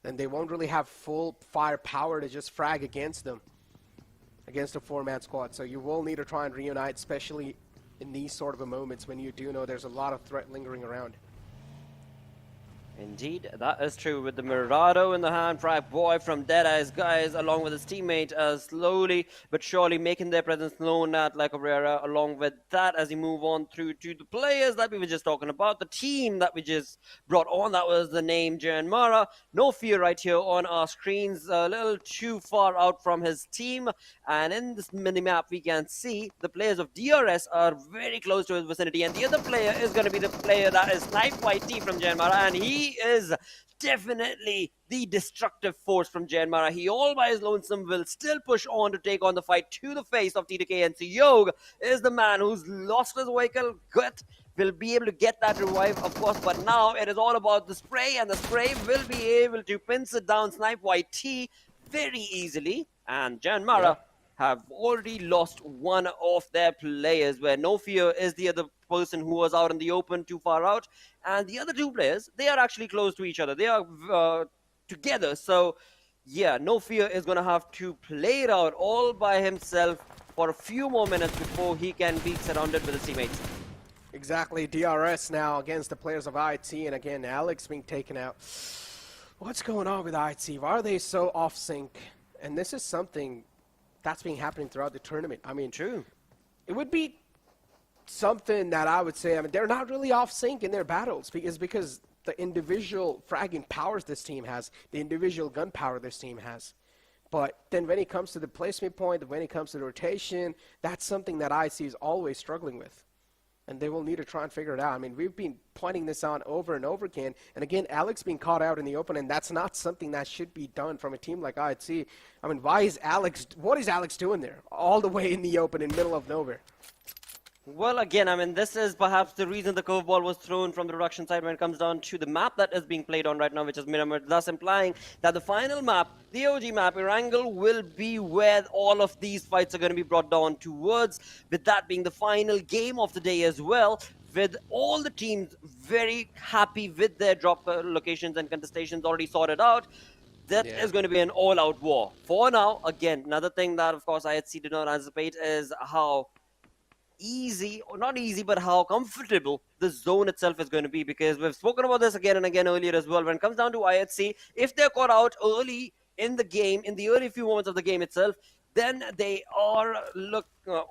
then they won't really have full firepower to just frag against them, against a 4-man squad. So you will need to try and reunite, especially in these sort of moments when you do know there's a lot of threat lingering around. Indeed, that is true, with the Mirado in the hand. Fry Boy from Deadeyes Guys, along with his teammate, slowly but surely making their presence known at La Cabrera. Along with that, as we move on through to the players that we were just talking about, the team that we just brought on, that was the name JyanMaara. No Fear right here on our screens, a little too far out from his team. And in this mini-map, we can see the players of DRS are very close to his vicinity. And the other player is going to be the player that is Snipe YT from JyanMaara, and he is definitely the destructive force from JyanMaara. He all by his lonesome will still push on to take on the fight to the face of TDK, and Yog is the man who's lost his vehicle. Good, will be able to get that revive, of course, but now it is all about the spray, and the spray will be able to pinch it down Snipe YT very easily, and JyanMaara have already lost one of their players, where No Fear is the other person who was out in the open, too far out. And the other two players, they are actually close to each other. They are together. So, yeah, No Fear is going to have to play it out all by himself for a few more minutes before he can be surrounded with his teammates. Exactly. DRS now against the players of IT, and again, Alex being taken out. What's going on with IT? Why are they so off sync? And this is something that's been happening throughout the tournament. I mean, true. It would be something that I would say, I mean, they're not really off sync in their battles, because the individual fragging powers this team has, the individual gun power this team has. But then when it comes to the placement point, when it comes to the rotation, that's something that IC is always struggling with. and they will need to try and figure it out. I mean, we've been pointing this out over and over again, and again, Alex being caught out in the open, and that's not something that should be done from a team like IHC. I mean, what is Alex doing there? All the way in the open, in middle of nowhere. Well, again, I mean, this is perhaps the reason the curveball was thrown from the production side when it comes down to the map that is being played on right now, which is Miramar, thus implying that the final map, the OG map, Erangel, will be where all of these fights are going to be brought down towards, with that being the final game of the day as well, with all the teams very happy with their drop locations and contestations already sorted out. That is going to be an all-out war. For now, again, another thing that, of course, IHC did not anticipate is how easy, or not easy, but how comfortable the zone itself is going to be, because we've spoken about this again and again earlier as well. When it comes down to IHC, if they're caught out early in the game, in the early few moments of the game itself, then they are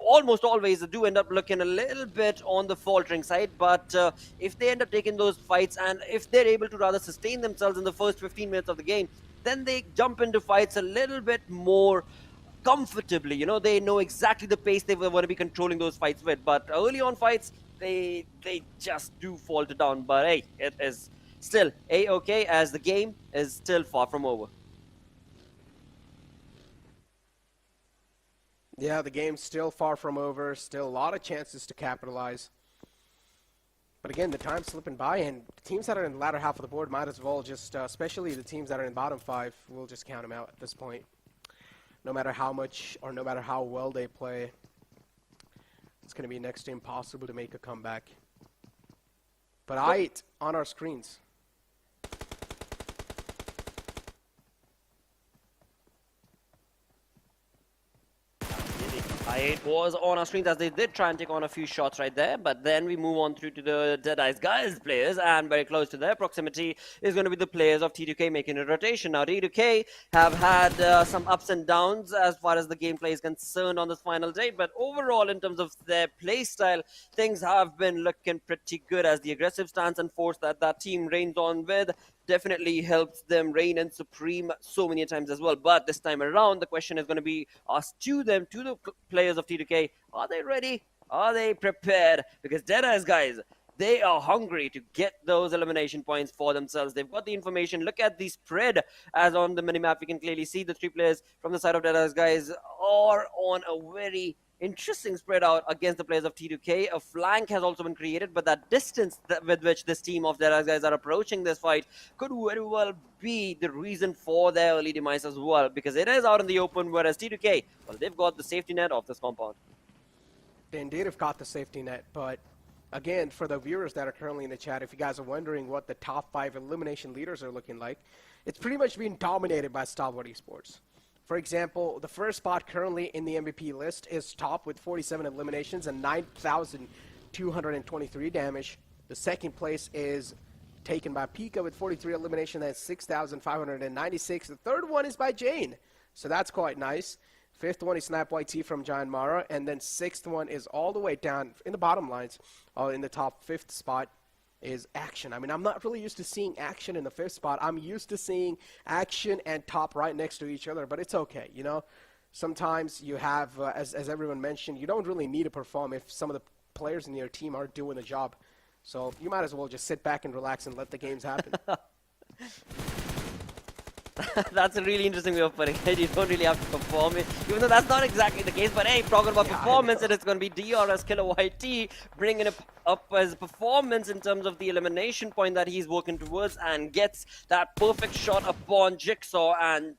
almost always do end up looking a little bit on the faltering side. But if they end up taking those fights, and if they're able to rather sustain themselves in the first 15 minutes of the game, then they jump into fights a little bit more comfortably. You know, they know exactly the pace they want to be controlling those fights with. But early on fights, they just do falter down. But hey, it is still a-okay, as the game is still far from over. Yeah, the game's still far from over. Still a lot of chances to capitalize. But again, the time's slipping by, and teams that are in the latter half of the board might as well just, especially the teams that are in bottom 5, we'll just count them out at this point. No matter how much or no matter how well they play, it's going to be next to impossible to make a comeback. But on our screens. I8 was on our screens as they did try and take on a few shots right there, but then we move on through to the Deadeyes Guys players, and very close to their proximity is going to be the players of T2K making a rotation. Now, T2K have had some ups and downs as far as the gameplay is concerned on this final day, but overall, in terms of their play style, things have been looking pretty good, as the aggressive stance and force that that team reigns on with definitely helps them reign in supreme so many times as well. But this time around, the question is going to be asked to them, to the players of T2K. Are they ready? Are they prepared? Because Deadeyes Guys, they are hungry to get those elimination points for themselves. They've got the information. Look at the spread, as on the minimap we can clearly see the 3 players from the side of Deadeyes Guys are on a very interesting spread out against the players of T2K. A flank has also been created, but that distance with which this team of Deadeyes Guys are approaching this fight could very well be the reason for their early demise as well, because it is out in the open, whereas T2K, well, they've got the safety net of this compound. They indeed have got the safety net, but again, for the viewers that are currently in the chat, if you guys are wondering what the top 5 elimination leaders are looking like, it's pretty much being dominated by Stalwart Esports. For example, the first spot currently in the MVP list is top with 47 eliminations and 9,223 damage. The second place is taken by Pika with 43 eliminations and 6,596. The third one is by Jane, so that's quite nice. Fifth one is Snap YT from JyanMaara, and then sixth one is all the way down in the bottom lines, in the top 5th spot is Action. I mean, I'm not really used to seeing Action in the 5th spot. I'm used to seeing Action and Top right next to each other, but it's okay, you know. Sometimes you have, as everyone mentioned, you don't really need to perform if some of the players in your team are doing the job. So you might as well just sit back and relax and let the games happen. That's a really interesting way of putting it. You don't really have to perform it, even though that's not exactly the case. But hey, talking about performance, and it's going to be DRS Killer YT bringing it up as performance in terms of the elimination point that he's working towards, and gets that perfect shot upon Jigsaw, and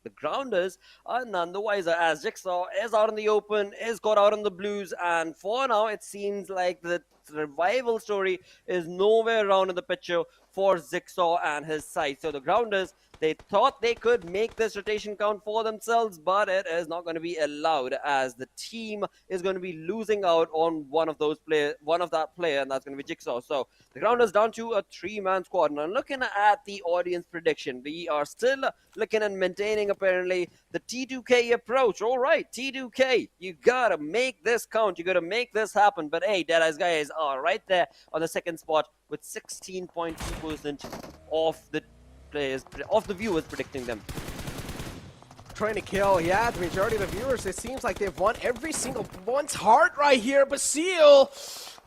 the grounders are none the wiser, as Jigsaw is out in the open, is caught out on the blues, and for now it seems like the revival story is nowhere around in the picture for Jigsaw and his side. So the grounders, they thought they could make this rotation count for themselves, but it is not going to be allowed, as the team is going to be losing out on one of that player, and that's going to be Jigsaw. So the grounders down to a 3-man squad. Now, looking at the audience prediction, we are still looking and maintaining apparently the T2K approach. All right, T2K, you gotta make this count, you gotta make this happen. But hey, Deadeyes Guys are right there on the 2nd spot with 16.2% of the viewers predicting them. trying to kill. Yeah, the majority of the viewers, it seems like they've won every single one's heart right here. Basile,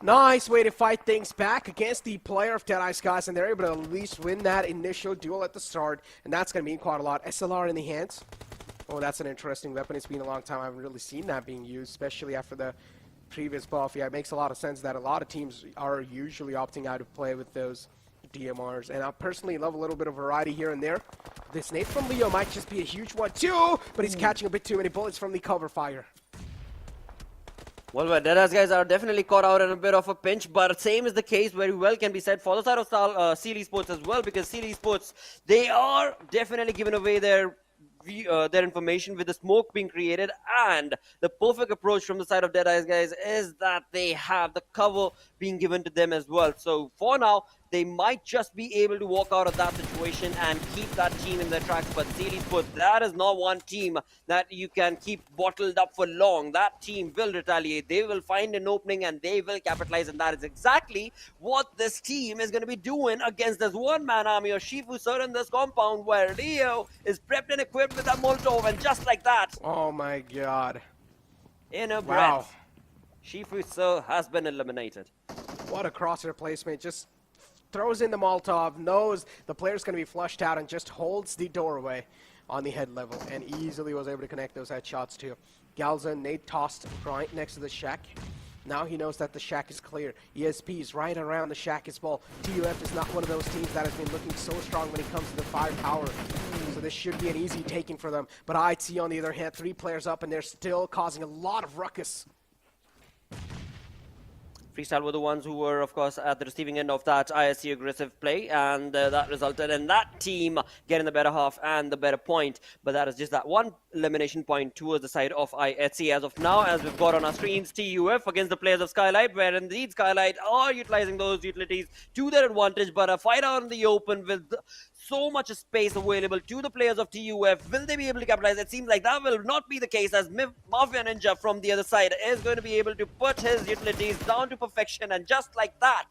nice way to fight things back against the player of Deadeyes Guys, and they're able to at least win that initial duel at the start, and that's going to mean quite a lot. SLR in the hands. Oh, that's an interesting weapon. It's been a long time. I haven't really seen that being used, especially after the previous buff. Yeah, it makes a lot of sense that a lot of teams are usually opting out of play with those DMRs, and I personally love a little bit of variety here and there. This nade from Leo might just be a huge one too, but he's catching a bit too many bullets from the cover fire. Well, Deadeyes Guys are definitely caught out in a bit of a pinch, but same is the case very well can be said for the side of Skylightz as well, because Skylightz, they are definitely giving away their information with the smoke being created, and the perfect approach from the side of Deadeyes Guys is that they have the cover being given to them as well. So for now, they might just be able to walk out of that situation and keep that team in their tracks. But Skylightz, that is not one team that you can keep bottled up for long. That team will retaliate. They will find an opening and they will capitalize, and that is exactly what this team is going to be doing against this one-man army of Shifu Sir in this compound, where Leo is prepped and equipped with a Molotov, and just like that, oh my god, in a breath, Shifu Sir has been eliminated. What a crosshair placement. Just throws in the Molotov, knows the player's going to be flushed out, and just holds the doorway on the head level, and easily was able to connect those headshots too. Galza, nade tossed right next to the shack. Now he knows that the shack is clear. ESP is right around the shack as well. TUF is not one of those teams that has been looking so strong when it comes to the firepower. So this should be an easy taking for them. But IC, on the other hand, 3 players up, and they're still causing a lot of ruckus. Freestyle were the ones who were, of course, at the receiving end of that ISC aggressive play, and that resulted in that team getting the better half and the better point. But that is just that one elimination point towards the side of ISC as of now, as we've got on our screens TUF against the players of Skylightz, where indeed Skylightz are utilizing those utilities to their advantage, but a fight out in the open with so much space available to the players of TUF. Will they be able to capitalize? It seems like that will not be the case, as Mafia Ninja from the other side is going to be able to put his utilities down to perfection, and just like that,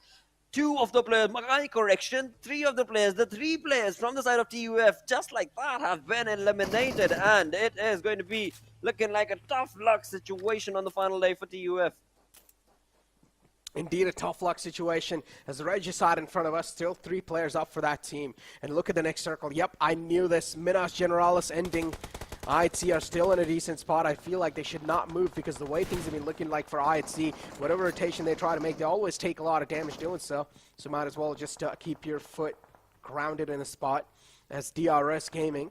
2 of the players, my correction, 3 of the players, the 3 players from the side of TUF, just like that, have been eliminated, and it is going to be looking like a tough luck situation on the final day for TUF. Indeed, a tough luck situation, as the Regicide in front of us, still 3 players up for that team. And look at the next circle. Yep, I knew this. Minas Generalis ending. IHC are still in a decent spot. I feel like they should not move, because the way things have been looking like for IHC, whatever rotation they try to make, they always take a lot of damage doing so. So might as well just keep your foot grounded in a spot, as DRS Gaming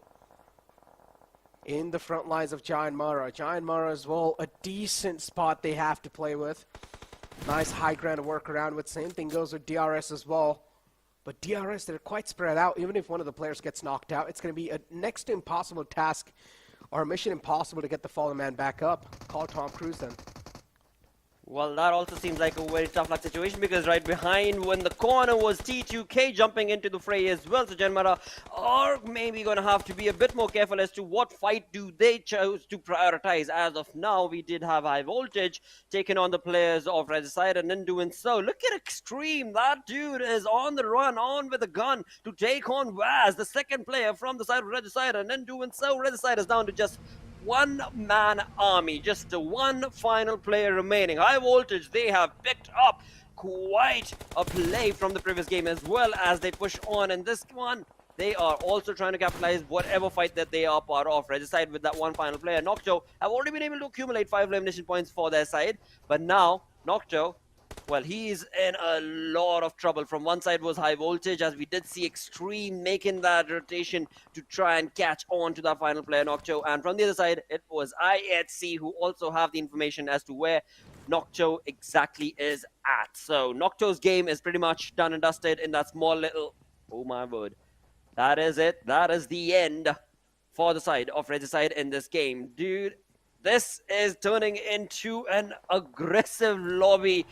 in the front lines of JyanMaara. JyanMaara as well, a decent spot they have to play with. Nice high ground to work around with. Same thing goes with DRS as well. But DRS, they're quite spread out. Even if one of the players gets knocked out, it's going to be a next to impossible task, or a mission impossible, to get the fallen man back up. Call Tom Cruise then. Well, that also seems like a very tough luck situation, because right behind when the corner was T2K jumping into the fray as well. So JyanMaara are maybe going to have to be a bit more careful as to what fight do they choose to prioritize. As of now, we did have High Voltage taking on the players of Regicide, and in doing so, look at Extreme. That dude is on the run, on with a gun to take on Vaz, the second player from the side of Regicide, and in doing so, Regicide is down to just one-man army, just the one final player remaining. High Voltage, they have picked up quite a play from the previous game, as well as they push on in this one. They are also trying to capitalize whatever fight that they are part of. Regicide, with that one final player, Nocto, have already been able to accumulate 5 elimination points for their side, but now Nocto, well, he's in a lot of trouble. From one side was High Voltage, as we did see Extreme making that rotation to try and catch on to that final player, Nocto. And from the other side, it was IHC, who also have the information as to where Nocto exactly is at. So Nocto's game is pretty much done and dusted in that small little... Oh my word. That is it. That is the end for the side of Regicide in this game. Dude, this is turning into an aggressive lobby,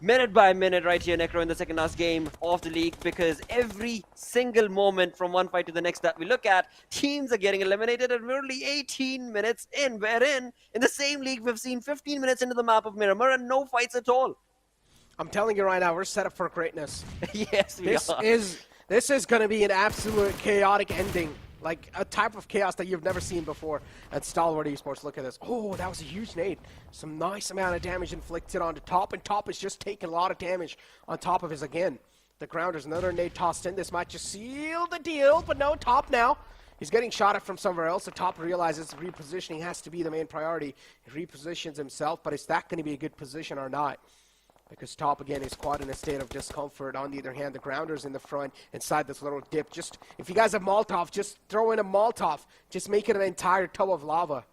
minute by minute, right here, Necro, in the second last game of the league, because every single moment from one fight to the next that we look at, teams are getting eliminated, and we're only 18 minutes in, wherein in the same league we've seen 15 minutes into the map of Miramar and no fights at all. I'm telling you right now, we're set up for greatness. Yes, we are. This is going to be an absolute chaotic ending Like a type of chaos that you've never seen before at Stalwart Esports. Look at this. Oh, that was a huge nade. Some nice amount of damage inflicted onto Top, and Top is just taking a lot of damage on top of his again. The Grounders, another nade tossed in. This might just seal the deal, but no, Top now. He's getting shot at from somewhere else. The Top realizes repositioning has to be the main priority. He repositions himself, but is that going to be a good position or not? Because Top, again, is quite in a state of discomfort. On the other hand, the Grounders in the front, inside this little dip. Just, if you guys have Molotov, just throw in a Molotov. Just make it an entire tub of lava.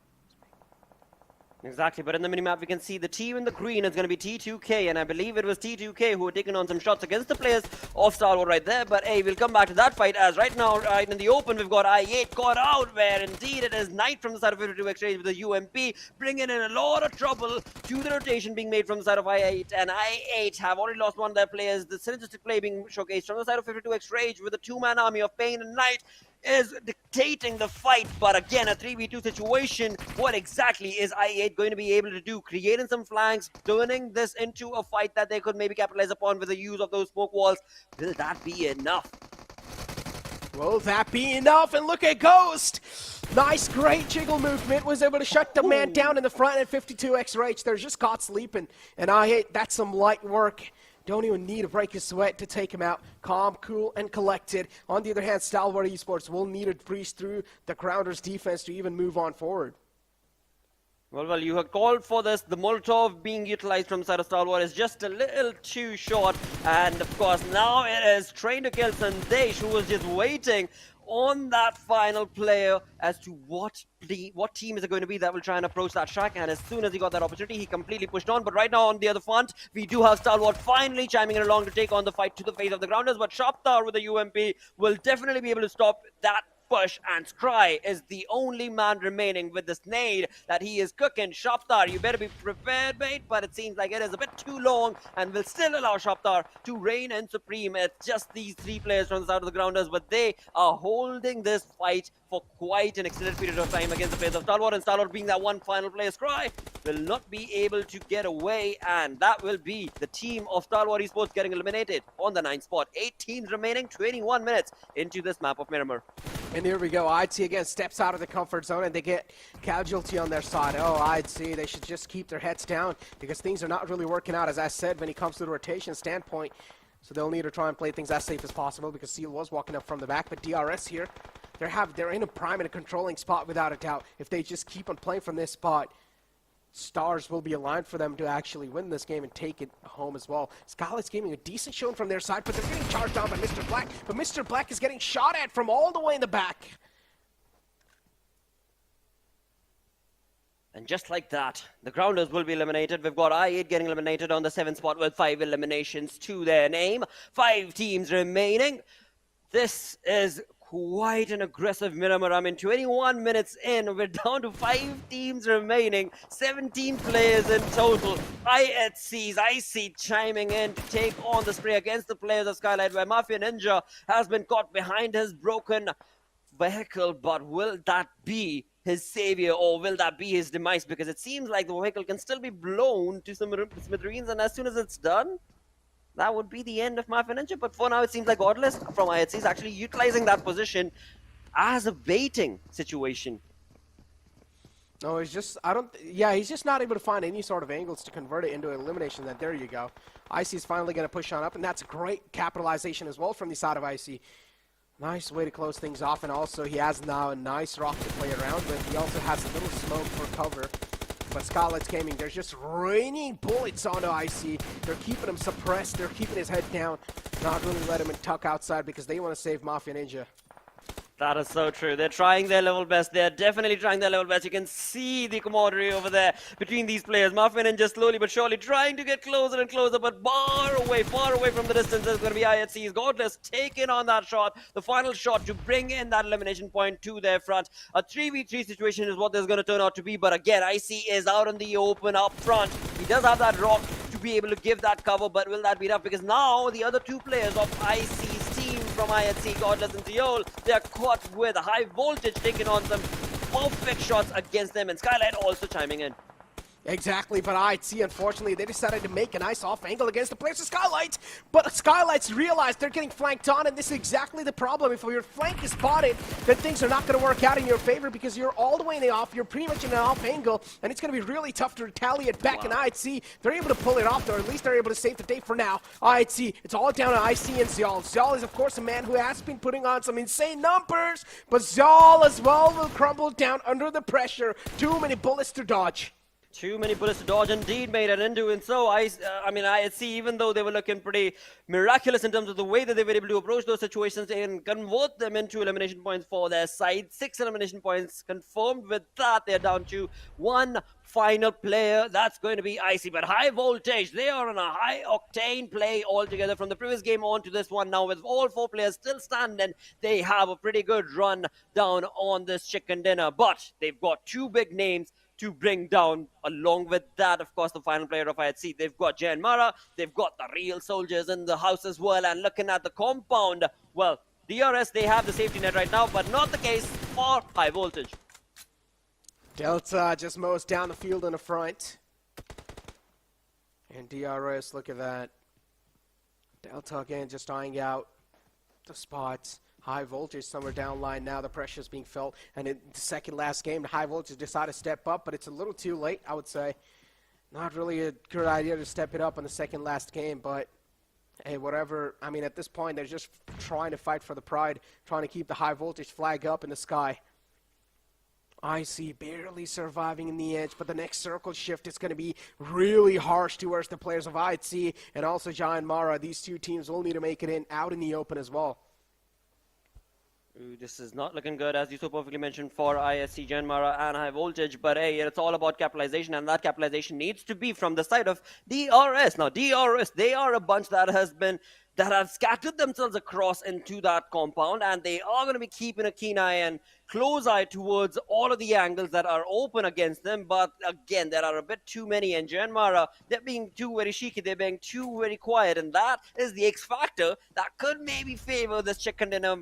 Exactly, but in the minimap we can see the team in the green is going to be T2K, and I believe it was T2K who were taking on some shots against the players of Stalwart right there, but hey, we'll come back to that fight, as right now, right in the open, we've got I8 caught out, where indeed it is Knight from the side of 52 exchange with the UMP, bringing in a lot of trouble to the rotation being made from the side of I8, and I8 have already lost one of their players. The synergistic play being showcased from the side of 52 exchange with a two-man army of Pain and Knight is dictating the fight, but again, a 3v2 situation. What exactly is I8 going to be able to do? Creating some flanks, turning this into a fight that they could maybe capitalize upon with the use of those smoke walls. Will that be enough? Will that be enough? And look at Ghost! Nice, great jiggle movement. Was able to shut the man down in the front at 52x range. They're just caught sleeping. And I8, that's some light work. Don't even need to break his sweat to take him out. Calm, cool, and collected. On the other hand, Stalwart Esports will need to breeze through the Grounders' defense to even move on forward. Well, you have called for this. The Molotov being utilized from side of Stalwart is just a little too short. And of course, now it is Train to Kill Sandesh, who was just waiting on that final player as to what team is it going to be that will try and approach that track. And as soon as he got that opportunity, he completely pushed on. But right now on the other front, we do have Stalwart finally chiming in along to take on the fight to the face of the Grounders. But Shoptar with the UMP will definitely be able to stop that push, and Scry is the only man remaining with this nade that he is cooking. Shoptar, you better be prepared, mate, but it seems like it is a bit too long and will still allow Shoptar to reign in supreme. It's just these three players from the side of the Grounders, but they are holding this fight for quite an extended period of time against the players of Stalwart, and Stalwart being that one final player, Scry will not be able to get away, and that will be the team of Stalwart Esports getting eliminated on the 9th spot. 8 teams remaining, 21 minutes into this map of Miramar. And here we go. I'd see again steps out of the comfort zone, and they get casualty on their side. Oh, I'd see they should just keep their heads down because things are not really working out, as I said, when it comes to the rotation standpoint. So they'll need to try and play things as safe as possible because Seal was walking up from the back, but DRS here, they're in a prime and a controlling spot without a doubt. If they just keep on playing from this spot, stars will be aligned for them to actually win this game and take it home as well. Skylightz Gaming, a decent showing from their side, but they're getting charged down by Mr. Black. But Mr. Black is getting shot at from all the way in the back. And just like that, the Grounders will be eliminated. We've got I8 getting eliminated on the 7th spot with 5 eliminations to their name. 5 teams remaining. This is quite an aggressive Miramar. I mean, 21 minutes in, we're down to 5 teams remaining, 17 players in total. IC chiming in to take on the spray against the players of Skylight, where Mafia Ninja has been caught behind his broken vehicle, but will that be his savior, or will that be his demise? Because it seems like the vehicle can still be blown to some smithereens, and as soon as it's done, that would be the end of Mafia Ninja. But for now, it seems like Godless from IHC is actually utilizing that position as a baiting situation. No, he's just, he's just not able to find any sort of angles to convert it into elimination. Then there you go. IC is finally going to push on up, and that's a great capitalization as well from the side of IC. Nice way to close things off, and also he has now a nice rock to play around with. He also has a little smoke for cover. But Skylightz Gaming, they're just raining bullets onto IC. They're keeping him suppressed. They're keeping his head down. Not really let him tuck outside because they want to save Mafia Ninja. That is so true. They're trying their level best. They're definitely trying their level best. You can see the camaraderie over there between these players. Mafia Ninja slowly but surely trying to get closer and closer, but far away from the distance. There's going to be IHC's Godless taking on that shot, the final shot to bring in that elimination point to their front. A 3v3 situation is what this is going to turn out to be, but again, IC is out in the open up front. He does have that rock to be able to give that cover, but will that be enough? Because now the other 2 players of IC's team from IHC, Godless and Seol, they are caught with high voltage taking on some perfect shots against them, and Skylight also chiming in. Exactly, but IC, unfortunately, they decided to make a nice off angle against the players of Skylightz. But Skylightz realized they're getting flanked on, and this is exactly the problem. If your flank is spotted, then things are not going to work out in your favor because you're all the way in the off, you're pretty much in an off angle, and it's going to be really tough to retaliate back in IC. They're able to pull it off, though, or at least they're able to save the day for now. IC, it's all down to IC and Zyal. Zyal is, of course, a man who has been putting on some insane numbers, but Zyal as well will crumble down under the pressure. Too many bullets to dodge. Too many bullets to dodge indeed, mate, and in doing so, I see, even though they were looking pretty miraculous in terms of the way that they were able to approach those situations and convert them into elimination points for their side. 6 elimination points confirmed. With that, they're down to one final player. That's going to be IC, but High Voltage, they are on a high-octane play altogether from the previous game on to this one now. With all 4 players still standing, they have a pretty good run down on this chicken dinner, but they've got 2 big names to bring down. Along with that, of course, the final player of IHC. They've got JyanMaara, they've got the real soldiers in the house as well, and looking at the compound, well, DRS, they have the safety net right now, but not the case for High Voltage. Delta just mows down the field in the front. And DRS, look at that. Delta again just eyeing out the spots. High Voltage somewhere down line now. The pressure is being felt. And in the second last game, High Voltage decided to step up, but it's a little too late, I would say. Not really a good idea to step it up in the second last game, but hey, whatever. I mean, at this point, they're just trying to fight for the pride, trying to keep the High Voltage flag up in the sky. IC barely surviving in the edge, but the next circle shift is going to be really harsh towards the players of IC and also JyanMaara. These 2 teams will need to make it out in the open as well. Ooh, this is not looking good, as you so perfectly mentioned, for ISC, JyanMaara and High Voltage. But hey, it's all about capitalization, and that capitalization needs to be from the side of DRS. Now, DRS, they are a bunch that have scattered themselves across into that compound, and they are going to be keeping a keen eye and close eye towards all of the angles that are open against them. But again, there are a bit too many, and JyanMaara, they're being too very cheeky, they're being too very quiet, and that is the X factor that could maybe favor this chicken dinner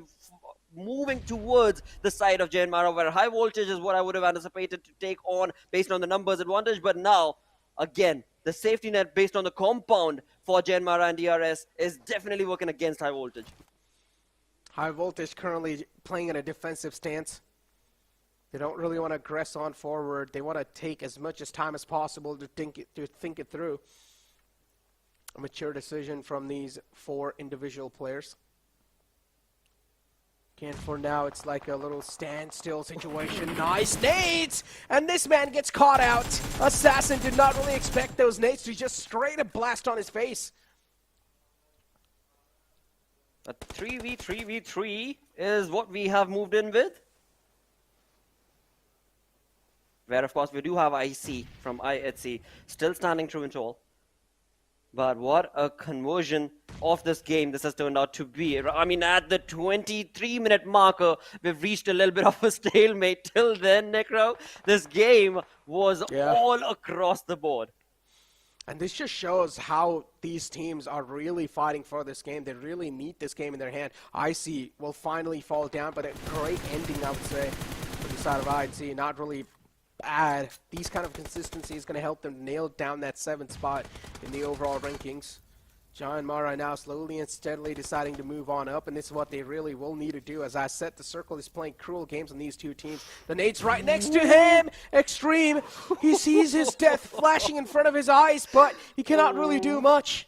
moving towards the side of JyanMaara, where High Voltage is what I would have anticipated to take on based on the numbers advantage. But now, again, the safety net based on the compound for JyanMaara and DRS is definitely working against High Voltage. High Voltage currently playing in a defensive stance. They don't really want to aggress on forward. They want to take as much time as possible to think it through. A mature decision from these 4 individual players. Again, for now, it's like a little standstill situation. Nice nades! And this man gets caught out. Assassin did not really expect those nades to just straight up blast on his face. A 3v3v3 is what we have moved in with. Where, of course, we do have IC from IHC still standing true and tall. But what a conversion of this game this has turned out to be. I mean, at the 23-minute marker, we've reached a little bit of a stalemate. Till then, Necro, this game was all across the board. And this just shows how these teams are really fighting for this game. They really need this game in their hand. IC will finally fall down, but a great ending, I would say, for the side of IC. Not really bad. These kind of consistency is going to help them nail down that 7th spot in the overall rankings. JyanMaara now slowly and steadily deciding to move on up, and this is what they really will need to do. As I said, the circle is playing cruel games on these 2 teams. The nade's right next to him! Extreme! He sees his death flashing in front of his eyes, but he cannot really do much.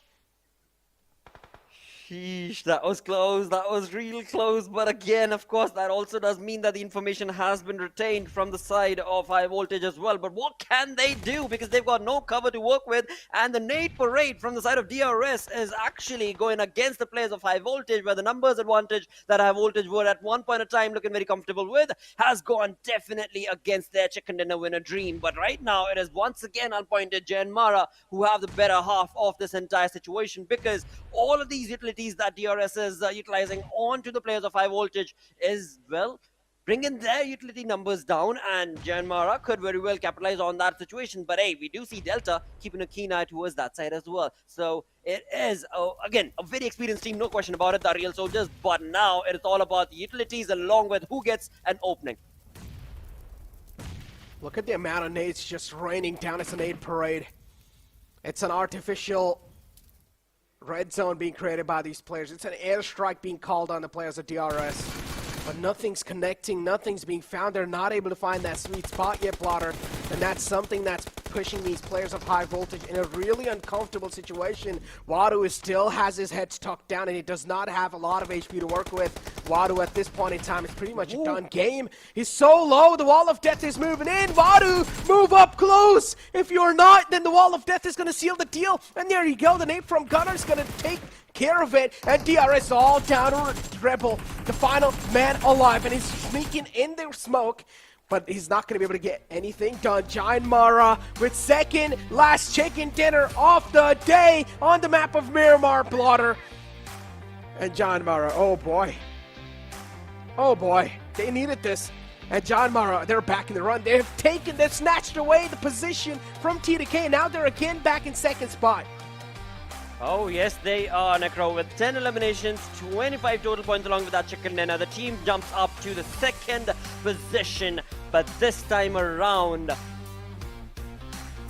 Sheesh, that was close. That was real close. But again, of course, that also does mean that the information has been retained from the side of High Voltage as well. But what can they do? Because they've got no cover to work with. And the nade parade from the side of DRS is actually going against the players of High Voltage, where the numbers advantage that High Voltage were at one point of time looking very comfortable with has gone definitely against their chicken dinner winner dream. But right now, it is once again unpointed JyanMaara who have the better half of this entire situation, because all of these utilities that DRS is utilizing onto the players of High Voltage is, well, bringing their utility numbers down, and JyanMaara could very well capitalize on that situation. But hey, we do see Delta keeping a keen eye towards that side as well. So it is, again, a very experienced team, no question about it, the real soldiers. But now it is all about the utilities along with who gets an opening. Look at the amount of nades just raining down. It's a nade parade. It's an artificial red zone being created by these players. It's an airstrike being called on the players of DRS. But nothing's connecting, nothing's being found. They're not able to find that sweet spot yet, Blotter. And that's something that's pushing these players of high voltage in a really uncomfortable situation. Wadu still has his head tucked down and he does not have a lot of HP to work with. Wadu at this point in time is pretty much a done game. He's so low, the wall of death is moving in. Wadu, move up close. If you're not, then the wall of death is going to seal the deal. And there you go, the nade from Gunner is going to take care of it, and DRS all down on Rebel, the final man alive, and he's sneaking in the smoke, but he's not going to be able to get anything done. JyanMaara with second last chicken dinner of the day on the map of Miramar, Blotter. And JyanMaara, oh boy, they needed this. And JyanMaara, they're back in the run. They've snatched away the position from TDK. Now they're again back in second spot. Oh yes, they are, Necro, with 10 eliminations, 25 total points along with that chicken dinner. The team jumps up to the second position, but this time around,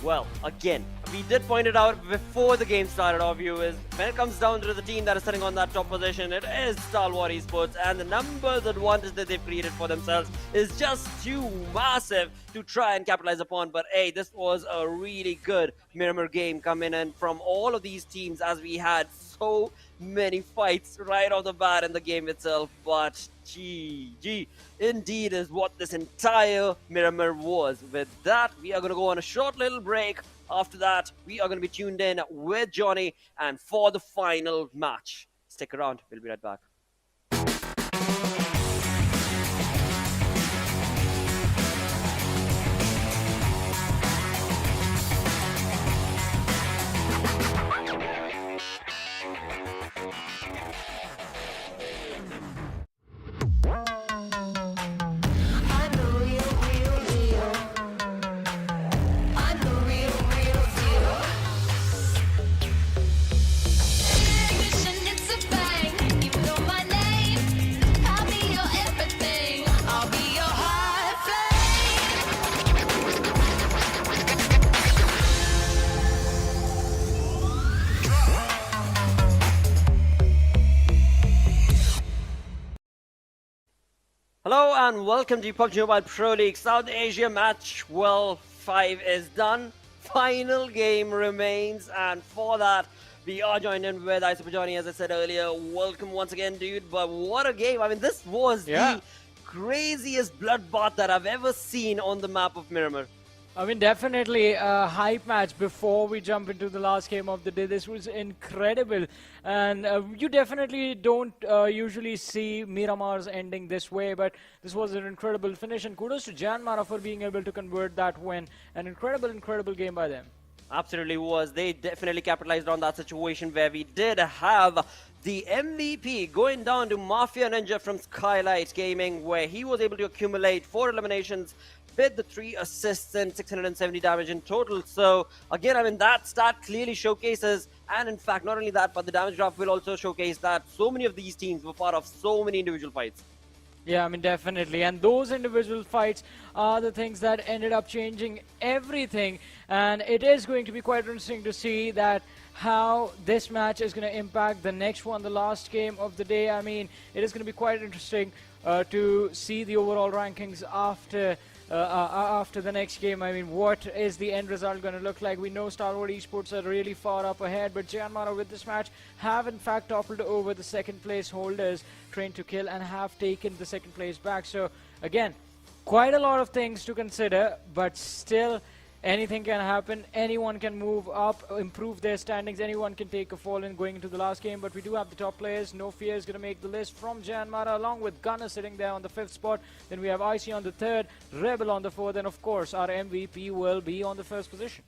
well, again, we did point it out before the game started, our viewers. When it comes down to the team that is sitting on that top position, it is Stalwart Esports, and the numbers advantage that they've created for themselves is just too massive to try and capitalize upon. But hey, this was a really good Miramar game coming in from all of these teams, as we had so many fights right off the bat in the game itself. But GG indeed is what this entire Miramar was. With that, we are going to go on a short little break. After that, we are going to be tuned in with Johnny and for the final match. Stick around, we'll be right back. Hello and welcome to PUBG Mobile Pro League South Asia match. Well, 5 is done. Final game remains, and for that, we are joined in with Super Johnny, as I said earlier. Welcome once again, dude. But what a game! I mean, this was the craziest bloodbath that I've ever seen on the map of Miramar. I mean, definitely a hype match before we jump into the last game of the day. This was incredible. And you definitely don't usually see Miramar's ending this way, but this was an incredible finish. And kudos to JyanMaara for being able to convert that win. An incredible game by them. Absolutely was. They definitely capitalized on that situation where we did have the MVP going down to Mafia Ninja from Skylightz Gaming, where he was able to accumulate 4 eliminations with the 3 assists and 670 damage in total. So again, I mean, that stat clearly showcases, and in fact, not only that, but the damage graph will also showcase that so many of these teams were part of so many individual fights. Yeah, I mean, definitely. And those individual fights are the things that ended up changing everything. And it is going to be quite interesting to see that how this match is going to impact the next one, the last game of the day. I mean, it is going to be quite interesting to see the overall rankings after the next game. I mean, what is the end result going to look like? We know Stalwart Esports are really far up ahead, but JyanMaara with this match have in fact toppled over the second place holders, Train to Kill, and have taken the second place back. So again, quite a lot of things to consider, but still anything can happen. Anyone can move up, improve their standings. Anyone can take a fall in going into the last game. But we do have the top players. No Fear is going to make the list from JyanMaara, along with Gunner sitting there on the 5th spot. Then we have IC on the 3rd, Rebel on the 4th, and of course our MVP will be on the 1st position.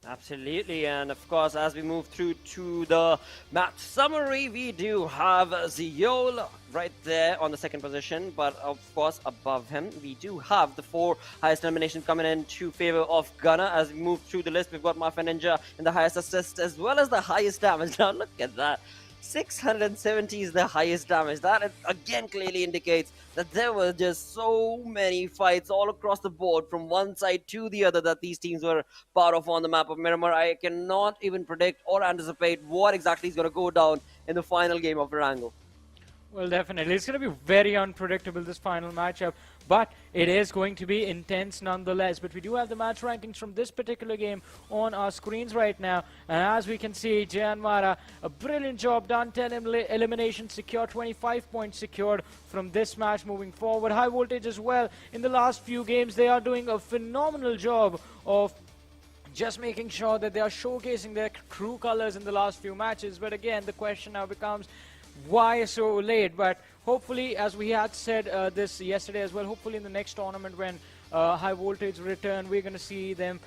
Absolutely, and of course, as we move through to the match summary, we do have Ziol right there on the 2nd position, but of course, above him, we do have the 4 highest eliminations coming in to favor of Gunner. As we move through the list, we've got Mafia Ninja in the highest assist as well as the highest damage. Now, look at that. 670 is the highest damage. That again clearly indicates that there were just so many fights all across the board from one side to the other that these teams were part of on the map of Miramar. I cannot even predict or anticipate what exactly is going to go down in the final game of Erangel. Well, definitely. It's going to be very unpredictable, this final matchup, but it is going to be intense nonetheless. But we do have the match rankings from this particular game on our screens right now. And as we can see, JyanMaara, a brilliant job done, 10 eliminations secured, 25 points secured from this match moving forward. High Voltage as well. In the last few games, they are doing a phenomenal job of just making sure that they are showcasing their true colors in the last few matches. But again, the question now becomes, why so late? But hopefully, as we had said this yesterday as well, hopefully in the next tournament when High Voltage return, we're going to see them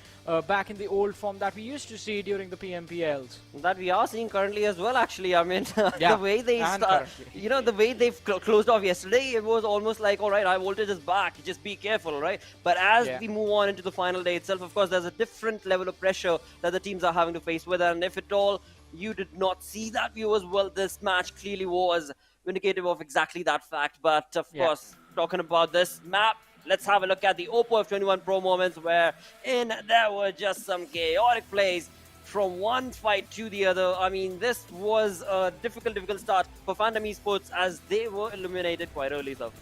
back in the old form that we used to see during the PMPLs. That we are seeing currently as well, actually. I mean, yeah, the way they start, you know, the way they've closed off yesterday, it was almost like, all right, High Voltage is back, just be careful, right? But as we move on into the final day itself, of course, there's a different level of pressure that the teams are having to face with, and if at all you did not see that, viewers, well, this match clearly was indicative of exactly that fact. But of course, talking about this map, let's have a look at the Oppo F21 Pro moments, where there were just some chaotic plays from one fight to the other. I mean, this was a difficult start for Phantom Esports as they were eliminated quite early, though.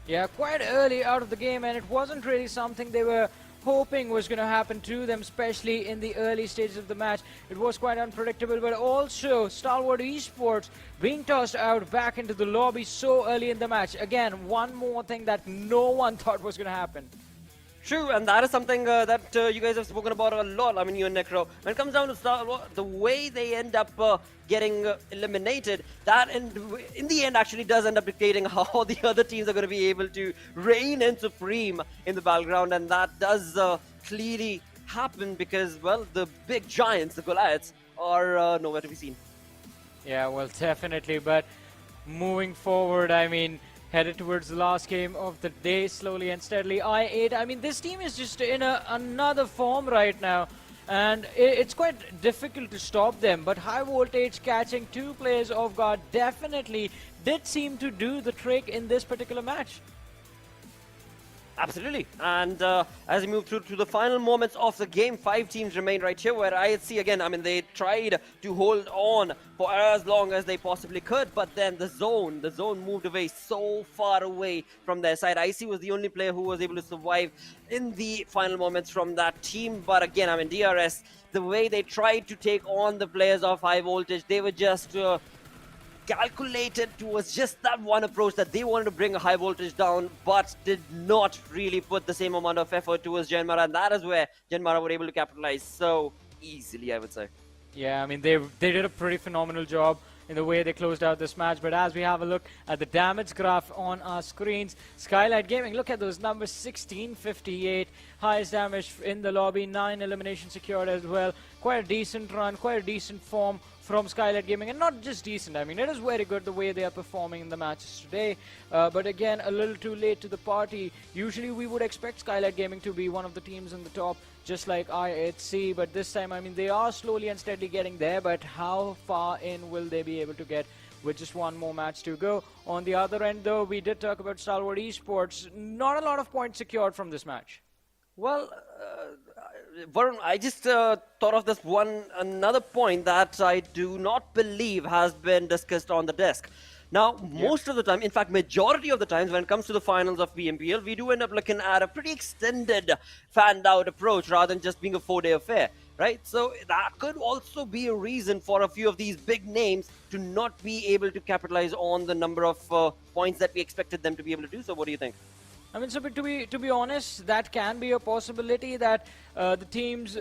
Yeah, quite early out of the game, and it wasn't really something they were hoping was going to happen to them, especially in the early stages of the match. It was quite unpredictable, but also Stalwart Esports being tossed out back into the lobby so early in the match. Again, one more thing that no one thought was going to happen. True, and that is something that you guys have spoken about a lot. I mean, you and Necro. When it comes down to Stalwart, the way they end up getting eliminated, that in the end actually does end up dictating how the other teams are going to be able to reign in supreme in the battleground, and that does clearly happen because, well, the big giants, the Goliaths, are nowhere to be seen. Yeah, well, definitely, but moving forward, I mean, headed towards the last game of the day, slowly and steadily. I8, I mean, this team is just in another form right now, and it's quite difficult to stop them. But High Voltage catching two players off guard definitely did seem to do the trick in this particular match. Absolutely. And as we move through to the final moments of the game, 5 teams remain right here, where IHC, again, I mean, they tried to hold on for as long as they possibly could, but then the zone moved away so far away from their side. IHC was the only player who was able to survive in the final moments from that team. But again, I mean, DRS, the way they tried to take on the players of High Voltage, they were just calculated towards just that one approach, that they wanted to bring a High Voltage down, but did not really put the same amount of effort towards JyanMaara, and that is where JyanMaara were able to capitalize so easily, I would say. Yeah, I mean, they did a pretty phenomenal job in the way they closed out this match. But as we have a look at the damage graph on our screens, Skylightz Gaming, look at those numbers, 1658, highest damage in the lobby, 9 eliminations secured as well. Quite a decent run, quite a decent form from Skylightz Gaming, and not just decent, I mean, it is very good the way they are performing in the matches today, but again, a little too late to the party. Usually we would expect Skylightz Gaming to be one of the teams in the top, just like IHC, but this time, I mean, they are slowly and steadily getting there, but how far in will they be able to get with just one more match to go? On the other end, though, we did talk about Stalwart Esports. Not a lot of points secured from this match. Well, Varun, I just thought of this another point that I do not believe has been discussed on the desk. Now, most of the time, in fact, majority of the times when it comes to the finals of PMPL, we do end up looking at a pretty extended, fanned-out approach rather than just being a 4-day affair, right? So that could also be a reason for a few of these big names to not be able to capitalize on the number of points that we expected them to be able to do. So what do you think? I mean, so to be honest, that can be a possibility that the teams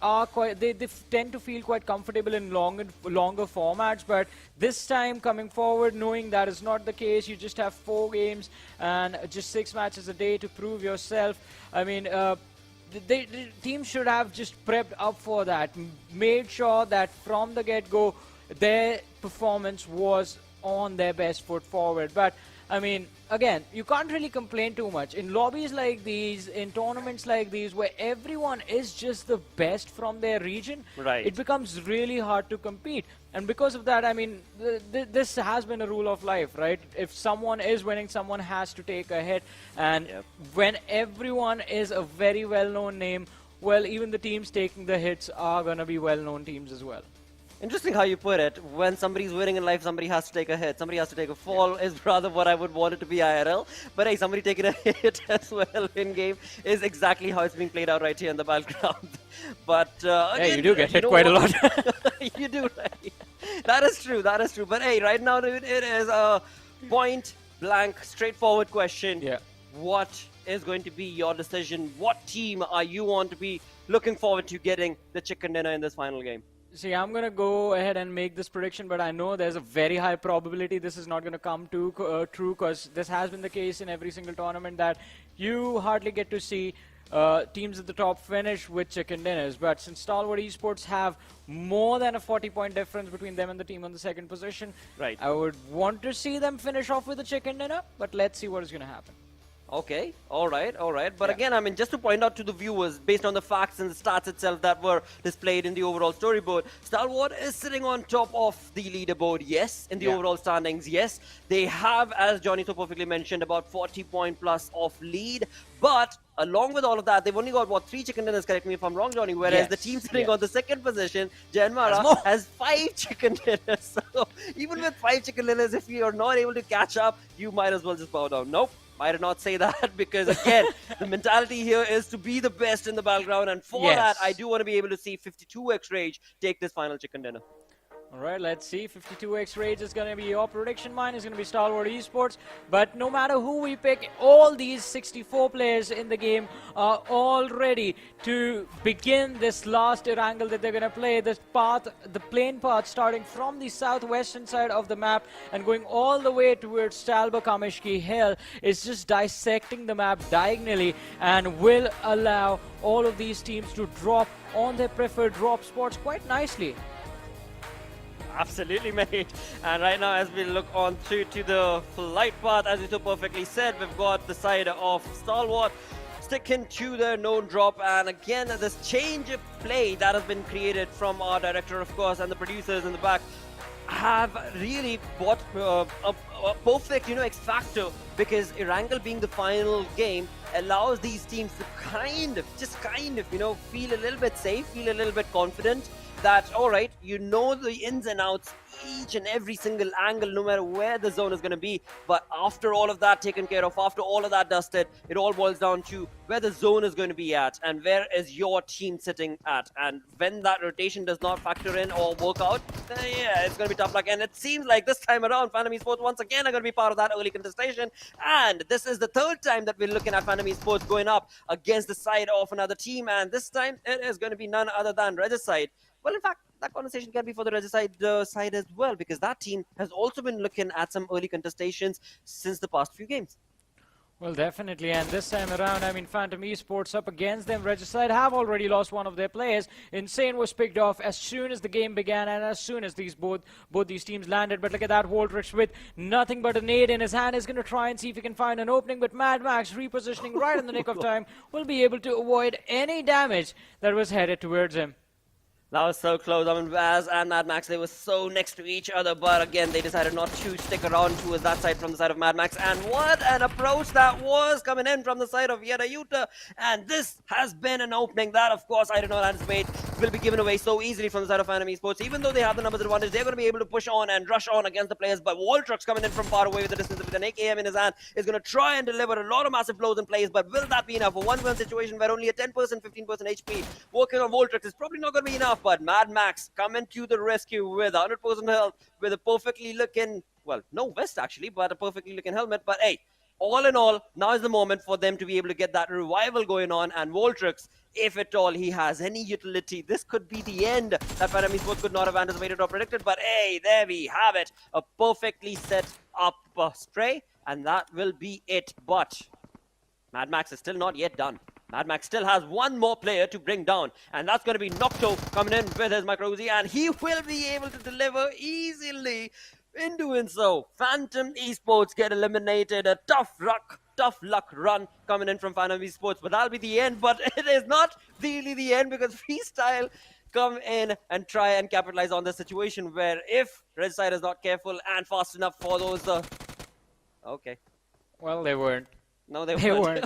are they tend to feel quite comfortable in longer formats, but this time coming forward, knowing that is not the case, you just have 4 games and just 6 matches a day to prove yourself. I mean, the team should have just prepped up for that, made sure that from the get-go their performance was on their best foot forward. But I mean, again, you can't really complain too much. In lobbies like these, in tournaments like these, where everyone is just the best from their region, right, it becomes really hard to compete. And because of that, I mean, this has been a rule of life, right? If someone is winning, someone has to take a hit. And when everyone is a very well-known name, well, even the teams taking the hits are going to be well-known teams as well. Interesting how you put it. When somebody's winning in life, somebody has to take a hit. Somebody has to take a fall is rather what I would want it to be IRL. But hey, somebody taking a hit as well in-game is exactly how it's being played out right here in the battleground. But again, yeah, you do get hit quite a lot. You do, right? That is true, that is true. But hey, right now it is a point-blank, straightforward question. Yeah. What is going to be your decision? What team are you want to be looking forward to getting the chicken dinner in this final game? See, I'm going to go ahead and make this prediction, but I know there's a very high probability this is not going to come to true, because this has been the case in every single tournament that you hardly get to see teams at the top finish with chicken dinners. But since Stalwart Esports have more than a 40-point difference between them and the team on the second position, right, I would want to see them finish off with a chicken dinner, but let's see what is going to happen. Okay, all right. But again, I mean, just to point out to the viewers, based on the facts and the stats itself that were displayed in the overall storyboard, Stalwart is sitting on top of the leaderboard, yes, in the overall standings, yes. They have, as Johnny so perfectly mentioned, about 40-point plus of lead, but along with all of that, they've only got, what, 3 chicken dinners, correct me if I'm wrong, Johnny, whereas the team sitting on the second position, JyanMaara, has 5 chicken dinners. So even with 5 chicken dinners, if you're not able to catch up, you might as well just bow down. Nope. I did not say that, because again, the mentality here is to be the best in the battleground, and for that, I do want to be able to see 52x Rage take this final chicken dinner. Alright, let's see. 52x Rage is going to be your prediction. Mine is going to be Stalwart Esports. But no matter who we pick, all these 64 players in the game are all ready to begin this last Erangel that they're going to play. This path, the plane path, starting from the southwestern side of the map and going all the way towards Stalbakamishki Hill, is just dissecting the map diagonally and will allow all of these teams to drop on their preferred drop spots quite nicely. Absolutely, mate. And right now, as we look on through to the flight path, as you so perfectly said, we've got the side of Stalwart sticking to their known drop. And again, this change of play that has been created from our director, of course, and the producers in the back have really brought a perfect, X factor, because Erangel being the final game allows these teams to kind of, feel a little bit safe, feel a little bit confident that, all right, the ins and outs, each and every single angle, no matter where the zone is going to be. But after all of that taken care of, after all of that dusted, it all boils down to where the zone is going to be at and where is your team sitting at. And when that rotation does not factor in or work out, then yeah, it's going to be tough luck. And it seems like this time around, Phantom Esports once again are going to be part of that early contestation. And this is the third time that we're looking at Phantom Esports going up against the side of another team. And this time, it is going to be none other than Regicide. Well, in fact, that conversation can be for the Regicide side as well, because that team has also been looking at some early contestations since the past few games. Well, definitely, and this time around, I mean, Phantom Esports up against them. Regicide have already lost one of their players. Insane was picked off as soon as the game began and as soon as both these teams landed. But look at that, Voltrix with nothing but a nade in his hand is going to try and see if he can find an opening. But Mad Max, repositioning right in the nick of time, will be able to avoid any damage that was headed towards him. That was so close. I mean, Vaz and Mad Max, they were so next to each other, but again, they decided not to stick around towards that side from the side of Mad Max. And what an approach that was coming in from the side of Yedayuta. And this has been an opening that, of course, I did not anticipate will be given away so easily from the side of Phantom Esports. Even though they have the numbers advantage, they're going to be able to push on and rush on against the players. But Voltrix coming in from far away with the distance with an AKM in his hand is going to try and deliver a lot of massive blows in plays. But will that be enough? A 1-1 situation where only a 10%, 15% HP working on Voltrix is probably not going to be enough. But Mad Max coming to the rescue with 100% health, with a perfectly looking, well, no vest actually, but a perfectly looking helmet. But hey, all in all, now is the moment for them to be able to get that revival going on. And Voltrix, if at all he has any utility, this could be the end that Phantom Esports could not have anticipated or predicted. But hey, there we have it. A perfectly set up stray, and that will be it. But Mad Max is still not yet done. Mad Max still has one more player to bring down, and that's going to be Nocto coming in with his Micro Uzi, and he will be able to deliver easily. In doing so, Phantom Esports get eliminated. A tough luck run coming in from Phantom Esports, but that'll be the end. But it is not really the end, because Freestyle come in and try and capitalize on the situation where if Red side is not careful and fast enough for those... Okay. Well, they weren't. No, they weren't.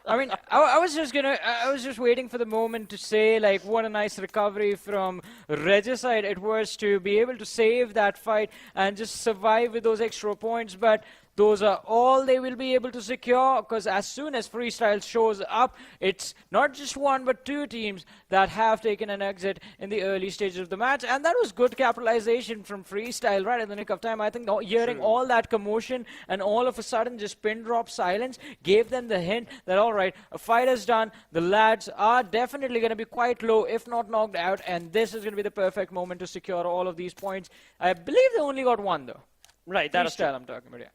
I mean, I was just waiting for the moment to say, like, what a nice recovery from Regicide it was to be able to save that fight and just survive with those extra points, but those are all they will be able to secure, because as soon as Freestyle shows up, it's not just one but two teams that have taken an exit in the early stages of the match, and that was good capitalization from Freestyle right in the nick of time. I think hearing all that commotion and all of a sudden just pin drop silence gave them the hint that, all right, a fight is done, the lads are definitely going to be quite low, if not knocked out, and this is going to be the perfect moment to secure all of these points. I believe they only got one, though. Right, that is true. Freestyle I'm talking about, yeah.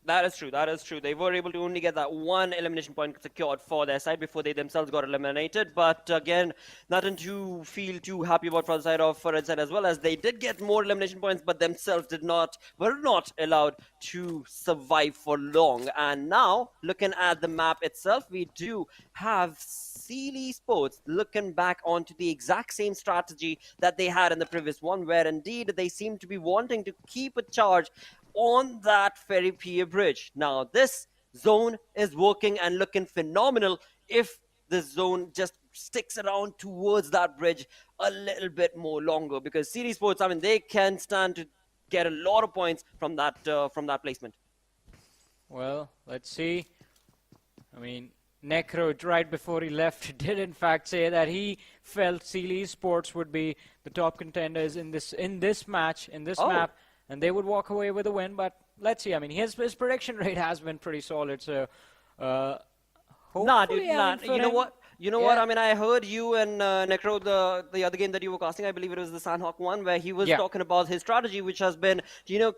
That is true, that is true. They were able to only get that one elimination point secured for their side before they themselves got eliminated. But again, nothing to feel too happy about for the side of Red side, as well as they did get more elimination points, but themselves were not allowed to survive for long. And now, looking at the map itself, we do have Stalwart Esports looking back onto the exact same strategy that they had in the previous one, where indeed they seem to be wanting to keep a charge on that ferry pier bridge. Now, this zone is working and looking phenomenal if the zone just sticks around towards that bridge a little bit more longer, because Stalwart Esports, I mean, they can stand to get a lot of points from that placement. Well, let's see. I mean, Necro, right before he left, did in fact say that he felt Stalwart Esports would be the top contenders in this match, in this map, and they would walk away with a win. But let's see. I mean, his prediction rate has been pretty solid, so hopefully, You know what? I mean, I heard you and Necro, the other game that you were casting, I believe it was the Sanhok one, where he was talking about his strategy, which has been,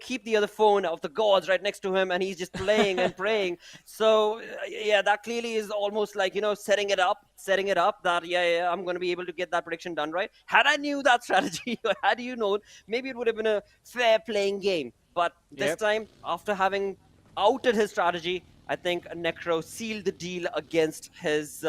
keep the other phone of the gods right next to him, and he's just playing and praying. So, yeah, that clearly is almost like, setting it up that, I'm going to be able to get that prediction done, right? Had I knew that strategy, or had you known, maybe it would have been a fair playing game. But this time, after having outed his strategy, I think Necro sealed the deal against his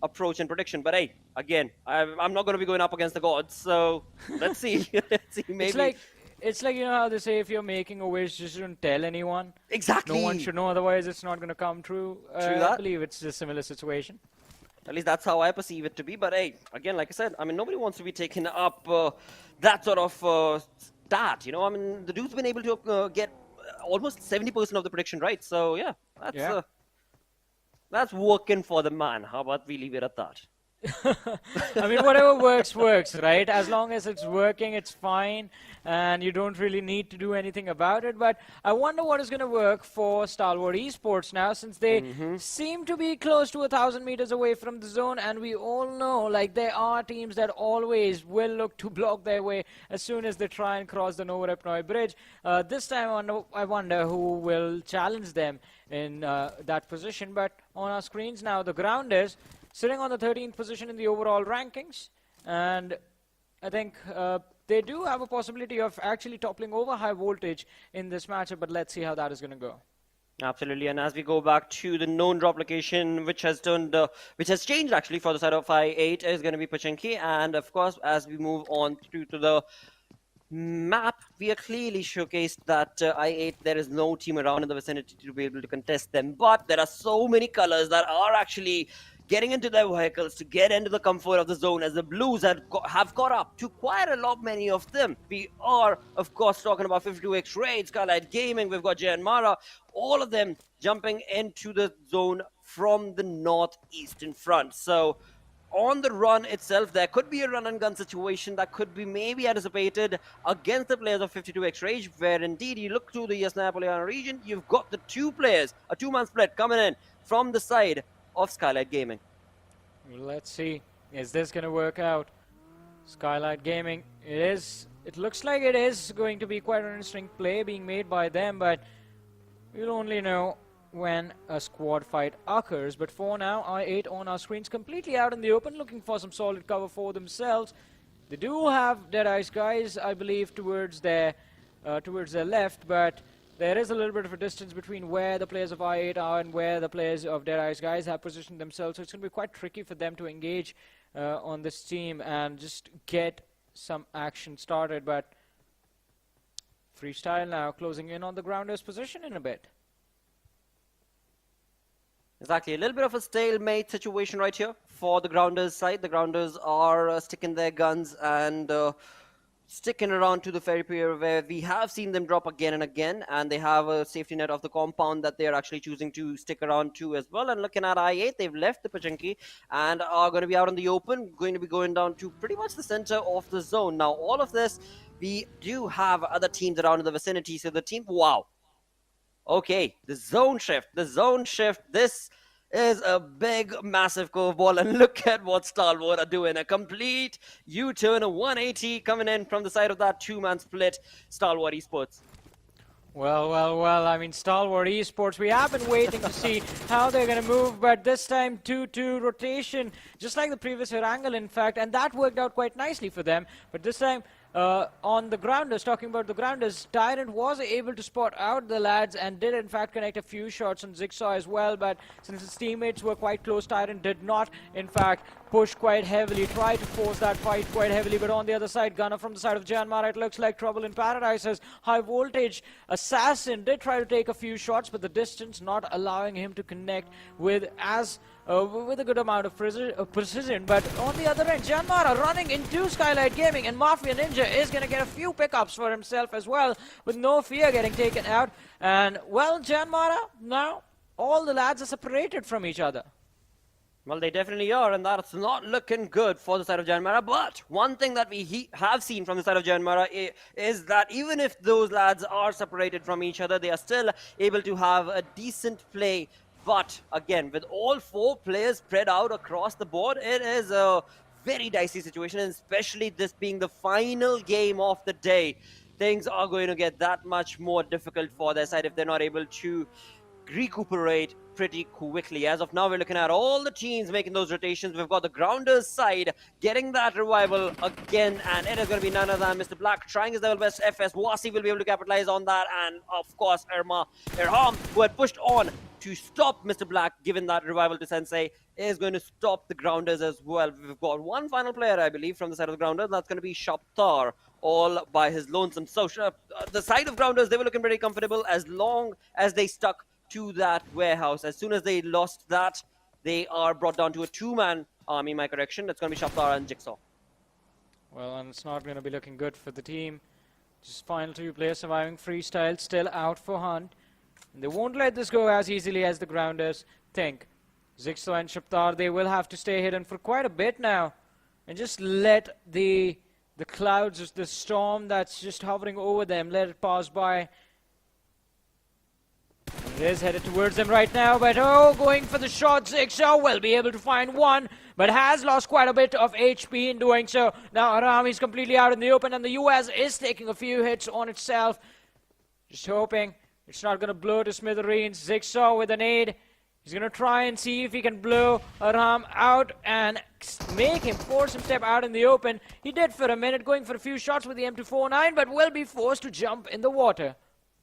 approach and prediction. But hey, again, I'm not going to be going up against the gods, so let's see. Let's see, maybe. It's like how they say, if you're making a wish, just don't tell anyone. Exactly. No one should know, otherwise it's not going to come true. I believe it's a similar situation. At least that's how I perceive it to be. But hey, again, like I said, I mean, nobody wants to be taking up that sort of stat. I mean, the dude's been able to get almost 70% of the prediction right. So yeah, that's working for the man. How about we leave it at that? I mean, whatever works, right? As long as it's working, it's fine, and you don't really need to do anything about it. But I wonder what is going to work for Stalwart Esports now, since they seem to be close to 1,000 meters away from the zone, and we all know, like, there are teams that always will look to block their way as soon as they try and cross the Novorepnoy bridge. This time, I wonder who will challenge them in that position. But on our screens now, the Grounders sitting on the 13th position in the overall rankings, and I think they do have a possibility of actually toppling over High Voltage in this matchup, but let's see how that is going to go. Absolutely, and as we go back to the known drop location, which has changed actually for the side of I8, is going to be Pachinki, and of course, as we move on to the map, we are clearly showcased that I8, there is no team around in the vicinity to be able to contest them, but there are so many colors that are actually getting into their vehicles to get into the comfort of the zone, as the Blues have caught up to quite a lot, many of them. We are, of course, talking about 52X Raid, Skylightz Gaming, we've got JyanMaara, all of them jumping into the zone from the northeastern front. So on the run itself, there could be a run and gun situation that could be maybe anticipated against the players of 52X Rage, where indeed you look to the Nepal region, you've got the two players, a two-man split coming in from the side of Skylightz Gaming. Let's see, is this going to work out? Skylightz Gaming, it looks like it is going to be quite an interesting play being made by them, but we'll only know when a squad fight occurs. But for now, I8 on our screens completely out in the open, looking for some solid cover for themselves. They do have Deadeyes Guys, I believe, towards their left, but there is a little bit of a distance between where the players of I8 are and where the players of Deadeyes Guys have positioned themselves, so it's going to be quite tricky for them to engage on this team and just get some action started, but Freestyle now closing in on the Grounders' position in a bit. Exactly, a little bit of a stalemate situation right here for the Grounders side. The Grounders are sticking their guns and sticking around to the ferry pier, where we have seen them drop again and again, and they have a safety net of the compound that they are actually choosing to stick around to as well. And looking at I-8, they've left the Pachinki and are going to be out in the open, going to be going down to pretty much the center of the zone. Now, all of this, we do have other teams around in the vicinity, so the team, wow. Okay, the zone shift, this is a big, massive curveball, and look at what Stalwart are doing. A complete U-turn, a 180 coming in from the side of that two-man split, Stalwart Esports. Well, I mean, Stalwart Esports, we have been waiting to see how they're going to move, but this time 2-2 rotation, just like the previous Erangel, in fact, and that worked out quite nicely for them. But this time, on the Grounders, talking about the Grounders, Tyrant was able to spot out the lads and did in fact connect a few shots on Jigsaw as well, but since his teammates were quite close, Tyrant did not in fact push quite heavily, try to force that fight quite heavily. But on the other side, Gunner from the side of JyanMaara, it looks like trouble in paradise, as High Voltage Assassin did try to take a few shots, but the distance not allowing him to connect with a good amount of precision. But on the other end, JyanMaara running into Skylightz Gaming, and Mafia Ninja is going to get a few pickups for himself as well, with no fear getting taken out. And well, JyanMaara, now all the lads are separated from each other. Well, they definitely are, and that's not looking good for the side of JyanMaara. But one thing that we have seen from the side of JyanMaara is that even if those lads are separated from each other, they are still able to have a decent play. But again, with all four players spread out across the board, it is a very dicey situation, and especially this being the final game of the day, things are going to get that much more difficult for their side if they're not able to recuperate pretty quickly. As of now, we're looking at all the teams making those rotations. We've got the Grounders side getting that revival again, and it is going to be none other than Mr. Black trying his level best. FS Wasi will be able to capitalize on that, and of course Erham, who had pushed on to stop Mr. Black, given that revival to Sensei, is going to stop the Grounders as well. We've got one final player, I believe, from the side of the Grounders. That's going to be Shaptar, all by his lonesome. So the side of Grounders, they were looking pretty comfortable as long as they stuck to that warehouse. As soon as they lost that, they are brought down to a two-man army, my correction. It's going to be Shaptar and Jigsaw. Well, and it's not going to be looking good for the team. Just final two players surviving. Freestyle still out for Hunt. And they won't let this go as easily as the Grounders think. Jigsaw and Shaptar, they will have to stay hidden for quite a bit now. And just let the clouds, the storm that's just hovering over them, let it pass by. It is headed towards them right now, but going for the shot. Jigsaw will be able to find one, but has lost quite a bit of HP in doing so. Now Aram is completely out in the open, and the US is taking a few hits on itself. Just hoping it's not going to blow to smithereens. Jigsaw with a nade. He's going to try and see if he can blow Aram out and make him force him step out in the open. He did for a minute, going for a few shots with the M249, but will be forced to jump in the water.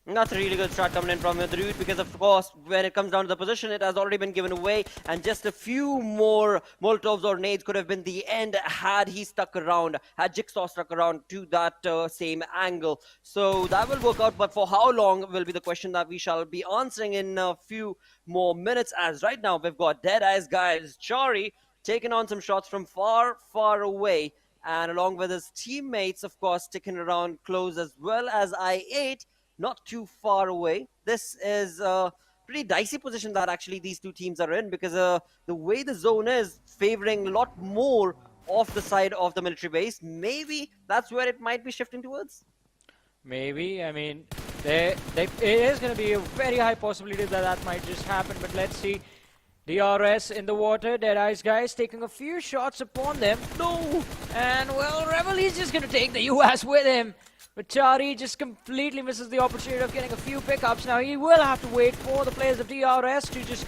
That's a really good shot coming in from the route, because of course when it comes down to the position, it has already been given away, and just a few more Molotovs or nades could have been the end had he stuck around, had Jigsaw stuck around to that same angle. So that will work out, but for how long will be the question that we shall be answering in a few more minutes, as right now we've got Deadeyes Guys, Chari taking on some shots from far, far away, and along with his teammates, of course, sticking around close, as well as I-8, not too far away. This is a pretty dicey position that actually these two teams are in, because the way the zone is favoring a lot more off the side of the military base, maybe that's where it might be shifting towards. Maybe. I mean, it is going to be a very high possibility that might just happen, but let's see. DRS in the water, Deadeyes Guys taking a few shots upon them. No! And well, Rebel is just going to take the US with him. But Chari just completely misses the opportunity of getting a few pickups. Now he will have to wait for the players of DRS to just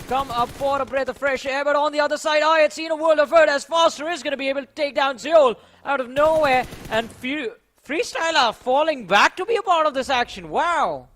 come up for a breath of fresh air. But on the other side, I had seen a world of hurt, as Foster is going to be able to take down Zeol out of nowhere. And Freestyler falling back to be a part of this action. Wow.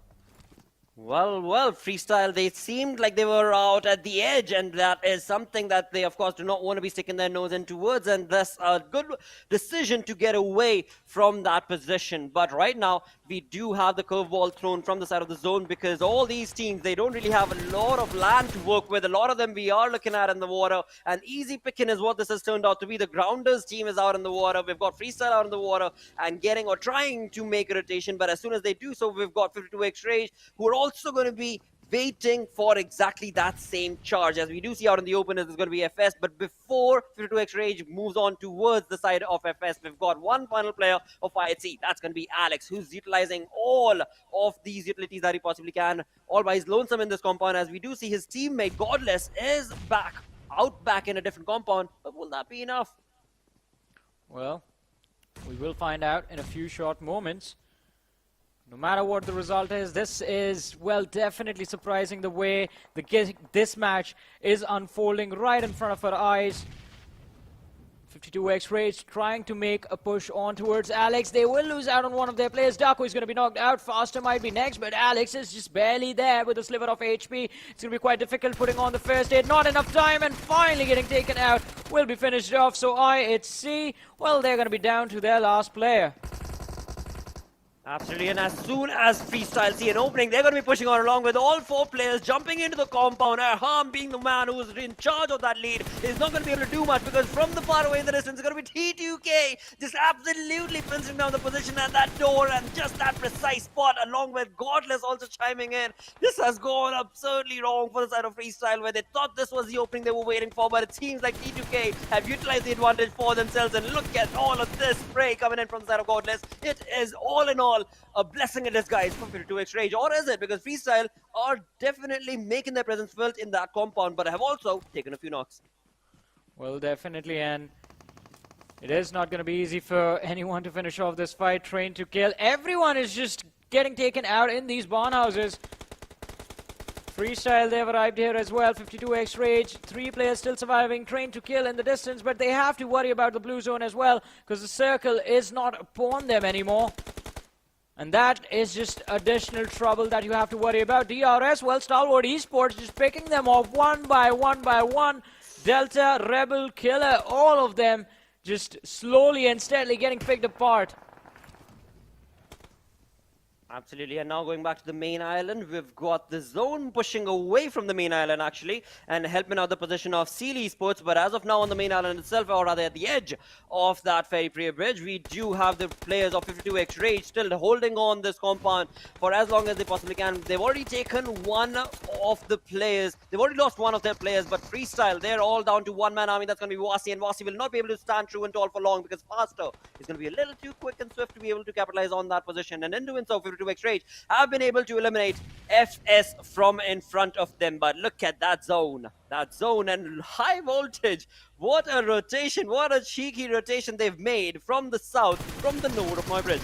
Well, Freestyle, they seemed like they were out at the edge, and that is something that they, of course, do not want to be sticking their nose in towards, and thus a good decision to get away from that position. But right now, we do have the curveball thrown from the side of the zone, because all these teams, they don't really have a lot of land to work with. A lot of them we are looking at in the water, and easy picking is what this has turned out to be. The Grounders team is out in the water. We've got Freestyle out in the water and getting or trying to make a rotation, but as soon as they do so, we've got 52X Rage, who are also going to be waiting for exactly that same charge. As we do see out in the open, is going to be FS, but before 52X Rage moves on towards the side of FS, we've got one final player of IHC. That's going to be Alex, who's utilizing all of these utilities that he possibly can, all by his lonesome in this compound. As we do see his teammate Godless is back in a different compound, but will that be enough? Well, we will find out in a few short moments. No matter what the result is, this is, well, definitely surprising the way this match is unfolding right in front of our eyes. 52X Rage trying to make a push on towards Alex. They will lose out on one of their players. Daku is going to be knocked out. Faster might be next, but Alex is just barely there with a sliver of HP. It's going to be quite difficult putting on the first aid. Not enough time, and finally getting taken out. Will be finished off. So IHC, well, they're going to be down to their last player. Absolutely, and as soon as Freestyle see an opening, they're going to be pushing on along with all four players jumping into the compound. Harm, being the man who's in charge of that lead, is not going to be able to do much, because from the far away in the distance, it's going to be T2K just absolutely fencing down the position at that door, and just that precise spot, along with Godless also chiming in. This has gone absurdly wrong for the side of Freestyle, where they thought this was the opening they were waiting for, but it seems like T2K have utilized the advantage for themselves, and look at all of this spray coming in from the side of Godless. It is all in all a blessing in disguise from 52X Rage, or is it? Because Freestyle are definitely making their presence felt in that compound, but have also taken a few knocks. Well, definitely, and it is not going to be easy for anyone to finish off this fight. Train to kill. Everyone is just getting taken out in these barn houses. Freestyle, they've arrived here as well. 52X Rage, 3 players still surviving. Train to kill in the distance, but they have to worry about the blue zone as well, because the circle is not upon them anymore. And that is just additional trouble that you have to worry about. DRS, well, Stalwart Esports just picking them off one by one. Delta, Rebel, Killer, all of them just slowly and steadily getting picked apart. Absolutely, and now going back to the main island, we've got the zone pushing away from the main island actually, and helping out the position of Stalwart Esports. But as of now on the main island itself, or rather at the edge of that ferry bridge, we do have the players of 52X Rage still holding on this compound for as long as they possibly can. They've already taken one of the players, they've already lost one of their players, but Freestyle, they're all down to one-man army. That's going to be Wasi, and Wasi will not be able to stand true and tall for long, because Faster is going to be a little too quick and swift to be able to capitalize on that position, and in doing so, 52X Rage have been able to eliminate FS from in front of them. But look at that zone and high voltage. What a rotation, what a cheeky rotation they've made from the south, from the north of my bridge.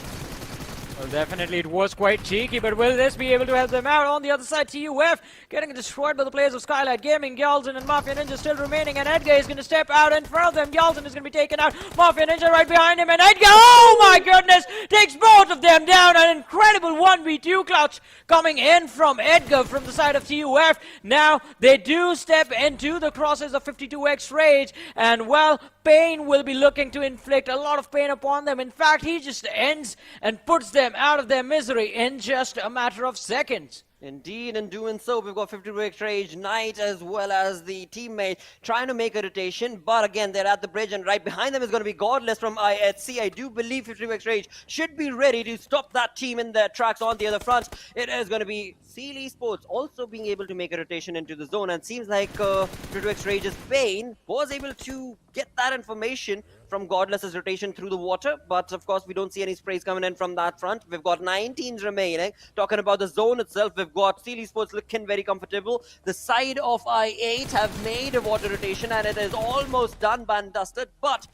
Well, definitely it was quite cheeky, but will this be able to help them out? On the other side, TUF getting destroyed by the players of Skylightz Gaming. Gyalzen and Mafia Ninja still remaining, and Edgar is going to step out in front of them. Gyalzen is going to be taken out. Mafia Ninja right behind him, and Edgar, oh my goodness, takes both of them down. An incredible 1v2 clutch coming in from Edgar from the side of TUF. Now, they do step into the crosses of 52X Rage, and well, Pain will be looking to inflict a lot of pain upon them. In fact, he just ends and puts them out of their misery in just a matter of seconds. Indeed, in doing so, we've got 52X Rage, Knight, as well as the teammate trying to make a rotation, but again, they're at the bridge, and right behind them is going to be Godless from IHC. I do believe 52X Rage should be ready to stop that team in their tracks on the other front. It is going to be Stalwart Esports also being able to make a rotation into the zone, and seems like 52X Rage's Pain was able to get that information from Godless's rotation through the water, but of course we don't see any sprays coming in from that front. We've got 19 remaining. Talking about the zone itself, we've got Stalwart Esports looking very comfortable. The side of I8 have made a water rotation, and it is almost done and dusted, but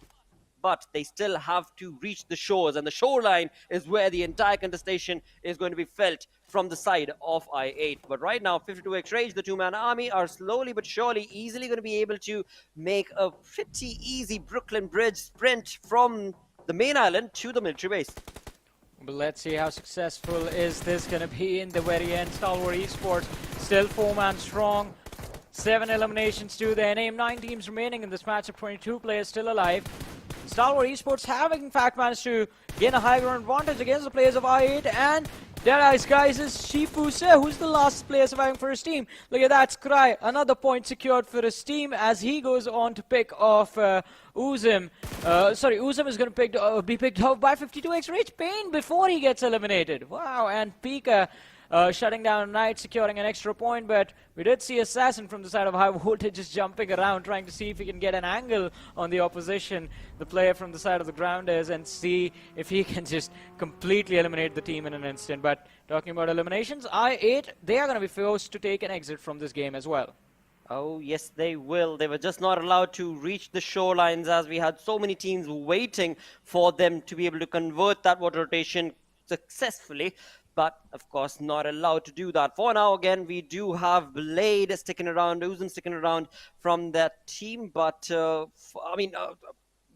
they still have to reach the shores, and the shoreline is where the entire contestation is going to be felt from the side of I8. But right now, 52X Rage, the two-man army, are slowly but surely easily going to be able to make a pretty easy Brooklyn Bridge sprint from the main island to the military base. But let's see how successful is this going to be in the very end. Stalwart Esports still 4-man strong. 7 eliminations to their name. 9 teams remaining in this matchup. 22 players still alive. Stalwart Esports have in fact managed to gain a high ground advantage against the players of I8 and Deadeyes Guys is Shifuse, who's the last player surviving for his team. Look at that, Scry, another point secured for his team as he goes on to pick off Uzim. Uzim is going to be picked off by 52x Rich Pain before he gets eliminated. Wow, and Pika shutting down Knight, securing an extra point, but we did see Assassin from the side of High Voltage just jumping around, trying to see if he can get an angle on the opposition, the player from the side of the ground is, and see if he can just completely eliminate the team in an instant. But talking about eliminations, I8, they are going to be forced to take an exit from this game as well. Oh, yes, they will. They were just not allowed to reach the shorelines as we had so many teams waiting for them to be able to convert that water rotation successfully. But, of course, not allowed to do that. For now, again, we do have Blade sticking around, Uzum sticking around from that team. But,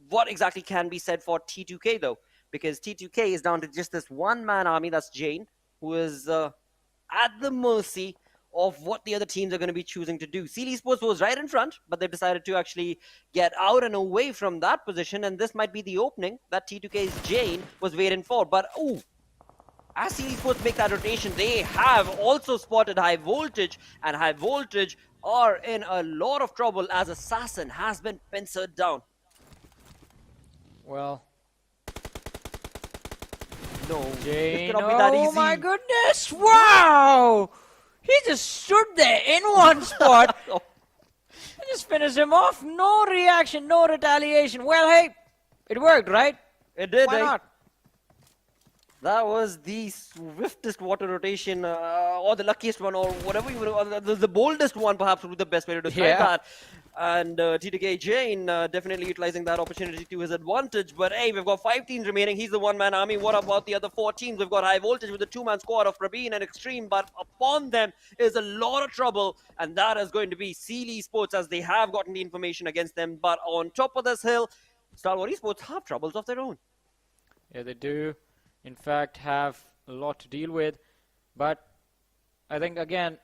what exactly can be said for T2K, though? Because T2K is down to just this one-man army, that's Jane, who is at the mercy of what the other teams are going to be choosing to do. Esports was right in front, but they've decided to actually get out and away from that position. And this might be the opening that T2K's Jane was waiting for. But, ooh. As Esports make that rotation, they have also spotted High Voltage, and High Voltage are in a lot of trouble as Assassin has been pincered down. Well, no, Jane, this cannot be that easy. Oh my goodness, wow! He just stood there in one spot. I just finished him off. No reaction, no retaliation. Well, hey, it worked, right? It did. Why not? That was the swiftest water rotation, or the luckiest one, or whatever you would, the boldest one, perhaps, would be the best way to describe that. And T2K Jane definitely utilizing that opportunity to his advantage. But hey, we've got 5 teams remaining. He's the one-man army. What about the other 4 teams? We've got High Voltage with the 2-man squad of Rabin and Extreme, but upon them is a lot of trouble, and that is going to be Esports as they have gotten the information against them. But on top of this hill, Stalwart Esports have troubles of their own. Yeah, they do. In fact, have a lot to deal with, but I think again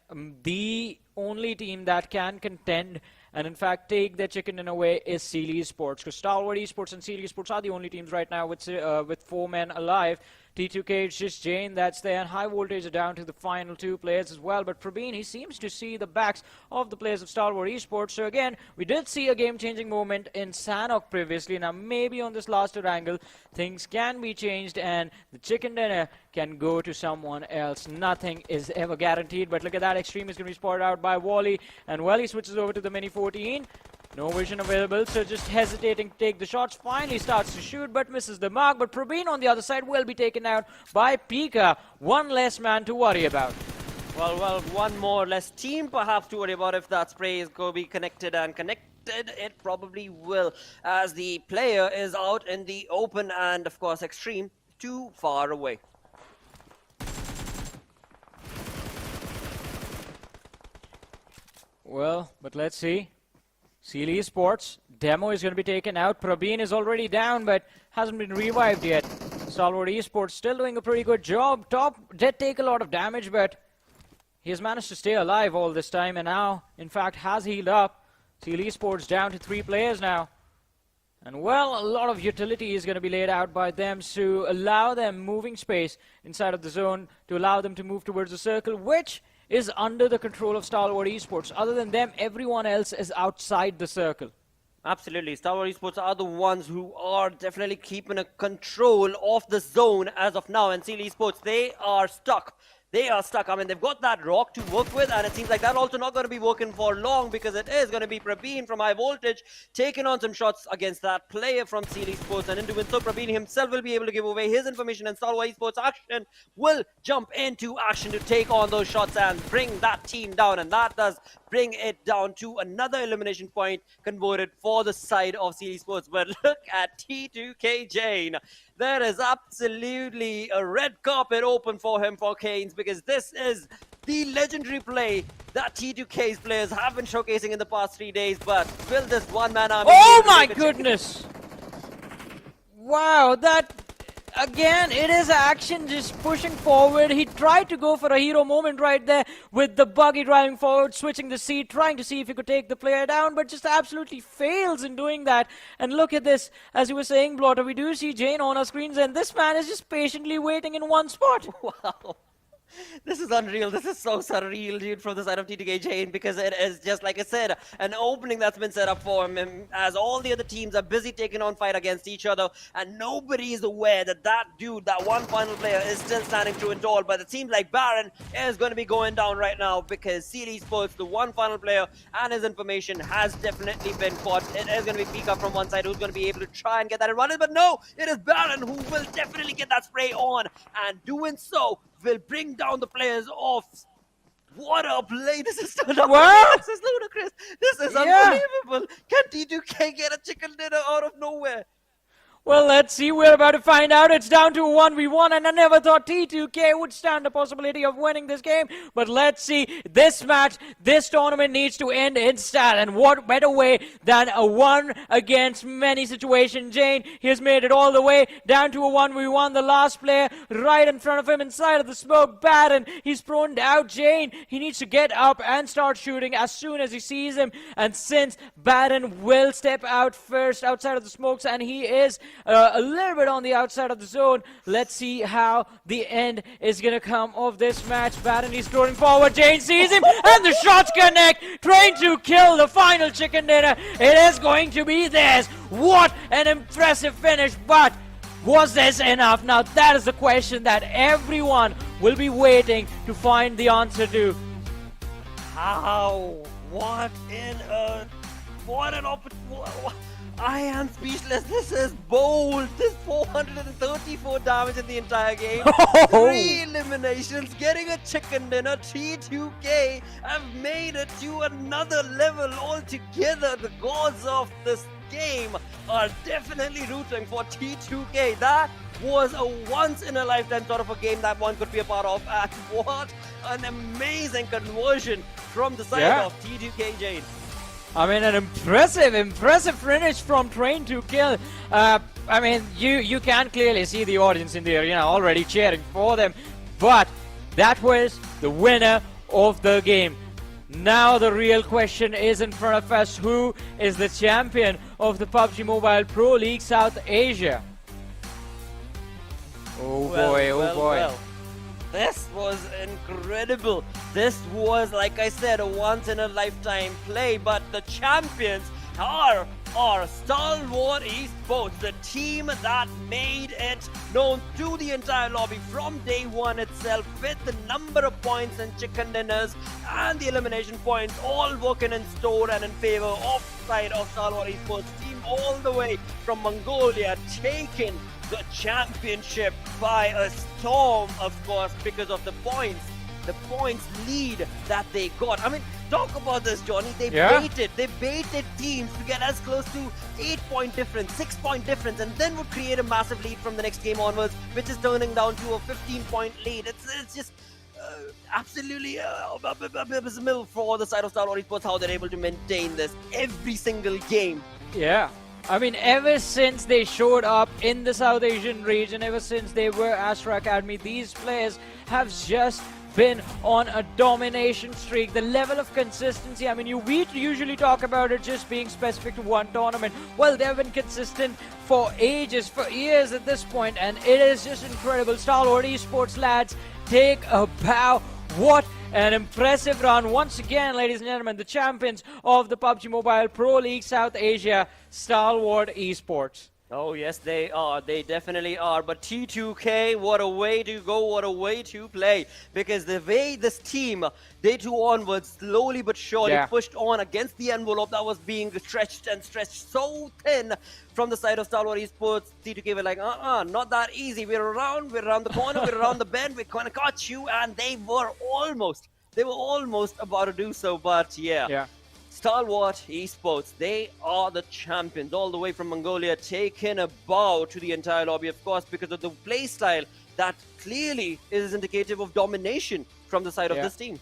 the only team that can contend and in fact take their chicken in a way is Esports, because Stalwart Esports and Esports are the only teams right now with 4 men alive. T2K, it's just Jane that's there, and High Voltage are down to the final 2 players as well. But Praveen, he seems to see the backs of the players of Stalwart Esports. So again, we did see a game-changing moment in Sanhok previously. Now maybe on this last Erangel, things can be changed and the chicken dinner can go to someone else. Nothing is ever guaranteed, but look at that. Extreme is going to be spotted out by Wally, and Wally switches over to the Mini 14. No vision available, so just hesitating to take the shots. Finally starts to shoot, but misses the mark. But Praveen on the other side will be taken out by Pika. One less man to worry about. Well, one more less team perhaps to worry about if that spray is going to be connected and connected. It probably will, as the player is out in the open and, of course, Extreme too far away. Well, but let's see. Esports, Demo is going to be taken out. Praveen is already down, but hasn't been revived yet. Stalwart Esports still doing a pretty good job. Top did take a lot of damage, but he has managed to stay alive all this time, and now, in fact, has healed up. Esports down to 3 players now. And, well, a lot of utility is going to be laid out by them to allow them moving space inside of the zone, to allow them to move towards the circle, which is under the control of Stalwart Esports. Other than them, everyone else is outside the circle. Absolutely. Stalwart Esports are the ones who are definitely keeping a control of the zone as of now. And Esports, they are stuck. They are stuck. I mean, they've got that rock to work with, and it seems like that's also not going to be working for long, because it is going to be Praveen from High Voltage taking on some shots against that player from Esports. And in doing so, Praveen himself will be able to give away his information, and Stalwart Esports Action will jump into action to take on those shots and bring that team down. And that does bring it down to another elimination point converted for the side of Esports. But look at T2K Jane. There is absolutely a red carpet open for him for Canes, because this is the legendary play that T2K's players have been showcasing in the past 3 days. But will this one-man army... Oh my goodness! Wow, that... again, it is action just pushing forward. He tried to go for a hero moment right there with the buggy driving forward, switching the seat, trying to see if he could take the player down, but just absolutely fails in doing that. And look at this, as you were saying, Blotter, we do see Jane on our screens, and this man is just patiently waiting in one spot. Wow. This is unreal. This is so surreal, dude, from the side of TTK Jane, because it is just, like I said, an opening that's been set up for him, as all the other teams are busy taking on fight against each other, and nobody is aware that that dude, that one final player, is still standing true and tall. But it seems like Baron is going to be going down right now, because CL Esports, the one final player, and his information has definitely been caught. It is going to be Pika from one side who's going to be able to try and get that advantage, but no, it is Baron who will definitely get that spray on, and doing so will bring down the players off. What a play! This is turned up. This is ludicrous. This is unbelievable. Can T2K get a chicken dinner out of nowhere? Well, let's see. We're about to find out. It's down to a 1v1, and I never thought T2K would stand the possibility of winning this game. But let's see. This match, this tournament needs to end in style. And what better way than a one against many situation? Jane, he has made it all the way down to a 1v1. The last player right in front of him inside of the smoke. Baron, he's prone out. Jane, he needs to get up and start shooting as soon as he sees him. And since Baron will step out first outside of the smokes, and he is a little bit on the outside of the zone. Let's see how the end is going to come of this match. Baron is throwing forward. Jane sees him, and the shots connect. Trying to kill the final chicken dinner. It is going to be theirs. What an impressive finish, but was this enough? Now that is the question that everyone will be waiting to find the answer to. How? What in a... What an opportunity. I am speechless. This is bold. This 434 damage in the entire game. 3 eliminations, getting a chicken dinner. T2K have made it to another level altogether. The gods of this game are definitely rooting for T2K. That was a once-in-a-lifetime sort of a game that one could be a part of. And what an amazing conversion from the side of T2K Jane. I mean, an impressive finish from Train to Kill. I mean, you can clearly see the audience in the arena already cheering for them. But that was the winner of the game. Now the real question is in front of us. Who is the champion of the PUBG Mobile Pro League South Asia? Oh boy. This was incredible. This was, like I said, a once-in-a-lifetime play, but the champions are Stalwart Esports, the team that made it known to the entire lobby from day one itself, with the number of points and chicken dinners and the elimination points all working in store and in favor of side of Stalwart Esports team, all the way from Mongolia, taking the championship by a storm, of course, because of the points lead that they got. I mean, talk about this, Johnny. They baited teams to get as close to 8-point difference, 6-point difference, and then would create a massive lead from the next game onwards, which is turning down to a 15-point lead. It's just absolutely abysmal for the side of Stalwart Esports how they're able to maintain this every single game. Yeah. I mean, ever since they showed up in the South Asian region, ever since they were Astra Academy, these players have just been on a domination streak. The level of consistency, I mean, we usually talk about it just being specific to one tournament. Well, they've been consistent for ages, for years at this point, and it is just incredible. Stalwart Esports lads, take a bow. What an impressive run. Once again, ladies and gentlemen, the champions of the PUBG Mobile Pro League South Asia, Stalwart Esports. Oh, yes, they are. They definitely are. But T2K, what a way to go, what a way to play. Because the way this team, day 2 onwards, slowly but surely pushed on against the envelope that was being stretched so thin from the side of Stalwart Esports. T2K were like, not that easy. We're around the corner, we're around the bend, we're gonna catch you. And they were almost about to do so, but yeah. Stalwart Esports, they are the champions all the way from Mongolia, taking a bow to the entire lobby, of course, because of the play style that clearly is indicative of domination from the side of this team.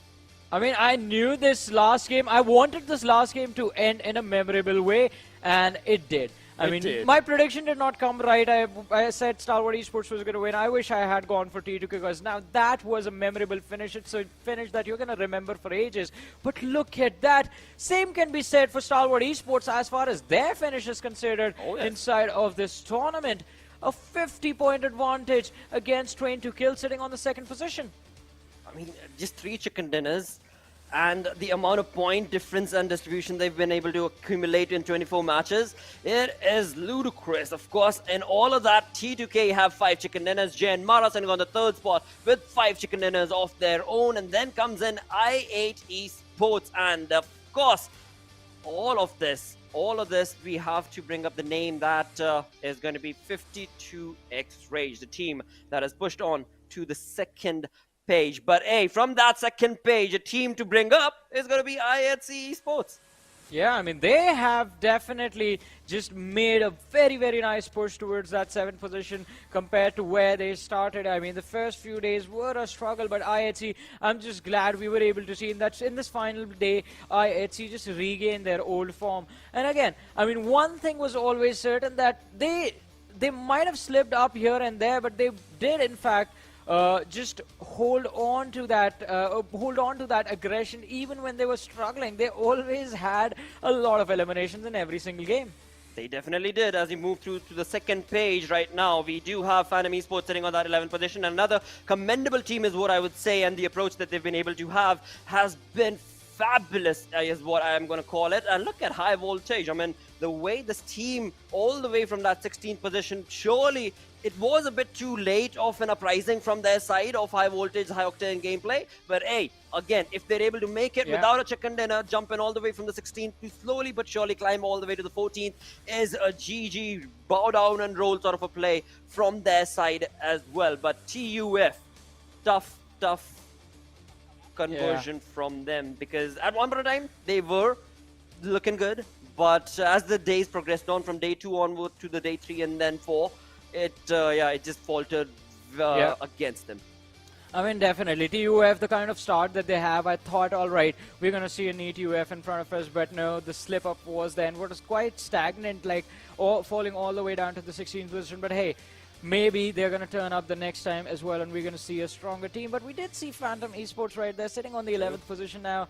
I mean, I knew this last game, I wanted this last game to end in a memorable way, and it did. I It mean, did. my prediction did not come right. I said Stalwart Esports was going to win. I wish I had gone for T2K because now that was a memorable finish. It's a finish that you're going to remember for ages. But look at that. Same can be said for Stalwart Esports as far as their finish is considered inside of this tournament. A 50-point advantage against Train to Kill sitting on the second position. I mean, just 3 chicken dinners, and the amount of point difference and distribution they've been able to accumulate in 24 matches, it is ludicrous. Of course, in all of that, T2K have 5 chicken dinners. JyanMaara sitting on the 3rd spot with 5 chicken dinners of their own, and then comes in I8 Esports, and of course, all of this, we have to bring up the name that is going to be 52X Rage, the team that has pushed on to the second page. But hey, from that second page, a team to bring up is going to be I8 Esports. Yeah, I mean, they have definitely just made a very, very nice push towards that 7th position compared to where they started. I mean, the first few days were a struggle, but I8C, I'm just glad we were able to see in this final day, I8C just regained their old form. And again, I mean, one thing was always certain, that they might have slipped up here and there, but they did, in fact, just hold on to that aggression even when they were struggling. They always had a lot of eliminations in every single game. They definitely did. As we move through to the second page right now, we do have Phantom Esports sitting on that 11th position. Another commendable team is what I would say, and the approach that they've been able to have has been fabulous, is what I am going to call it. And look at High Voltage. I mean, the way this team, all the way from that 16th position, surely it was a bit too late of an uprising from their side of High Voltage, High Octane gameplay. But hey, again, if they're able to make it without a chicken dinner, jumping all the way from the 16th to slowly but surely climb all the way to the 14th, is a GG, bow down and roll sort of a play from their side as well. But TUF, tough conversion from them, because at one point in time they were looking good, but as the days progressed on from day 2 onward to the day 3 and then 4, it just faltered against them. I mean, definitely. TUF, the kind of start that they have, I thought, all right, we're going to see a neat UF in front of us, but no, the slip-up was then what was quite stagnant, like falling all the way down to the 16th position. But hey, maybe they're going to turn up the next time as well, and we're going to see a stronger team. But we did see Phantom Esports right there, sitting on the 11th position now.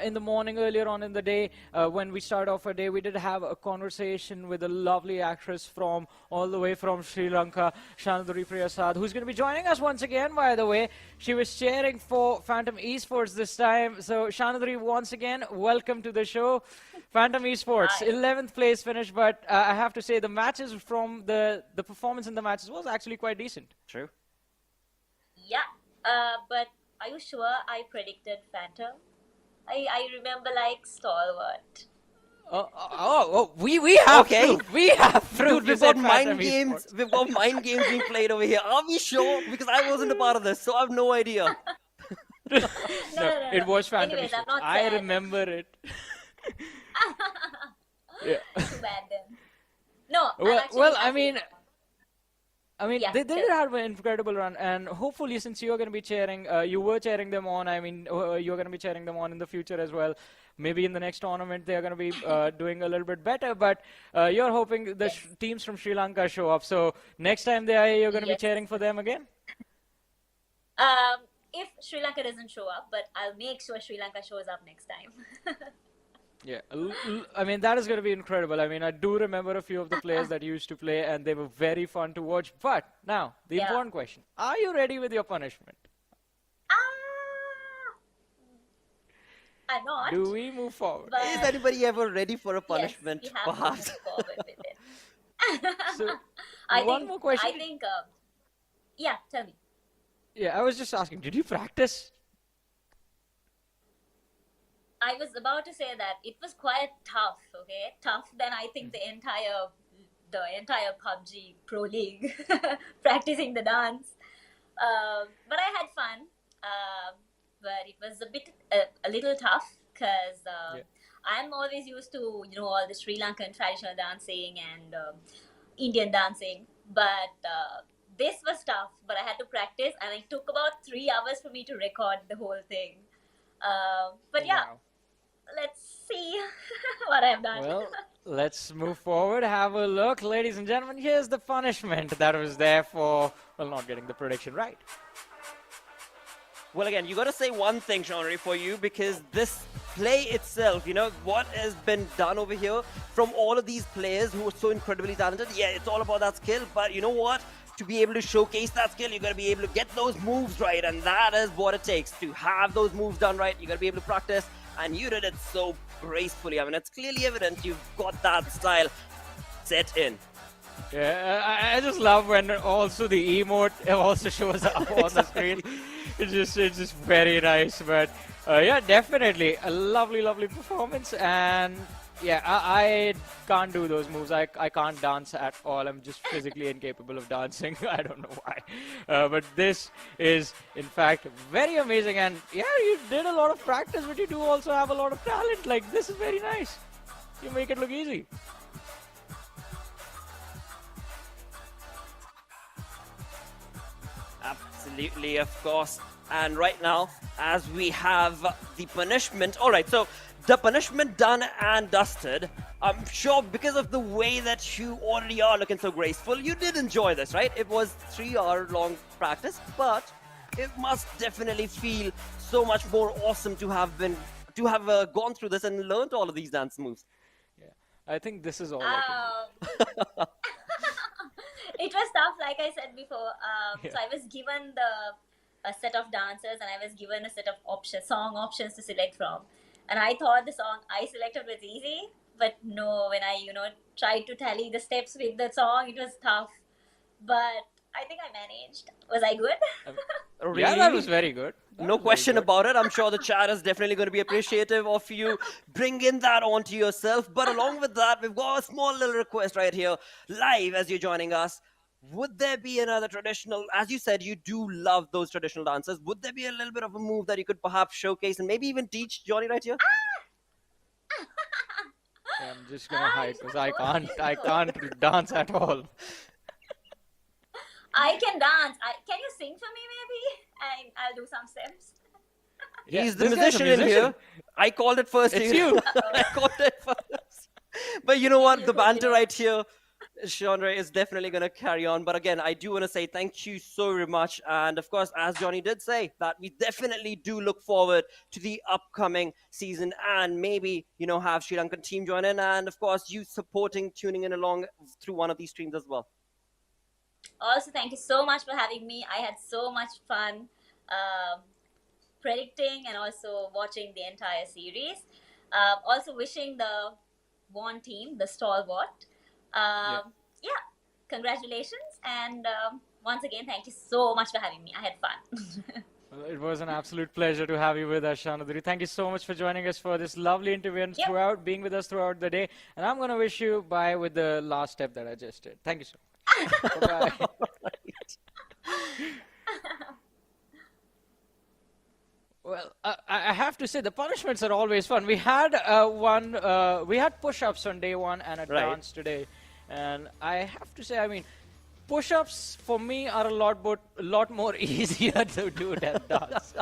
In the morning, earlier on in the day, when we start off our day, we did have a conversation with a lovely actress from all the way from Sri Lanka, Shanaduri Priyasad, who's going to be joining us once again, by the way. She was cheering for Phantom Esports this time. So, Shanaduri, once again, welcome to the show. Phantom Esports, 11th place finish, but I have to say the matches from the performance in the matches was actually quite decent. True. Yeah, but are you sure I predicted Phantom? I remember like Stalwart. We have proof. We have proof. Dude, we've got mind games. We've got mind games being played over here. Are we sure? Because I wasn't a part of this, so I have no idea. No, it was Phantom Anyways, I'm Esports. not I sad. remember it. Yeah. Too bad then. No, I'm Well, actually I happy. mean, Yeah, they did sure. have an incredible run, and hopefully, since you're going to be cheering, you were cheering them on. I mean, you're going to be cheering them on in the future as well. Maybe in the next tournament, they're going to be doing a little bit better. But you're hoping the teams from Sri Lanka show up. So next time they are here, you're going to be cheering for them again. If Sri Lanka doesn't show up, but I'll make sure Sri Lanka shows up next time. Yeah, I mean, that is going to be incredible. I mean, I do remember a few of the players that used to play, and they were very fun to watch. But now, the important question: are you ready with your punishment? I'm not. Do we move forward? But Is anybody ever ready for a punishment? Yes, we have Perhaps. to move forward with it. So, I one think, more question. I think, yeah, tell me. Yeah, I was just asking, did you practice? I was about to say that it was quite tough, okay? Tough than I think the entire PUBG Pro League practicing the dance. But I had fun. But it was a little tough because I'm always used to, all the Sri Lankan traditional dancing and Indian dancing. But this was tough, but I had to practice, and it took about 3 hours for me to record the whole thing. But yeah. Let's see what I've done. Well, let's move forward, have a look. Ladies and gentlemen, here's the punishment that was there for, well, not getting the prediction right. Well, again, you got to say one thing, Sean, for you, because this play itself, you know, what has been done over here from all of these players who are so incredibly talented. Yeah, it's all about that skill, but you know what? To be able to showcase that skill, you got to be able to get those moves right, and that is what it takes. To have those moves done right, you got to be able to practice, and you did it so gracefully. I mean, it's clearly evident you've got that style set in. Yeah, I just love when also the emote also shows up on the screen. It's just very nice. But yeah, definitely a lovely performance. And yeah, I can't do those moves. I can't dance at all. I'm just physically incapable of dancing. I don't know why. But this is in fact very amazing. And yeah, you did a lot of practice, but you do also have a lot of talent. Like, this is very nice. You make it look easy. Absolutely, of course. And right now, as we have the punishment, all right, so the punishment done and dusted, I'm sure because of the way that you already are looking so graceful, you did enjoy this, right? It was 3-hour long practice, but it must definitely feel so much more awesome to have gone through this and learned all of these dance moves. Yeah, I think this is all. It was tough, like I said before. Yeah. So I was given a set of dancers, and I was given a set of song options to select from. And I thought the song I selected was easy, but no, when I tried to tally the steps with the song, it was tough. But I think I managed. Was I good? Really? Yeah, that was very good. No question about it. I'm sure the chat is definitely going to be appreciative of you bringing that onto yourself. But along with that, we've got a small little request right here, live as you're joining us. Would there be another traditional, as you said, you do love those traditional dances. Would there be a little bit of a move that you could perhaps showcase and maybe even teach Johnny right here? Yeah, I'm just gonna hide because I can't dance at all. I can dance. Can you sing for me maybe? I'll do some steps. Yeah, He's the this guy's a musician in here. I called it first. It's you. I called it first. But you know what? The banter right here, Chandra, is definitely going to carry on. But again, I do want to say thank you so very much. And of course, as Johnny did say, that we definitely do look forward to the upcoming season and maybe, have Sri Lankan team join in. And of course, you supporting, tuning in along through one of these streams as well. Also, thank you so much for having me. I had so much fun predicting and also watching the entire series. Also wishing the One team, the Stalwart. Yeah, congratulations. And once again, thank you so much for having me. I had fun. Well, it was an absolute pleasure to have you with us, Shanadri. Thank you so much for joining us for this lovely interview and being with us throughout the day. And I'm going to wish you bye with the last step that I just did. Thank you so much. Bye-bye. Well, I have to say the punishments are always fun. We had we had push-ups on day one and a dance today, and I have to say, I mean, push-ups for me are a lot more easier to do than dance.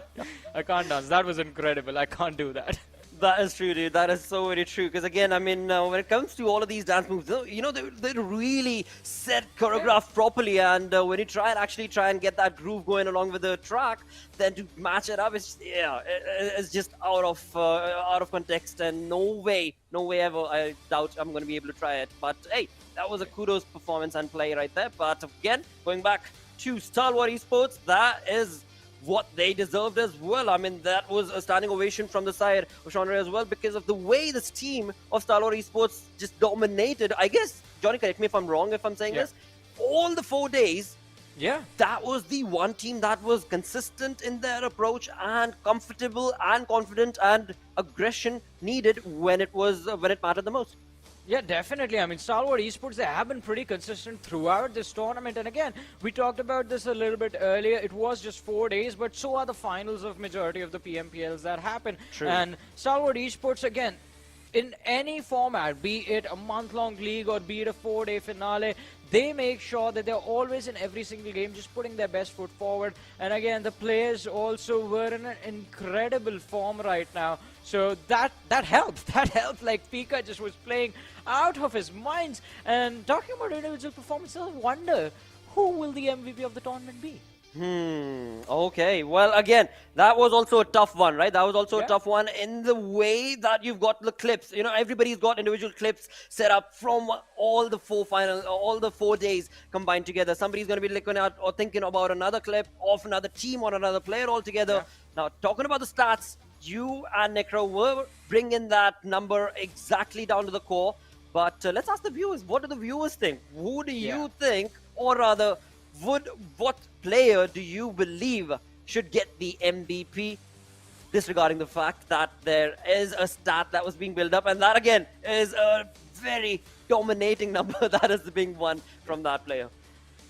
I can't dance. That was incredible. I can't do that. That is true, dude. That is so very true. Because again, I mean, when it comes to all of these dance moves, they're really set, choreographed properly. And when you actually try and get that groove going along with the track, then to match it up, it's just out of context. And no way ever. I doubt I'm going to be able to try it. But hey, that was a kudos performance and play right there. But again, going back to Stalwart Esports, that is what they deserved as well. I mean, that was a standing ovation from the side of Chandra as well because of the way this team of Stalwart Esports just dominated. I guess, Johnny, correct me if I'm wrong if I'm saying this, all the 4 days, that was the one team that was consistent in their approach and comfortable and confident and aggression needed when it mattered the most. Yeah, definitely. I mean, Stalwart Esports, they have been pretty consistent throughout this tournament. And again, we talked about this a little bit earlier. It was just 4 days, but so are the finals of majority of the PMPLs that happen. True. And Stalwart Esports, again, in any format, be it a month-long league or be it a 4-day finale, they make sure that they're always in every single game just putting their best foot forward. And again, the players also were in an incredible form right now. So that helped. That helped. Like Pika just was playing out of his minds. And talking about individual performances, I wonder who will the MVP of the tournament be? Okay. Well, again, that was also a tough one, right? That was also a tough one in the way that you've got the clips. You know, everybody's got individual clips set up from all the all the 4 days combined together. Somebody's going to be looking at or thinking about another clip of another team or another player altogether. Now, talking about the stats, you and Necro were bringing that number exactly down to the core. But let's ask the viewers, what do the viewers think? Who do you think, or rather, what player do you believe should get the MVP, disregarding the fact that there is a stat that was being built up, and that again is a very dominating number that is being won from that player?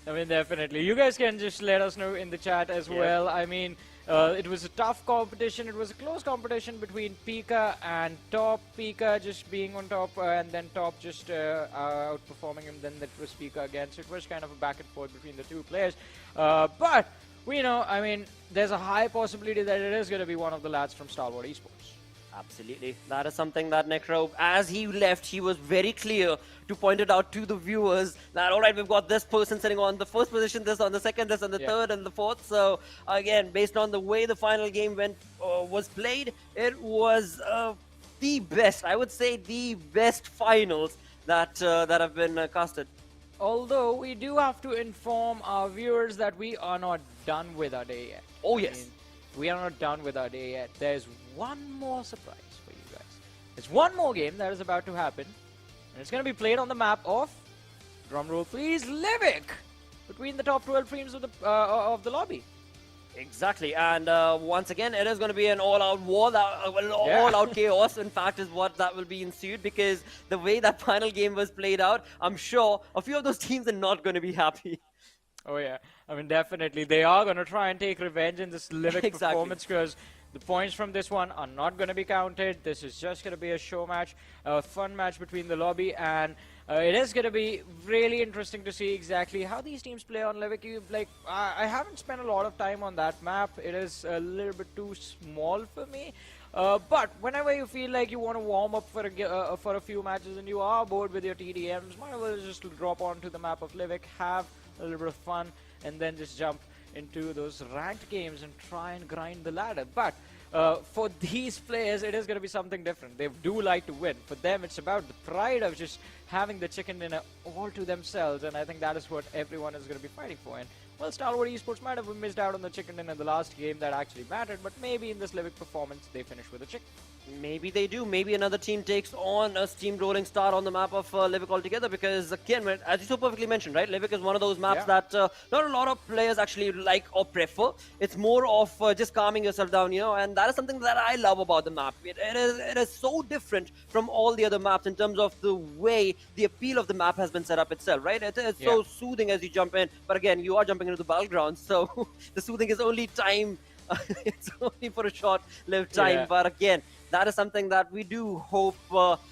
I mean, definitely. You guys can just let us know in the chat as well. I mean, it was a tough competition. It was a close competition between Pika and Top. Pika just being on top, and then Top just outperforming him. Then that was Pika again. So it was kind of a back and forth between the two players. But we know, I mean, there's a high possibility that it is going to be one of the lads from Stalwart Esports. Absolutely. That is something that Necro, as he left, he was very clear to point it out to the viewers that, all right, we've got this person sitting on the first position, this on the second, this on the third and the fourth. So, again, based on the way the final game was played, it was the best, I would say, the best finals that have been casted. Although, we do have to inform our viewers that we are not done with our day yet. Oh, yes. We are not done with our day yet. There's one more surprise for you guys. There's one more game that is about to happen. And it's going to be played on the map of, drumroll please, Livik! Between the top 12 teams of the lobby. Exactly. And once again, it is going to be an all-out war, all-out chaos, in fact, is what that will be ensued, because the way that final game was played out, I'm sure a few of those teams are not going to be happy. Oh yeah, I mean definitely they are going to try and take revenge in this Livik performance, because the points from this one are not going to be counted. This is just going to be a show match, a fun match between the lobby, and it is going to be really interesting to see exactly how these teams play on Livik. I haven't spent a lot of time on that map. It is a little bit too small for me. But whenever you feel like you want to warm up for a few matches and you are bored with your TDMs, might as well just drop onto the map of Livik, have a little bit of fun, and then just jump into those ranked games and try and grind the ladder. But for these players, it is going to be something different. They do like to win. For them, it's about the pride of just having the chicken dinner all to themselves, and I think that is what everyone is going to be fighting for. And well, Stalwart Esports might have missed out on the chicken dinner in the last game that actually mattered, but maybe in this Livik performance, they finish with a chicken. Maybe they do. Maybe another team takes on a steamrolling start on the map of Livik altogether, because again, as you so perfectly mentioned, right, Livik is one of those maps that not a lot of players actually like or prefer. It's more of just calming yourself down, you know, and that is something that I love about the map. It is so different from all the other maps in terms of the way the appeal of the map has been set up itself, right? It is so soothing as you jump in, but again, you are jumping into the battlegrounds, so the soothing is only time. It's only for a short-lived time, but again, that is something that we do hope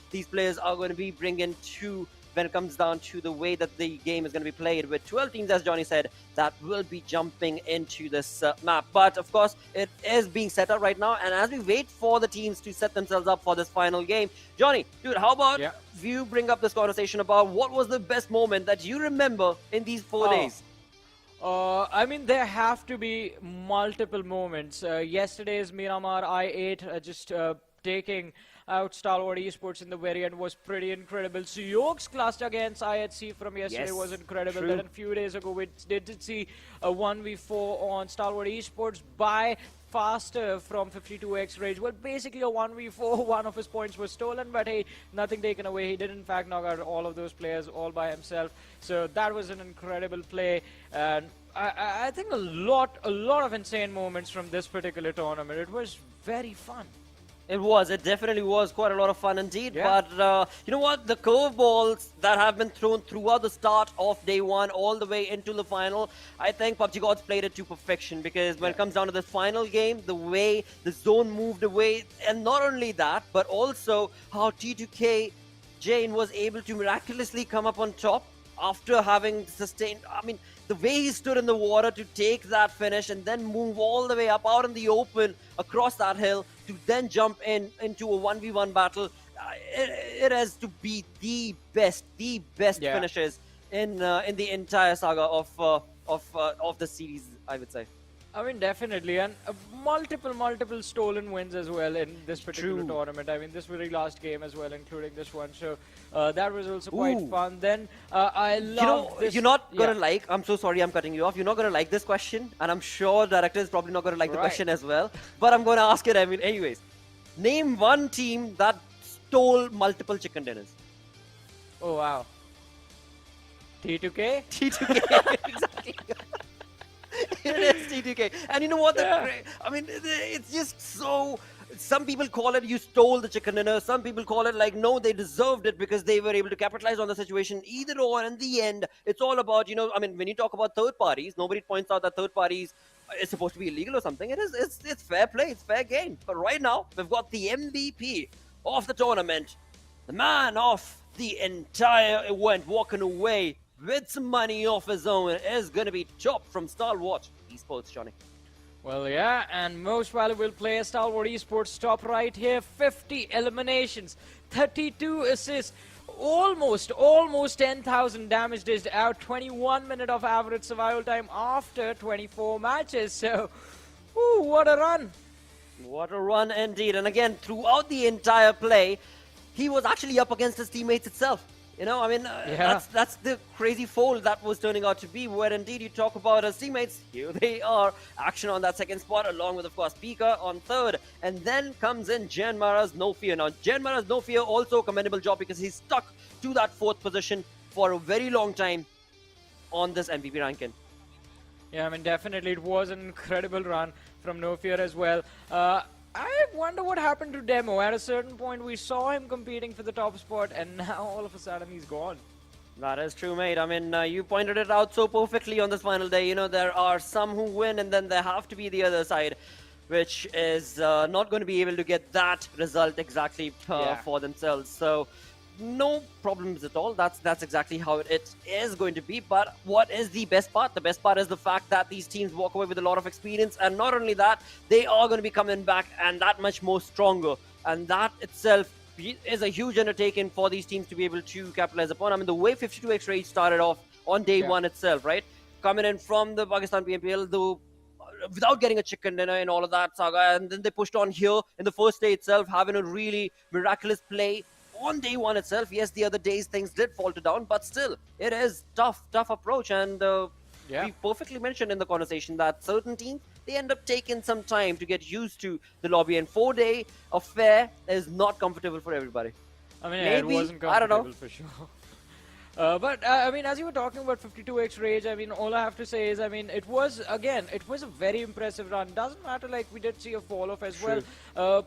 these players are going to be bringing to when it comes down to the way that the game is going to be played, with 12 teams, as Johnny said, that will be jumping into this map. But of course, it is being set up right now, and as we wait for the teams to set themselves up for this final game, Johnny, dude, how about you bring up this conversation about what was the best moment that you remember in these 4 days? I mean, there have to be multiple moments. Yesterday's Miramar I8 just taking out Stalwart Esports in the very end was pretty incredible. Suyok's clutch against IHC from yesterday was incredible. Then a few days ago, we did see a 1v4 on Stalwart Esports by Faster from 52x Rage. Well, basically a 1v4, one of his points was stolen, but hey, nothing taken away. He did in fact knock out all of those players all by himself. So that was an incredible play, and I think a lot of insane moments from this particular tournament. It was very fun. It definitely was quite a lot of fun indeed. But you know what? The curveballs that have been thrown throughout the start of day one all the way into the final, I think PUBG Gods played it to perfection, because when it comes down to the final game, the way the zone moved away, and not only that, but also how T2K Jane was able to miraculously come up on top after having sustained, I mean, the way he stood in the water to take that finish and then move all the way up out in the open across that hill to then jump into a 1v1 battle, it has to be the best finishes in the entire saga of the series, I would say. I mean, definitely, and multiple stolen wins as well in this particular tournament. I mean, this very last game as well, including this one. So that was also quite fun. Then I love this. You're not gonna like. I'm so sorry, I'm cutting you off. You're not gonna like this question, and I'm sure director is probably not gonna like the question as well. But I'm gonna ask it. I mean, anyways, name one team that stole multiple chicken dinners. Oh wow. T2K. T2K. Exactly. It is T2K. And you know what? I mean, it's just so... Some people call it you stole the chicken dinner. Some people call it like, no, they deserved it because they were able to capitalize on the situation. Either or, in the end, it's all about, you know, I mean, when you talk about third parties, nobody points out that third parties is supposed to be illegal or something. It's fair play. It's fair game. But right now, we've got the MVP of the tournament. The man of the entire event walking away with some money of his own is going to be chopped from Stalwart Esports, Johnny. Well, yeah, and most valuable player, Stalwart Esports, top right here, 50 eliminations, 32 assists, almost 10,000 damage dished out, 21 minute of average survival time after 24 matches. So, what a run. What a run indeed. And again, throughout the entire play, he was actually up against his teammates itself. You know, I mean, that's the crazy fold that was turning out to be, where indeed you talk about his teammates. Here they are, action on that second spot, along with, of course, Pika on third. And then comes in JyanMaara's No Fear. Now, JyanMaara's No Fear also a commendable job because he's stuck to that fourth position for a very long time on this MVP ranking. Yeah, I mean, definitely it was an incredible run from No Fear as well. I wonder what happened to Demo. At a certain point, we saw him competing for the top spot, and now all of a sudden he's gone. That is true, mate. I mean, you pointed it out so perfectly on this final day. You know, there are some who win, and then there have to be the other side, which is not going to be able to get that result exactly for themselves. So, no problems at all. That's exactly how it is going to be. But what is the best part? The best part is the fact that these teams walk away with a lot of experience, and not only that, they are going to be coming back and that much more stronger. And that itself is a huge undertaking for these teams to be able to capitalize upon. I mean, the way 52X Rage started off on day one itself, right? Coming in from the Pakistan PMPL, though, without getting a chicken dinner and all of that saga, and then they pushed on here in the first day itself, having a really miraculous play on day one itself. Yes, the other days things did falter down, but still, it is tough approach. And we perfectly mentioned in the conversation that certain teams, they end up taking some time to get used to the lobby, and 4-day affair is not comfortable for everybody. I mean, it wasn't comfortable, I don't know. for sure. But, I mean, as you were talking about 52X Rage, I mean, all I have to say is, I mean, it was a very impressive run. Doesn't matter, like, we did see a fall-off as well.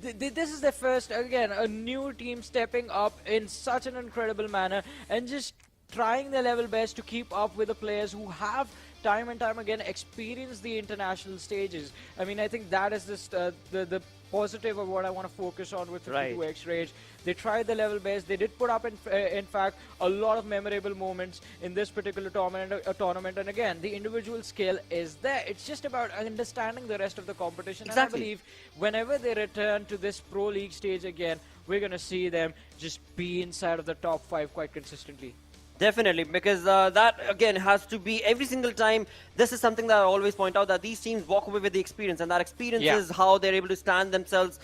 This is their first, again, a new team stepping up in such an incredible manner and just trying their level best to keep up with the players who have time and time again experienced the international stages. I mean, I think that is the positive of what I want to focus on with 52X Rage. They tried the level best. They did put up, in fact, a lot of memorable moments in this particular tournament. And again, the individual skill is there. It's just about understanding the rest of the competition. Exactly. And I believe whenever they return to this Pro League stage again, we're going to see them just be inside of the top 5 quite consistently. Definitely, because that, again, has to be every single time. This is something that I always point out, that these teams walk away with the experience, and that experience is how they're able to stand themselves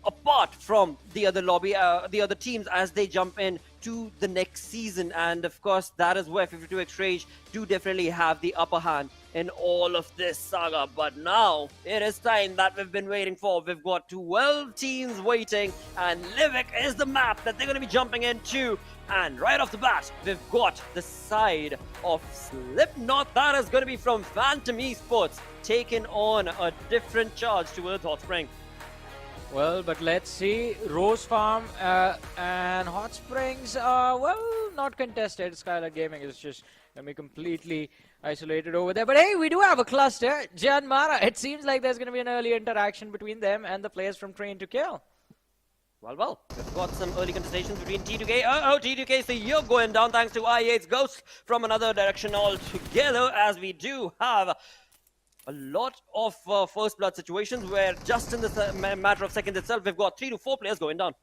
apart from the other the other teams as they jump in to the next season. And of course, that is where 52X Rage do definitely have the upper hand in all of this saga. But now it is time that we've been waiting for. We've got 12 teams waiting, and Livik is the map that they're going to be jumping into. And right off the bat, we've got the side of Slipknot. That is going to be from Phantom Esports, taking on a different charge towards Hot Spring. Well, but let's see. Rose Farm and Hot Springs are, well, not contested. Skylightz Gaming is just going to be completely isolated over there. But hey, we do have a cluster. JyanMaara, it seems like there's going to be an early interaction between them and the players from Train to Kill. Well, we've got some early contestations between T2K. T2K, so you're going down thanks to IE's Ghost from another direction altogether, as we do have a lot of first blood situations where just in the matter of seconds itself, we've got 3 to 4 players going down.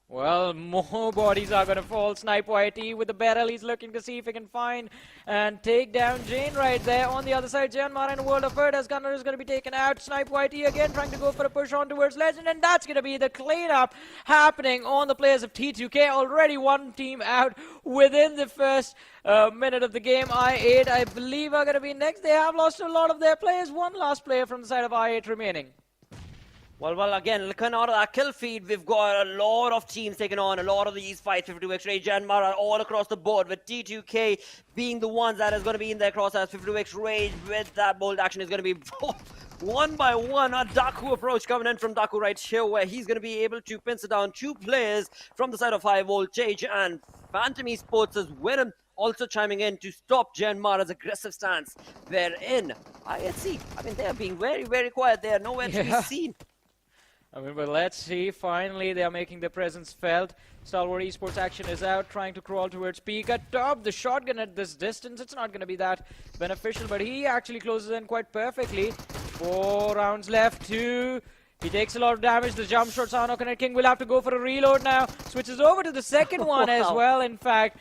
Well, more bodies are going to fall. Snipe YT with the barrel. He's looking to see if he can find and take down Jane right there. On the other side, JyanMaara in a world of hurt as Gunner is going to be taken out. Snipe YT again trying to go for a push on towards Legend. And that's going to be the cleanup happening on the players of T2K. Already one team out within the first minute of the game. I8, I believe, are going to be next. They have lost a lot of their players. One last player from the side of I8 remaining. Well, again, looking out of that kill feed, we've got a lot of teams taking on a lot of these fights. 52x Rage, JyanMaara all across the board, with T2K being the ones that is going to be in their crosshairs. 52x Rage with that bold action is going to be one by one. A Daku approach coming in from Daku right here, where he's going to be able to pincer down 2 players from the side of High Voltage, and Phantom Esports' Venom also chiming in to stop JyanMaara's aggressive stance. They're in IHC. I mean, they're being very, very quiet. They are nowhere to be seen. I mean, but let's see. Finally, they are making their presence felt. Stalwart Esports action is out, trying to crawl towards peak. At top, the shotgun at this distance, it's not going to be that beneficial, but he actually closes in quite perfectly. 4 rounds left, 2. He takes a lot of damage. The jump shot, Sanhok and King will have to go for a reload now. Switches over to the second one as well, in fact.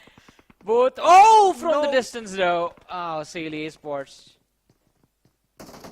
Both, from the distance though. Oh, Sealy Esports.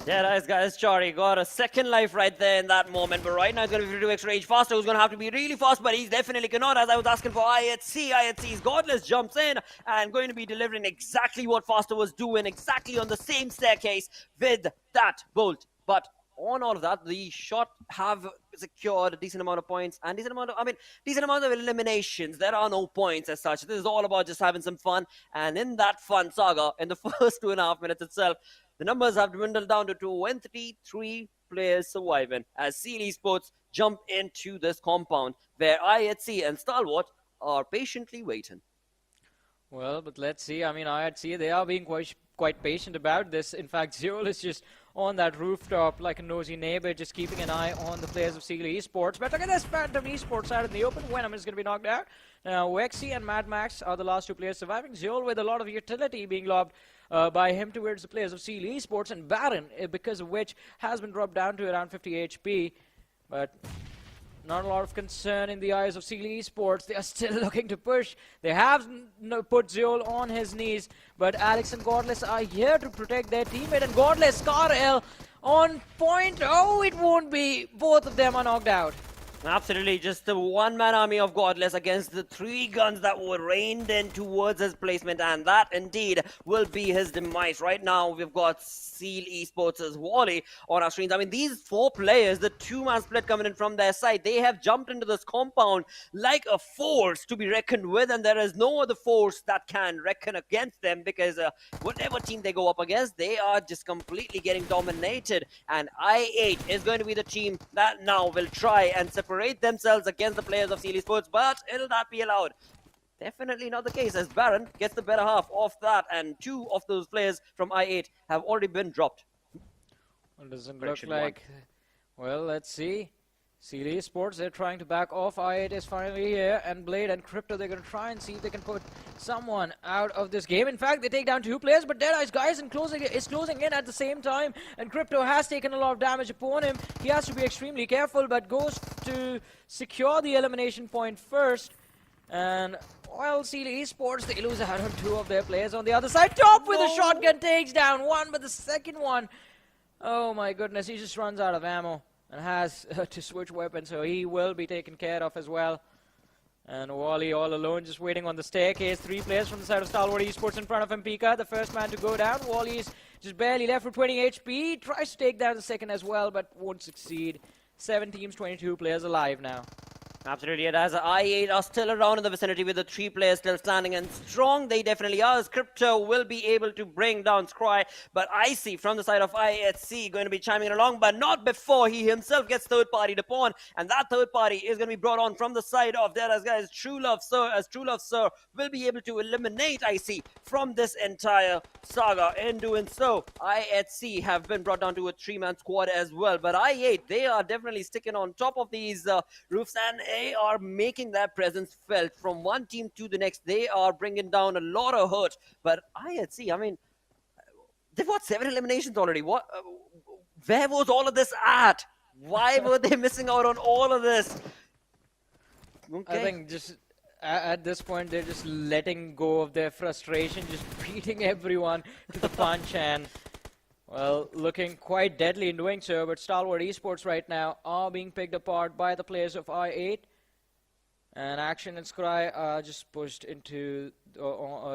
Deadeyes Guys, Chari got a second life right there in that moment, but right now it's going to be 52x Rage faster, who's going to have to be really fast, but he's definitely cannot, as I was asking for IHC. IHC's Godless jumps in and going to be delivering exactly what Faster was doing, exactly on the same staircase with that bolt. But on all of that, the shot have secured a decent amount of points and decent amount of eliminations. There are no points as such. This is all about just having some fun, and in that fun saga, in the first 2.5 minutes itself, the numbers have dwindled down to 23 players surviving as Sealy Esports jump into this compound where IHC and Stalwart are patiently waiting. Well, but let's see. I mean, IHC, they are being quite patient about this. In fact, Zero is just on that rooftop like a nosy neighbor, just keeping an eye on the players of Sealy Esports. But look at this Phantom Esports out in the open. Venom is going to be knocked out. Now, Wexy and Mad Max are the last 2 players surviving. Zero with a lot of utility being lobbed by him towards the players of Sealy Esports, and Baron, because of which has been dropped down to around 50 HP. But not a lot of concern in the eyes of Sealy Esports. They are still looking to push. They have put Zeol on his knees, but Alex and Godless are here to protect their teammate, and Godless, Scar on point. Oh, it won't be. Both of them are knocked out. Absolutely, just the one-man army of Godless against the 3 guns that were rained in towards his placement, and that indeed will be his demise. Right now, we've got Seal Esports' Wally on our screens. I mean, these 4 players, the 2-man split coming in from their side, they have jumped into this compound like a force to be reckoned with, and there is no other force that can reckon against them, because whatever team they go up against, they are just completely getting dominated. And I8 is going to be the team that now will try and separate themselves against the players of Seal Esports, but will that be allowed? Definitely not the case, as Baron gets the better half of that, and 2 of those players from I8 have already been dropped. Well, doesn't look like... Well, let's see. Seal Esports, they're trying to back off. I8 is finally here, and Blade and Crypto, they're going to try and see if they can put someone out of this game. In fact, they take down 2 players, but Deadeyes Guys is closing in at the same time, and Crypto has taken a lot of damage upon him. He has to be extremely careful, but goes to secure the elimination point first. And while Seal Esports, they lose out on 2 of their players on the other side. Top with a shotgun, takes down 1, but the second one, oh my goodness, he just runs out of ammo and has to switch weapons, so he will be taken care of as well. And Wally all alone, just waiting on the staircase. 3 players from the side of Stalwart Esports in front of him. Pika, the first man to go down. Wally's just barely left with 20 HP. Tries to take down the second as well, but won't succeed. 7 teams, 22 players alive now. Absolutely, it has I8 are still around in the vicinity with the 3 players still standing and strong. They definitely are, as Crypto will be able to bring down Scry, but I see from the side of IHC going to be chiming in along, but not before he himself gets third-partied upon, and that third party is going to be brought on from the side of Deadeyes Guys. True Love Sir, as True Love Sir will be able to eliminate IC from this entire saga. In doing so, IHC have been brought down to a 3-man squad as well, but I8, they are definitely sticking on top of these roofs, and they are making their presence felt from one team to the next. They are bringing down a lot of hurt, but IHC, I mean, they've got 7 eliminations already. What? Where was all of this at? Why were they missing out on all of this? Okay. I think just at this point they're just letting go of their frustration, just beating everyone to the punch, and well, looking quite deadly in doing so. But Stalwart Esports right now are being picked apart by the players of I8, and Action and Scry are just pushed into,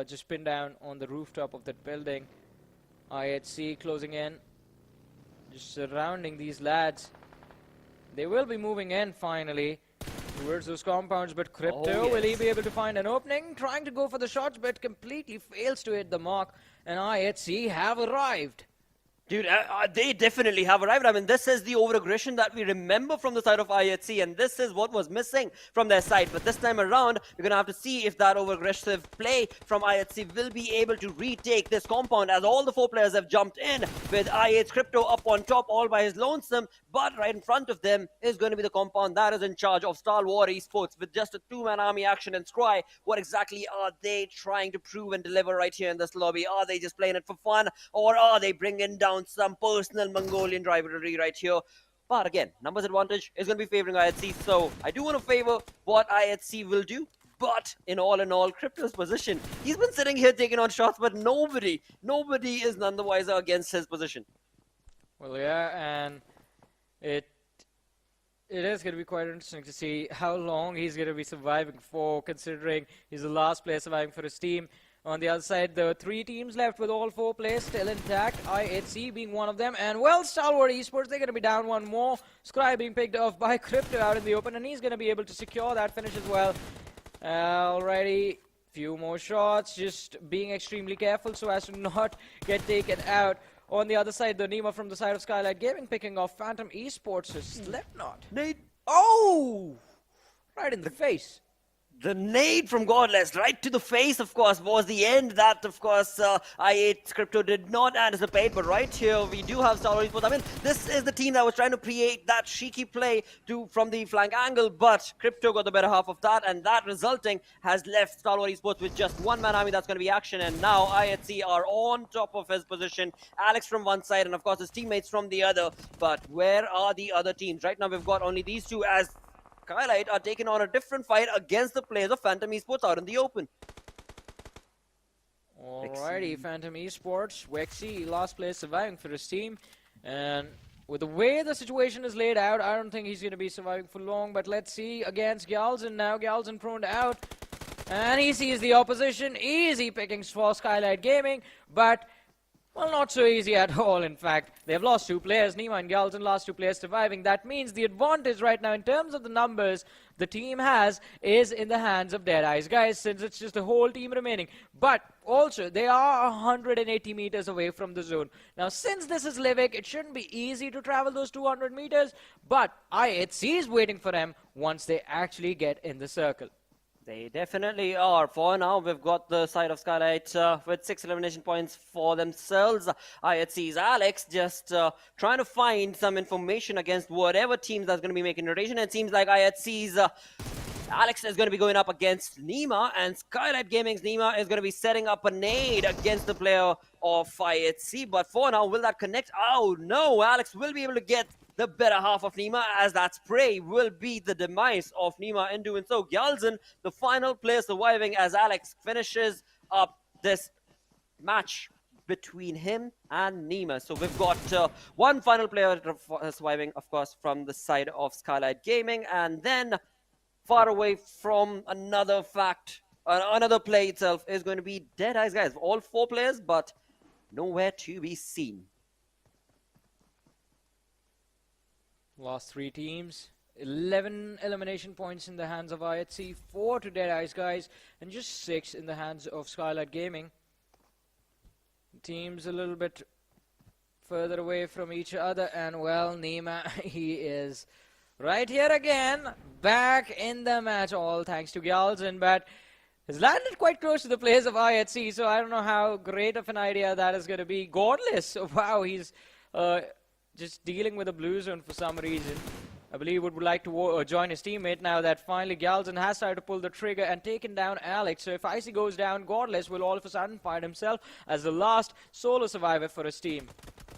just pinned down on the rooftop of that building. I8C closing in, just surrounding these lads. They will be moving in finally towards those compounds, but Crypto, will he be able to find an opening? Trying to go for the shots, but completely fails to hit the mark, and I8C have arrived. Dude, they definitely have arrived. I mean, this is the over-aggression that we remember from the side of I8C, and this is what was missing from their side. But this time around, we're going to have to see if that over-aggressive play from I8C will be able to retake this compound, as all the 4 players have jumped in, with I8's Crypto up on top all by his lonesome. But right in front of them is going to be the compound that is in charge of Stalwart Esports, with just a 2-man army. Action and Scry. What exactly are they trying to prove and deliver right here in this lobby? Are they just playing it for fun, or are they bringing down some personal Mongolian rivalry right here? But again, numbers advantage is going to be favoring I8C, so I do want to favor what I8C will do. But in all, Crypto's position, he's been sitting here taking on shots, but nobody is none the wiser against his position. Well, yeah, and it is going to be quite interesting to see how long he's going to be surviving for, considering he's the last player surviving for his team. On the other side, there are 3 teams left with all 4 players still intact, I8C being one of them. And well, Stalwart Esports, they're going to be down 1 more. Scry being picked off by Crypto out in the open, and he's going to be able to secure that finish as well. Alrighty, few more shots, just being extremely careful so as to not get taken out. On the other side, the Nima from the side of Skylightz Gaming picking off Phantom Esports' Slipknot. Nade. Oh! Right in the face. The nade from Godless right to the face, of course, was the end that, of course, I8 Crypto did not anticipate. But right here, we do have Stalwart Esports. I mean, this is the team that was trying to create that cheeky play from the flank angle, but Crypto got the better half of that, and that resulting has left Stalwart Esports with just 1-man army. That's going to be Action, and now I8C are on top of his position. Alex from one side, and of course his teammates from the other. But where are the other teams? Right now, we've got only these 2, as Skylightz are taking on a different fight against the players of Phantom Esports out in the open. Alrighty, Phantom Esports, Wexy, last player surviving for his team. And with the way the situation is laid out, I don't think he's going to be surviving for long. But let's see against Galzin now. Galzin prone out. And he sees the opposition. Easy pickings for Skylightz Gaming. But well, not so easy at all, in fact. They've lost 2 players. Nima and Galzin lost 2 players surviving. That means the advantage right now in terms of the numbers the team has is in the hands of Deadeyes Guys, since it's just the whole team remaining. But also, they are 180 meters away from the zone. Now, since this is Livik, it shouldn't be easy to travel those 200 meters, but I8C is waiting for them once they actually get in the circle. They definitely are. For now, we've got the side of Skylightz with 6 elimination points for themselves. I8C's Alex just trying to find some information against whatever teams that's going to be making rotation. It seems like I8C's Alex is going to be going up against Nima, and Skylightz Gaming's Nima is going to be setting up a nade against the player of I8C. But for now, will that connect? Oh no, Alex will be able to get the better half of Nima, as that spray will be the demise of Nima in doing so. Galzin, the final player surviving, as Alex finishes up this match between him and Nima. So we've got 1 final player surviving, of course, from the side of Skylightz Gaming, and then far away from another play itself is going to be Deadeyes Guys. All 4 players, but nowhere to be seen. Last 3 teams, 11 elimination points in the hands of I8C, 4 to Deadeyes Guys, and just 6 in the hands of Skylightz Gaming. Teams a little bit further away from each other, and well, Nima, he is right here again, back in the match, all thanks to Galzin, but has landed quite close to the players of I8C, so I don't know how great of an idea that is going to be. Godless, wow, he's just dealing with a blue zone for some reason. I believe would like to join his teammate now that finally Galzin has started to pull the trigger and taken down Alex. So if Icy goes down, Godless will all of a sudden find himself as the last solo survivor for his team.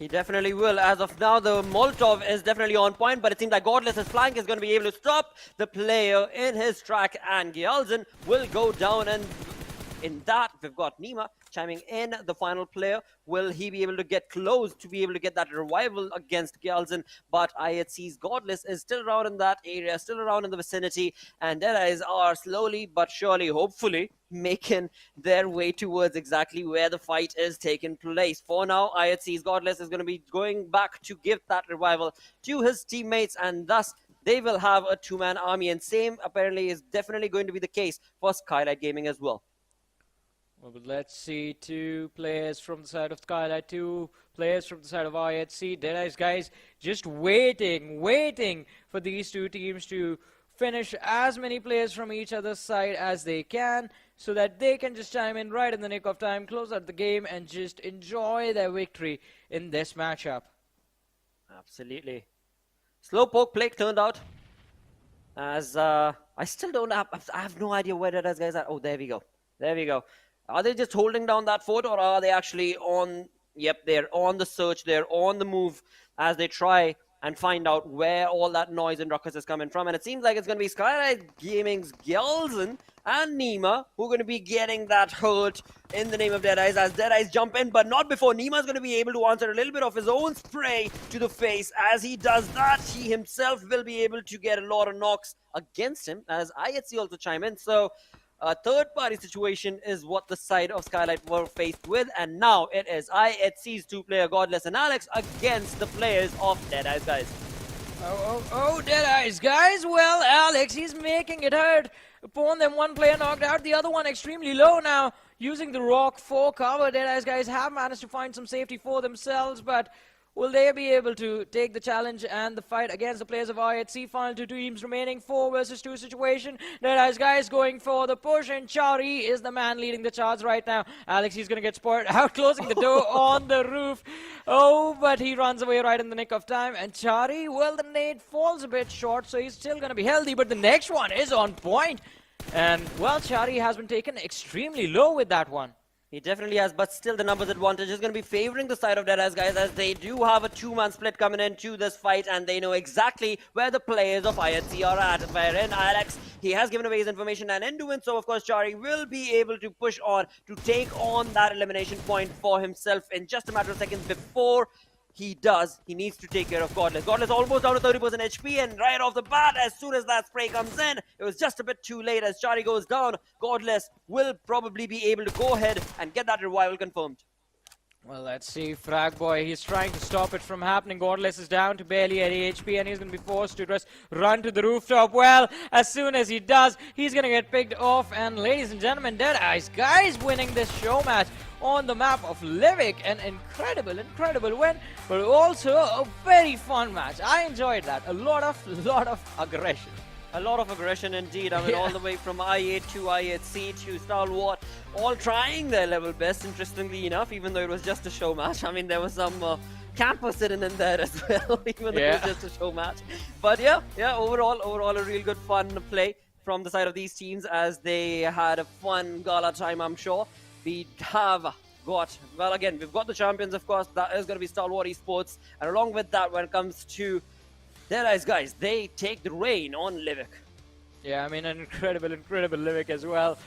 He definitely will. As of now, the Molotov is definitely on point, but it seems like Godless's flank is going to be able to stop the player in his track, and Gyalzen will go down. And in that, we've got Nima chiming in, the final player. Will he be able to get close to be able to get that revival against Gyalzen? But IHC's Godless is still around in that area, still around in the vicinity, and Deadeyes are slowly but surely, hopefully, making their way towards exactly where the fight is taking place. For now, IHC's Godless is going to be going back to give that revival to his teammates, and thus they will have a two-man army, and same apparently is definitely going to be the case for Skylightz Gaming as well. Well, but let's see, 2 players from the side of Skylightz, 2 players from the side of IHC. Deadeyes Guys just waiting for these 2 teams to finish as many players from each other's side as they can, so that they can just chime in right in the nick of time, close out the game, and just enjoy their victory in this matchup. Absolutely. Slow poke play turned out. As I still don't have, I have no idea where Deadeyes Guys are. Oh, there we go. There we go. Are they just holding down that fort, or are they actually on? Yep, they're on the search. They're on the move as they try and find out where all that noise and ruckus is coming from. And it seems like it's going to be Skylightz Gaming's Gyalzen and Nima who are going to be getting that hurt in the name of Deadeyes, as Deadeyes jump in, but not before Nima's going to be able to answer a little bit of his own spray to the face. As he does that, he himself will be able to get a lot of knocks against him, as IHC also chime in. So a third-party situation is what the side of Skylightz were faced with, and now it is IHC's 2-player Godless and Alex against the players of Deadeyes Guys. Oh, Deadeyes Guys. Well, Alex, he's making it hurt. Upon them, 1 player knocked out, the other one extremely low now, using the rock for cover. Deadeyes Guys have managed to find some safety for themselves, but will they be able to take the challenge and the fight against the players of IHC? Final 2 teams remaining, 4 versus 2 situation. Deadeyes Guys going for the push, and Chari is the man leading the charge right now. Alex, he's going to get spotted out, closing the door on the roof. Oh, but he runs away right in the nick of time. And Chari, well, the nade falls a bit short, so he's still going to be healthy, but the next one is on point. And, well, Chari has been taken extremely low with that one. He definitely has, but still the numbers advantage is going to be favoring the side of Deadeyes Guys, as they do have a 2-man split coming into this fight, and they know exactly where the players of IHC are at. Wherein Alex, he has given away his information, and in doing so, of course, Chari will be able to push on to take on that elimination point for himself in just a matter of seconds. Before he does, he needs to take care of Godless. Godless almost down to 30% HP, and right off the bat, as soon as that spray comes in, it was just a bit too late. As Chari goes down, Godless will probably be able to go ahead and get that revival confirmed. Well, let's see. Frag Boy, he's trying to stop it from happening. Godless is down to barely any HP, and he's going to be forced to just run to the rooftop. Well, as soon as he does, he's going to get picked off. And ladies and gentlemen, Deadeyes Guys winning this show match on the map of Livik. An incredible win, but also a very fun match. I enjoyed that. A lot of aggression. A lot of aggression indeed. I mean, all the way from IA to IHC to Stalwart, all trying their level best, interestingly enough, even though it was just a show match. I mean, there was some camper sitting in there as well, even though it was just a show match. But yeah, overall a real good fun play from the side of these teams, as they had a fun gala time, I'm sure. We have got, well, again, we've got the champions, of course. That is going to be Stalwart Esports. And along with that, when it comes to Deadeyes Guys, they take the reign on Livik. Yeah, I mean, an incredible Livik as well.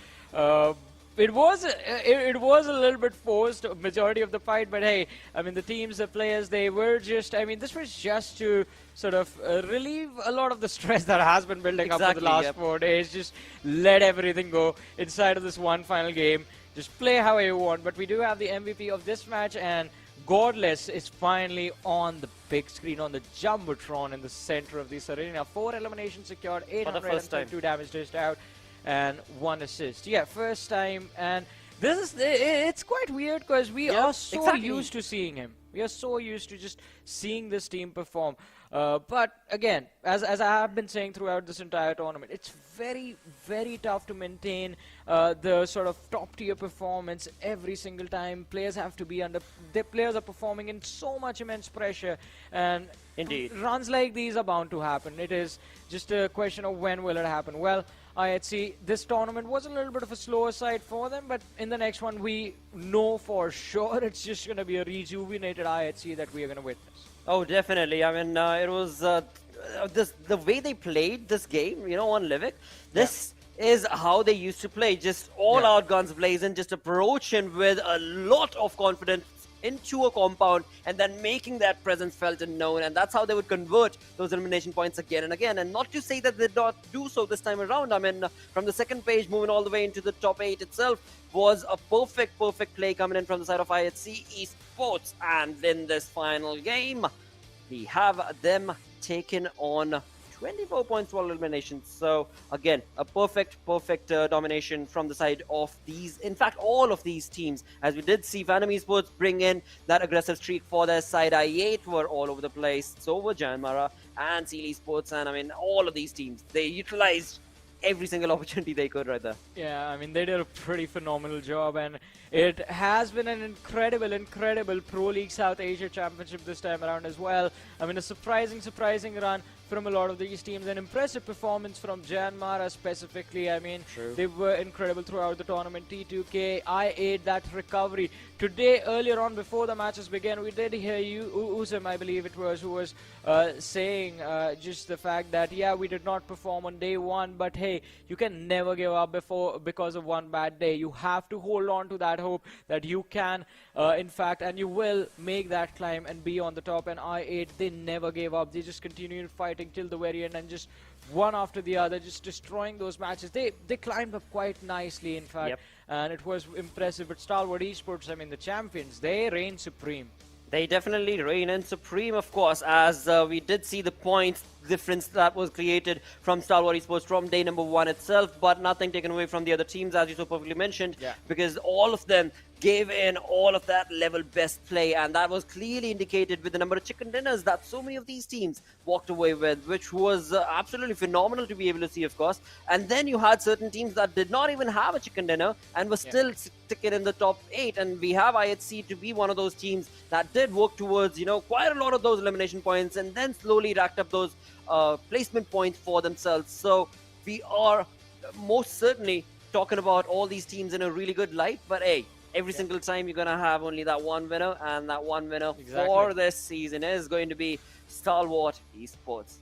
It was a little bit forced, majority of the fight, but hey, I mean, the teams, the players, they were just, I mean, this was just to sort of relieve a lot of the stress that has been building up for the last 4 days. Just let everything go inside of this one final game. Just play how you want. But we do have the MVP of this match, and Godless is finally on the big screen, on the Jumbotron in the center of this arena. 4 eliminations secured, 832 damage dished out, and 1 assist. Yeah, first time. And this is, it's quite weird because we are so used to seeing him. We are so used to just seeing this team perform. But again, as I have been saying throughout this entire tournament, it's very, very tough to maintain the sort of top tier performance every single time. Players have to be the players are performing in so much immense pressure, and Indeed. runs like these are bound to happen. It is just a question of when will it happen. Well, IHC, this tournament was a little bit of a slower side for them, but in the next one we know for sure it's just going to be a rejuvenated IHC that we are going to witness. Oh, definitely. I mean, it was the way they played this game, on Livik. This is how they used to play. Just all out guns blazing, just approaching with a lot of confidence into a compound and then making that presence felt and known, and that's how they would convert those elimination points again and again. And not to say that they did not do so this time around. I mean, from the second page moving all the way into the top 8 itself was a perfect play coming in from the side of IHC Esports. And in this final game, we have them taken on 24 points for elimination. So again, a perfect domination from the side of these, in fact all of these teams, as we did see Phantom Esports bring in that aggressive streak for their side. I8 were all over the place, so were JyanMaara and Seal Esports, and I mean all of these teams, they utilized every single opportunity they could right there. Yeah, I mean, they did a pretty phenomenal job, and it has been an incredible Pro League South Asia Championship this time around as well. I mean, a surprising run from a lot of these teams, an impressive performance from JyanMaara specifically. I mean, they were incredible throughout the tournament. T2K, I8, that recovery. Today, earlier on, before the matches began, we did hear you, Uzum, I believe it was, who was saying just the fact that, yeah, we did not perform on day one, but hey, you can never give up because of one bad day. You have to hold on to that hope that you can, in fact, and you will make that climb and be on the top. And I8, they never gave up. They just continued fighting till the very end and just one after the other, just destroying those matches. They climbed up quite nicely, in fact, and it was impressive. But Stalwart Esports, I mean, the champions, they reign supreme. They definitely reign in supreme, of course, as we did see the points difference that was created from Stalwart Esports from day number 1 itself, but nothing taken away from the other teams, as you so perfectly mentioned, because all of them gave in all of that level best play, and that was clearly indicated with the number of chicken dinners that so many of these teams walked away with, which was absolutely phenomenal to be able to see, of course. And then you had certain teams that did not even have a chicken dinner and were still sticking in the top 8, and we have IHC to be one of those teams that did work towards, quite a lot of those elimination points and then slowly racked up those placement points for themselves. So we are most certainly talking about all these teams in a really good light, but hey, every single time you're gonna have only that one winner, and that one winner for this season is going to be Stalwart Esports.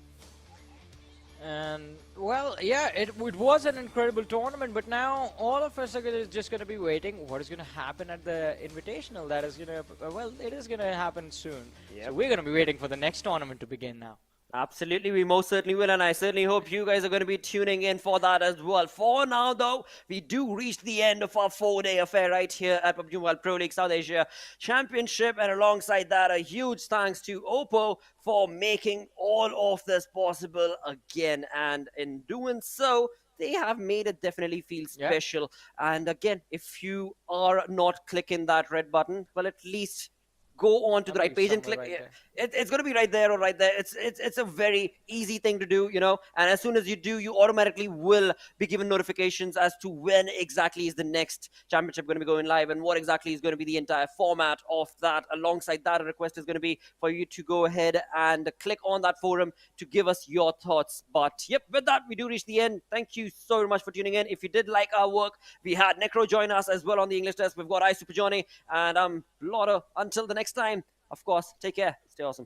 And well, yeah, it was an incredible tournament, but now all of us are just going to be waiting what is going to happen at the Invitational. That is going to, well, it is going to happen soon. So we're going to be waiting for the next tournament to begin now. Absolutely, we most certainly will, and I certainly hope you guys are going to be tuning in for that as well. For now, though, we do reach the end of our 4-day affair right here at PUBG Mobile Pro League South Asia Championship, and alongside that, a huge thanks to Oppo for making all of this possible again, and in doing so, they have made it definitely feel special. And again, if you are not clicking that red button, well, at least go on to the right page and click. It's going to be right there or right there. It's a very easy thing to do, and as soon as you do, you automatically will be given notifications as to when exactly is the next championship going to be going live and what exactly is going to be the entire format of that. Alongside that, a request is going to be for you to go ahead and click on that forum to give us your thoughts. But yep, with that, we do reach the end. Thank you so very much for tuning in. If you did like our work, we had Necro join us as well on the English desk. We've got I Super Johnny, and I'm Lotta. Until the next time, of course, take care. Stay awesome.